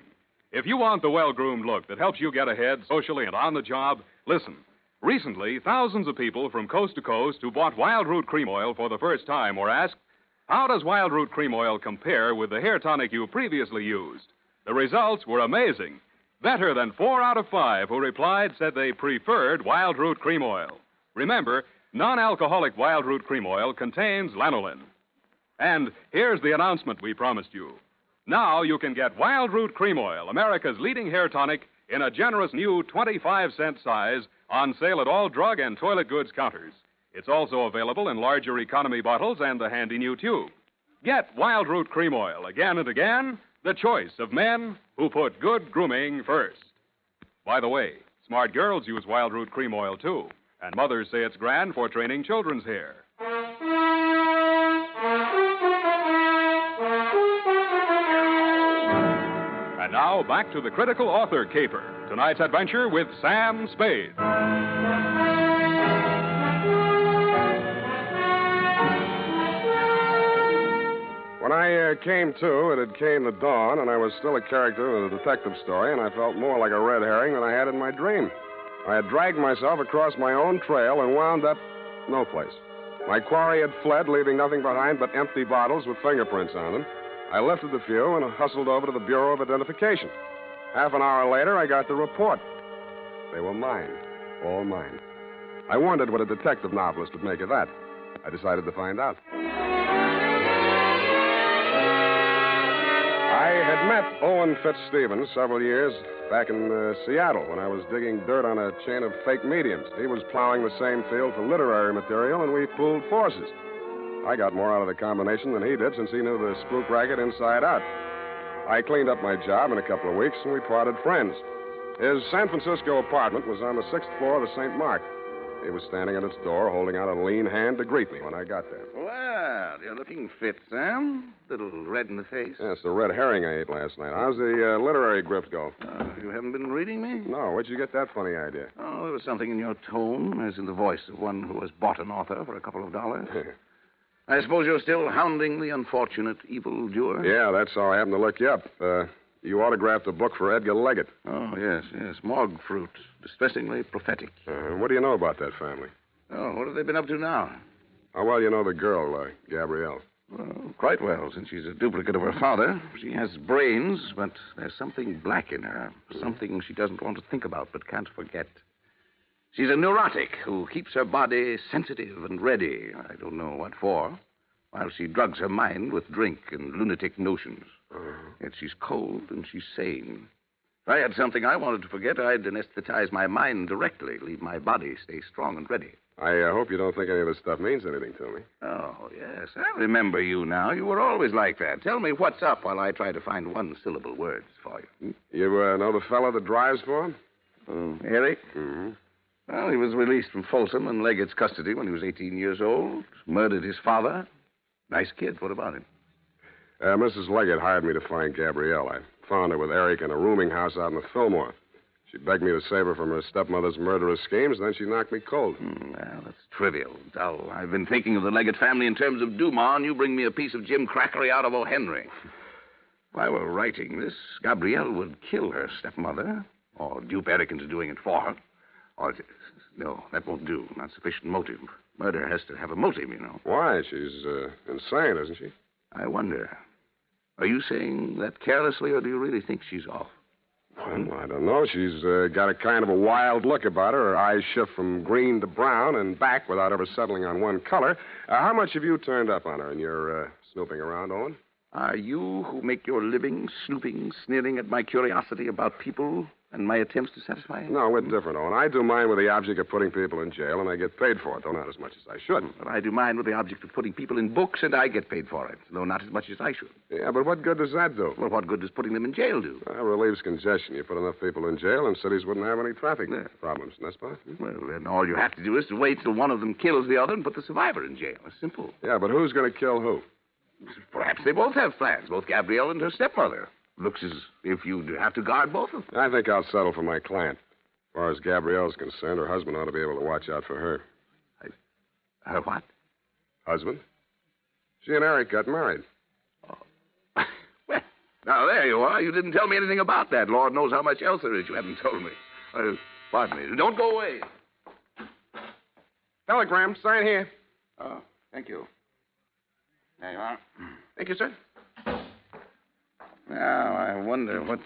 If you want the well-groomed look that helps you get ahead socially and on the job, listen. Recently, thousands of people from coast to coast who bought Wild Root Cream Oil for the first time were asked, how does Wild Root Cream Oil compare with the hair tonic you previously used? The results were amazing. Better than 4 out of 5 who replied said they preferred Wild Root Cream Oil. Remember, non-alcoholic Wild Root Cream Oil contains lanolin. And here's the announcement we promised you. Now you can get Wild Root Cream Oil, America's leading hair tonic, in a generous new 25-cent size on sale at all drug and toilet goods counters. It's also available in larger economy bottles and the handy new tube. Get Wild Root Cream Oil again and again, the choice of men who put good grooming first. By the way, smart girls use Wild Root Cream Oil, too, and mothers say it's grand for training children's hair. And now, back to the critical author caper. Tonight's adventure with Sam Spade. When I came to, it had came the dawn, and I was still a character in a detective story, and I felt more like a red herring than I had in my dream. I had dragged myself across my own trail and wound up no place. My quarry had fled, leaving nothing behind but empty bottles with fingerprints on them. I lifted the few and hustled over to the Bureau of Identification. Half an hour later, I got the report. They were mine. All mine. I wondered what a detective novelist would make of that. I decided to find out. I had met Owen Fitzstevens several years back in Seattle when I was digging dirt on a chain of fake mediums. He was plowing the same field for literary material, and we pooled forces. I got more out of the combination than he did since he knew the spook racket inside out. I cleaned up my job in a couple of weeks, and we parted friends. His San Francisco apartment was on the 6th floor of the St. Mark. He was standing at its door, holding out a lean hand to greet me when I got there. Well, you're looking fit, Sam. Little red in the face. Yeah, it's the red herring I ate last night. How's the literary grift go? You haven't been reading me? No, where'd you get that funny idea? Oh, there was something in your tone, as in the voice of one who has bought an author for a couple of dollars. I suppose you're still hounding the unfortunate evildoer? Yeah, that's how I happened to look you up. You autographed a book for Edgar Leggett. Oh, yes. Morgue fruit. Distressingly prophetic. What do you know about that family? Oh, what have they been up to now? How well you know the girl, Gabrielle? Well, quite well, since she's a duplicate of her father. She has brains, but there's something black in her. Something she doesn't want to think about but can't forget. She's a neurotic who keeps her body sensitive and ready. I don't know what for. While she drugs her mind with drink and lunatic notions. Yet she's cold and she's sane. If I had something I wanted to forget, I'd anesthetize my mind directly, leave my body stay strong and ready. I hope you don't think any of this stuff means anything to me. Oh, yes. I remember you now. You were always like that. Tell me what's up while I try to find one-syllable words for you. You know the fellow that drives for him? Eric? Mm-hmm. Well, he was released from Folsom and Leggett's custody when he was 18 years old. Murdered his father. Nice kid. What about him? Mrs. Leggett hired me to find Gabrielle. I found her with Eric in a rooming house out in the Fillmore. She begged me to save her from her stepmother's murderous schemes, then she knocked me cold. Well, that's trivial, dull. I've been thinking of the Leggett family in terms of Dumas, and you bring me a piece of Jim Crackery out of O. Henry. If I were writing this, Gabrielle would kill her stepmother, or dupe Eric into doing it for her. Or, no, that won't do. Not sufficient motive. Murder has to have a motive, you know. Why? She's insane, isn't she? I wonder. Are you saying that carelessly, or do you really think she's off? Well, I don't know. She's got a kind of a wild look about her. Her eyes shift from green to brown and back without ever settling on one color. How much have you turned up on her in your snooping around, Owen? Are you who make your living snooping, sneering at my curiosity about people and my attempts to satisfy it? No, we're different, Owen. I do mine with the object of putting people in jail, and I get paid for it, though not as much as I should. But I do mine with the object of putting people in books, and I get paid for it, though not as much as I should. Yeah, but what good does that do? Well, what good does putting them in jail do? Well, it relieves congestion. You put enough people in jail, and cities wouldn't have any traffic problems, n'est-ce pas? Well, then all you have to do is to wait till one of them kills the other and put the survivor in jail. It's simple. Yeah, but who's going to kill who? Perhaps they both have plans, both Gabrielle and her stepmother. Looks as if you'd have to guard both of them. I think I'll settle for my client. As far as Gabrielle's concerned, her husband ought to be able to watch out for her. Her what? Husband. She and Eric got married. Oh. Well, now there you are. You didn't tell me anything about that. Lord knows how much else there is you haven't told me. Pardon me. Don't go away. Telegram, sign here. Oh, thank you. There you are. Thank you, sir. Now, I wonder what...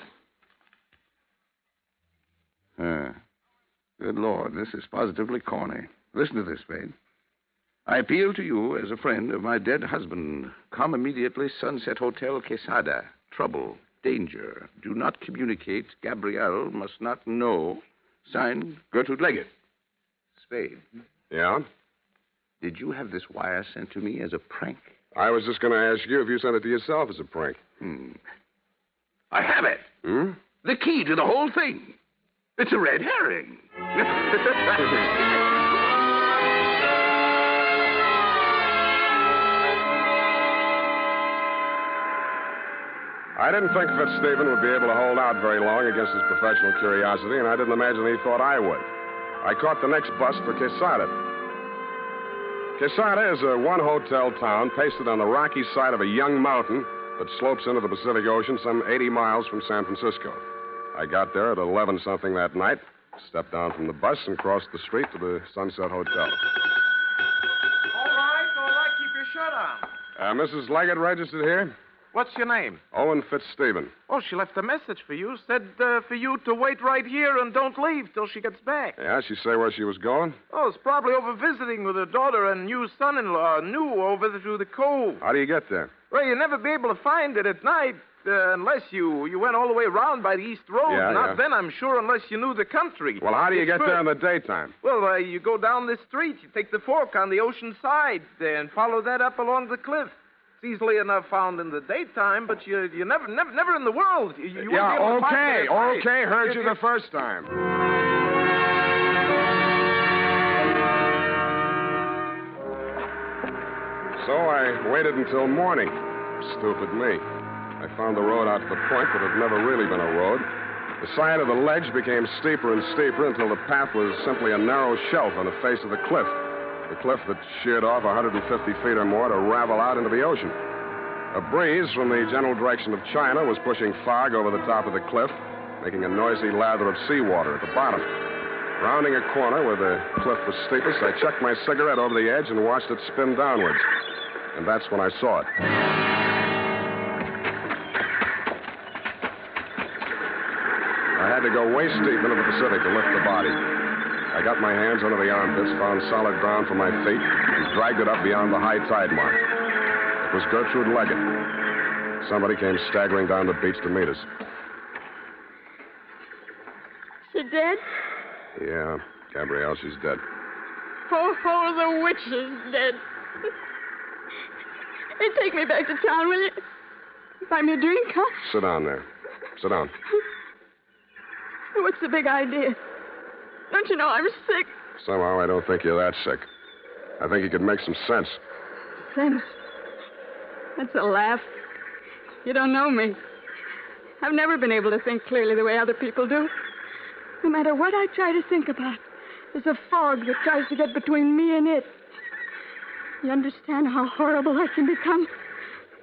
Good Lord, this is positively corny. Listen to this, Spade. I appeal to you as a friend of my dead husband. Come immediately, Sunset Hotel, Quesada. Trouble, danger. Do not communicate. Gabrielle must not know. Signed, Gertrude Leggett. Spade. Yeah? Did you have this wire sent to me as a prank? I was just going to ask you if you sent it to yourself as a prank. I have it. The key to the whole thing. It's a red herring. I didn't think Fitzstephen would be able to hold out very long against his professional curiosity, and I didn't imagine he thought I would. I caught the next bus for Quesada. Quesada is a one-hotel town pasted on the rocky side of a young mountain that slopes into the Pacific Ocean some 80 miles from San Francisco. I got there at 11-something that night, stepped down from the bus, and crossed the street to the Sunset Hotel. All right. Keep your shirt on. Mrs. Leggett registered here? What's your name? Owen Fitzstephen. Oh, she left a message for you. Said for you to wait right here and don't leave till she gets back. Yeah, she say where she was going? Oh, it's probably over visiting with her daughter and new son-in-law, new over through the cove. How do you get there? Well, you'll never be able to find it at night unless you went all the way around by the East Road. Yeah. Then, I'm sure, unless you knew the country. Well, how do you get there in the daytime? Well, you go down this street. You take the fork on the ocean side and follow that up along the cliff. It's easily enough found in the daytime, but you never in the world. You won't be able to find it at night. Okay. Heard you the first time. So I waited until morning. Stupid me. I found the road out to the point that had never really been a road. The side of the ledge became steeper and steeper until the path was simply a narrow shelf on the face of the cliff. The cliff that sheared off 150 feet or more to ravel out into the ocean. A breeze from the general direction of China was pushing fog over the top of the cliff, making a noisy lather of seawater at the bottom. Rounding a corner where the cliff was steepest, I chucked my cigarette over the edge and watched it spin downwards. And that's when I saw it. I had to go waist deep into the Pacific to lift the body. I got my hands under the armpits, found solid ground for my feet, and dragged it up beyond the high tide mark. It was Gertrude Leggett. Somebody came staggering down the beach to meet us. She dead? Yeah, Gabrielle, she's dead. Oh, the witch is dead. Hey, take me back to town, will you? Buy me a drink, huh? Sit down there. Sit down. What's the big idea? Don't you know I'm sick? Somehow I don't think you're that sick. I think you could make some sense. Sense? That's a laugh. You don't know me. I've never been able to think clearly the way other people do. No matter what I try to think about, there's a fog that tries to get between me and it. You understand how horrible I can become?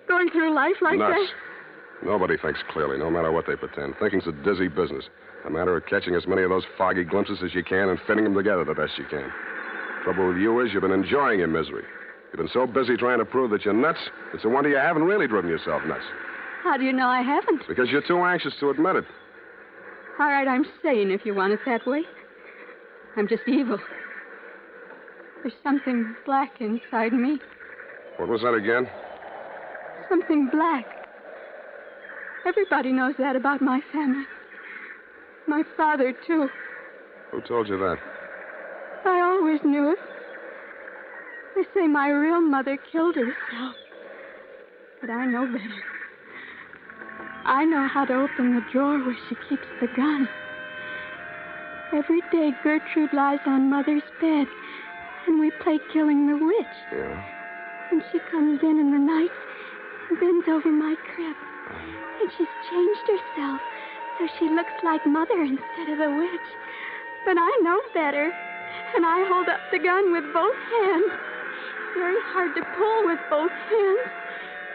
Going through life like Nuts. that? Nobody thinks clearly, no matter what they pretend. Thinking's a dizzy business. A matter of catching as many of those foggy glimpses as you can and fitting them together the best you can. Trouble with you is you've been enjoying your misery. You've been so busy trying to prove that you're nuts, it's a wonder you haven't really driven yourself nuts. How do you know I haven't? Because you're too anxious to admit it. All right, I'm sane if you want it that way. I'm just evil. There's something black inside me. What was that again? Something black. Everybody knows that about my family. My father, too. Who told you that? I always knew it. They say my real mother killed herself. But I know better. I know how to open the drawer where she keeps the gun. Every day, Gertrude lies on Mother's bed, and we play killing the witch. Yeah? And she comes in the night and bends over my crib. And she's changed herself so she looks like Mother instead of the witch. But I know better, and I hold up the gun with both hands. Very hard to pull with both hands.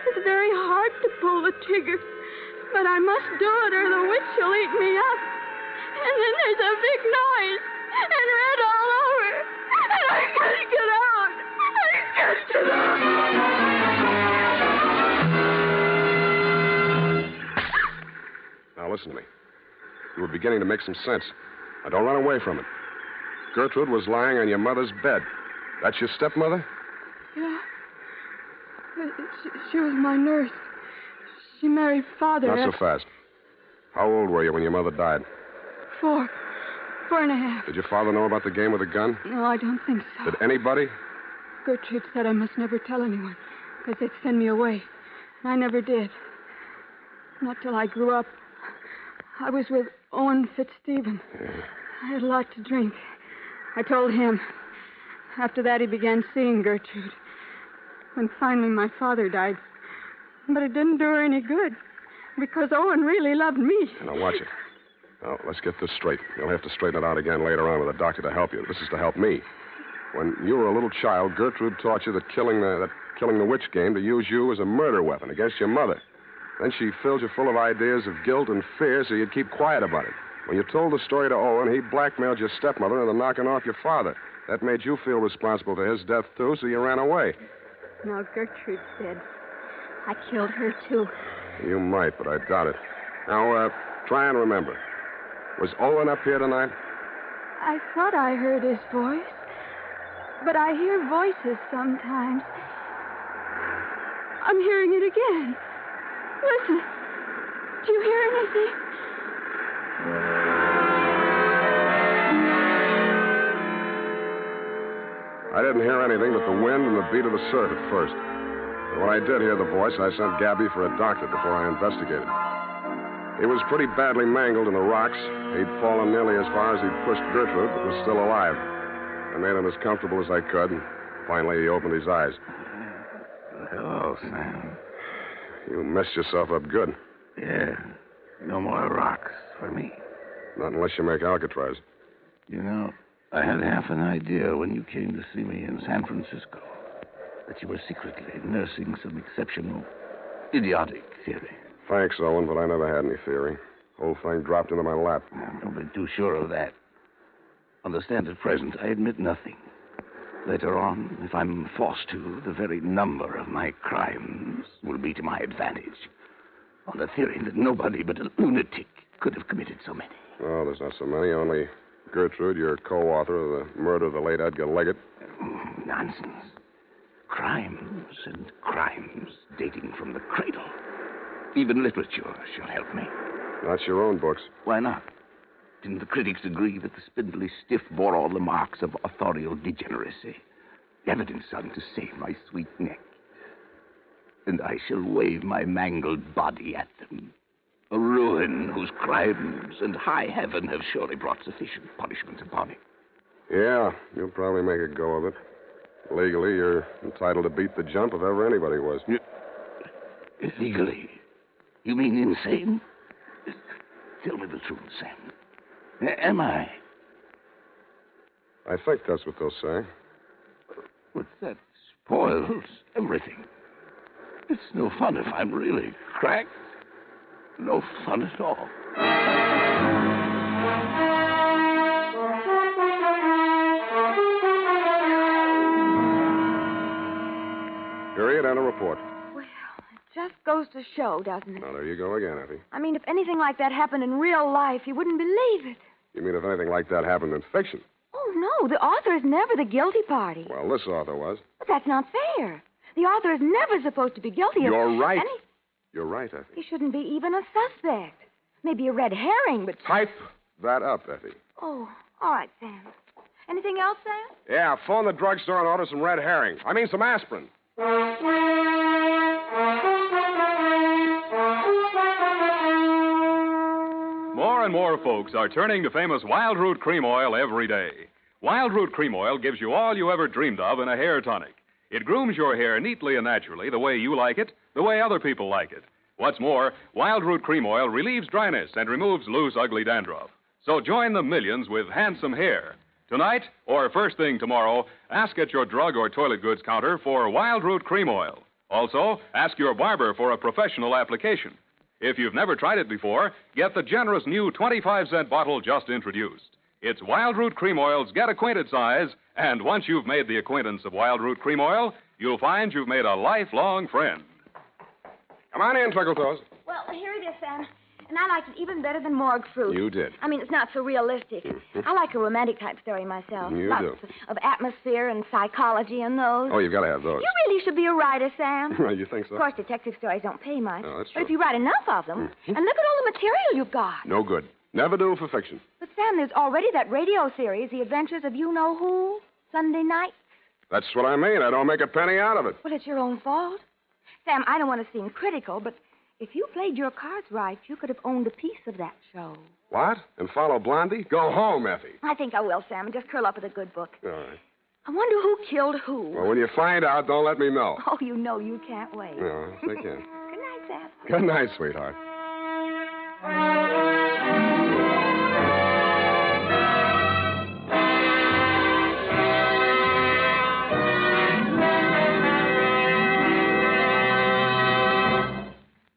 It's very hard to pull the trigger. But I must do it or the witch will eat me up. And then there's a big noise and red all over. And I can't get out. I can't get out. Now, listen to me. You were beginning to make some sense. Now, don't run away from it. Gertrude was lying on your mother's bed. That's your stepmother? Yeah. She was my nurse. She married Father. Not so fast. How old were you when your mother died? 4 and a half. Did your father know about the game with the gun? No, I don't think so. Did anybody? Gertrude said I must never tell anyone, because they'd send me away. And I never did. Not till I grew up. I was with Owen Fitzstephen. I had a lot to drink. I told him. After that, he began seeing Gertrude. When finally my father died. But it didn't do her any good, because Owen really loved me. Now, watch it. Now, let's get this straight. You'll have to straighten it out again later on with a doctor to help you. This is to help me. When you were a little child, Gertrude taught you that killing the witch game to use you as a murder weapon against your mother. Then she filled you full of ideas of guilt and fear so you'd keep quiet about it. When you told the story to Owen, he blackmailed your stepmother into knocking off your father. That made you feel responsible for his death, too, so you ran away. Now, Gertrude's dead. I killed her, too. You might, but I doubt it. Now, try and remember. Was Owen up here tonight? I thought I heard his voice. But I hear voices sometimes. I'm hearing it again. Listen. Do you hear anything? I didn't hear anything but the wind and the beat of the surf at first. But when I did hear the voice, I sent Gabby for a doctor before I investigated. He was pretty badly mangled in the rocks. He'd fallen nearly as far as he'd pushed Gertrude, but was still alive. I made him as comfortable as I could, and finally he opened his eyes. Hello, Sam. You messed yourself up good. Yeah. No more rocks for me. Not unless you make Alcatraz. You know, I had half an idea when you came to see me in San Francisco that you were secretly nursing some exceptional, idiotic theory. Thanks, Owen, but I never had any theory. Whole thing dropped into my lap. Don't be too sure of that. Understand, at present, I admit nothing. Later on, if I'm forced to, the very number of my crimes will be to my advantage. On the theory that nobody but a lunatic could have committed so many. Oh, there's not so many. Only Gertrude, your co-author of the murder of the late Edgar Leggett. Nonsense. Crimes and crimes dating from the cradle. Even literature shall help me. Not your own books. Why not? Didn't the critics agree that the spindly stiff bore all the marks of authorial degeneracy? Evidence son to save my sweet neck. And I shall wave my mangled body at them. A ruin whose crimes and high heaven have surely brought sufficient punishment upon it. Yeah, you'll probably make a go of it. Legally, you're entitled to beat the jump if ever anybody was. Legally? You mean insane? Tell me the truth, Sam. Am I? I think that's what they'll say. But that spoils everything. It's no fun if I'm really cracked. No fun at all. Period and a report. Well, it just goes to show, doesn't it? Now, there you go again, Effie. I mean, if anything like that happened in real life, you wouldn't believe it. You mean if anything like that happened in fiction? Oh, no, the author is never the guilty party. Well, this author was. But that's not fair. The author is never supposed to be guilty of... You're right. Any... You're right, Effie. He shouldn't be even a suspect. Maybe a red herring, but... Type that up, Effie. Oh, all right, Sam. Anything else, Sam? Yeah, phone the drugstore and order some red herring. I mean some aspirin. More and more folks are turning to famous Wild Root Cream Oil every day. Wild Root Cream Oil gives you all you ever dreamed of in a hair tonic. It grooms your hair neatly and naturally, the way you like it, the way other people like it. What's more, Wild Root Cream Oil relieves dryness and removes loose, ugly dandruff. So join the millions with handsome hair. Tonight, or first thing tomorrow, ask at your drug or toilet goods counter for Wild Root Cream Oil. Also, ask your barber for a professional application. If you've never tried it before, get the generous new 25-cent bottle just introduced. It's Wild Root Cream Oil's Get Acquainted size, and once you've made the acquaintance of Wild Root Cream Oil, you'll find you've made a lifelong friend. Come on in, Twinkle Toes. Well, here it is, Sam. And I liked it even better than morgue fruit. You did. I mean, it's not so realistic. I like a romantic type story myself. You Lots do. of atmosphere and psychology and those. Oh, you've got to have those. You really should be a writer, Sam. You think so? Of course, detective stories don't pay much. Oh, that's But true. if you write enough of them, and look at all the material you've got. No good. Never do for fiction. But, Sam, there's already that radio series, The Adventures of You-Know-Who, Sunday night. That's what I mean. I don't make a penny out of it. Well, it's your own fault. Sam, I don't want to seem critical, but if you played your cards right, you could have owned a piece of that show. What? And follow Blondie? Go home, Effie. I think I will, Sam, and just curl up with a good book. All right. I wonder who killed who. Well, when you find out, don't let me know. Oh, you know you can't wait. No, yes, I can. Good night, Sam. Good night, sweetheart.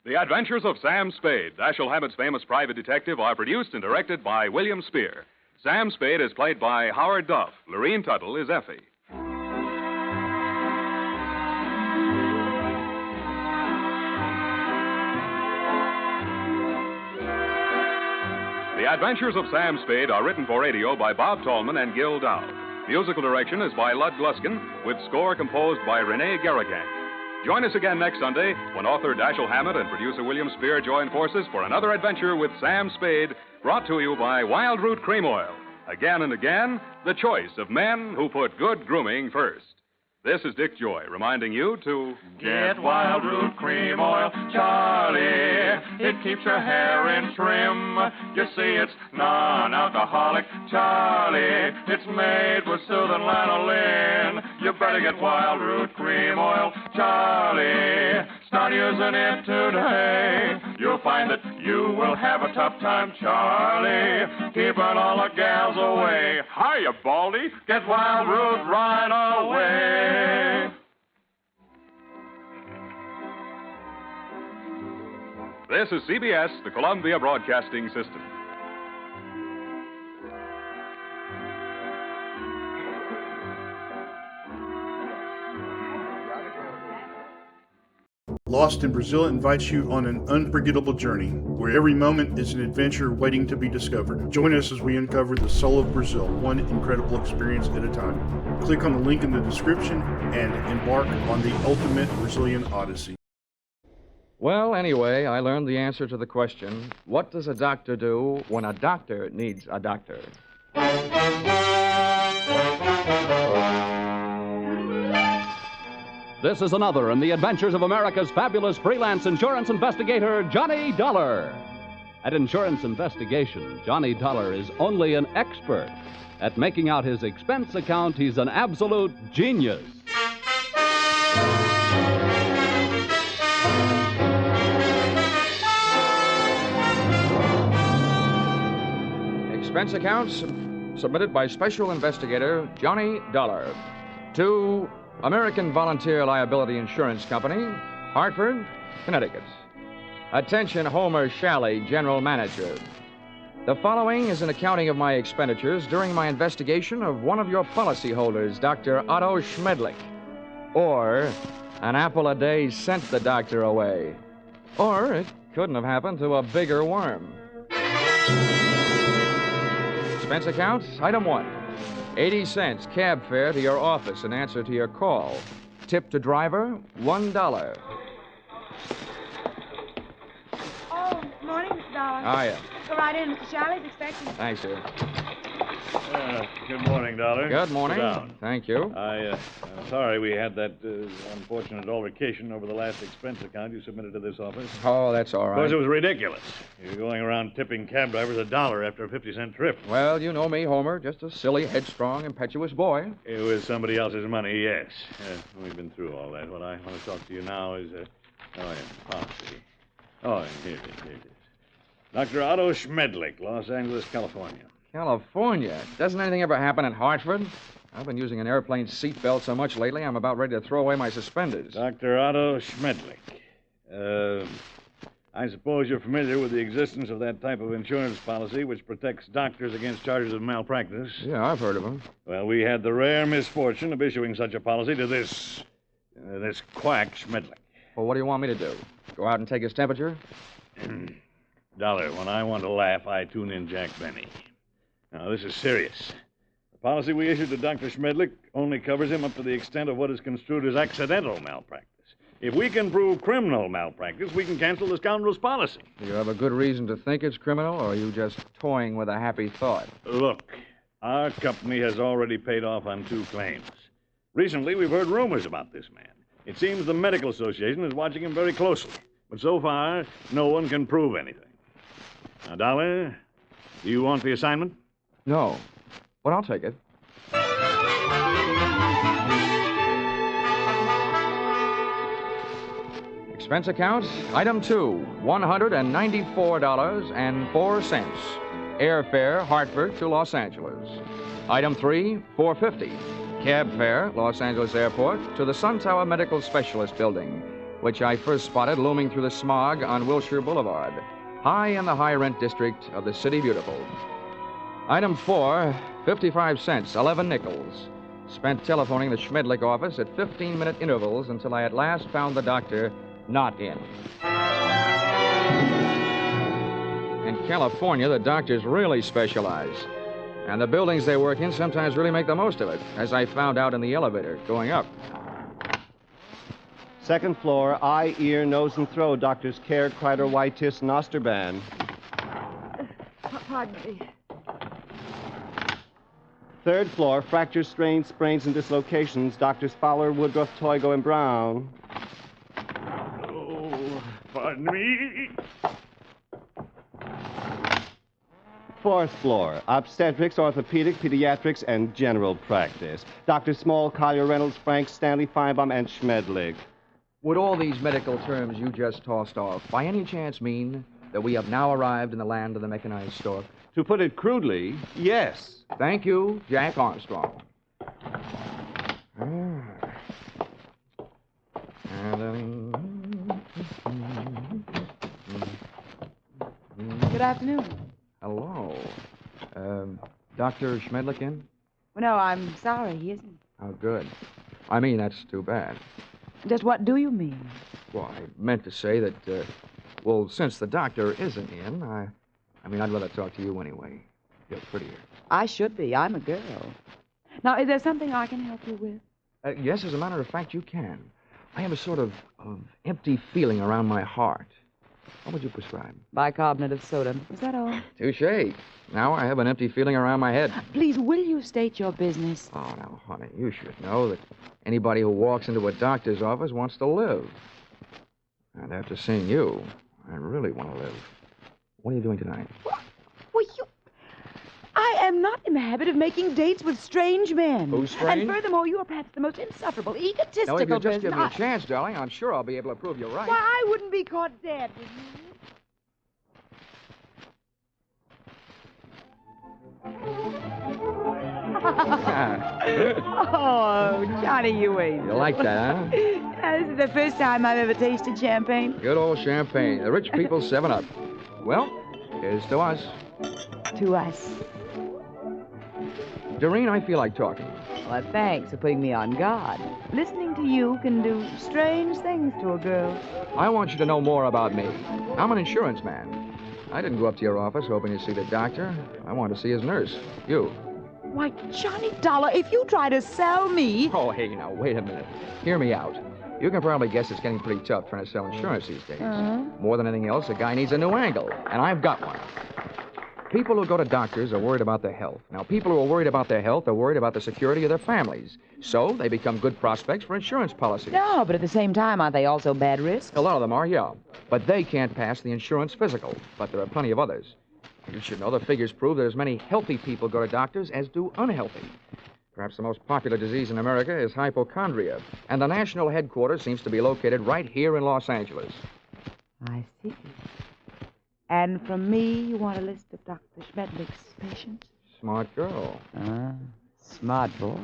The Adventures of Sam Spade, Dashiell Hammett's famous private detective, are produced and directed by William Spear. Sam Spade is played by Howard Duff. Lorene Tuttle is Effie. The Adventures of Sam Spade are written for radio by Bob Tallman and Gil Dowd. Musical direction is by Lud Gluskin, with score composed by Renee Garrigang. Join us again next Sunday when author Dashiell Hammett and producer William Spear join forces for another adventure with Sam Spade, brought to you by Wild Root Cream Oil. Again and again, the choice of men who put good grooming first. This is Dick Joy reminding you to Get Wild Root Cream Oil, Charlie. It keeps your hair in trim. You see, it's non-alcoholic, Charlie. It's made with soothing lanolin. You better get Wild Root Cream Oil, Charlie. Start using it today. You'll find that you will have a tough time, Charlie. Keeping all the gals away. Hiya, Baldy. Get Wild Root right away. This is CBS, the Columbia Broadcasting System. Lost in Brazil invites you on an unforgettable journey where every moment is an adventure waiting to be discovered. Join us as we uncover the soul of Brazil, one incredible experience at a time. Click on the link in the description and embark on the ultimate Brazilian odyssey. Well, anyway, I learned the answer to the question, what does a doctor do when a doctor needs a doctor? This is another in the adventures of America's fabulous freelance insurance investigator, Johnny Dollar. At Insurance Investigation, Johnny Dollar is only an expert. At making out his expense account, he's an absolute genius. Expense accounts submitted by Special Investigator Johnny Dollar to American Volunteer Liability Insurance Company, Hartford, Connecticut. Attention, Homer Shalley, General Manager. The following is an accounting of my expenditures during my investigation of one of your policyholders, Dr. Otto Schmedlick. Or, an apple a day sent the doctor away. Or, it couldn't have happened to a bigger worm. Expense account, item 1. 80 cents cab fare to your office in answer to your call. Tip to driver, $1. Oh, morning, Mr. Dollar. Hiya. Go right in. Mr. Shalley's expecting. Thanks, sir. Good morning, Dollar. Good morning. Sit down. Thank you. I'm sorry we had that unfortunate altercation over the last expense account you submitted to this office. Oh, that's all right. Because it was ridiculous. You're going around tipping cab drivers $1 after a 50-cent trip. Well, you know me, Homer. Just a silly, headstrong, impetuous boy. It was somebody else's money, yes. We've been through all that. What I want to talk to you now is, policy. Oh, here it is. Dr. Otto Schmedlick, Los Angeles, California. California? Doesn't anything ever happen in Hartford? I've been using an airplane seatbelt so much lately, I'm about ready to throw away my suspenders. Dr. Otto Schmedlick. I suppose you're familiar with the existence of that type of insurance policy which protects doctors against charges of malpractice. Yeah, I've heard of them. Well, we had the rare misfortune of issuing such a policy to this quack Schmedlick. Well, what do you want me to do? Go out and take his temperature? Dollar, when I want to laugh, I tune in Jack Benny. Now, this is serious. The policy we issued to Dr. Schmedlick only covers him up to the extent of what is construed as accidental malpractice. If we can prove criminal malpractice, we can cancel the scoundrel's policy. Do you have a good reason to think it's criminal, or are you just toying with a happy thought? Look, our company has already paid off on 2 claims. Recently, we've heard rumors about this man. It seems the Medical Association is watching him very closely. But so far, no one can prove anything. Now, Dollar, do you want the assignment? No, but I'll take it. Expense account, item 2, $194.04. Airfare, Hartford to Los Angeles. Item 3, $4.50. Cab fare, Los Angeles Airport to the Sun Tower Medical Specialist Building, which I first spotted looming through the smog on Wilshire Boulevard, high in the high-rent district of the City Beautiful. Item 4, 55 cents, 11 nickels. Spent telephoning the Schmedlick office at 15-minute intervals until I at last found the doctor not in. In California, the doctors really specialize. And the buildings they work in sometimes really make the most of it, as I found out in the elevator going up. Second floor, eye, ear, nose, and throat. Doctors Care, Kreider, Whitetis, and Osterban. Pardon me. Third floor, fractures, strains, sprains, and dislocations. Doctors Fowler, Woodruff, Toigo, and Brown. Oh, pardon me. Fourth floor, obstetrics, orthopedic, pediatrics, and general practice. Dr. Small, Collier, Reynolds, Frank, Stanley, Feinbaum, and Schmedlick. Would all these medical terms you just tossed off by any chance mean that we have now arrived in the land of the mechanized stork? To put it crudely, yes. Thank you, Jack Armstrong. Good afternoon. Hello. Dr. Schmedlick in? Well, no, I'm sorry, he isn't. Oh, good. I mean, that's too bad. Just what do you mean? Well, I meant to say that, since the doctor isn't in, I mean, I'd rather talk to you anyway. You're prettier. I should be. I'm a girl. Now, is there something I can help you with? Yes, as a matter of fact, you can. I have a sort of empty feeling around my heart. What would you prescribe? Bicarbonate of soda. Is that all? Touché. Now I have an empty feeling around my head. Please, will you state your business? Oh, now, honey, you should know that anybody who walks into a doctor's office wants to live. And after seeing you, I really want to live. What are you doing tonight? Well, I am not in the habit of making dates with strange men. Who's strange? And furthermore, you are perhaps the most insufferable, egotistical Now, if you just person. give me a chance, darling, I'm sure I'll be able to prove you're right. Why, I wouldn't be caught dead with you. Oh, Johnny, you ain't. You like that, huh? This is the first time I've ever tasted champagne. Good old champagne. The rich people's 7-Up. Well, here's to us. To us. Doreen, I feel like talking. Well, thanks for putting me on guard. Listening to you can do strange things to a girl. I want you to know more about me. I'm an insurance man. I didn't go up to your office hoping to see the doctor. I wanted to see his nurse. You. Why, Johnny Dollar, if you try to sell me... Oh, hey, now, wait a minute. Hear me out. You can probably guess it's getting pretty tough trying to sell insurance these days. More than anything else, a guy needs a new angle, and I've got one. People who go to doctors are worried about their health. Now, people who are worried about their health are worried about the security of their families. So they become good prospects for insurance policies. No, but at the same time, aren't they also bad risks? A lot of them are, yeah. But they can't pass the insurance physical. But there are plenty of others. You should know the figures prove that as many healthy people go to doctors as do unhealthy. Perhaps the most popular disease in America is hypochondria. And the national headquarters seems to be located right here in Los Angeles. I see. And from me, you want a list of Dr. Schmedlick's patients? Smart girl. Smart boy.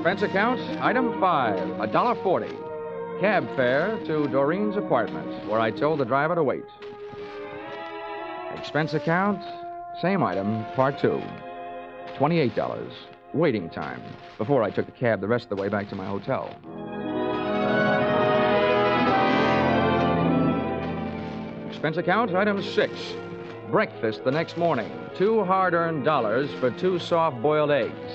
Expense account, item 5, $1.40. Cab fare to Doreen's apartment, where I told the driver to wait. Expense account, same item, part 2, $28. Waiting time, before I took the cab the rest of the way back to my hotel. Expense account, item 6. Breakfast the next morning. 2 hard-earned dollars for 2 soft-boiled eggs.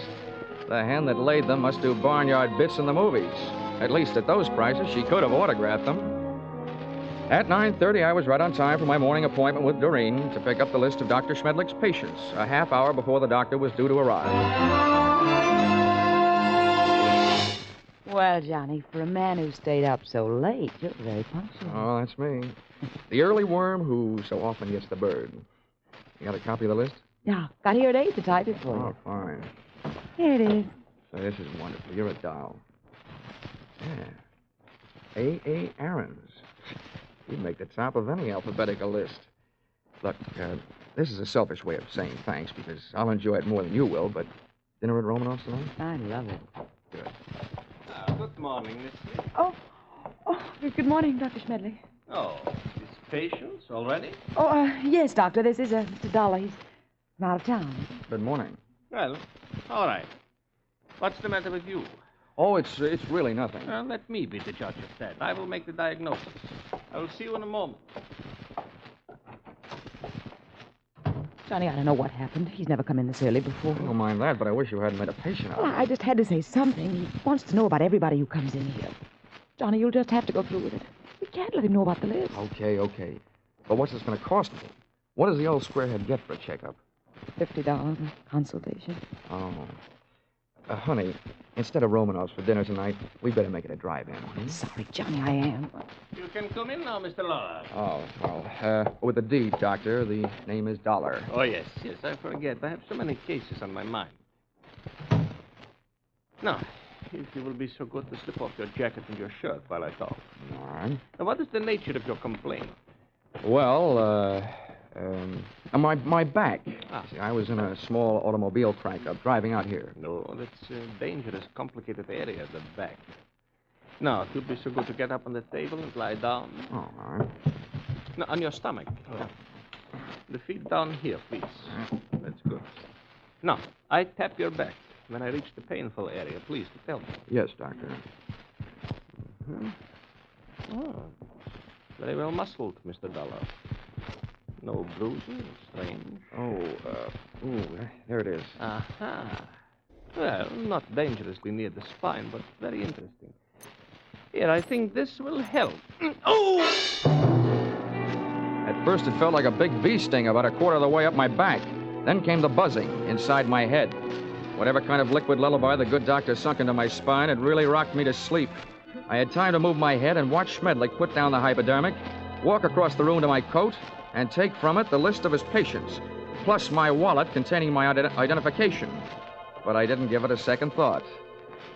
The hen that laid them must do barnyard bits in the movies. At least at those prices, she could have autographed them. At 9:30, I was right on time for my morning appointment with Doreen to pick up the list of Dr. Schmedlick's patients, a half hour before the doctor was due to arrive. Well, Johnny, for a man who stayed up so late, you're very punctual. Oh, that's me. The early worm who so often gets the bird. You got a copy of the list? Yeah, got here at 8 to type it for you. Oh, fine. Here it is. So this is wonderful. You're a doll. Yeah. A. Aarons. You'd make the top of any alphabetical list. Look, this is a selfish way of saying thanks because I'll enjoy it more than you will, but dinner at Romanoff's tonight? I love it. Good. Good morning, Miss Smith. Oh, good morning, Dr. Schmedlick. Oh, his patients already? Oh, yes, Doctor. This is Mr. Dollar. He's out of town. Good morning. Well, all right. What's the matter with you? Oh, it's really nothing. Well, let me be the judge of that. I will make the diagnosis. I will see you in a moment. Johnny, I don't know what happened. He's never come in this early before. I don't mind that, but I wish you hadn't made a patient out of Well, it. I just had to say something. He wants to know about everybody who comes in here. Johnny, you'll just have to go through with it. We can't let him know about the list. Okay. But what's this going to cost me? What does the old squarehead get for a checkup? $50 a consultation. Oh. Honey, instead of Romanoff's for dinner tonight, we better make it a drive-in. Sorry, Johnny, I am. You can come in now, Mr. Lawler. Oh, well, with a D, Doctor. The name is Dollar. Oh, yes, I forget. I have so many cases on my mind. Now, if you will be so good to slip off your jacket and your shirt while I talk. All right. Now, what is the nature of your complaint? Well, my back. See, I was in a small automobile crank-up driving out here. No, that's a dangerous, complicated area, the back. Now, if you'd be so good to get up on the table and lie down. Oh, all right. Now, on your stomach. Yeah. The feet down here, please. That's good. Now, I tap your back. When I reach the painful area, please tell me. Yes, Doctor. Mm-hmm. Oh, very well muscled, Mr. Dollar. No bruises, strange. There it is. Aha. Well, not dangerously near the spine, but very interesting. Here, I think this will help. Oh! At first, it felt like a big bee sting about a quarter of the way up my back. Then came the buzzing inside my head. Whatever kind of liquid lullaby the good doctor sunk into my spine had really rocked me to sleep. I had time to move my head and watch Schmedlick put down the hypodermic, walk across the room to my coat, and take from it the list of his patients, plus my wallet containing my identification. But I didn't give it a second thought.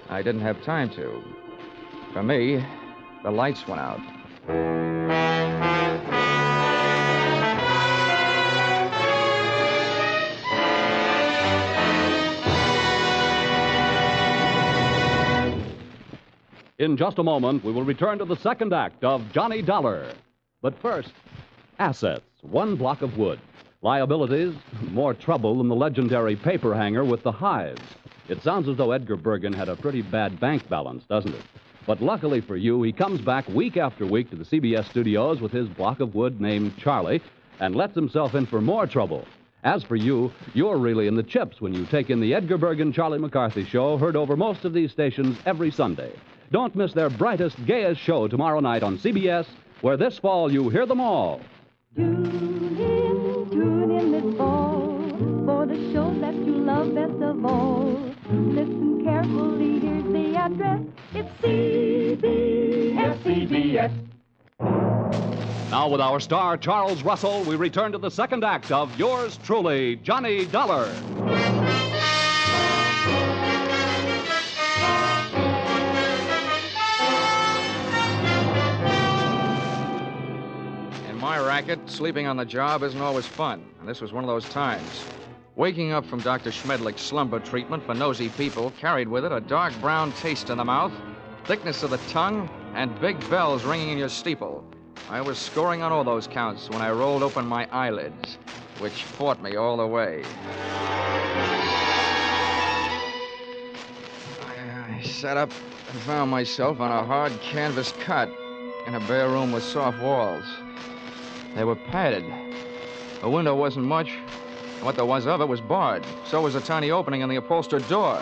I didn't have time to. For me, the lights went out. In just a moment, we will return to the second act of Johnny Dollar. But first, assets, 1 block of wood. Liabilities, more trouble than the legendary paper hanger with the hives. It sounds as though Edgar Bergen had a pretty bad bank balance, doesn't it? But luckily for you, he comes back week after week to the CBS studios with his block of wood named Charlie and lets himself in for more trouble. As for you, you're really in the chips when you take in the Edgar Bergen Charlie McCarthy show, heard over most of these stations every Sunday. Don't miss their brightest, gayest show tomorrow night on CBS, where this fall you hear them all. Tune in this fall for the shows that you love best of all. Listen carefully, here's the address. It's CBS. Now, with our star, Charles Russell, we return to the second act of yours truly, Johnny Dollar. In my racket, sleeping on the job isn't always fun, and this was one of those times. Waking up from Dr. Schmedlick's slumber treatment for nosy people carried with it a dark brown taste in the mouth, thickness of the tongue, and big bells ringing in your steeple. I was scoring on all those counts when I rolled open my eyelids, which fought me all the way. I sat up and found myself on a hard canvas cot in a bare room with soft walls. They were padded. The window wasn't much. What there was of it was barred. So was a tiny opening in the upholstered door.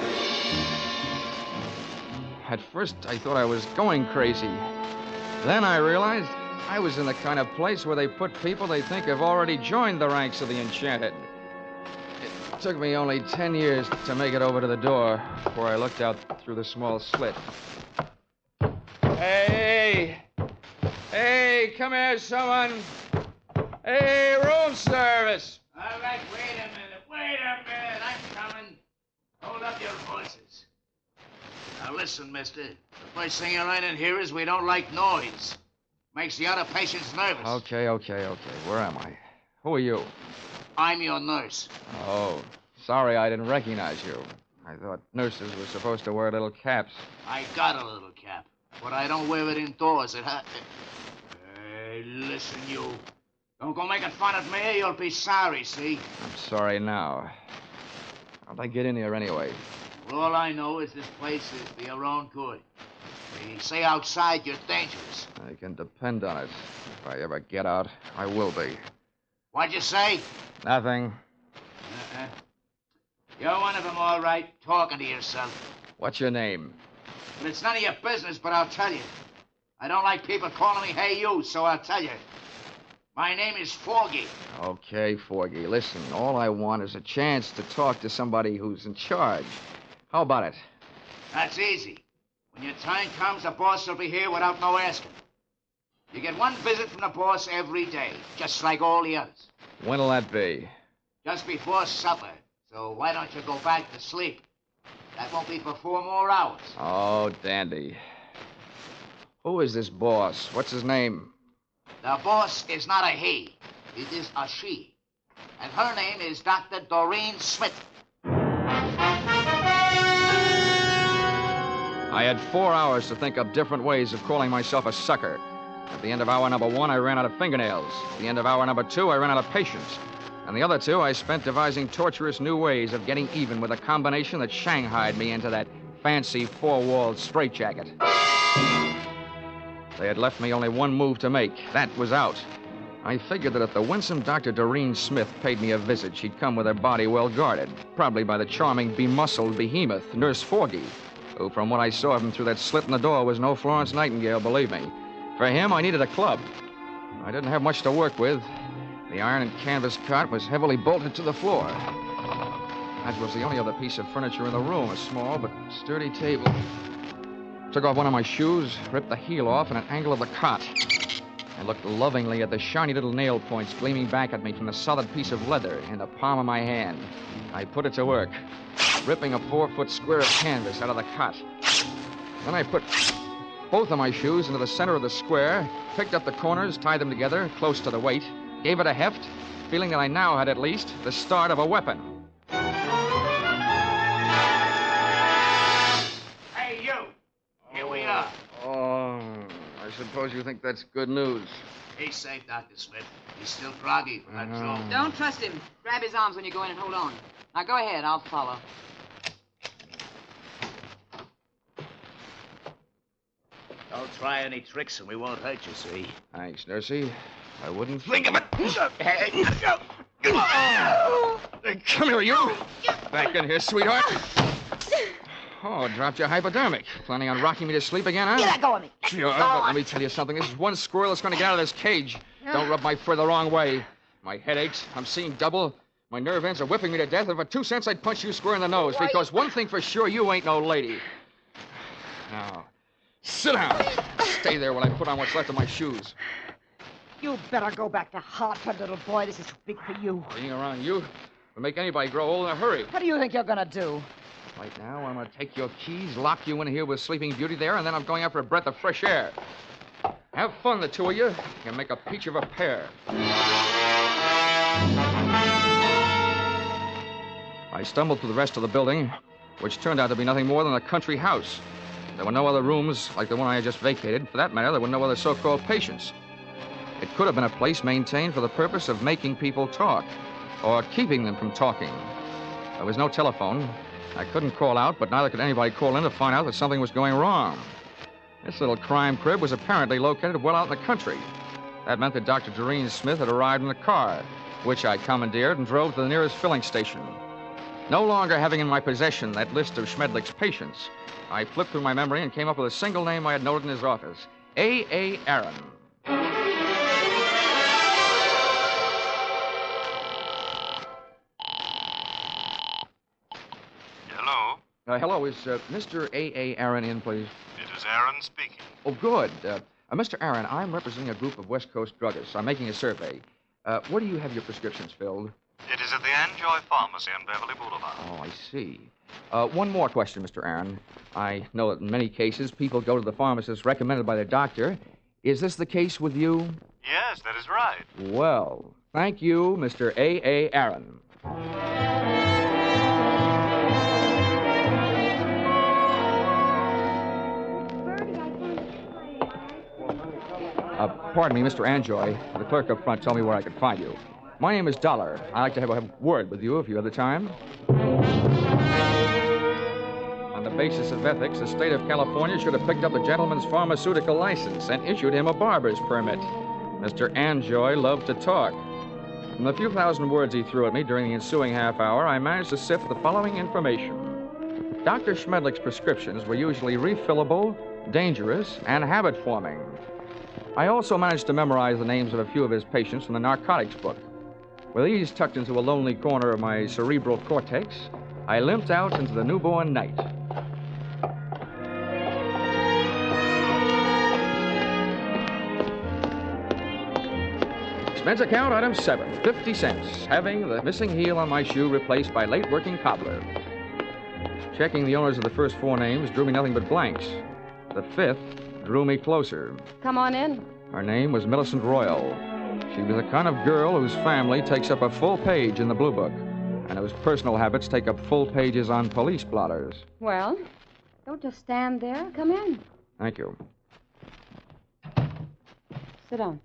At first, I thought I was going crazy. Then I realized I was in the kind of place where they put people they think have already joined the ranks of the enchanted. It took me only 10 years to make it over to the door before I looked out through the small slit. Hey! Hey, come here, someone! Hey, room service! All right, wait a minute. I'm coming. Hold up your voices. Now listen, mister. The first thing you learn in here is we don't like noise. Makes the other patients nervous. Okay. Where am I? Who are you? I'm your nurse. Oh, sorry I didn't recognize you. I thought nurses were supposed to wear little caps. I got a little cap, but I don't wear it indoors. Hey, listen, you. Don't go making fun of me, you'll be sorry, see? I'm sorry now. How'd I get in here anyway? Well, all I know is this place is for your own good. They say outside you're dangerous. I can depend on it. If I ever get out, I will be. What'd you say? Nothing. You're one of them, all right, talking to yourself. What's your name? But it's none of your business, but I'll tell you. I don't like people calling me hey you, so I'll tell you. My name is Foggy. Okay, Forgy. Listen, all I want is a chance to talk to somebody who's in charge. How about it? That's easy. When your time comes, the boss will be here without no asking. You get one visit from the boss every day, just like all the others. When'll that be? Just before supper. So why don't you go back to sleep? That won't be for 4 more hours. Oh, dandy. Who is this boss? What's his name? The boss is not a he. It is a she. And her name is Dr. Doreen Smith. I had 4 hours to think up different ways of calling myself a sucker. At the end of hour number 1, I ran out of fingernails. At the end of hour number 2, I ran out of patience. And the other 2, I spent devising torturous new ways of getting even with a combination that shanghaied me into that fancy 4-walled straitjacket. They had left me only one move to make. That was out. I figured that if the winsome Dr. Doreen Smith paid me a visit, she'd come with her body well guarded, probably by the charming, bemuscled behemoth, Nurse Forgy, who, from what I saw of him through that slit in the door, was no Florence Nightingale, believe me. For him, I needed a club. I didn't have much to work with. The iron and canvas cot was heavily bolted to the floor. That was the only other piece of furniture in the room, a small but sturdy table. Took off one of my shoes, ripped the heel off in an angle of the cot. I looked lovingly at the shiny little nail points gleaming back at me from the solid piece of leather in the palm of my hand. I put it to work, ripping a 4-foot square of canvas out of the cot. Then I put both of my shoes into the center of the square, picked up the corners, tied them together close to the weight, gave it a heft, feeling that I now had at least the start of a weapon. Hey, you! Here we are. Oh, I suppose you think that's good news. He's safe, Dr. Smith. He's still groggy from that jolt. Don't trust him. Grab his arms when you go in and hold on. Now go ahead, I'll follow. Don't try any tricks and we won't hurt you, see? Thanks, Nursey. I wouldn't think of it. Hey, Come here, you. Back in here, sweetheart. Oh, dropped your hypodermic. Planning on rocking me to sleep again, huh? Get that go of me. Sure, but let me tell you something. This is one squirrel that's going to get out of this cage. Don't rub my fur the wrong way. My head aches. I'm seeing double. My nerve ends are whipping me to death. And for 2 cents, I'd punch you square in the nose. Because one thing for sure, you ain't no lady. Now, sit down. Stay there while I put on what's left of my shoes. You better go back to Hartford, little boy. This is too big for you. Being around you will make anybody grow old in a hurry. What do you think you're gonna do? Right now, I'm going to take your keys, lock you in here with Sleeping Beauty there, and then I'm going out for a breath of fresh air. Have fun, the two of you. You can make a peach of a pair. I stumbled through the rest of the building, which turned out to be nothing more than a country house. There were no other rooms like the one I had just vacated. For that matter, there were no other so-called patients. It could have been a place maintained for the purpose of making people talk, or keeping them from talking. There was no telephone. I couldn't call out, but neither could anybody call in to find out that something was going wrong. This little crime crib was apparently located well out in the country. That meant that Dr. Doreen Smith had arrived in a car, which I commandeered and drove to the nearest filling station. No longer having in my possession that list of Schmedlick's patients, I flipped through my memory and came up with a single name I had noted in his office, A.A. Aaron. Hello? Hello, is Mr. A.A. Aaron in, please? It is Aaron speaking. Oh, good. Mr. Aaron, I'm representing a group of West Coast druggists. I'm making a survey. Where do you have your prescriptions filled? It is at the Enjoy Pharmacy on Beverly Boulevard. Oh, I see. One more question, Mr. Aaron. I know that in many cases people go to the pharmacist recommended by their doctor. Is this the case with you? Yes, that is right. Well, thank you, Mr. A.A. Aaron. Pardon me, Mr. Anjoy. The clerk up front told me where I could find you. My name is Dollar. I'd like to have a word with you if you have the time. On the basis of ethics, the state of California should have picked up the gentleman's pharmaceutical license and issued him a barber's permit. Mr. Anjoy loved to talk. From the few thousand words he threw at me during the ensuing half hour, I managed to sift the following information. Dr. Schmedlick's prescriptions were usually refillable, dangerous, and habit-forming. I also managed to memorize the names of a few of his patients from the narcotics book. With these tucked into a lonely corner of my cerebral cortex, I limped out into the newborn night. Expense account item 7, 50 cents, having the missing heel on my shoe replaced by late working cobbler. Checking the owners of the first 4 names drew me nothing but blanks. The 5th drew me closer. Come on in. Her name was Millicent Royal. She was the kind of girl whose family takes up a full page in the Blue Book, and whose personal habits take up full pages on police blotters. Well, don't just stand there. Come in. Thank you. Sit down.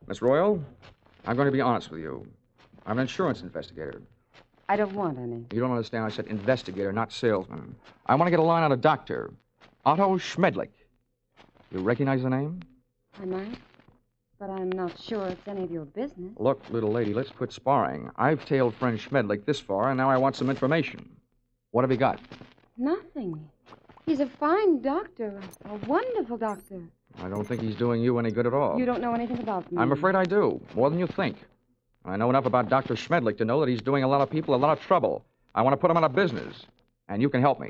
Miss Royal, I'm going to be honest with you. I'm an insurance investigator. I don't want any. You don't understand. I said investigator, not salesman. I want to get a line on a doctor. Otto Schmedlick. You recognize the name? I might, but I'm not sure it's any of your business. Look, little lady, let's quit sparring. I've tailed friend Schmedlick this far, and now I want some information. What have you got? Nothing. He's a fine doctor, a wonderful doctor. I don't think he's doing you any good at all. You don't know anything about me. I'm afraid I do, more than you think. I know enough about Dr. Schmedlick to know that he's doing a lot of people a lot of trouble. I want to put him out of business, and you can help me.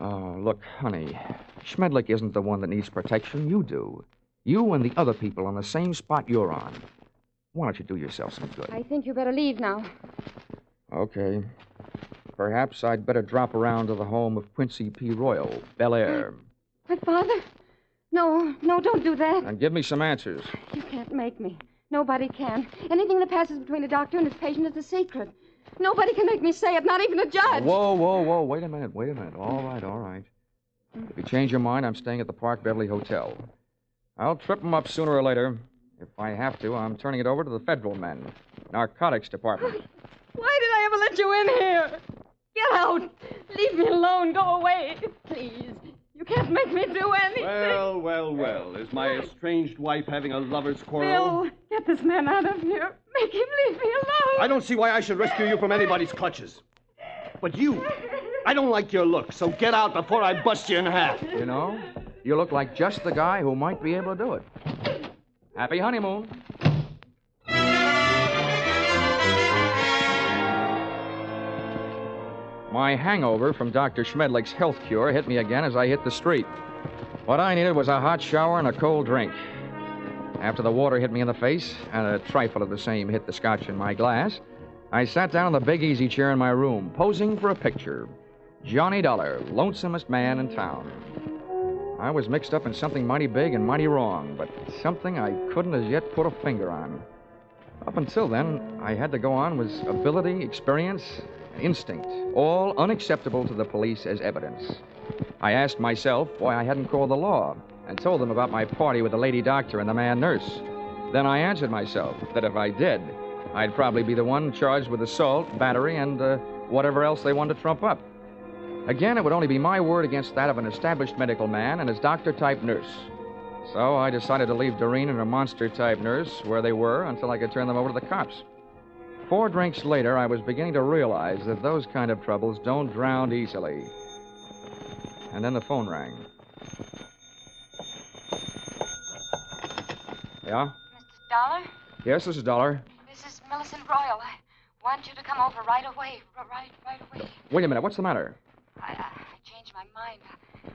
Oh, look, honey, Schmedlick isn't the one that needs protection. You do. You and the other people on the same spot you're on. Why don't you do yourself some good? I think you better leave now. Okay. Perhaps I'd better drop around to the home of Quincy P. Royal, Bel Air. My father? No, don't do that. And give me some answers. You can't make me. Nobody can. Anything that passes between a doctor and his patient is a secret. Nobody can make me say it, not even a judge. Whoa. Wait a minute. All right. If you change your mind, I'm staying at the Park Beverly Hotel. I'll trip them up sooner or later. If I have to, I'm turning it over to the federal men. Narcotics department. Why did I ever let you in here? Get out. Leave me alone. Go away. Please. You can't make me do anything. Well. Is my estranged wife having a lover's quarrel? Bill, get this man out of here. Make him leave me alone. I don't see why I should rescue you from anybody's clutches. But you, I don't like your look, so get out before I bust you in half. You know, you look like just the guy who might be able to do it. Happy honeymoon. My hangover from Dr. Schmedlick's health cure hit me again as I hit the street. What I needed was a hot shower and a cold drink. After the water hit me in the face, and a trifle of the same hit the scotch in my glass, I sat down in the big easy chair in my room, posing for a picture. Johnny Dollar, lonesomest man in town. I was mixed up in something mighty big and mighty wrong, but something I couldn't as yet put a finger on. Up until then, I had to go on with ability, experience, and instinct, all unacceptable to the police as evidence. I asked myself why I hadn't called the law and told them about my party with the lady doctor and the man nurse. Then I answered myself that if I did, I'd probably be the one charged with assault, battery, and whatever else they wanted to trump up. Again, it would only be my word against that of an established medical man and his doctor-type nurse. So I decided to leave Doreen and her monster-type nurse where they were until I could turn them over to the cops. 4 drinks later, I was beginning to realize that those kind of troubles don't drown easily. And then the phone rang. Yeah? Mr. Dollar? Yes, this is Dollar. This is Millicent Royal. I want you to come over right away. Right away. Wait a minute, what's the matter? I changed my mind.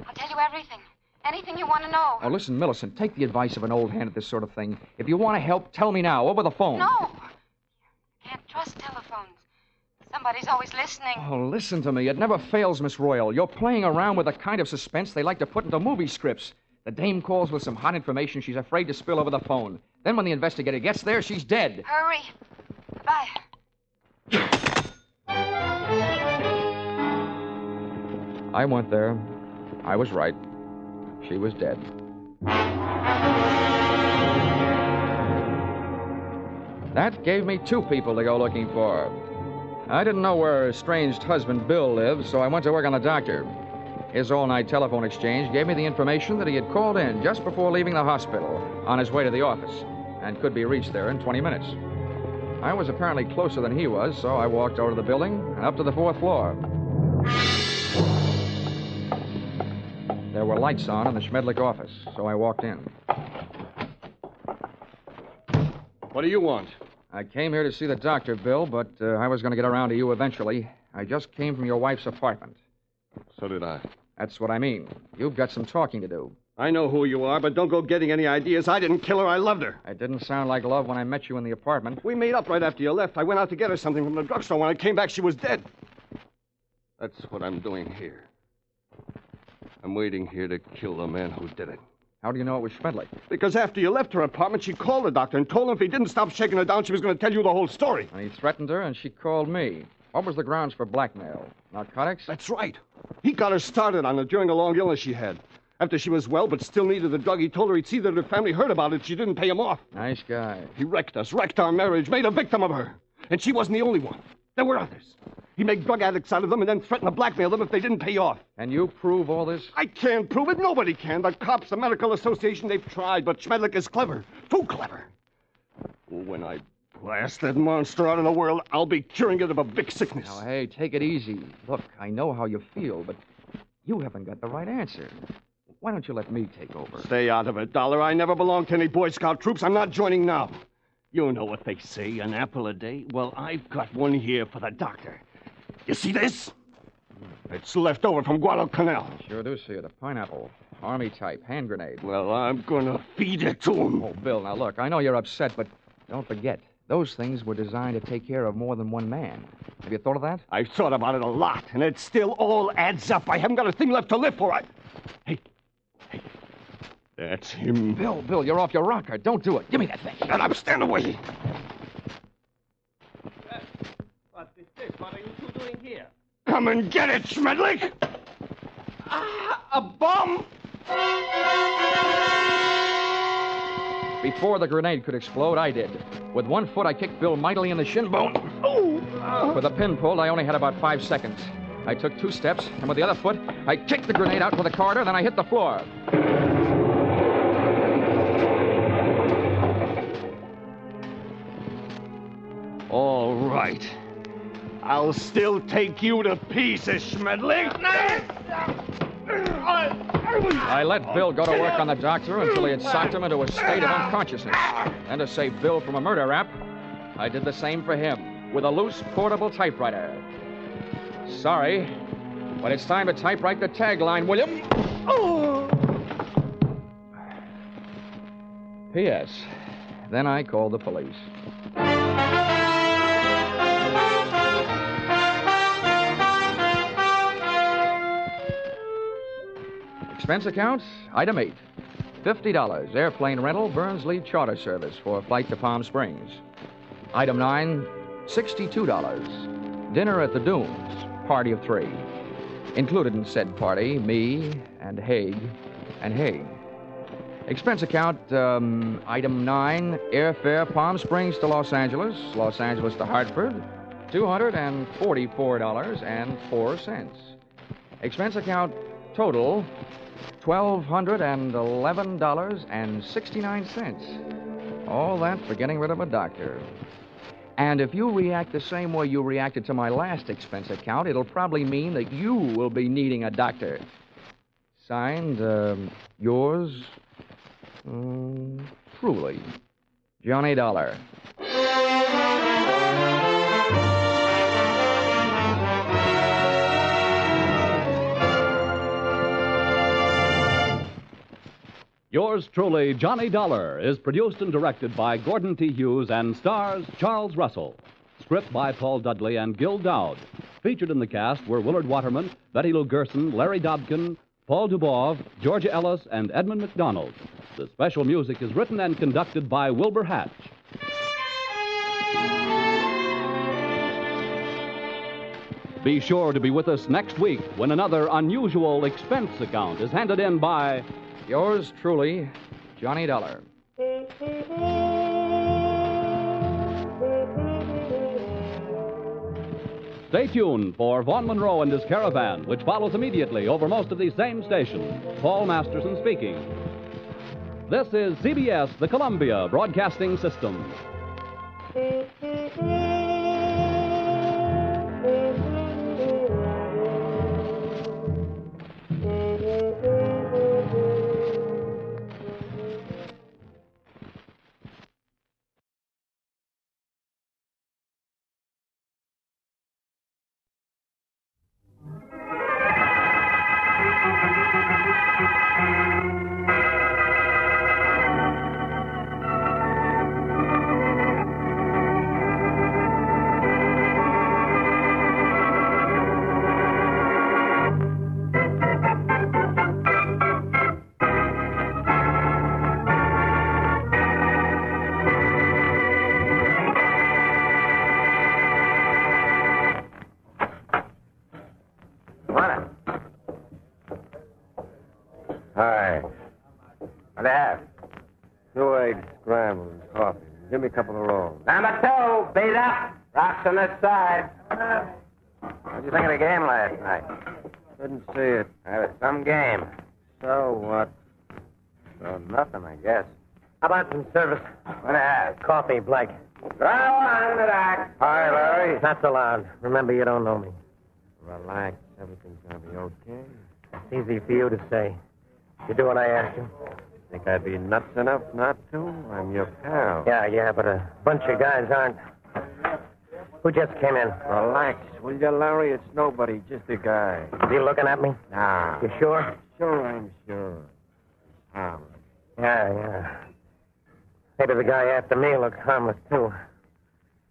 I'll tell you everything. Anything you want to know. Oh, listen, Millicent, take the advice of an old hand at this sort of thing. If you want to help, tell me now, over the phone. No. You can't trust telephones. Somebody's always listening. Oh, listen to me. It never fails, Miss Royal. You're playing around with the kind of suspense they like to put into movie scripts. The dame calls with some hot information she's afraid to spill over the phone. Then when the investigator gets there, she's dead. Hurry. Bye. I went there. I was right. She was dead. That gave me 2 people to go looking for. I didn't know where her estranged husband, Bill, lived, so I went to work on the doctor. His all-night telephone exchange gave me the information that he had called in just before leaving the hospital on his way to the office and could be reached there in 20 minutes. I was apparently closer than he was, so I walked over to the building and up to the 4th floor. There were lights on in the Schmedlick office, so I walked in. What do you want? I came here to see the doctor, Bill, but I was going to get around to you eventually. I just came from your wife's apartment. So did I. That's what I mean. You've got some talking to do. I know who you are, but don't go getting any ideas. I didn't kill her. I loved her. It didn't sound like love when I met you in the apartment. We made up right after you left. I went out to get her something from the drugstore. When I came back, she was dead. That's what I'm doing here. I'm waiting here to kill the man who did it. How do you know it was Schmedlick? Because after you left her apartment, she called the doctor and told him if he didn't stop shaking her down, she was going to tell you the whole story. And he threatened her, and she called me. What was the grounds for blackmail? Narcotics? That's right. He got her started on it during a long illness she had. After she was well but still needed the drug, he told her he'd see that her family heard about it if she didn't pay him off. Nice guy. He wrecked us, wrecked our marriage, made a victim of her. And she wasn't the only one. There were others. He'd make drug addicts out of them and then threaten to blackmail them if they didn't pay off. Can you prove all this? I can't prove it. Nobody can. The cops, the medical association, they've tried, but Schmedlick is clever. Too clever. When I blast that monster out of the world, I'll be curing it of a big sickness. Now, hey, take it easy. Look, I know how you feel, but you haven't got the right answer. Why don't you let me take over? Stay out of it, Dollar. I never belonged to any Boy Scout troops. I'm not joining now. You know what they say, an apple a day? Well, I've got one here for the doctor. You see this? It's left over from Guadalcanal. Sure do see it. A pineapple. Army type. Hand grenade. Well, I'm gonna feed it to him. Oh, Bill, now look, I know you're upset, but don't forget, those things were designed to take care of more than one man. Have you thought of that? I've thought about it a lot, and it still all adds up. I haven't got a thing left to live for. Hey. That's him. Bill, you're off your rocker. Don't do it. Give me that thing. Shut up. Stand away. What is this? What are you two doing here? Come and get it, Schmedlick! A bomb! Before the grenade could explode, I did. With one foot, I kicked Bill mightily in the shin bone. With a pin pulled, I only had about 5 seconds. I took 2 steps, and with the other foot, I kicked the grenade out to the corridor, then I hit the floor. All right. I'll still take you to pieces, Schmedlick. I let Bill go to work on the doctor until he had socked him into a state of unconsciousness. And to save Bill from a murder rap, I did the same for him with a loose portable typewriter. Sorry, but it's time to typewrite the tagline, William. P.S. Then I called the police. Expense account, item 8. $50, airplane rental, Burns Lee Charter Service for a flight to Palm Springs. Item 9, $62. Dinner at the Dunes, party of 3. Included in said party, me and Haig and Haig. Expense account, item 9, airfare Palm Springs to Los Angeles to Hartford, $244.04. Expense account total, $1,211.69. All that for getting rid of a doctor. And if you react the same way you reacted to my last expense account, it'll probably mean that you will be needing a doctor. Signed, yours, truly, Johnny Dollar. Yours truly, Johnny Dollar, is produced and directed by Gordon T. Hughes and stars Charles Russell. Script by Paul Dudley and Gil Dowd. Featured in the cast were Willard Waterman, Betty Lou Gerson, Larry Dobkin, Paul Dubov, Georgia Ellis, and Edmund McDonald. The special music is written and conducted by Wilbur Hatch. Be sure to be with us next week when another unusual expense account is handed in by yours truly, Johnny Dollar. Stay tuned for Vaughn Monroe and his Caravan, which follows immediately over most of these same stations. Paul Masterson speaking. This is CBS, the Columbia Broadcasting System. Hi. What do you have? 2 eggs scrambled and coffee. Give me a couple of rolls. Number 2, beat up. Rocks on this side. What'd you think of the game last night? Couldn't see it. It was some game. So what? So nothing, I guess. How about some service? What do you have? Coffee, Blake. Throw on the dock. Hi, Larry. Not so loud. Remember, you don't know me. Relax. Everything's gonna be okay. It's easy for you to say. You do what I ask you. Think I'd be nuts enough not to? I'm your pal. Yeah, but a bunch of guys aren't. Who just came in? Relax, will you, Larry? It's nobody, just a guy. Is he looking at me? Nah. You sure? Sure, I'm sure. Yeah. Maybe the guy after me looks harmless, too.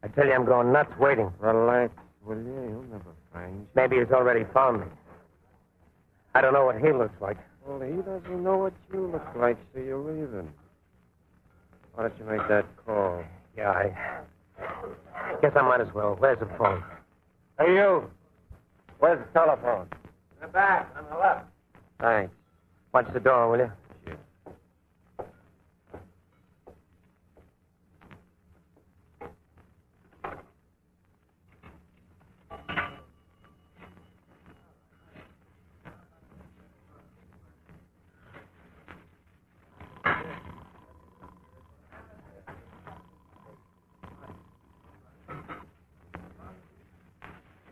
I tell you, I'm going nuts waiting. Relax, will you? He'll never find you. Maybe he's already found me. I don't know what he looks like. Well, he doesn't know what you look like, so you're leaving. Why don't you make that call? Yeah, I guess I might as well. Where's the phone? Hey, you. Where's the telephone? In the back, on the left. Thanks. Watch the door, will you? Sure.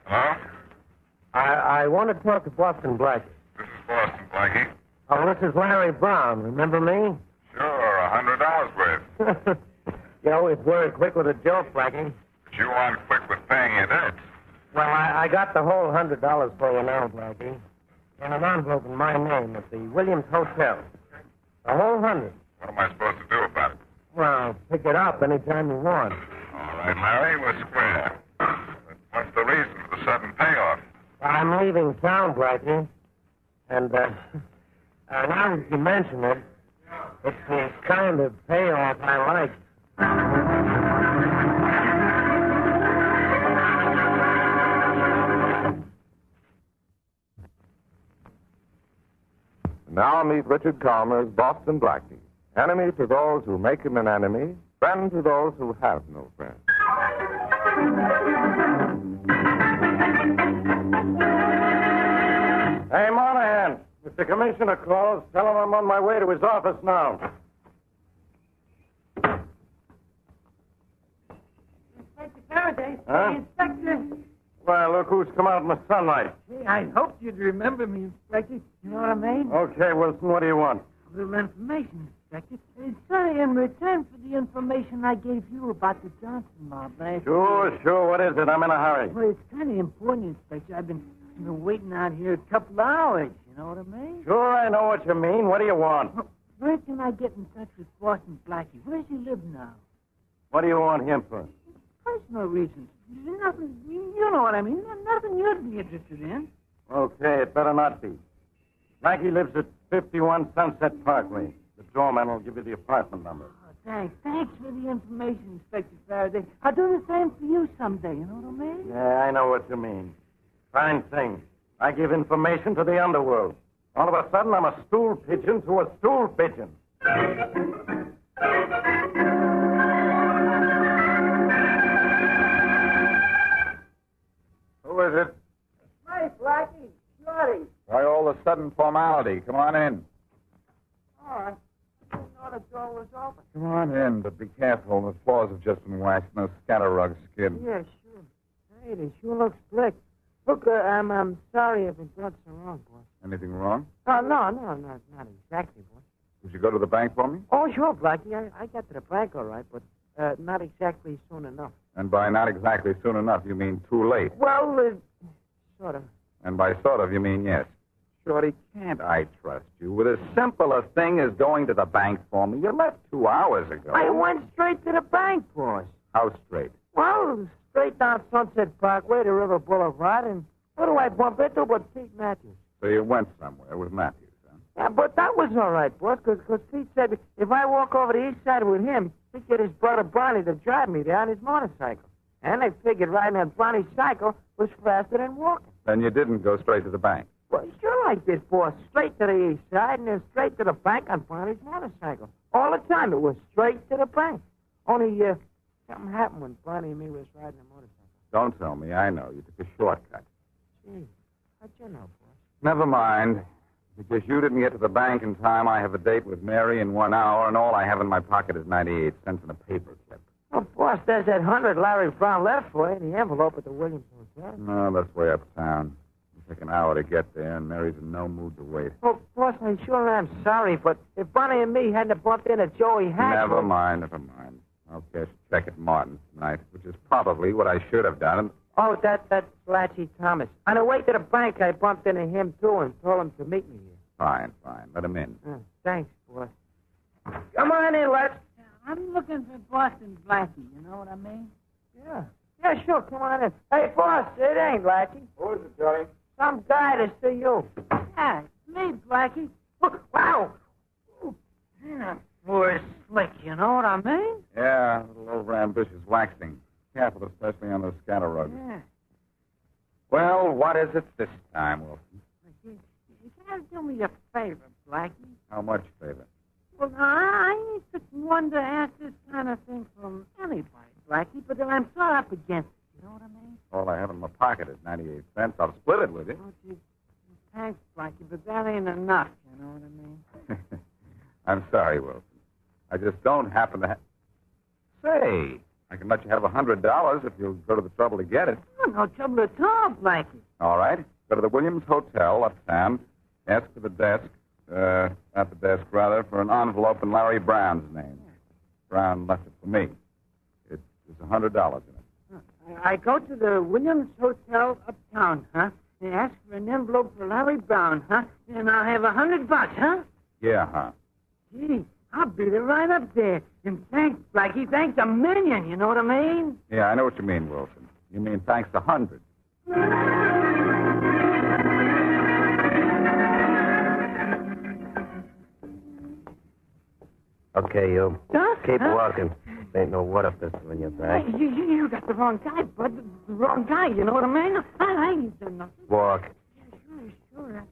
Hello? I want to talk to Boston Blackie. This is Boston, Blackie. Oh, this is Larry Brown. Remember me? Sure, $100 worth. You always worry quick with a joke, Blackie. But you aren't quick with paying your debts. Well, I got the whole $100 for you now, Blackie. In an envelope in my name at the Williams Hotel. The whole 100. What am I supposed to do about it? Well, pick it up anytime you want. All right, Larry, we're square. But what's the reason for the sudden payoff? I'm leaving town, Blackie. And, now that you mention it, it's the kind of payoff I like. Now meet Richard Calmer's Boston Blackie. Enemy to those who make him an enemy, friend to those who have no friend. Hey, Monahan, if the commissioner calls, tell him I'm on my way to his office now. Inspector Faraday. Huh? Inspector. Well, look who's come out in the sunlight. Hey, I hoped you'd remember me, Inspector. You know what I mean? Okay, Wilson, what do you want? A little information, Inspector. Sorry, in return for the information I gave you about the Johnson mob last Sure. What is it? I'm in a hurry. Well, it's kind of important, Inspector. I've been waiting out here a couple of hours. You know what I mean? Sure, I know what you mean. What do you want? Where can I get in touch with Boston Blackie? Where does he live now? What do you want him for? Personal reasons. Nothing, you know what I mean. Nothing you'd be interested in. Okay, it better not be. Blackie lives at 51 Sunset Parkway. The doorman will give you the apartment number. Oh, thanks. Thanks for the information, Inspector Faraday. I'll do the same for you someday. You know what I mean? Yeah, I know what you mean. Fine thing. I give information to the underworld. All of a sudden, I'm a stool pigeon to a stool pigeon. Who is it? Hey, Blackie. Shorty. Why all the sudden formality? Come on in. All right. I didn't know the door was open. Come on in, but be careful. The floors have just been waxed and those scatter rugs skid. Yeah, sure. Hey, they sure look slick. Look, I'm sorry if it got so wrong, boss. Anything wrong? Oh, no, not exactly, boss. Would you go to the bank for me? Oh, sure, Blackie. I got to the bank all right, but not exactly soon enough. And by not exactly soon enough, you mean too late. Well, sort of. And by sort of, you mean yes. Shorty, can't I trust you with as simple a thing as going to the bank for me? You left 2 hours ago. I went straight to the bank, boss. How straight? Well, straight down Sunset Parkway to River Boulevard, and what do I bump into but Pete Matthews? So you went somewhere with Matthews, huh? Yeah, but that was all right, boss, because Pete said if I walk over the east side with him, he'd get his brother Barney to drive me there on his motorcycle. And they figured riding on Barney's cycle was faster than walking. Then you didn't go straight to the bank. Well, sure I did, boss. Straight to the east side and then straight to the bank on Barney's motorcycle. All the time it was straight to the bank. Only, something happened when Barney and me was riding the motorcycle. Don't tell me. I know. You took a shortcut. Gee, how'd you know, boss? Never mind. Because you didn't get to the bank in time, I have a date with Mary in 1 hour, and all I have in my pocket is 98 cents and a paper clip. Oh, boss, there's that 100 Larry Brown left for you in the envelope at the Williams Hotel. No, that's way uptown. It'll take an hour to get there, and Mary's in no mood to wait. Oh, boss, I sure am sorry, but if Bonnie and me hadn't bumped into Joey Hack... Never mind. I'll cash a check at Martin's tonight, which is probably what I should have done. Oh, that's Blatchy Thomas. On the way to the bank, I bumped into him, too, and told him to meet me here. Fine. Let him in. Thanks, boss. Come on in, Les. I'm looking for Boston Blackie, you know what I mean? Yeah, sure, come on in. Hey, boss, it ain't Blackie. Who is it, Johnny? Some guy to see you. Yeah, it's me, Blackie. Look, wow. Boy, slick, you know what I mean? Yeah, a little over-ambitious waxing. Careful, especially on those scatter rugs. Yeah. Well, what is it this time, Wilson? You gotta do me a favor, Blackie. How much favor? Well, now, I ain't the one to ask this kind of thing from anybody, Blackie, but I'm sort of up against it, you know what I mean? All I have in my pocket is 98 cents. I'll split it with you. Oh, gee, thanks, Blackie, but that ain't enough, you know what I mean? I'm sorry, Wilson. I just don't happen to have... Say, I can let you have $100 if you'll go to the trouble to get it. Oh, no trouble at all, Blackie. All right. Go to the Williams Hotel uptown. Ask for the desk, at the desk, rather, for an envelope in Larry Brown's name. Brown left it for me. There's $100 in it. I go to the Williams Hotel uptown, huh? And ask for an envelope for Larry Brown, huh? And I'll have $100, huh? Yeah, huh? Gee, I'll beat it right up there. And thanks, Blackie. Thanks a million, you know what I mean? Yeah, I know what you mean, Wilson. You mean thanks a 100. Okay, you. Huh? Keep Huh? walking. Ain't no water pistol in your bag. Hey, you got the wrong guy, bud. The wrong guy, you know what I mean? I ain't done nothing. Walk. Sure.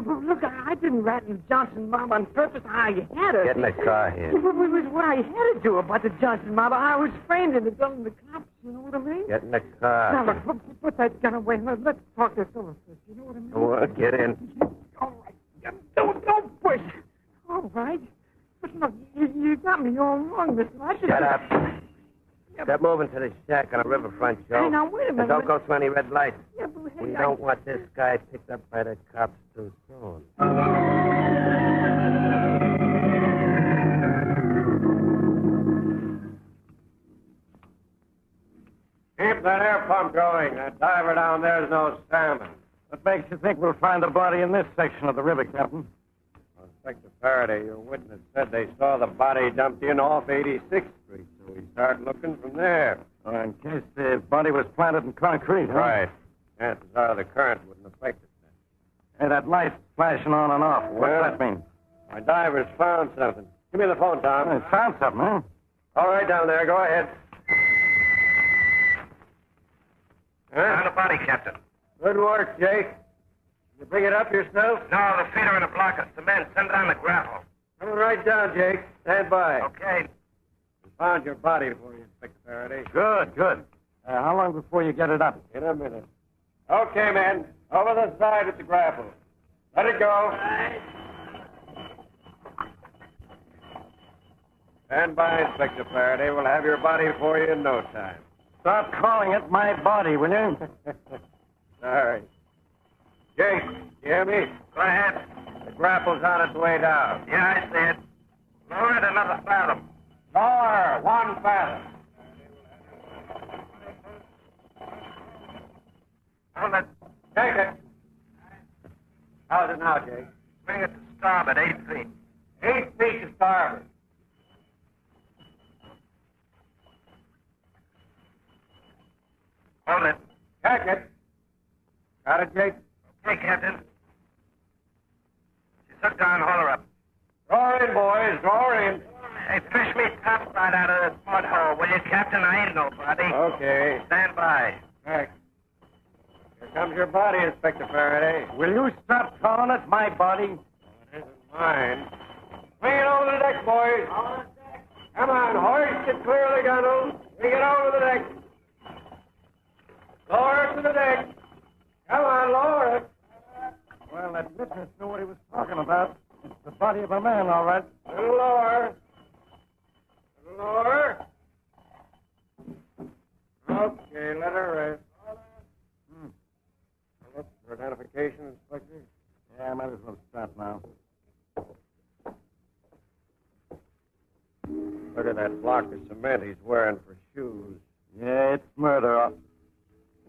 Look, I didn't rattle Johnson mob on purpose. I had her. Get in the car here. It was what I had to do about the Johnson mob. I was framed in the building the cops. You know what I mean? Get in the car. Now, look, put that gun away. Let's talk this over first. You know what I mean? Go on, get in. All right. Don't push. All right. But look, you got me all wrong, mister. Shut up. Step moving to the shack on a riverfront, Joe. Hey, now, wait a minute. And don't go through any red lights. Yeah, but hey, We don't want this guy picked up by the cops too soon. Keep that air pump going. That diver down there's no salmon. What makes you think we'll find the body in this section of the river, Captain? Inspector Faraday, your witness said they saw the body dumped in off 86th Street, so we start looking from there. Oh, in case the body was planted in concrete, huh? Right. Chances are the current wouldn't affect it then. Hey, that light flashing on and off. What's that mean? My divers found something. Give me the phone, Tom. They found something, huh? All right, down there. Go ahead. Found a body, Captain. Good work, Jake. You bring it up yourself? No, the feet are in a block of cement. Send down the grapple. Coming right down, Jake. Stand by. Okay. We found your body for you, Inspector Faraday. Good. How long before you get it up? In a minute. Okay, men. Over the side with the grapple. Let it go. Stand by, Inspector Faraday. We'll have your body for you in no time. Stop calling it my body, will you? Sorry. Jake, you hear me? Go ahead. The grapple's on its way down. Yeah, I see it. Lower it another fathom. Lower, 1 fathom. Hold it. Take it. How's it now, Jake? Bring it to starboard, 8 feet. 8 feet to starboard. Hold it. Check it. Got it, Jake? Okay, Captain. She's hooked on. Haul her up. Draw in, boys. Draw in. Hey, fish me topside out of this mud hole, will you, Captain? I ain't nobody. Okay. Stand by. Thanks. Here comes your body, Inspector Faraday. Will you stop calling it my body? It isn't mine. Bring it over the deck, boys. Come on, hoist it clear of the gunwale. Bring it over the deck. Lower it to the deck. Come on, lower it. Well, that witness knew what he was talking about. It's the body of a man, all right. A little lower. A little lower. Okay, let her rest. Look for identification, Inspector. Yeah, I might as well stop now. Look at that block of cement he's wearing for shoes. Yeah, it's murder.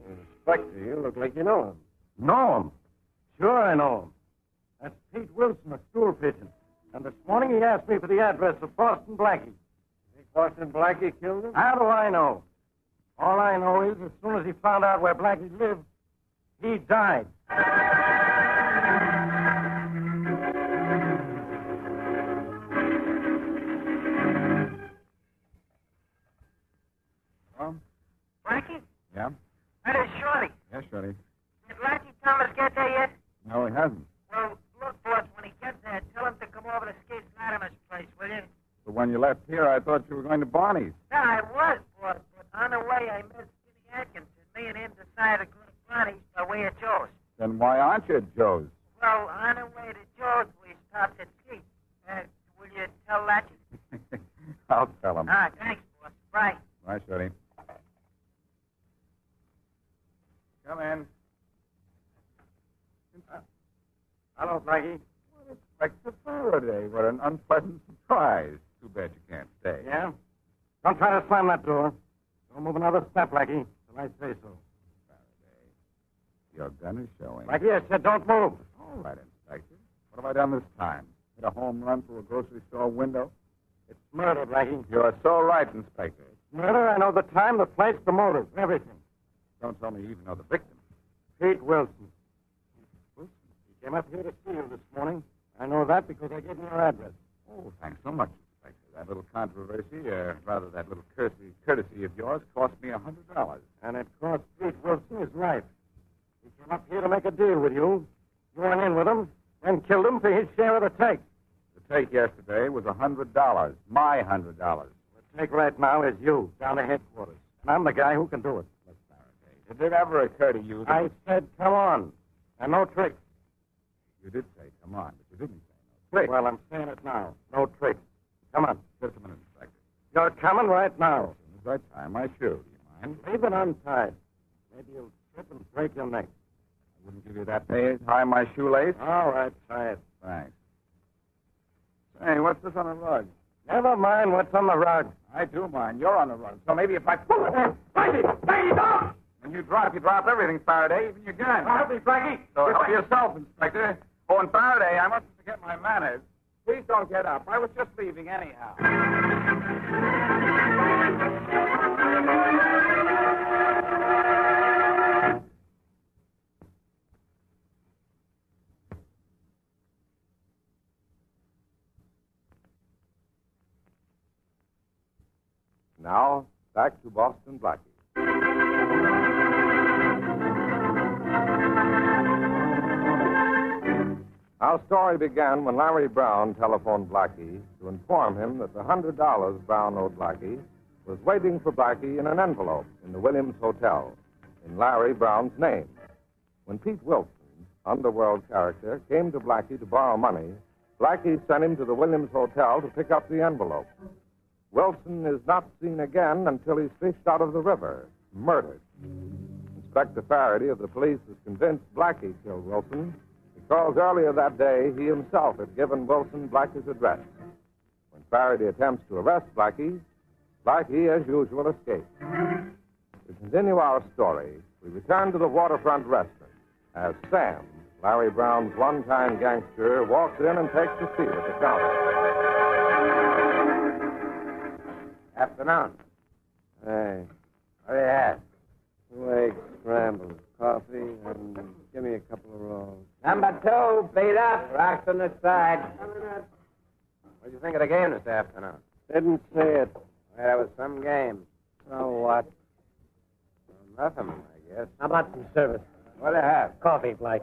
Inspector, you look like you know him. Know him? Sure I know him. That's Pete Wilson, a stool pigeon. And this morning he asked me for the address of Boston Blackie. Think Boston Blackie killed him? How do I know? All I know is as soon as he found out where Blackie lived, he died. Blackie? Yeah? That is Shorty. Yes, Shorty. Did Blackie Thomas get there yet? No, he hasn't. Well, look, boss, when he gets there, tell him to come over to Skate Latimer's place, will you? But when you left here, I thought you were going to Barney's. Yeah, I was, boss, but on the way I met Skinny Atkins, and me and him decided to go to Barney's by way of Joe's. Then why aren't you at Joe's? Well, on the way to Joe's, we stopped at Skate. Will you tell Latch? I'll tell him. Ah, thanks, boss. Bye. Bye, Shorty. Come in. Hello, Blackie. Inspector Faraday. What an unpleasant surprise. Too bad you can't stay. Yeah? Don't try to slam that door. Don't move another step, Blackie, till I say so. Your gun is showing. Blackie, I said don't move. All right, Inspector. What have I done this time? Hit a home run through a grocery store window? It's murder, Blackie. You're so right, Inspector. Murder, I know the time, the place, the motive, everything. Don't tell me you even know the victim. Pete Wilson. Wilson? He came up here to see you this morning. I know that because I gave him your address. Oh, thanks so much, Inspector. That little controversy, rather that little courtesy of yours, cost me $100. And it cost Pete Wilson his life. He came up here to make a deal with you. You went in with him, and killed him for his share of the take. The take yesterday was $100. My $100. The take right now is you, down to headquarters. And I'm the guy who can do it. Did it ever occur to you that... I said, come on. And no tricks. You did say, come on, but you didn't say no tricks. Well, I'm saying it now. No tricks. Come on. Just a minute, Inspector. You're coming right now. As soon as I tie my shoe, do you mind? Leave it untied. Maybe you'll trip and break your neck. I wouldn't give you that pay. Tie my shoelace. All right, tie it. Thanks. Hey, what's this on the rug? Never mind what's on the rug. I do mind. You're on the rug. So maybe if I... Blackie, don't! When you drop everything, Faraday, even your gun. Help me, Blackie. So help yourself, Inspector. Oh, and Faraday, I mustn't forget my manners. Please don't get up. I was just leaving anyhow. Now, back to Boston Blackie. Our story began when Larry Brown telephoned Blackie to inform him that the $100 Brown owed Blackie was waiting for Blackie in an envelope in the Williams Hotel in Larry Brown's name. When Pete Wilson, underworld character, came to Blackie to borrow money, Blackie sent him to the Williams Hotel to pick up the envelope. Wilson is not seen again until he's fished out of the river, murdered. Inspector Faraday of the police is convinced Blackie killed Wilson because earlier that day he himself had given Wilson Blackie's address. When Faraday attempts to arrest Blackie, Blackie, as usual, escapes. To continue our story, we return to the waterfront restaurant as Sam, Larry Brown's one-time gangster, walks in and takes a seat at the counter. Afternoon. Hey, what do you have? 2 eggs scrambled, coffee, and give me a couple of rolls. Number 2, beat up. Rocks on the side. What do you think of the game this afternoon? Didn't see it. Well, there was some game. So what? Well, nothing, I guess. How about some service? What do you have? Coffee, Blake.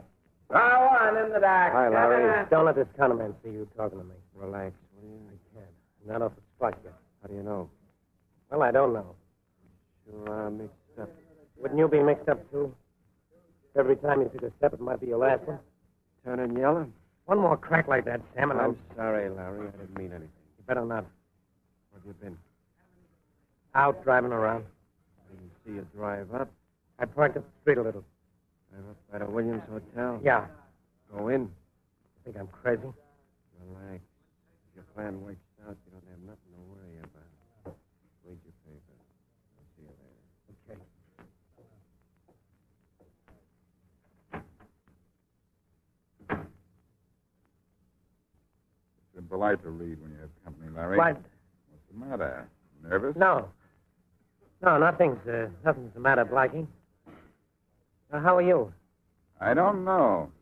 Go on, in the dark. Hi, Larry. Don't let this counterman see you talking to me. Relax. I can't. Not off the spot yet. How do you know? Well, I don't know. Sure, mixed up. Wouldn't you be mixed up, too? Every time you took a step, it might be your last one. Turning yellow? One more crack like that, Sam, and I'm sorry, Larry. I didn't mean anything. You better not. Where have you been? Out driving around. I didn't see you drive up. I parked up the street a little. Drive up by the Williams Hotel? Yeah. Go in. You think I'm crazy? Relax. If your plan works out, you don't have nothing to worry about. Read your paper. I'll see you later. Okay. It's impolite to read when you have company, Larry. What? What's the matter? Nervous? No. No, nothing's the matter, Blackie. Now, how are you? I don't know.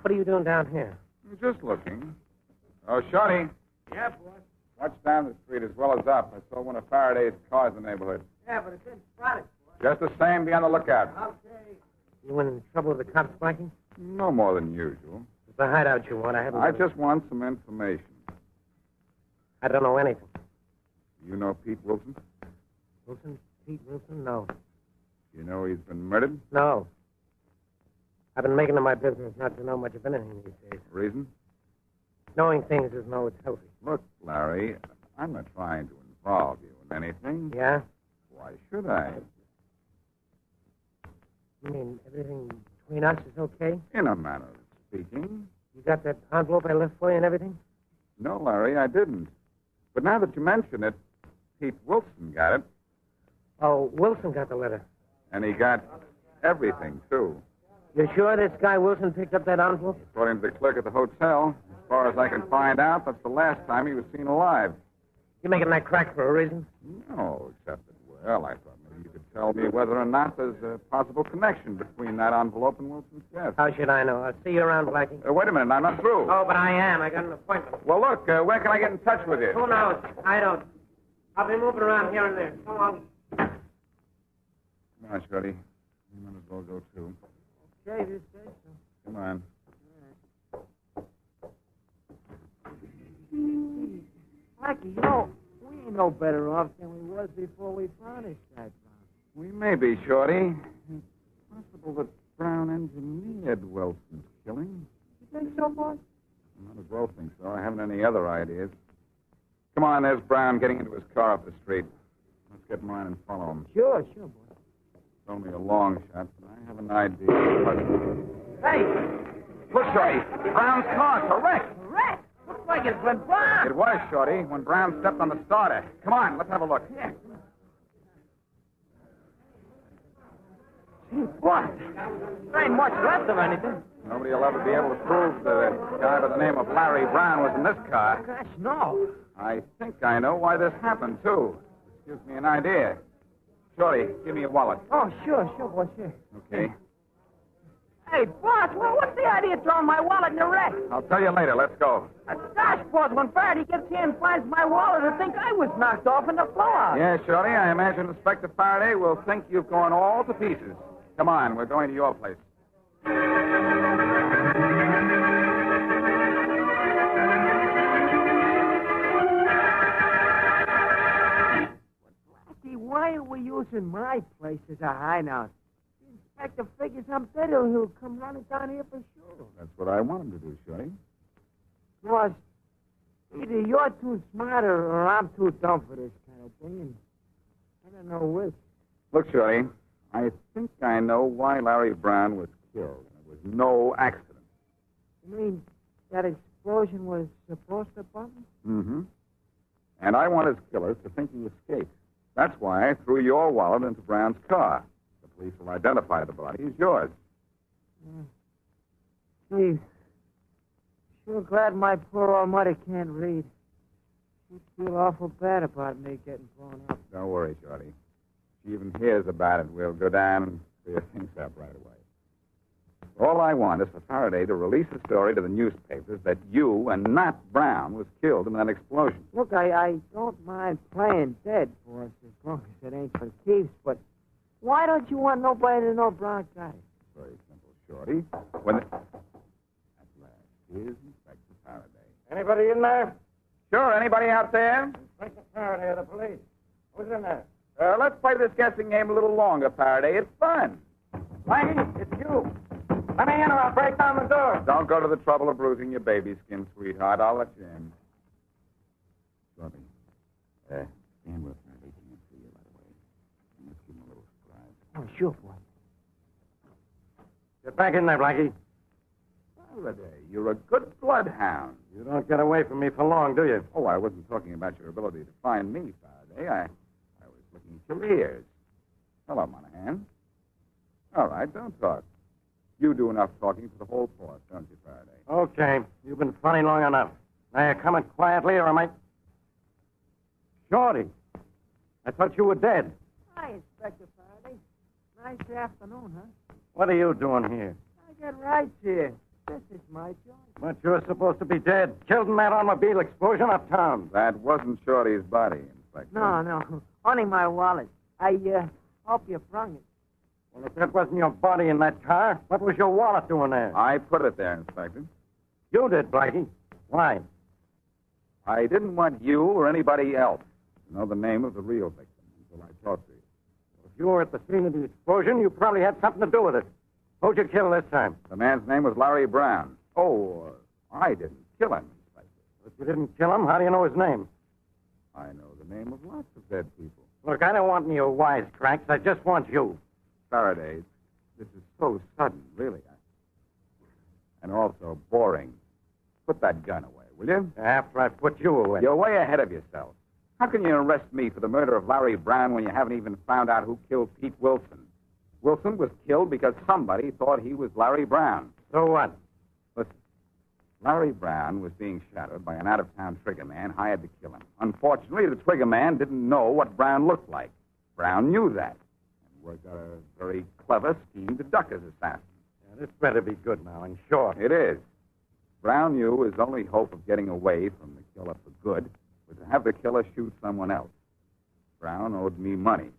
What are you doing down here? I'm just looking. Oh, Shorty. Yeah, boss. Watch down the street as well as up. I saw one of Faraday's cars in the neighborhood. Yeah, but it's in spotted. Just the same, be on the lookout. Okay. You in trouble with the cops, Blackie? No more than usual. It's the hideout you want. I haven't... I just want some information. I don't know anything. You know Pete Wilson? Wilson? Pete Wilson? No. You know he's been murdered? No. I've been making it my business not to know much of anything these days. Reason? Knowing things is no, it's healthy. Look, Larry, I'm not trying to involve you in anything. Yeah? Why should I? You mean everything between us is okay? In a manner of speaking. You got that envelope I left for you and everything? No, Larry, I didn't. But now that you mention it, Pete Wilson got it. Oh, Wilson got the letter. And he got everything, too. You sure this guy Wilson picked up that envelope? According to the clerk at the hotel, as far as I can find out, that's the last time he was seen alive. You making that crack for a reason? No, except that, well, I thought maybe you could tell me whether or not there's a possible connection between that envelope and Wilson's death. How should I know? I'll see you around, Blackie. Wait a minute, I'm not through. Oh, but I am. I got an appointment. Well, look, where can I get in touch with you? Who knows? I don't. I'll be moving around here and there. So long. Come on, Shorty. You might as well go, too. Okay, you say so. Come on. All Blackie, you know, we ain't no better off than we was before we found this guy, Brown. We may be, Shorty. It's possible that Brown engineered Wilson's killing. You think so, boy? I might as well think so. I haven't any other ideas. Come on, there's Brown getting into his car up the street. Let's get mine and follow him. Sure, boy. It's only a long shot, but I have an idea. Hey! Look, Shorty. Brown's car, correct. Correct? Looks like it's been Brown. It was, Shorty, when Brown stepped on the starter. Come on, let's have a look. Yeah. What? There ain't much left of anything. Nobody will ever be able to prove that a guy by the name of Larry Brown was in this car. Gosh, no. I think I know why this happened, too. This gives me an idea. Shorty, give me your wallet. Oh, sure, boy, sure. Okay. Hey, boss, well, what's the idea of throwing my wallet in the wreck? I'll tell you later. Let's go. Gosh, boss, when Faraday gets here and finds my wallet, he'll think I was knocked off in the blowout. Yeah, Shorty, I imagine Inspector Faraday will think you've gone all to pieces. Come on, we're going to your place. Blackie, why are we using my place as a hideout? The inspector figures I'm dead, he'll come running down here for sure. That's what I want him to do, Shorty. Boss, either you're too smart or I'm too dumb for this kind of thing, and I don't know which. Look, Shorty, I think I know why Larry Brown was killed. It was no accident. You mean that explosion was supposed to bomb him? Mm-hmm. And I want his killers to think he escaped. That's why I threw your wallet into Brown's car. The police will identify the body as yours. Gee, sure glad my poor old mother can't read. She'd feel awful bad about me getting blown up. Don't worry, Shorty. If she even hears about it, we'll go down and clear things up right away. All I want is for Faraday to release a story to the newspapers that you and not Brown was killed in that explosion. Look, I don't mind playing dead, boss, as long as it ain't for keeps, but why don't you want nobody to know Brown got it? Very simple, Shorty. When at last, here's Inspector Faraday. Anybody in there? Sure, anybody out there? Inspector Faraday of the police. Who's in there? Let's play this guessing game a little longer, Faraday. It's fun. Blackie, it's you. Let me in or I'll break down the door. Don't go to the trouble of bruising your baby skin, sweetheart. I'll let you in. Shorty, stand with me. They can't see you right away. Let's give him a little surprise. Oh, sure, boy. Get back in there, Blackie. Faraday, you're a good bloodhound. You don't get away from me for long, do you? Oh, I wasn't talking about your ability to find me, Faraday. I was looking at your ears. Hello, Monahan. All right, don't talk. You do enough talking for the whole force, don't you, Faraday? Okay. You've been funny long enough. Now you're coming quietly, or am I... Shorty, I thought you were dead. Hi, Inspector Faraday. Nice afternoon, huh? What are you doing here? I got rights here. This is my joint. But you're supposed to be dead. Killed in that automobile explosion uptown. That wasn't Shorty's body, Inspector. No. Only my wallet. I hope you brung it. Well, if that wasn't your body in that car, what was your wallet doing there? I put it there, Inspector. You did, Blackie. Why? I didn't want you or anybody else to know the name of the real victim until I talked to you. If you were at the scene of the explosion, you probably had something to do with it. Who'd you kill this time? The man's name was Larry Brown. Oh, I didn't kill him, Inspector. If you didn't kill him, how do you know his name? I know the name of lots of dead people. Look, I don't want any of your wisecracks. I just want you. Faraday, this is so sudden, really. And also boring. Put that gun away, will you? After I put you away. You're way ahead of yourself. How can you arrest me for the murder of Larry Brown when you haven't even found out who killed Pete Wilson? Wilson was killed because somebody thought he was Larry Brown. So what? Listen, Larry Brown was being shadowed by an out-of-town trigger man hired to kill him. Unfortunately, the trigger man didn't know what Brown looked like. Brown knew that. Worked out a very clever scheme to duck his assassin. Yeah, this better be good now, and short. It is. Brown knew his only hope of getting away from the killer for good was to have the killer shoot someone else. Brown owed me money,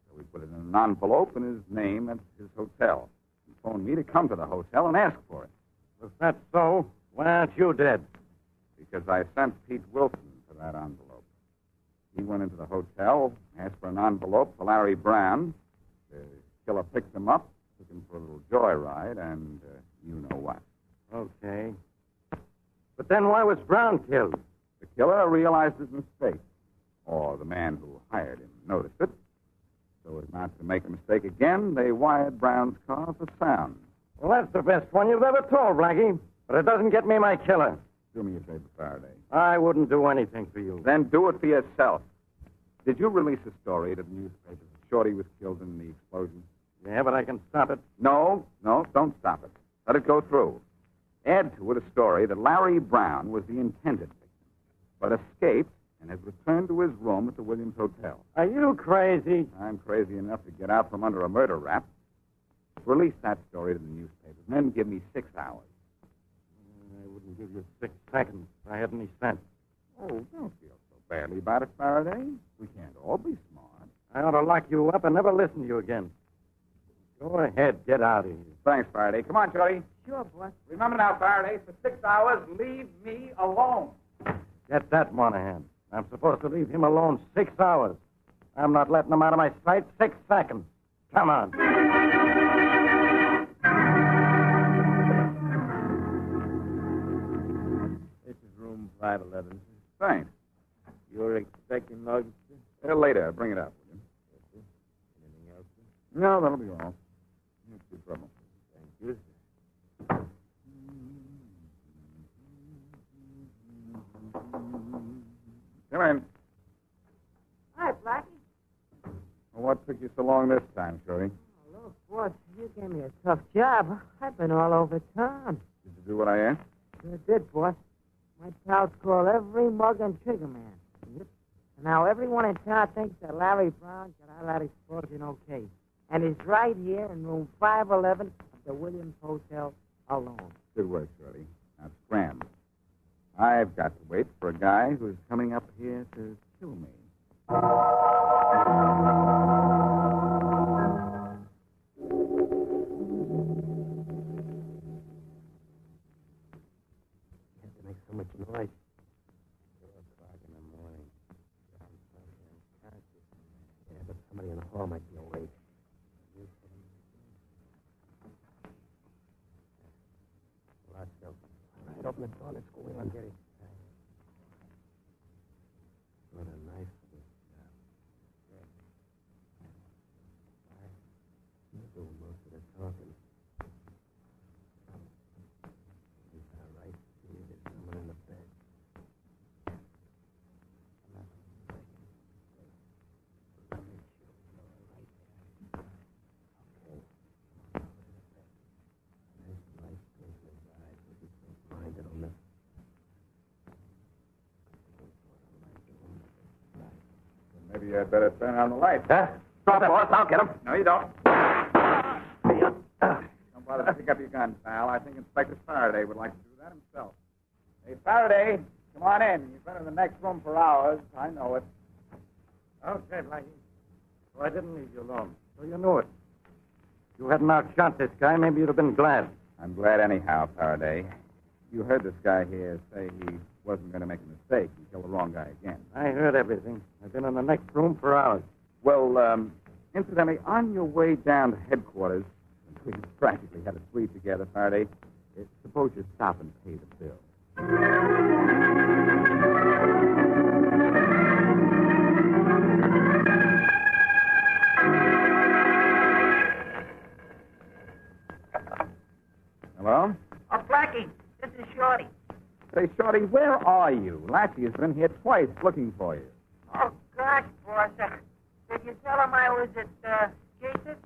so we put it in an envelope in his name at his hotel. He phoned me to come to the hotel and ask for it. If that's so, why aren't you dead? Because I sent Pete Wilson to that envelope. He went into the hotel, asked for an envelope for Larry Brown. The killer picked him up, took him for a little joyride, and you know what. Okay. But then why was Brown killed? The killer realized his mistake, or the man who hired him noticed it. So as not to make a mistake again, they wired Brown's car for sound. Well, that's the best one you've ever told, Blackie. But it doesn't get me my killer. Do me a favor, Faraday. I wouldn't do anything for you. Then do it for yourself. Did you release a story to the newspapers that Shorty was killed in the explosion? Yeah, but I can stop it. No, don't stop it. Let it go through. Add to it a story that Larry Brown was the intended victim, but escaped and has returned to his room at the Williams Hotel. Are you crazy? I'm crazy enough to get out from under a murder rap. Release that story to the newspapers, and then give me 6 hours. I wouldn't give you 6 seconds if I had any sense. Oh, don't feel so badly about it, Faraday. We can't all be smart. I ought to lock you up and never listen to you again. Go ahead, get out of here. Thanks, Faraday. Come on, Shorty. Sure, boss. Remember now, Faraday, for 6 hours, leave me alone. Get that, Monahan. I'm supposed to leave him alone 6 hours. I'm not letting him out of my sight 6 seconds. Come on. This is room 511. Thanks. You're expecting luggage? Later. Bring it up, will you? Anything else? No, that'll be all. No too trouble. Thank you, sir. Come in. Hi, Blackie. Well, what took you so long this time, Shorty? Oh, look, boss, you gave me a tough job. I've been all over town. Did you do what I asked? Sure did, boss. My pals call every mug and trigger man. Yep. And now everyone in town thinks that Larry Brown got out of that explosion okay. And he's right here in room 511 of the Williams Hotel alone. Good work, Shorty. Now scram. I've got to wait for a guy who's coming up here to kill me. You have to make so much noise. 4 o'clock in the morning. Yeah, but somebody in the hall might be awake. Lots of. All right, open the door. Let's go in and get it. What a nice little job. You do most of the talking. Is that right? See, there's someone in the bed. Maybe I'd better turn on the light. Huh? Drop it, boss. I'll get him. No, you don't. Don't bother to pick up your gun, pal. I think Inspector Faraday would like to do that himself. Hey, Faraday, come on in. You've been in the next room for hours. I know it. Okay, Blackie. So I didn't leave you alone. So you knew it. If you hadn't outshot this guy, maybe you'd have been glad. I'm glad anyhow, Faraday. You heard this guy here say he wasn't going to make a mistake and kill the wrong guy again. I heard everything. I've been in the next room for hours. Well, incidentally, on your way down to headquarters, we practically had a suite together, Faraday. Suppose you stop and pay the bill. Hello? Oh, Blackie, this is Shorty. Say, Shorty, where are you? Lassie has been here twice looking for you. Oh, gosh, boss. Did you tell him I was at Jason's?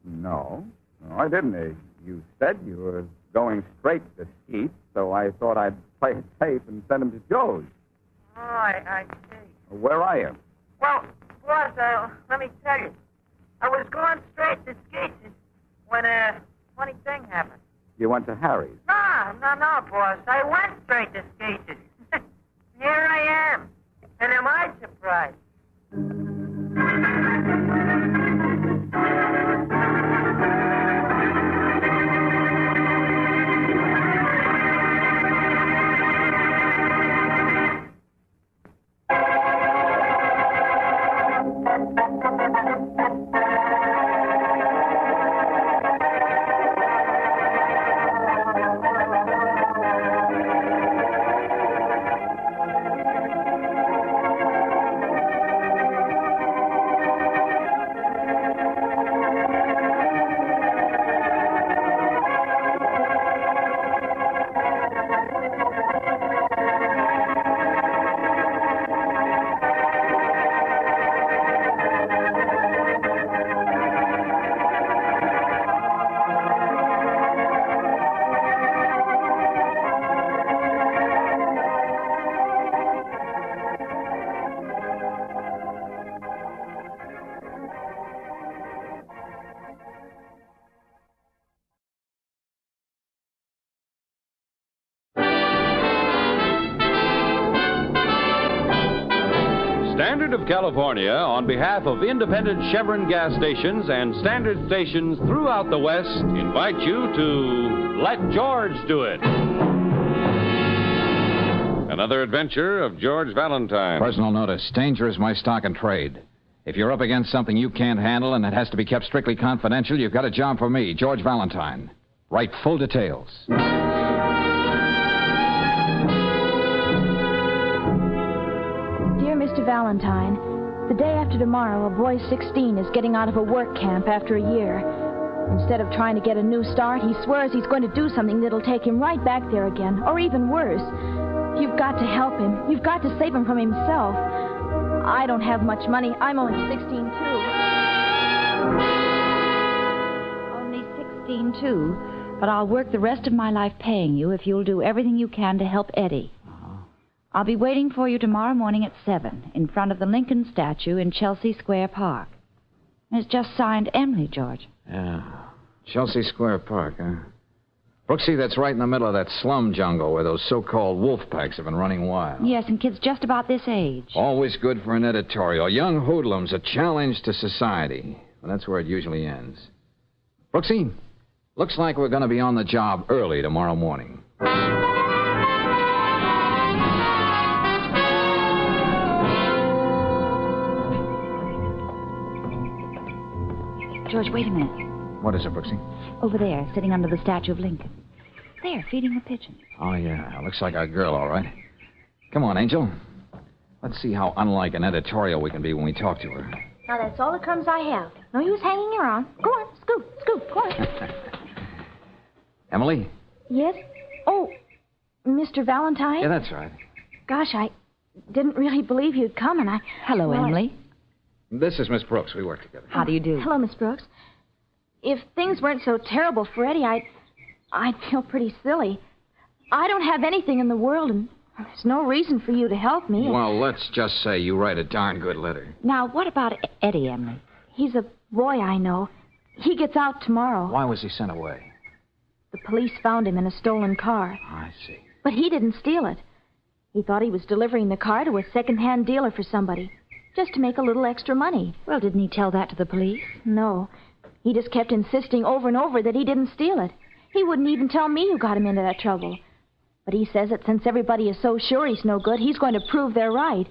No, I didn't. You said you were going straight to Skeet, so I thought I'd play it safe and send him to Joe's. Oh, I see. Where are you? Well, boss, let me tell you. I was going straight to Skeet's when a funny thing happened. You went to Harry's. No, boss. I went straight to Skeet's. Here I am. And am I surprised? California, on behalf of independent Chevron gas stations and standard stations throughout the West, invite you to Let George Do It. Another adventure of George Valentine. Personal notice. Danger is my stock and trade. If you're up against something you can't handle and it has to be kept strictly confidential, you've got a job for me, George Valentine. Write full details. Dear Mr. Valentine, the day after tomorrow, a boy 16 is getting out of a work camp after a year. Instead of trying to get a new start, he swears he's going to do something that'll take him right back there again, or even worse. You've got to help him. You've got to save him from himself. I don't have much money. I'm only 16, too. Only 16, too. But I'll work the rest of my life paying you if you'll do everything you can to help Eddie. I'll be waiting for you tomorrow morning at 7 in front of the Lincoln statue in Chelsea Square Park. And it's just signed Emily, George. Yeah. Chelsea Square Park, huh? Brooksy, that's right in the middle of that slum jungle where those so-called wolf packs have been running wild. Yes, and kids just about this age. Always good for an editorial. Young hoodlums, a challenge to society. Well, that's where it usually ends. Brooksy, looks like we're going to be on the job early tomorrow morning. George, wait a minute. What is it, Brooksy? Over there, sitting under the statue of Lincoln. There, feeding the pigeons. Oh, yeah. Looks like our girl, all right. Come on, Angel. Let's see how unlike an editorial we can be when we talk to her. Now, that's all the crumbs I have. No use hanging around. Go on, scoop, go on. Emily? Yes? Oh, Mr. Valentine? Yeah, that's right. Gosh, I didn't really believe you'd come, and I... Hello, Emily. This is Miss Brooks. We work together. How do you do? Hello, Miss Brooks. If things weren't so terrible for Eddie, I'd feel pretty silly. I don't have anything in the world, and there's no reason for you to help me. Well, let's just say you write a darn good letter. Now, what about Eddie, Emily? He's a boy I know. He gets out tomorrow. Why was he sent away? The police found him in a stolen car. I see. But he didn't steal it. He thought he was delivering the car to a second-hand dealer for somebody, just to make a little extra money. Well, didn't he tell that to the police? No. He just kept insisting over and over that he didn't steal it. He wouldn't even tell me who got him into that trouble. But he says that since everybody is so sure he's no good, he's going to prove they're right.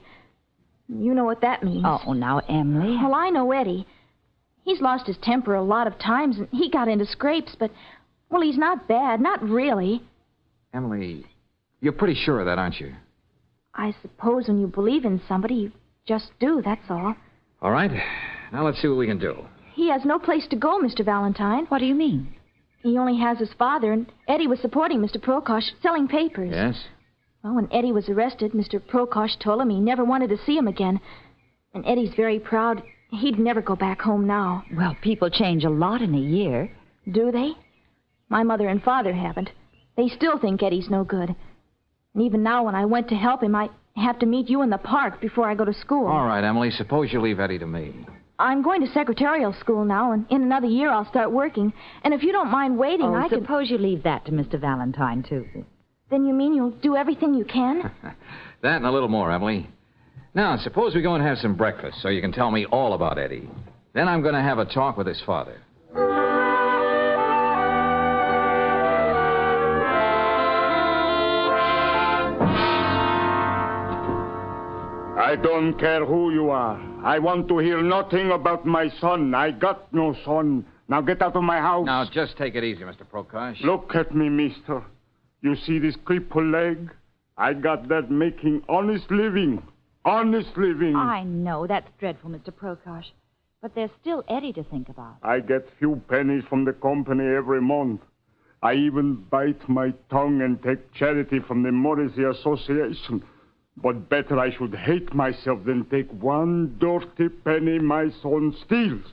You know what that means. Oh, now, Emily. Well, I know Eddie. He's lost his temper a lot of times, and he got into scrapes, but, well, he's not bad, not really. Emily, you're pretty sure of that, aren't you? I suppose when you believe in somebody, you just do, that's all. All right. Now let's see what we can do. He has no place to go, Mr. Valentine. What do you mean? He only has his father, and Eddie was supporting Mr. Prokosh, selling papers. Yes? Well, when Eddie was arrested, Mr. Prokosh told him he never wanted to see him again. And Eddie's very proud. He'd never go back home now. Well, people change a lot in a year. Do they? My mother and father haven't. They still think Eddie's no good. And even now, when I went to help him, I have to meet you in the park before I go to school. All right, Emily, suppose you leave Eddie to me. I'm going to secretarial school now, and in another year I'll start working. And if you don't mind waiting, I can... suppose you leave that to Mr. Valentine, too. Then you mean you'll do everything you can? That and a little more, Emily. Now, suppose we go and have some breakfast so you can tell me all about Eddie. Then I'm going to have a talk with his father. I don't care who you are. I want to hear nothing about my son. I got no son. Now get out of my house. Now, just take it easy, Mr. Prokosh. Look at me, mister. You see this crippled leg? I got that making honest living. Honest living. I know. That's dreadful, Mr. Prokosh. But there's still Eddie to think about. I get few pennies from the company every month. I even bite my tongue and take charity from the Morrissey Association. But better I should hate myself than take one dirty penny my son steals.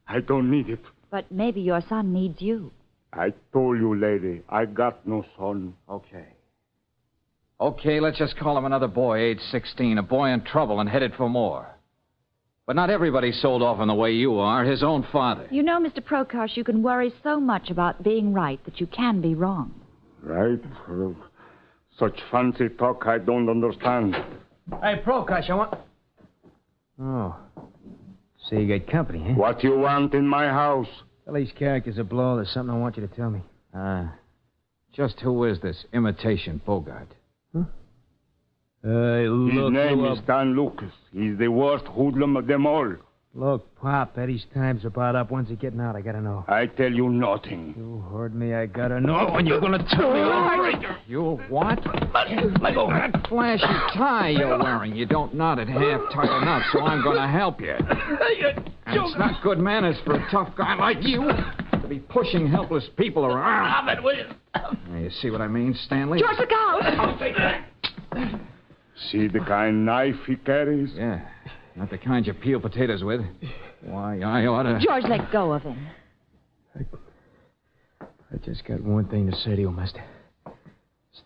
I don't need it. But maybe your son needs you. I told you, lady, I got no son. Okay, let's just call him another boy, age 16, a boy in trouble and headed for more. But not everybody's sold off in the way you are, his own father. You know, Mr. Prokosh, you can worry so much about being right that you can be wrong. Right? Such fancy talk I don't understand. Hey, Prokosh, I want... Oh. So you got company, huh? What you want in my house? Well, these characters are below. There's something I want you to tell me. Just who is this imitation Bogart? His name is Dan Lucas. He's the worst hoodlum of them all. Look, Pop, Eddie's time's about up. When's he getting out? I gotta know. I tell you nothing. You heard me. I gotta know. And you're gonna tell me all You what? Let go. That flashy tie you're wearing, you don't knot it half tight enough, so I'm gonna help you. And it's not good manners for a tough guy like you to be pushing helpless people around. Stop it, will you? Now, you see what I mean, Stanley? George, look out! I'll take that. See the kind knife he carries? Yeah. Not the kind you peel potatoes with. Why, I ought to... George, let go of him. I just got one thing to say to you, mister.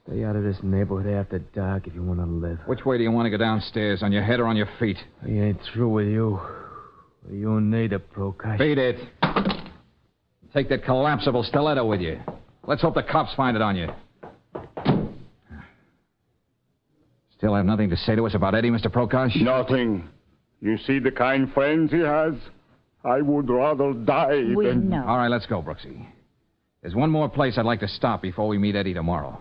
Stay out of this neighborhood after dark if you want to live. Which way do you want to go downstairs, on your head or on your feet? I ain't through with you. You need a Prokop. Beat it. Take that collapsible stiletto with you. Let's hope the cops find it on you. Still have nothing to say to us about Eddie, Mr. Prokop? Nothing. You see the kind friends he has? I would rather die than... All right, let's go, Brooksy. There's one more place I'd like to stop before we meet Eddie tomorrow.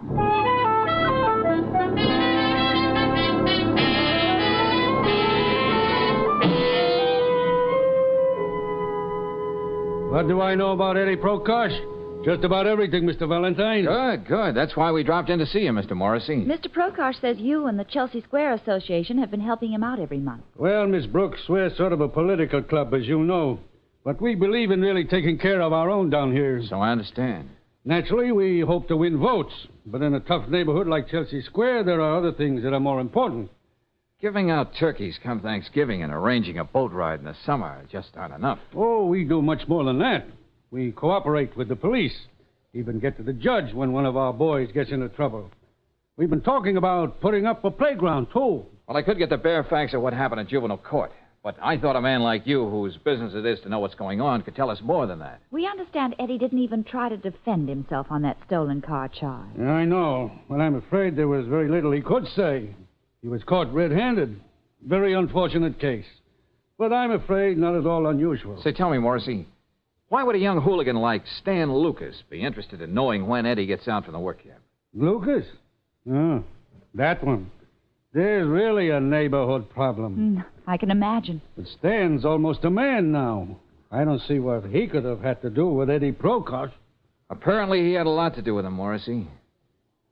What do I know about Eddie Prokop? Just about everything, Mr. Valentine. Good. That's why we dropped in to see you, Mr. Morrissey. Mr. Prokop says you and the Chelsea Square Association have been helping him out every month. Well, Miss Brooks, we're sort of a political club, as you know. But we believe in really taking care of our own down here. So I understand. Naturally, we hope to win votes. But in a tough neighborhood like Chelsea Square, there are other things that are more important. Giving out turkeys come Thanksgiving and arranging a boat ride in the summer just aren't enough. Oh, we do much more than that. We cooperate with the police. Even get to the judge when one of our boys gets into trouble. We've been talking about putting up a playground, too. Well, I could get the bare facts of what happened at juvenile court. But I thought a man like you, whose business it is to know what's going on, could tell us more than that. We understand Eddie didn't even try to defend himself on that stolen car charge. Yeah, I know. But I'm afraid there was very little he could say. He was caught red-handed. Very unfortunate case. But I'm afraid not at all unusual. Say, tell me, Morrissey, why would a young hooligan like Stan Lucas be interested in knowing when Eddie gets out from the work camp? Lucas? Oh, that one. There's really a neighborhood problem. I can imagine. But Stan's almost a man now. I don't see what he could have had to do with Eddie Prokop. Apparently he had a lot to do with him, Morrissey.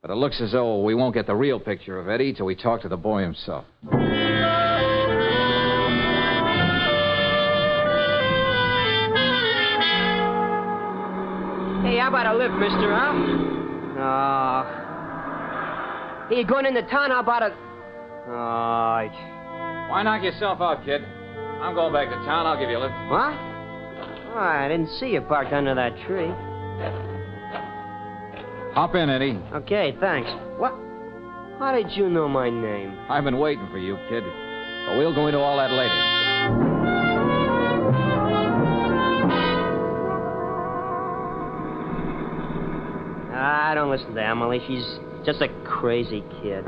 But it looks as though we won't get the real picture of Eddie till we talk to the boy himself. Hey, how about a lift, mister, huh? Hey, you going into town? How about a... Why knock yourself out, kid? I'm going back to town. I'll give you a lift. What? Oh, I didn't see you parked under that tree. Hop in, Eddie. Okay, thanks. What? How did you know my name? I've been waiting for you, kid. But we'll go into all that later. I don't listen to Emily. She's just a crazy kid.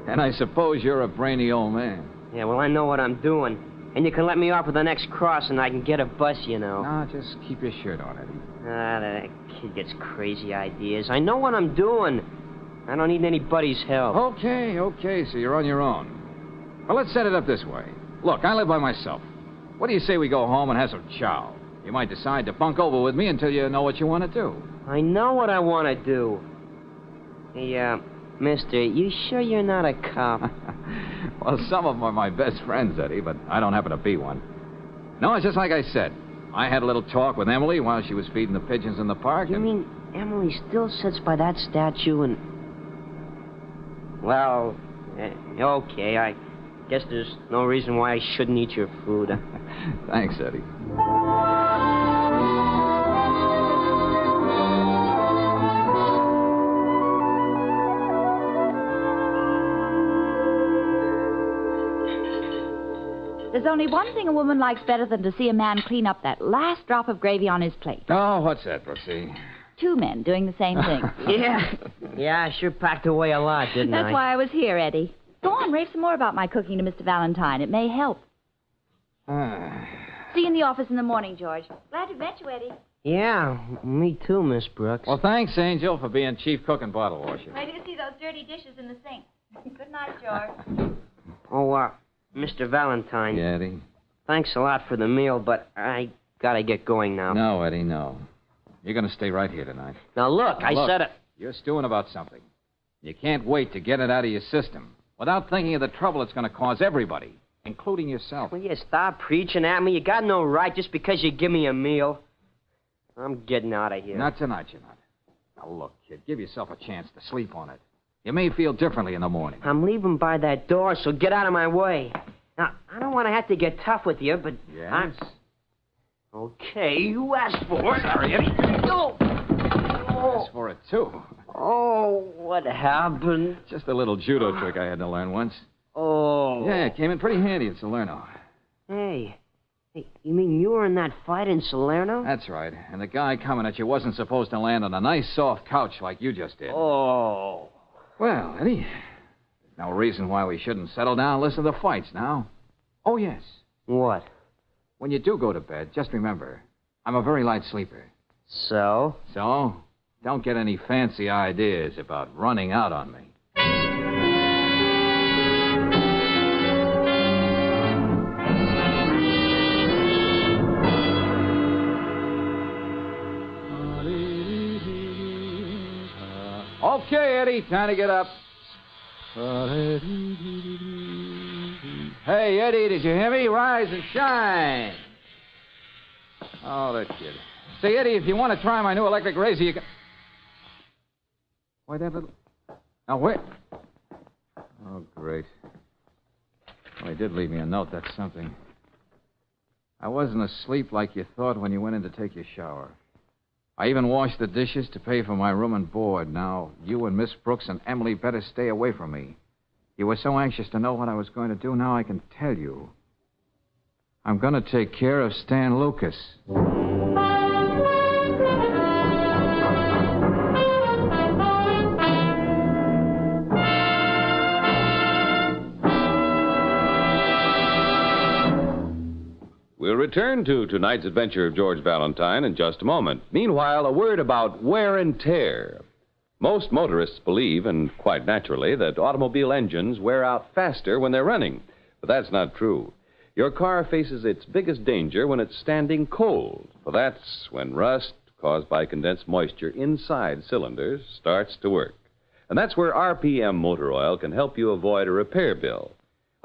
And I suppose you're a brainy old man. Yeah, well, I know what I'm doing. And you can let me off at the next cross and I can get a bus, you know. No, just keep your shirt on, Eddie. That kid gets crazy ideas. I know what I'm doing. I don't need anybody's help. Okay, so you're on your own. Well, let's set it up this way. Look, I live by myself. What do you say we go home and have some chow? You might decide to bunk over with me until you know what you want to do. I know what I want to do. Hey, mister, you sure you're not a cop? Well, some of them are my best friends, Eddie, but I don't happen to be one. No, it's just like I said. I had a little talk with Emily while she was feeding the pigeons in the park. You mean Emily still sits by that statue and... Well, okay, I guess there's no reason why I shouldn't eat your food. Thanks, Eddie. There's only one thing a woman likes better than to see a man clean up that last drop of gravy on his plate. Oh, what's that, Brooksy? Two men doing the same thing. Yeah, I sure packed away a lot, didn't I? That's why I was here, Eddie. Go on, rave some more about my cooking to Mr. Valentine. It may help. See you in the office in the morning, George. Glad to met you, Eddie. Yeah, me too, Miss Brooks. Well, thanks, Angel, for being chief cook and bottle washer. Wait till you see those dirty dishes in the sink. Good night, George. Oh, Mr. Valentine. Yeah, Eddie? Thanks a lot for the meal, but I gotta get going now. No, Eddie, no. You're going to stay right here tonight. Now, look, I said it. You're stewing about something. You can't wait to get it out of your system without thinking of the trouble it's going to cause everybody, including yourself. Will you stop preaching at me? You got no right just because you give me a meal. I'm getting out of here. Not tonight, you're not. Now, look, kid, give yourself a chance to sleep on it. You may feel differently in the morning. I'm leaving by that door, so get out of my way. Now, I don't want to have to get tough with you, but Yes? Okay, you asked for it. Sorry, Eddie. Oh. Asked for it, too. Oh, what happened? Just a little judo trick I had to learn once. Oh. Yeah, it came in pretty handy in Salerno. Hey, you mean you were in that fight in Salerno? That's right. And the guy coming at you wasn't supposed to land on a nice soft couch like you just did. Oh. Well, Eddie, there's no reason why we shouldn't settle down and listen to the fights now. Oh, yes. What? When you do go to bed, just remember, I'm a very light sleeper. So? So, don't get any fancy ideas about running out on me. Okay, Eddie, time to get up. Hey, Eddie, did you hear me? Rise and shine. Oh, that kid. Say, Eddie, if you want to try my new electric razor, you can... Why, that little... Now, wait. Oh, great. Well, he did leave me a note. That's something. I wasn't asleep like you thought when you went in to take your shower. I even washed the dishes to pay for my room and board. Now, you and Miss Brooks and Emily better stay away from me. You were so anxious to know what I was going to do. Now I can tell you. I'm going to take care of Stan Lucas. We'll return to tonight's adventure of George Valentine in just a moment. Meanwhile, a word about wear and tear. Most motorists believe, and quite naturally, that automobile engines wear out faster when they're running. But that's not true. Your car faces its biggest danger when it's standing cold. For that's when rust, caused by condensed moisture inside cylinders, starts to work. And that's where RPM motor oil can help you avoid a repair bill.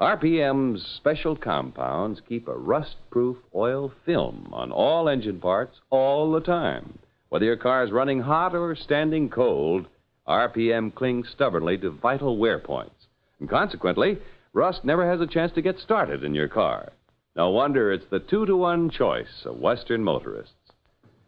RPM's special compounds keep a rust-proof oil film on all engine parts all the time. Whether your car's running hot or standing cold, RPM clings stubbornly to vital wear points. And consequently, rust never has a chance to get started in your car. No wonder it's the 2-to-1 choice of Western motorists.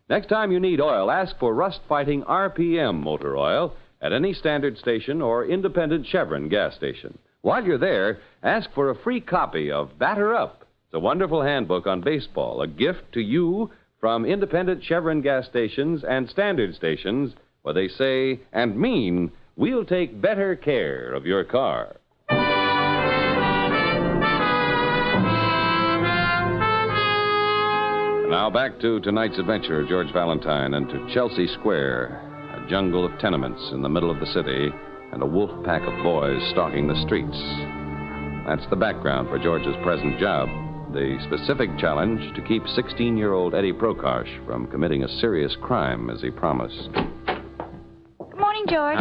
Next time you need oil, ask for rust-fighting RPM motor oil at any standard station or independent Chevron gas station. While you're there, ask for a free copy of Batter Up. It's a wonderful handbook on baseball, a gift to you from independent Chevron gas stations and standard stations where they say and mean, we'll take better care of your car. Now back to tonight's adventure of George Valentine and to Chelsea Square, a jungle of tenements in the middle of the city and a wolf pack of boys stalking the streets. That's the background for George's present job. The specific challenge to keep 16-year-old Eddie Prokosh from committing a serious crime as he promised. Good morning, George.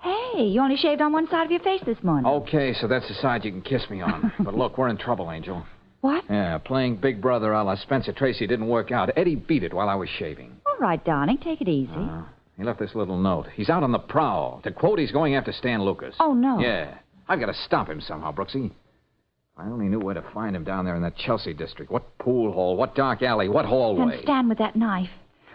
Hey, you only shaved on one side of your face this morning. Okay, so that's the side you can kiss me on. But look, we're in trouble, Angel. What? Yeah, playing Big Brother a la Spencer Tracy didn't work out. Eddie beat it while I was shaving. All right, darling, take it easy. He left this little note. He's out on the prowl. To quote, he's going after Stan Lucas. Oh, no. Yeah. I've got to stop him somehow, Brooksy. If I only knew where to find him down there in that Chelsea district. What pool hall, what dark alley, what hallway. And Stan with that knife.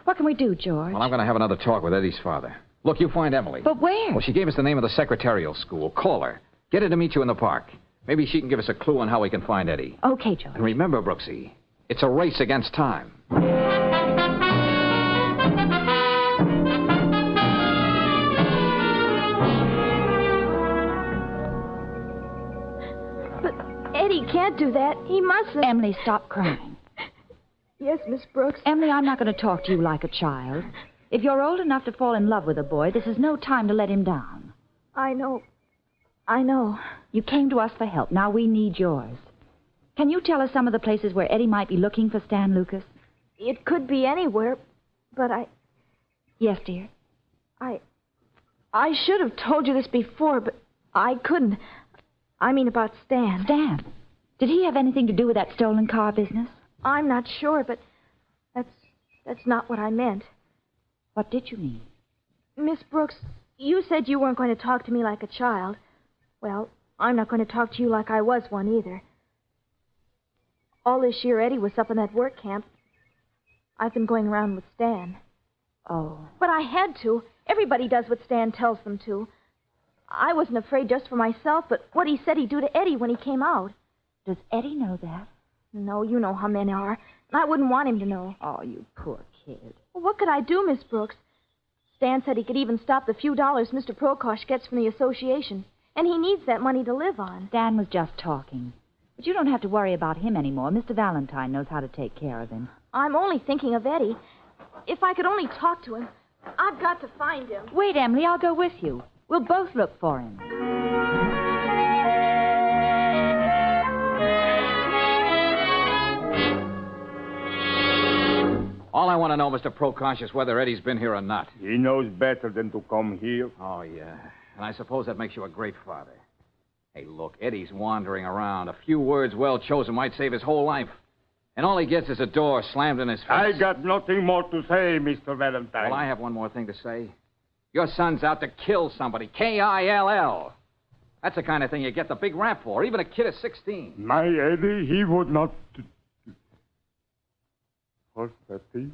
What can we do, George? Well, I'm going to have another talk with Eddie's father. Look, you find Emily. But where? Well, she gave us the name of the secretarial school. Call her. Get her to meet you in the park. Maybe she can give us a clue on how we can find Eddie. Okay, George. And remember, Brooksy, it's a race against time. Eddie can't can't do that. He mustn't. Emily, stop crying. Yes, Miss Brooks. Emily, I'm not going to talk to you like a child. If you're old enough to fall in love with a boy, this is no time to let him down. I know. I know. You came to us for help. Now we need yours. Can you tell us some of the places where Eddie might be looking for Stan Lucas? It could be anywhere, but Yes, dear. I should have told you this before, but I couldn't. I mean about Stan. Stan? Did he have anything to do with that stolen car business? I'm not sure, but that's not what I meant. What did you mean? Miss Brooks, you said you weren't going to talk to me like a child. Well, I'm not going to talk to you like I was one either. All this year, Eddie was up in that work camp. I've been going around with Stan. Oh. But I had to. Everybody does what Stan tells them to. I wasn't afraid just for myself, but what he said he'd do to Eddie when he came out. Does Eddie know that? No, you know how men are. And I wouldn't want him to know. Oh, you poor kid. Well, what could I do, Miss Brooks? Stan said he could even stop the few dollars Mr. Prokosh gets from the association. And he needs that money to live on. Stan was just talking. But you don't have to worry about him anymore. Mr. Valentine knows how to take care of him. I'm only thinking of Eddie. If I could only talk to him. I've got to find him. Wait, Emily, I'll go with you. We'll both look for him. All I want to know, Mr. Prokosh, is whether Eddie's been here or not. He knows better than to come here. Oh, yeah. And I suppose that makes you a great father. Hey, look, Eddie's wandering around. A few words well chosen might save his whole life. And all he gets is a door slammed in his face. I got nothing more to say, Mr. Valentine. Well, I have one more thing to say. Your son's out to kill somebody. Kill. That's the kind of thing you get the big rap for, even a kid of 16. My Eddie, he would not... First a thief,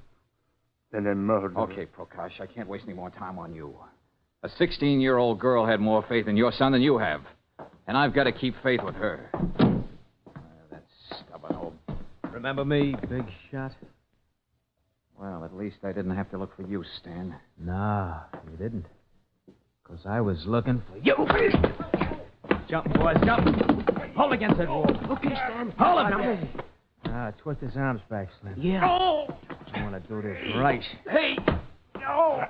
then a murderer. Okay, Prokosh, I can't waste any more time on you. A 16-year-old girl had more faith in your son than you have. And I've got to keep faith with her. That stubborn old... Remember me, big shot? Well, at least I didn't have to look for you, Stan. No, you didn't. Because I was looking for you. Jump, boys, jump. Hold against that wall. Okay, Stan. Hold him. Twist his arms back, Slim. Yeah. I want to do this right. Hey! No!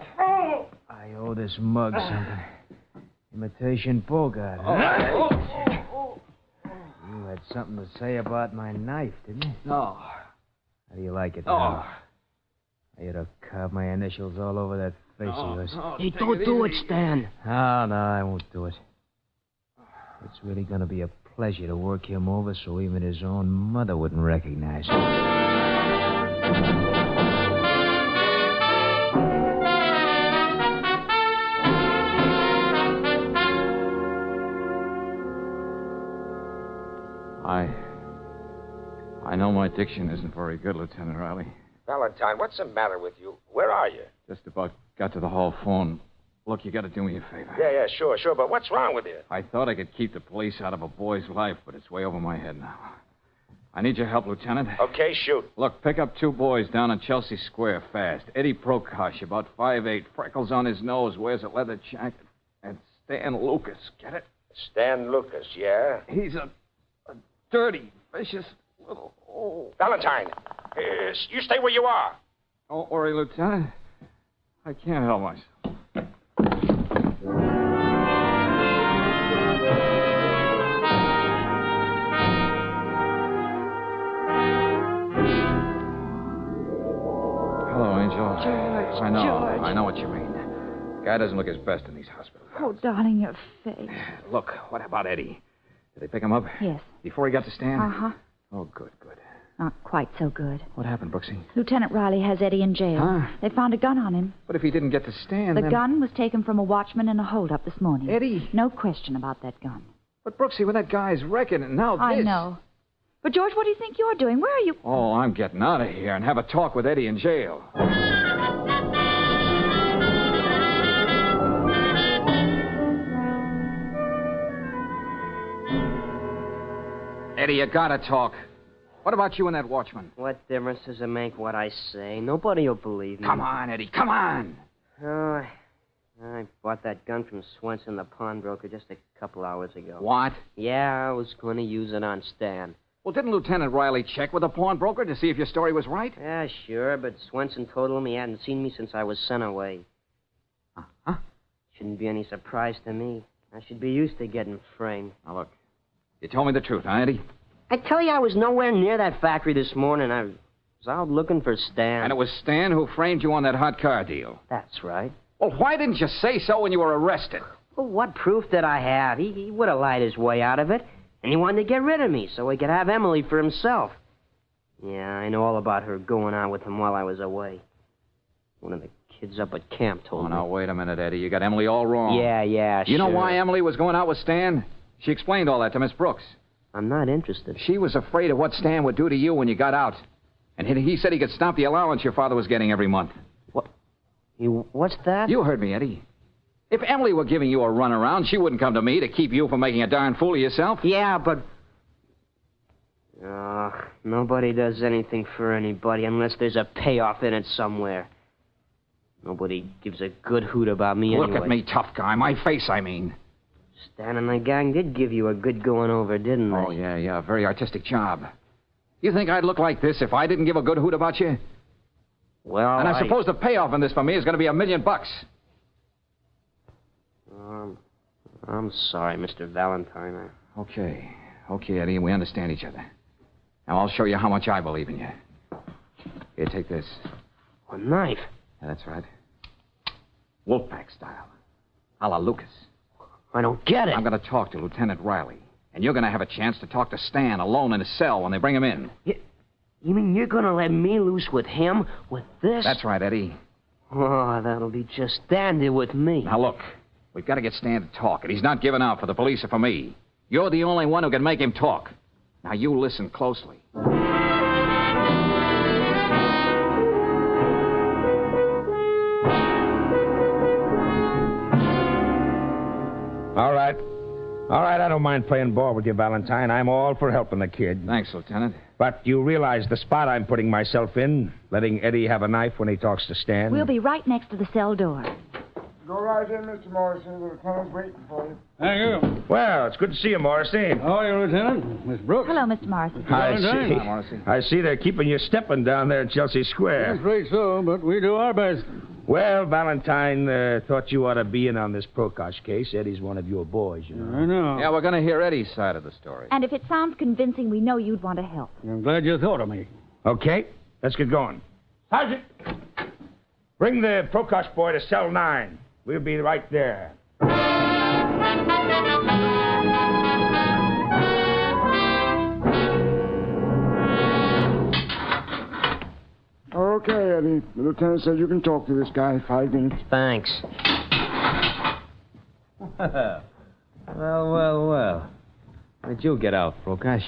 I owe this mug something. Imitation Bogart. You had something to say about my knife, didn't you? No. How do you like it now? I ought to carve my initials all over that face of yours. Hey, don't do it, Stan. No, I won't do it. It's really going to be a pleasure to work him over so even his own mother wouldn't recognize him. I know my diction isn't very good, Lieutenant Riley. Valentine, what's the matter with you? Where are you? Just about got to the hall phone. Look, you got to do me a favor. Yeah, sure. But what's wrong with you? I thought I could keep the police out of a boy's life, but it's way over my head now. I need your help, Lieutenant. Okay, shoot. Look, pick up two boys down on Chelsea Square fast. Eddie Prokosh, about 5'8", freckles on his nose, wears a leather jacket. And Stan Lucas, get it? Stan Lucas, yeah? He's a dirty, vicious little... Oh. Valentine, you stay where you are. Don't worry, Lieutenant. I can't help myself. Hello, Angel. George, I know. George. I know what you mean. Guy doesn't look his best in these hospitals. Oh, darling, your face. Look, what about Eddie? Did they pick him up? Yes. Before he got to Stan? Uh-huh. Oh, good. Not quite so good. What happened, Brooksy? Lieutenant Riley has Eddie in jail. Huh? They found a gun on him. But if he didn't get to Stan, The then... gun was taken from a watchman in a holdup this morning. Eddie? No question about that gun. But, Brooksy, when that guy's wrecking and now this... I know. But, George, what do you think you're doing? Where are you... Oh, I'm getting out of here and have a talk with Eddie in jail. Eddie, you gotta talk. What about you and that watchman? What difference does it make what I say? Nobody will believe me. Come on, Eddie, come on. Oh, I bought that gun from Swenson, the pawnbroker, just a couple hours ago. What? Yeah, I was going to use it on Stan. Well, didn't Lieutenant Riley check with the pawnbroker to see if your story was right? Yeah, sure, but Swenson told him he hadn't seen me since I was sent away. Huh? Shouldn't be any surprise to me. I should be used to getting framed. Now, look, you told me the truth, huh, Eddie? I tell you, I was nowhere near that factory this morning. I was out looking for Stan. And it was Stan who framed you on that hot car deal. That's right. Well, why didn't you say so when you were arrested? Well, what proof did I have? He would have lied his way out of it. And he wanted to get rid of me so he could have Emily for himself. Yeah, I know all about her going on with him while I was away. One of the kids up at camp told me. Oh, now, wait a minute, Eddie. You got Emily all wrong. Yeah, You know sure. why Emily was going out with Stan? She explained all that to Miss Brooks. I'm not interested. She was afraid of what Stan would do to you when you got out. And he said he could stop the allowance your father was getting every month. What? What's that? You heard me, Eddie. If Emily were giving you a runaround, she wouldn't come to me to keep you from making a darn fool of yourself. Yeah, but... nobody does anything for anybody unless there's a payoff in it somewhere. Nobody gives a good hoot about me anyway. Look at me, tough guy. My face, I mean. Stan and the gang did give you a good going over, didn't they? Oh, yeah. Very artistic job. You think I'd look like this if I didn't give a good hoot about you? Well, And I suppose the payoff in this for me is going to be $1 million. I'm sorry, Mr. Valentine. Okay, Eddie, we understand each other. Now, I'll show you how much I believe in you. Here, take this. A knife? Yeah, that's right. Wolfpack style. A la Lucas. I don't get it. I'm going to talk to Lieutenant Riley. And you're going to have a chance to talk to Stan alone in his cell when they bring him in. You mean you're going to let me loose with him? With this? That's right, Eddie. Oh, that'll be just dandy with me. Now, look. We've got to get Stan to talk, and he's not giving out for the police or for me. You're the only one who can make him talk. Now, you listen closely. All right, I don't mind playing ball with you, Valentine. I'm all for helping the kid. Thanks, Lieutenant. But you realize the spot I'm putting myself in, letting Eddie have a knife when he talks to Stan? We'll be right next to the cell door. Go right in, Mr. Morrissey. The lieutenant's waiting for you. Thank you. Well, it's good to see you, Morrissey. How are you, Lieutenant? Miss Brooks? Hello, Mr. Morrissey. I see they're keeping you stepping down there in Chelsea Square. I'm afraid so, but we do our best. Well, Valentine thought you ought to be in on this Prokosh case. Eddie's one of your boys, you know. I know. Yeah, we're going to hear Eddie's side of the story. And if it sounds convincing, we know you'd want to help. I'm glad you thought of me. Okay, let's get going. Sergeant, bring the Prokosh boy to cell 9. We'll be right there. Okay, Eddie. The lieutenant said you can talk to this guy in 5 minutes. Thanks. Well. Where'd you get out, Prokosh?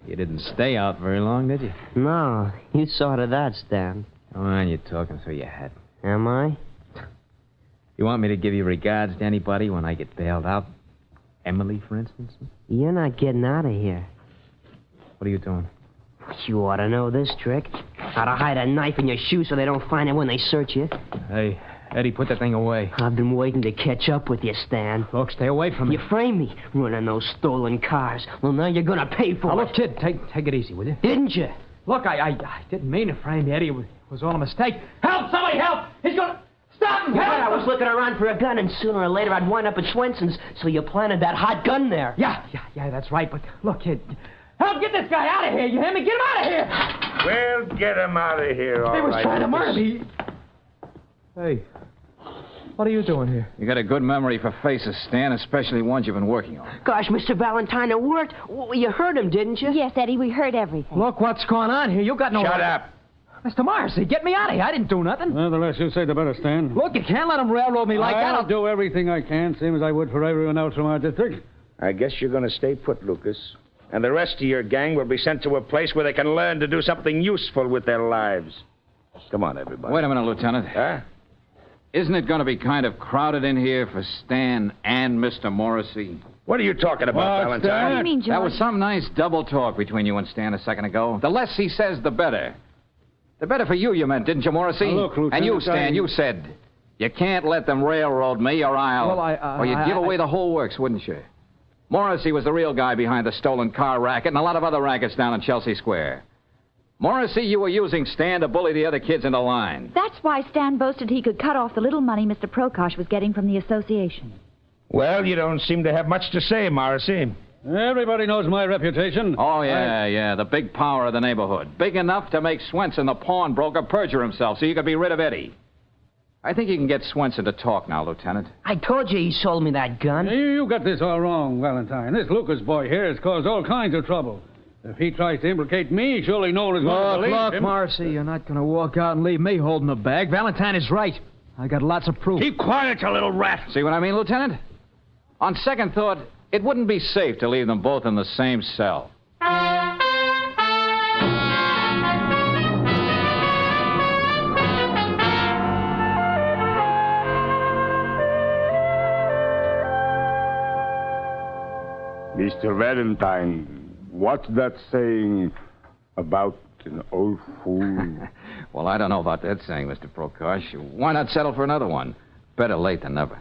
You didn't stay out very long, did you? No, you saw to that, Stan. Come on, you're talking through your head. Am I? You want me to give you regards to anybody when I get bailed out? Emily, for instance? You're not getting out of here. What are you doing? You ought to know this trick. How to hide a knife in your shoe so they don't find it when they search you. Hey, Eddie, put that thing away. I've been waiting to catch up with you, Stan. Look, stay away from me. You framed me, running those stolen cars. Well, now you're gonna pay for now, it. Look, kid, take it easy, will you? Didn't you? Look, I didn't mean to frame you, Eddie. It was all a mistake. Help! Somebody help! He's gonna... Stop him! You Help! bet I was looking around for a gun, and sooner or later I'd wind up at Swenson's, so you planted that hot gun there. Yeah, that's right. But look, kid, help get this guy out of here. You hear me? Get him out of here! We'll get him out of here, all right. He was trying to murder me. Hey, what are you doing here? You got a good memory for faces, Stan, especially ones you've been working on. Gosh, Mr. Valentine, it worked. Well, you heard him, didn't you? Yes, Eddie, we heard everything. Look what's going on here. You got no... Shut up. Mr. Morrissey, get me out of here. I didn't do nothing. Well, the less you say, the better, Stan. Look, you can't let him railroad me like that. I'll do everything I can, same as I would for everyone else from our district. I guess you're going to stay put, Lucas. And the rest of your gang will be sent to a place where they can learn to do something useful with their lives. Come on, everybody. Wait a minute, Lieutenant. Huh? Isn't it going to be kind of crowded in here for Stan and Mr. Morrissey? What are you talking about, Valentine? What do you mean, George? That was some nice double talk between you and Stan a second ago. The less he says, the better. The better for you meant, didn't you, Morrissey? Now, look, Lieutenant, and you, Stan, you said, you can't let them railroad me or I'll... Well, or you'd give away the whole works, wouldn't you? Morrissey was the real guy behind the stolen car racket and a lot of other rackets down in Chelsea Square. Morrissey, you were using Stan to bully the other kids into line. That's why Stan boasted he could cut off the little money Mr. Prokosh was getting from the association. Well, you don't seem to have much to say, Morrissey. Everybody knows my reputation. Oh, yeah, the big power of the neighborhood. Big enough to make Swenson, the pawnbroker, perjure himself so you could be rid of Eddie. I think you can get Swenson to talk now, Lieutenant. I told you he sold me that gun. You got this all wrong, Valentine. This Lucas boy here has caused all kinds of trouble. If he tries to implicate me, surely no one is going to believe him. Morrissey, you're not going to walk out and leave me holding the bag. Valentine is right. I got lots of proof. Keep quiet, you little rat. See what I mean, Lieutenant? On second thought, it wouldn't be safe to leave them both in the same cell. Mr. Valentine, what's that saying about an old fool? Well, I don't know about that saying, Mr. Prokosh. Why not settle for another one? Better late than never.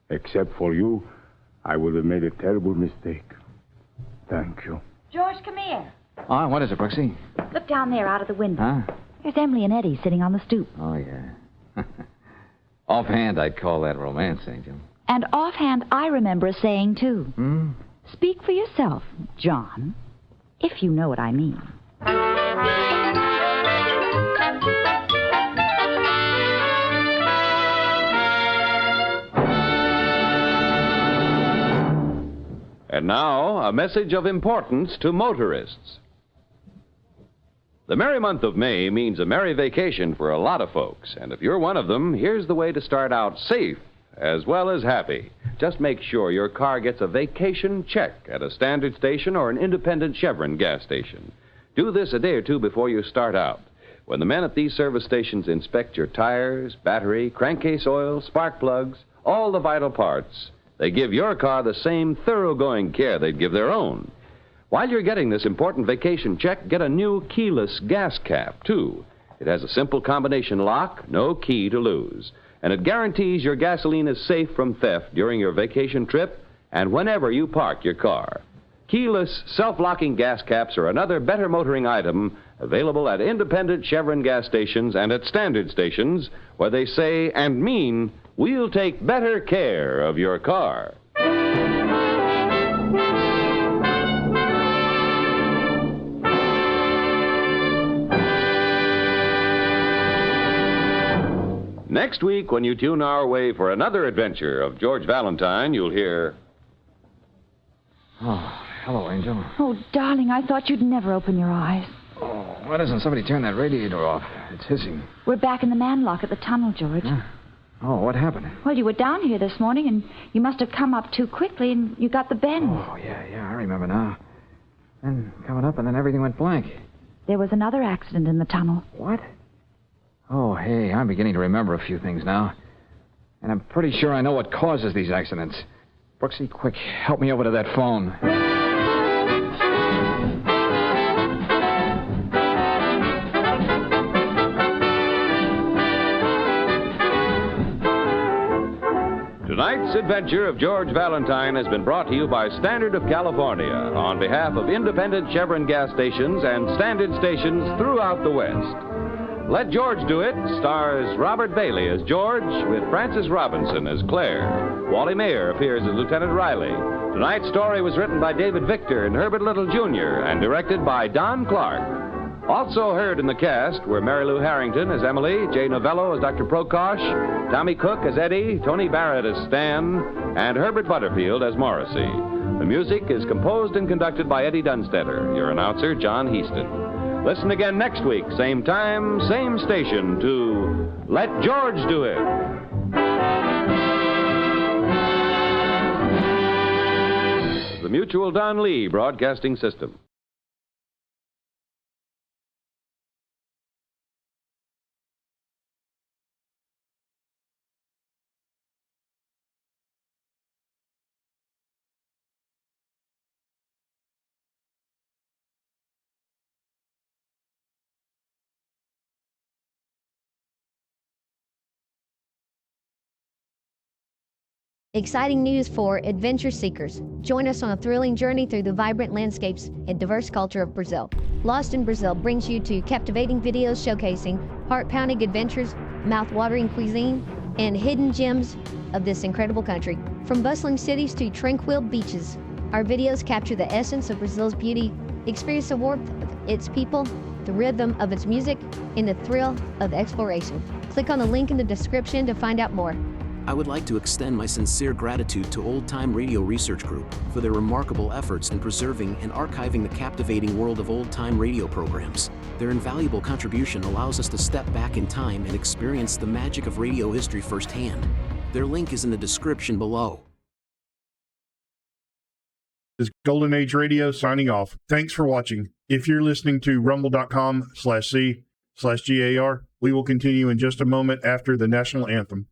Except for you, I would have made a terrible mistake. Thank you. George, come here. Oh, what is it, Brooksy? Look down there out of the window. Huh? There's Emily and Eddie sitting on the stoop. Oh, yeah. Offhand, I'd call that romance, Angel. And offhand, I remember a saying, too. Speak for yourself, John, if you know what I mean. And now, a message of importance to motorists. The merry month of May means a merry vacation for a lot of folks. And if you're one of them, here's the way to start out safe as well as happy. Just make sure your car gets a vacation check at a standard station or an independent Chevron gas station. Do this a day or two before you start out. When the men at these service stations inspect your tires, battery, crankcase oil, spark plugs, all the vital parts, they give your car the same thoroughgoing care they'd give their own. While you're getting this important vacation check, get a new keyless gas cap, too. It has a simple combination lock, no key to lose. And it guarantees your gasoline is safe from theft during your vacation trip and whenever you park your car. Keyless, self-locking gas caps are another better motoring item available at independent Chevron gas stations and at standard stations where they say and mean, we'll take better care of your car. Next week, when you tune our way for another adventure of George Valentine, you'll hear... Oh, hello, Angel. Oh, darling, I thought you'd never open your eyes. Oh, why doesn't somebody turn that radiator off? It's hissing. We're back in the manlock at the tunnel, George. Oh, what happened? Well, you were down here this morning, and you must have come up too quickly, and you got the bend. Oh, yeah, I remember now. Then coming up, and then everything went blank. There was another accident in the tunnel. What? Oh, hey, I'm beginning to remember a few things now. And I'm pretty sure I know what causes these accidents. Brooksy, quick, help me over to that phone. Tonight's adventure of George Valentine has been brought to you by Standard of California on behalf of independent Chevron gas stations and standard stations throughout the West. Let George Do It stars Robert Bailey as George with Frances Robinson as Claire. Wally Mayer appears as Lieutenant Riley. Tonight's story was written by David Victor and Herbert Little Jr. and directed by Don Clark. Also heard in the cast were Mary Lou Harrington as Emily, Jay Novello as Dr. Prokosh, Tommy Cook as Eddie, Tony Barrett as Stan, and Herbert Butterfield as Morrissey. The music is composed and conducted by Eddie Dunstetter. Your announcer, John Heaston. Listen again next week, same time, same station, to Let George Do It. The Mutual Don Lee Broadcasting System. Exciting news for adventure seekers. Join us on a thrilling journey through the vibrant landscapes and diverse culture of Brazil. Lost in Brazil brings you to captivating videos showcasing heart-pounding adventures, mouth-watering cuisine, and hidden gems of this incredible country. From bustling cities to tranquil beaches, our videos capture the essence of Brazil's beauty. Experience the warmth of its people, the rhythm of its music, and the thrill of exploration. Click on the link in the description to find out more. I would like to extend my sincere gratitude to Old Time Radio Research Group for their remarkable efforts in preserving and archiving the captivating world of old-time radio programs. Their invaluable contribution allows us to step back in time and experience the magic of radio history firsthand. Their link is in the description below. This is Golden Age Radio signing off. Thanks for watching. If you're listening to rumble.com/c/GAR, we will continue in just a moment after the national anthem.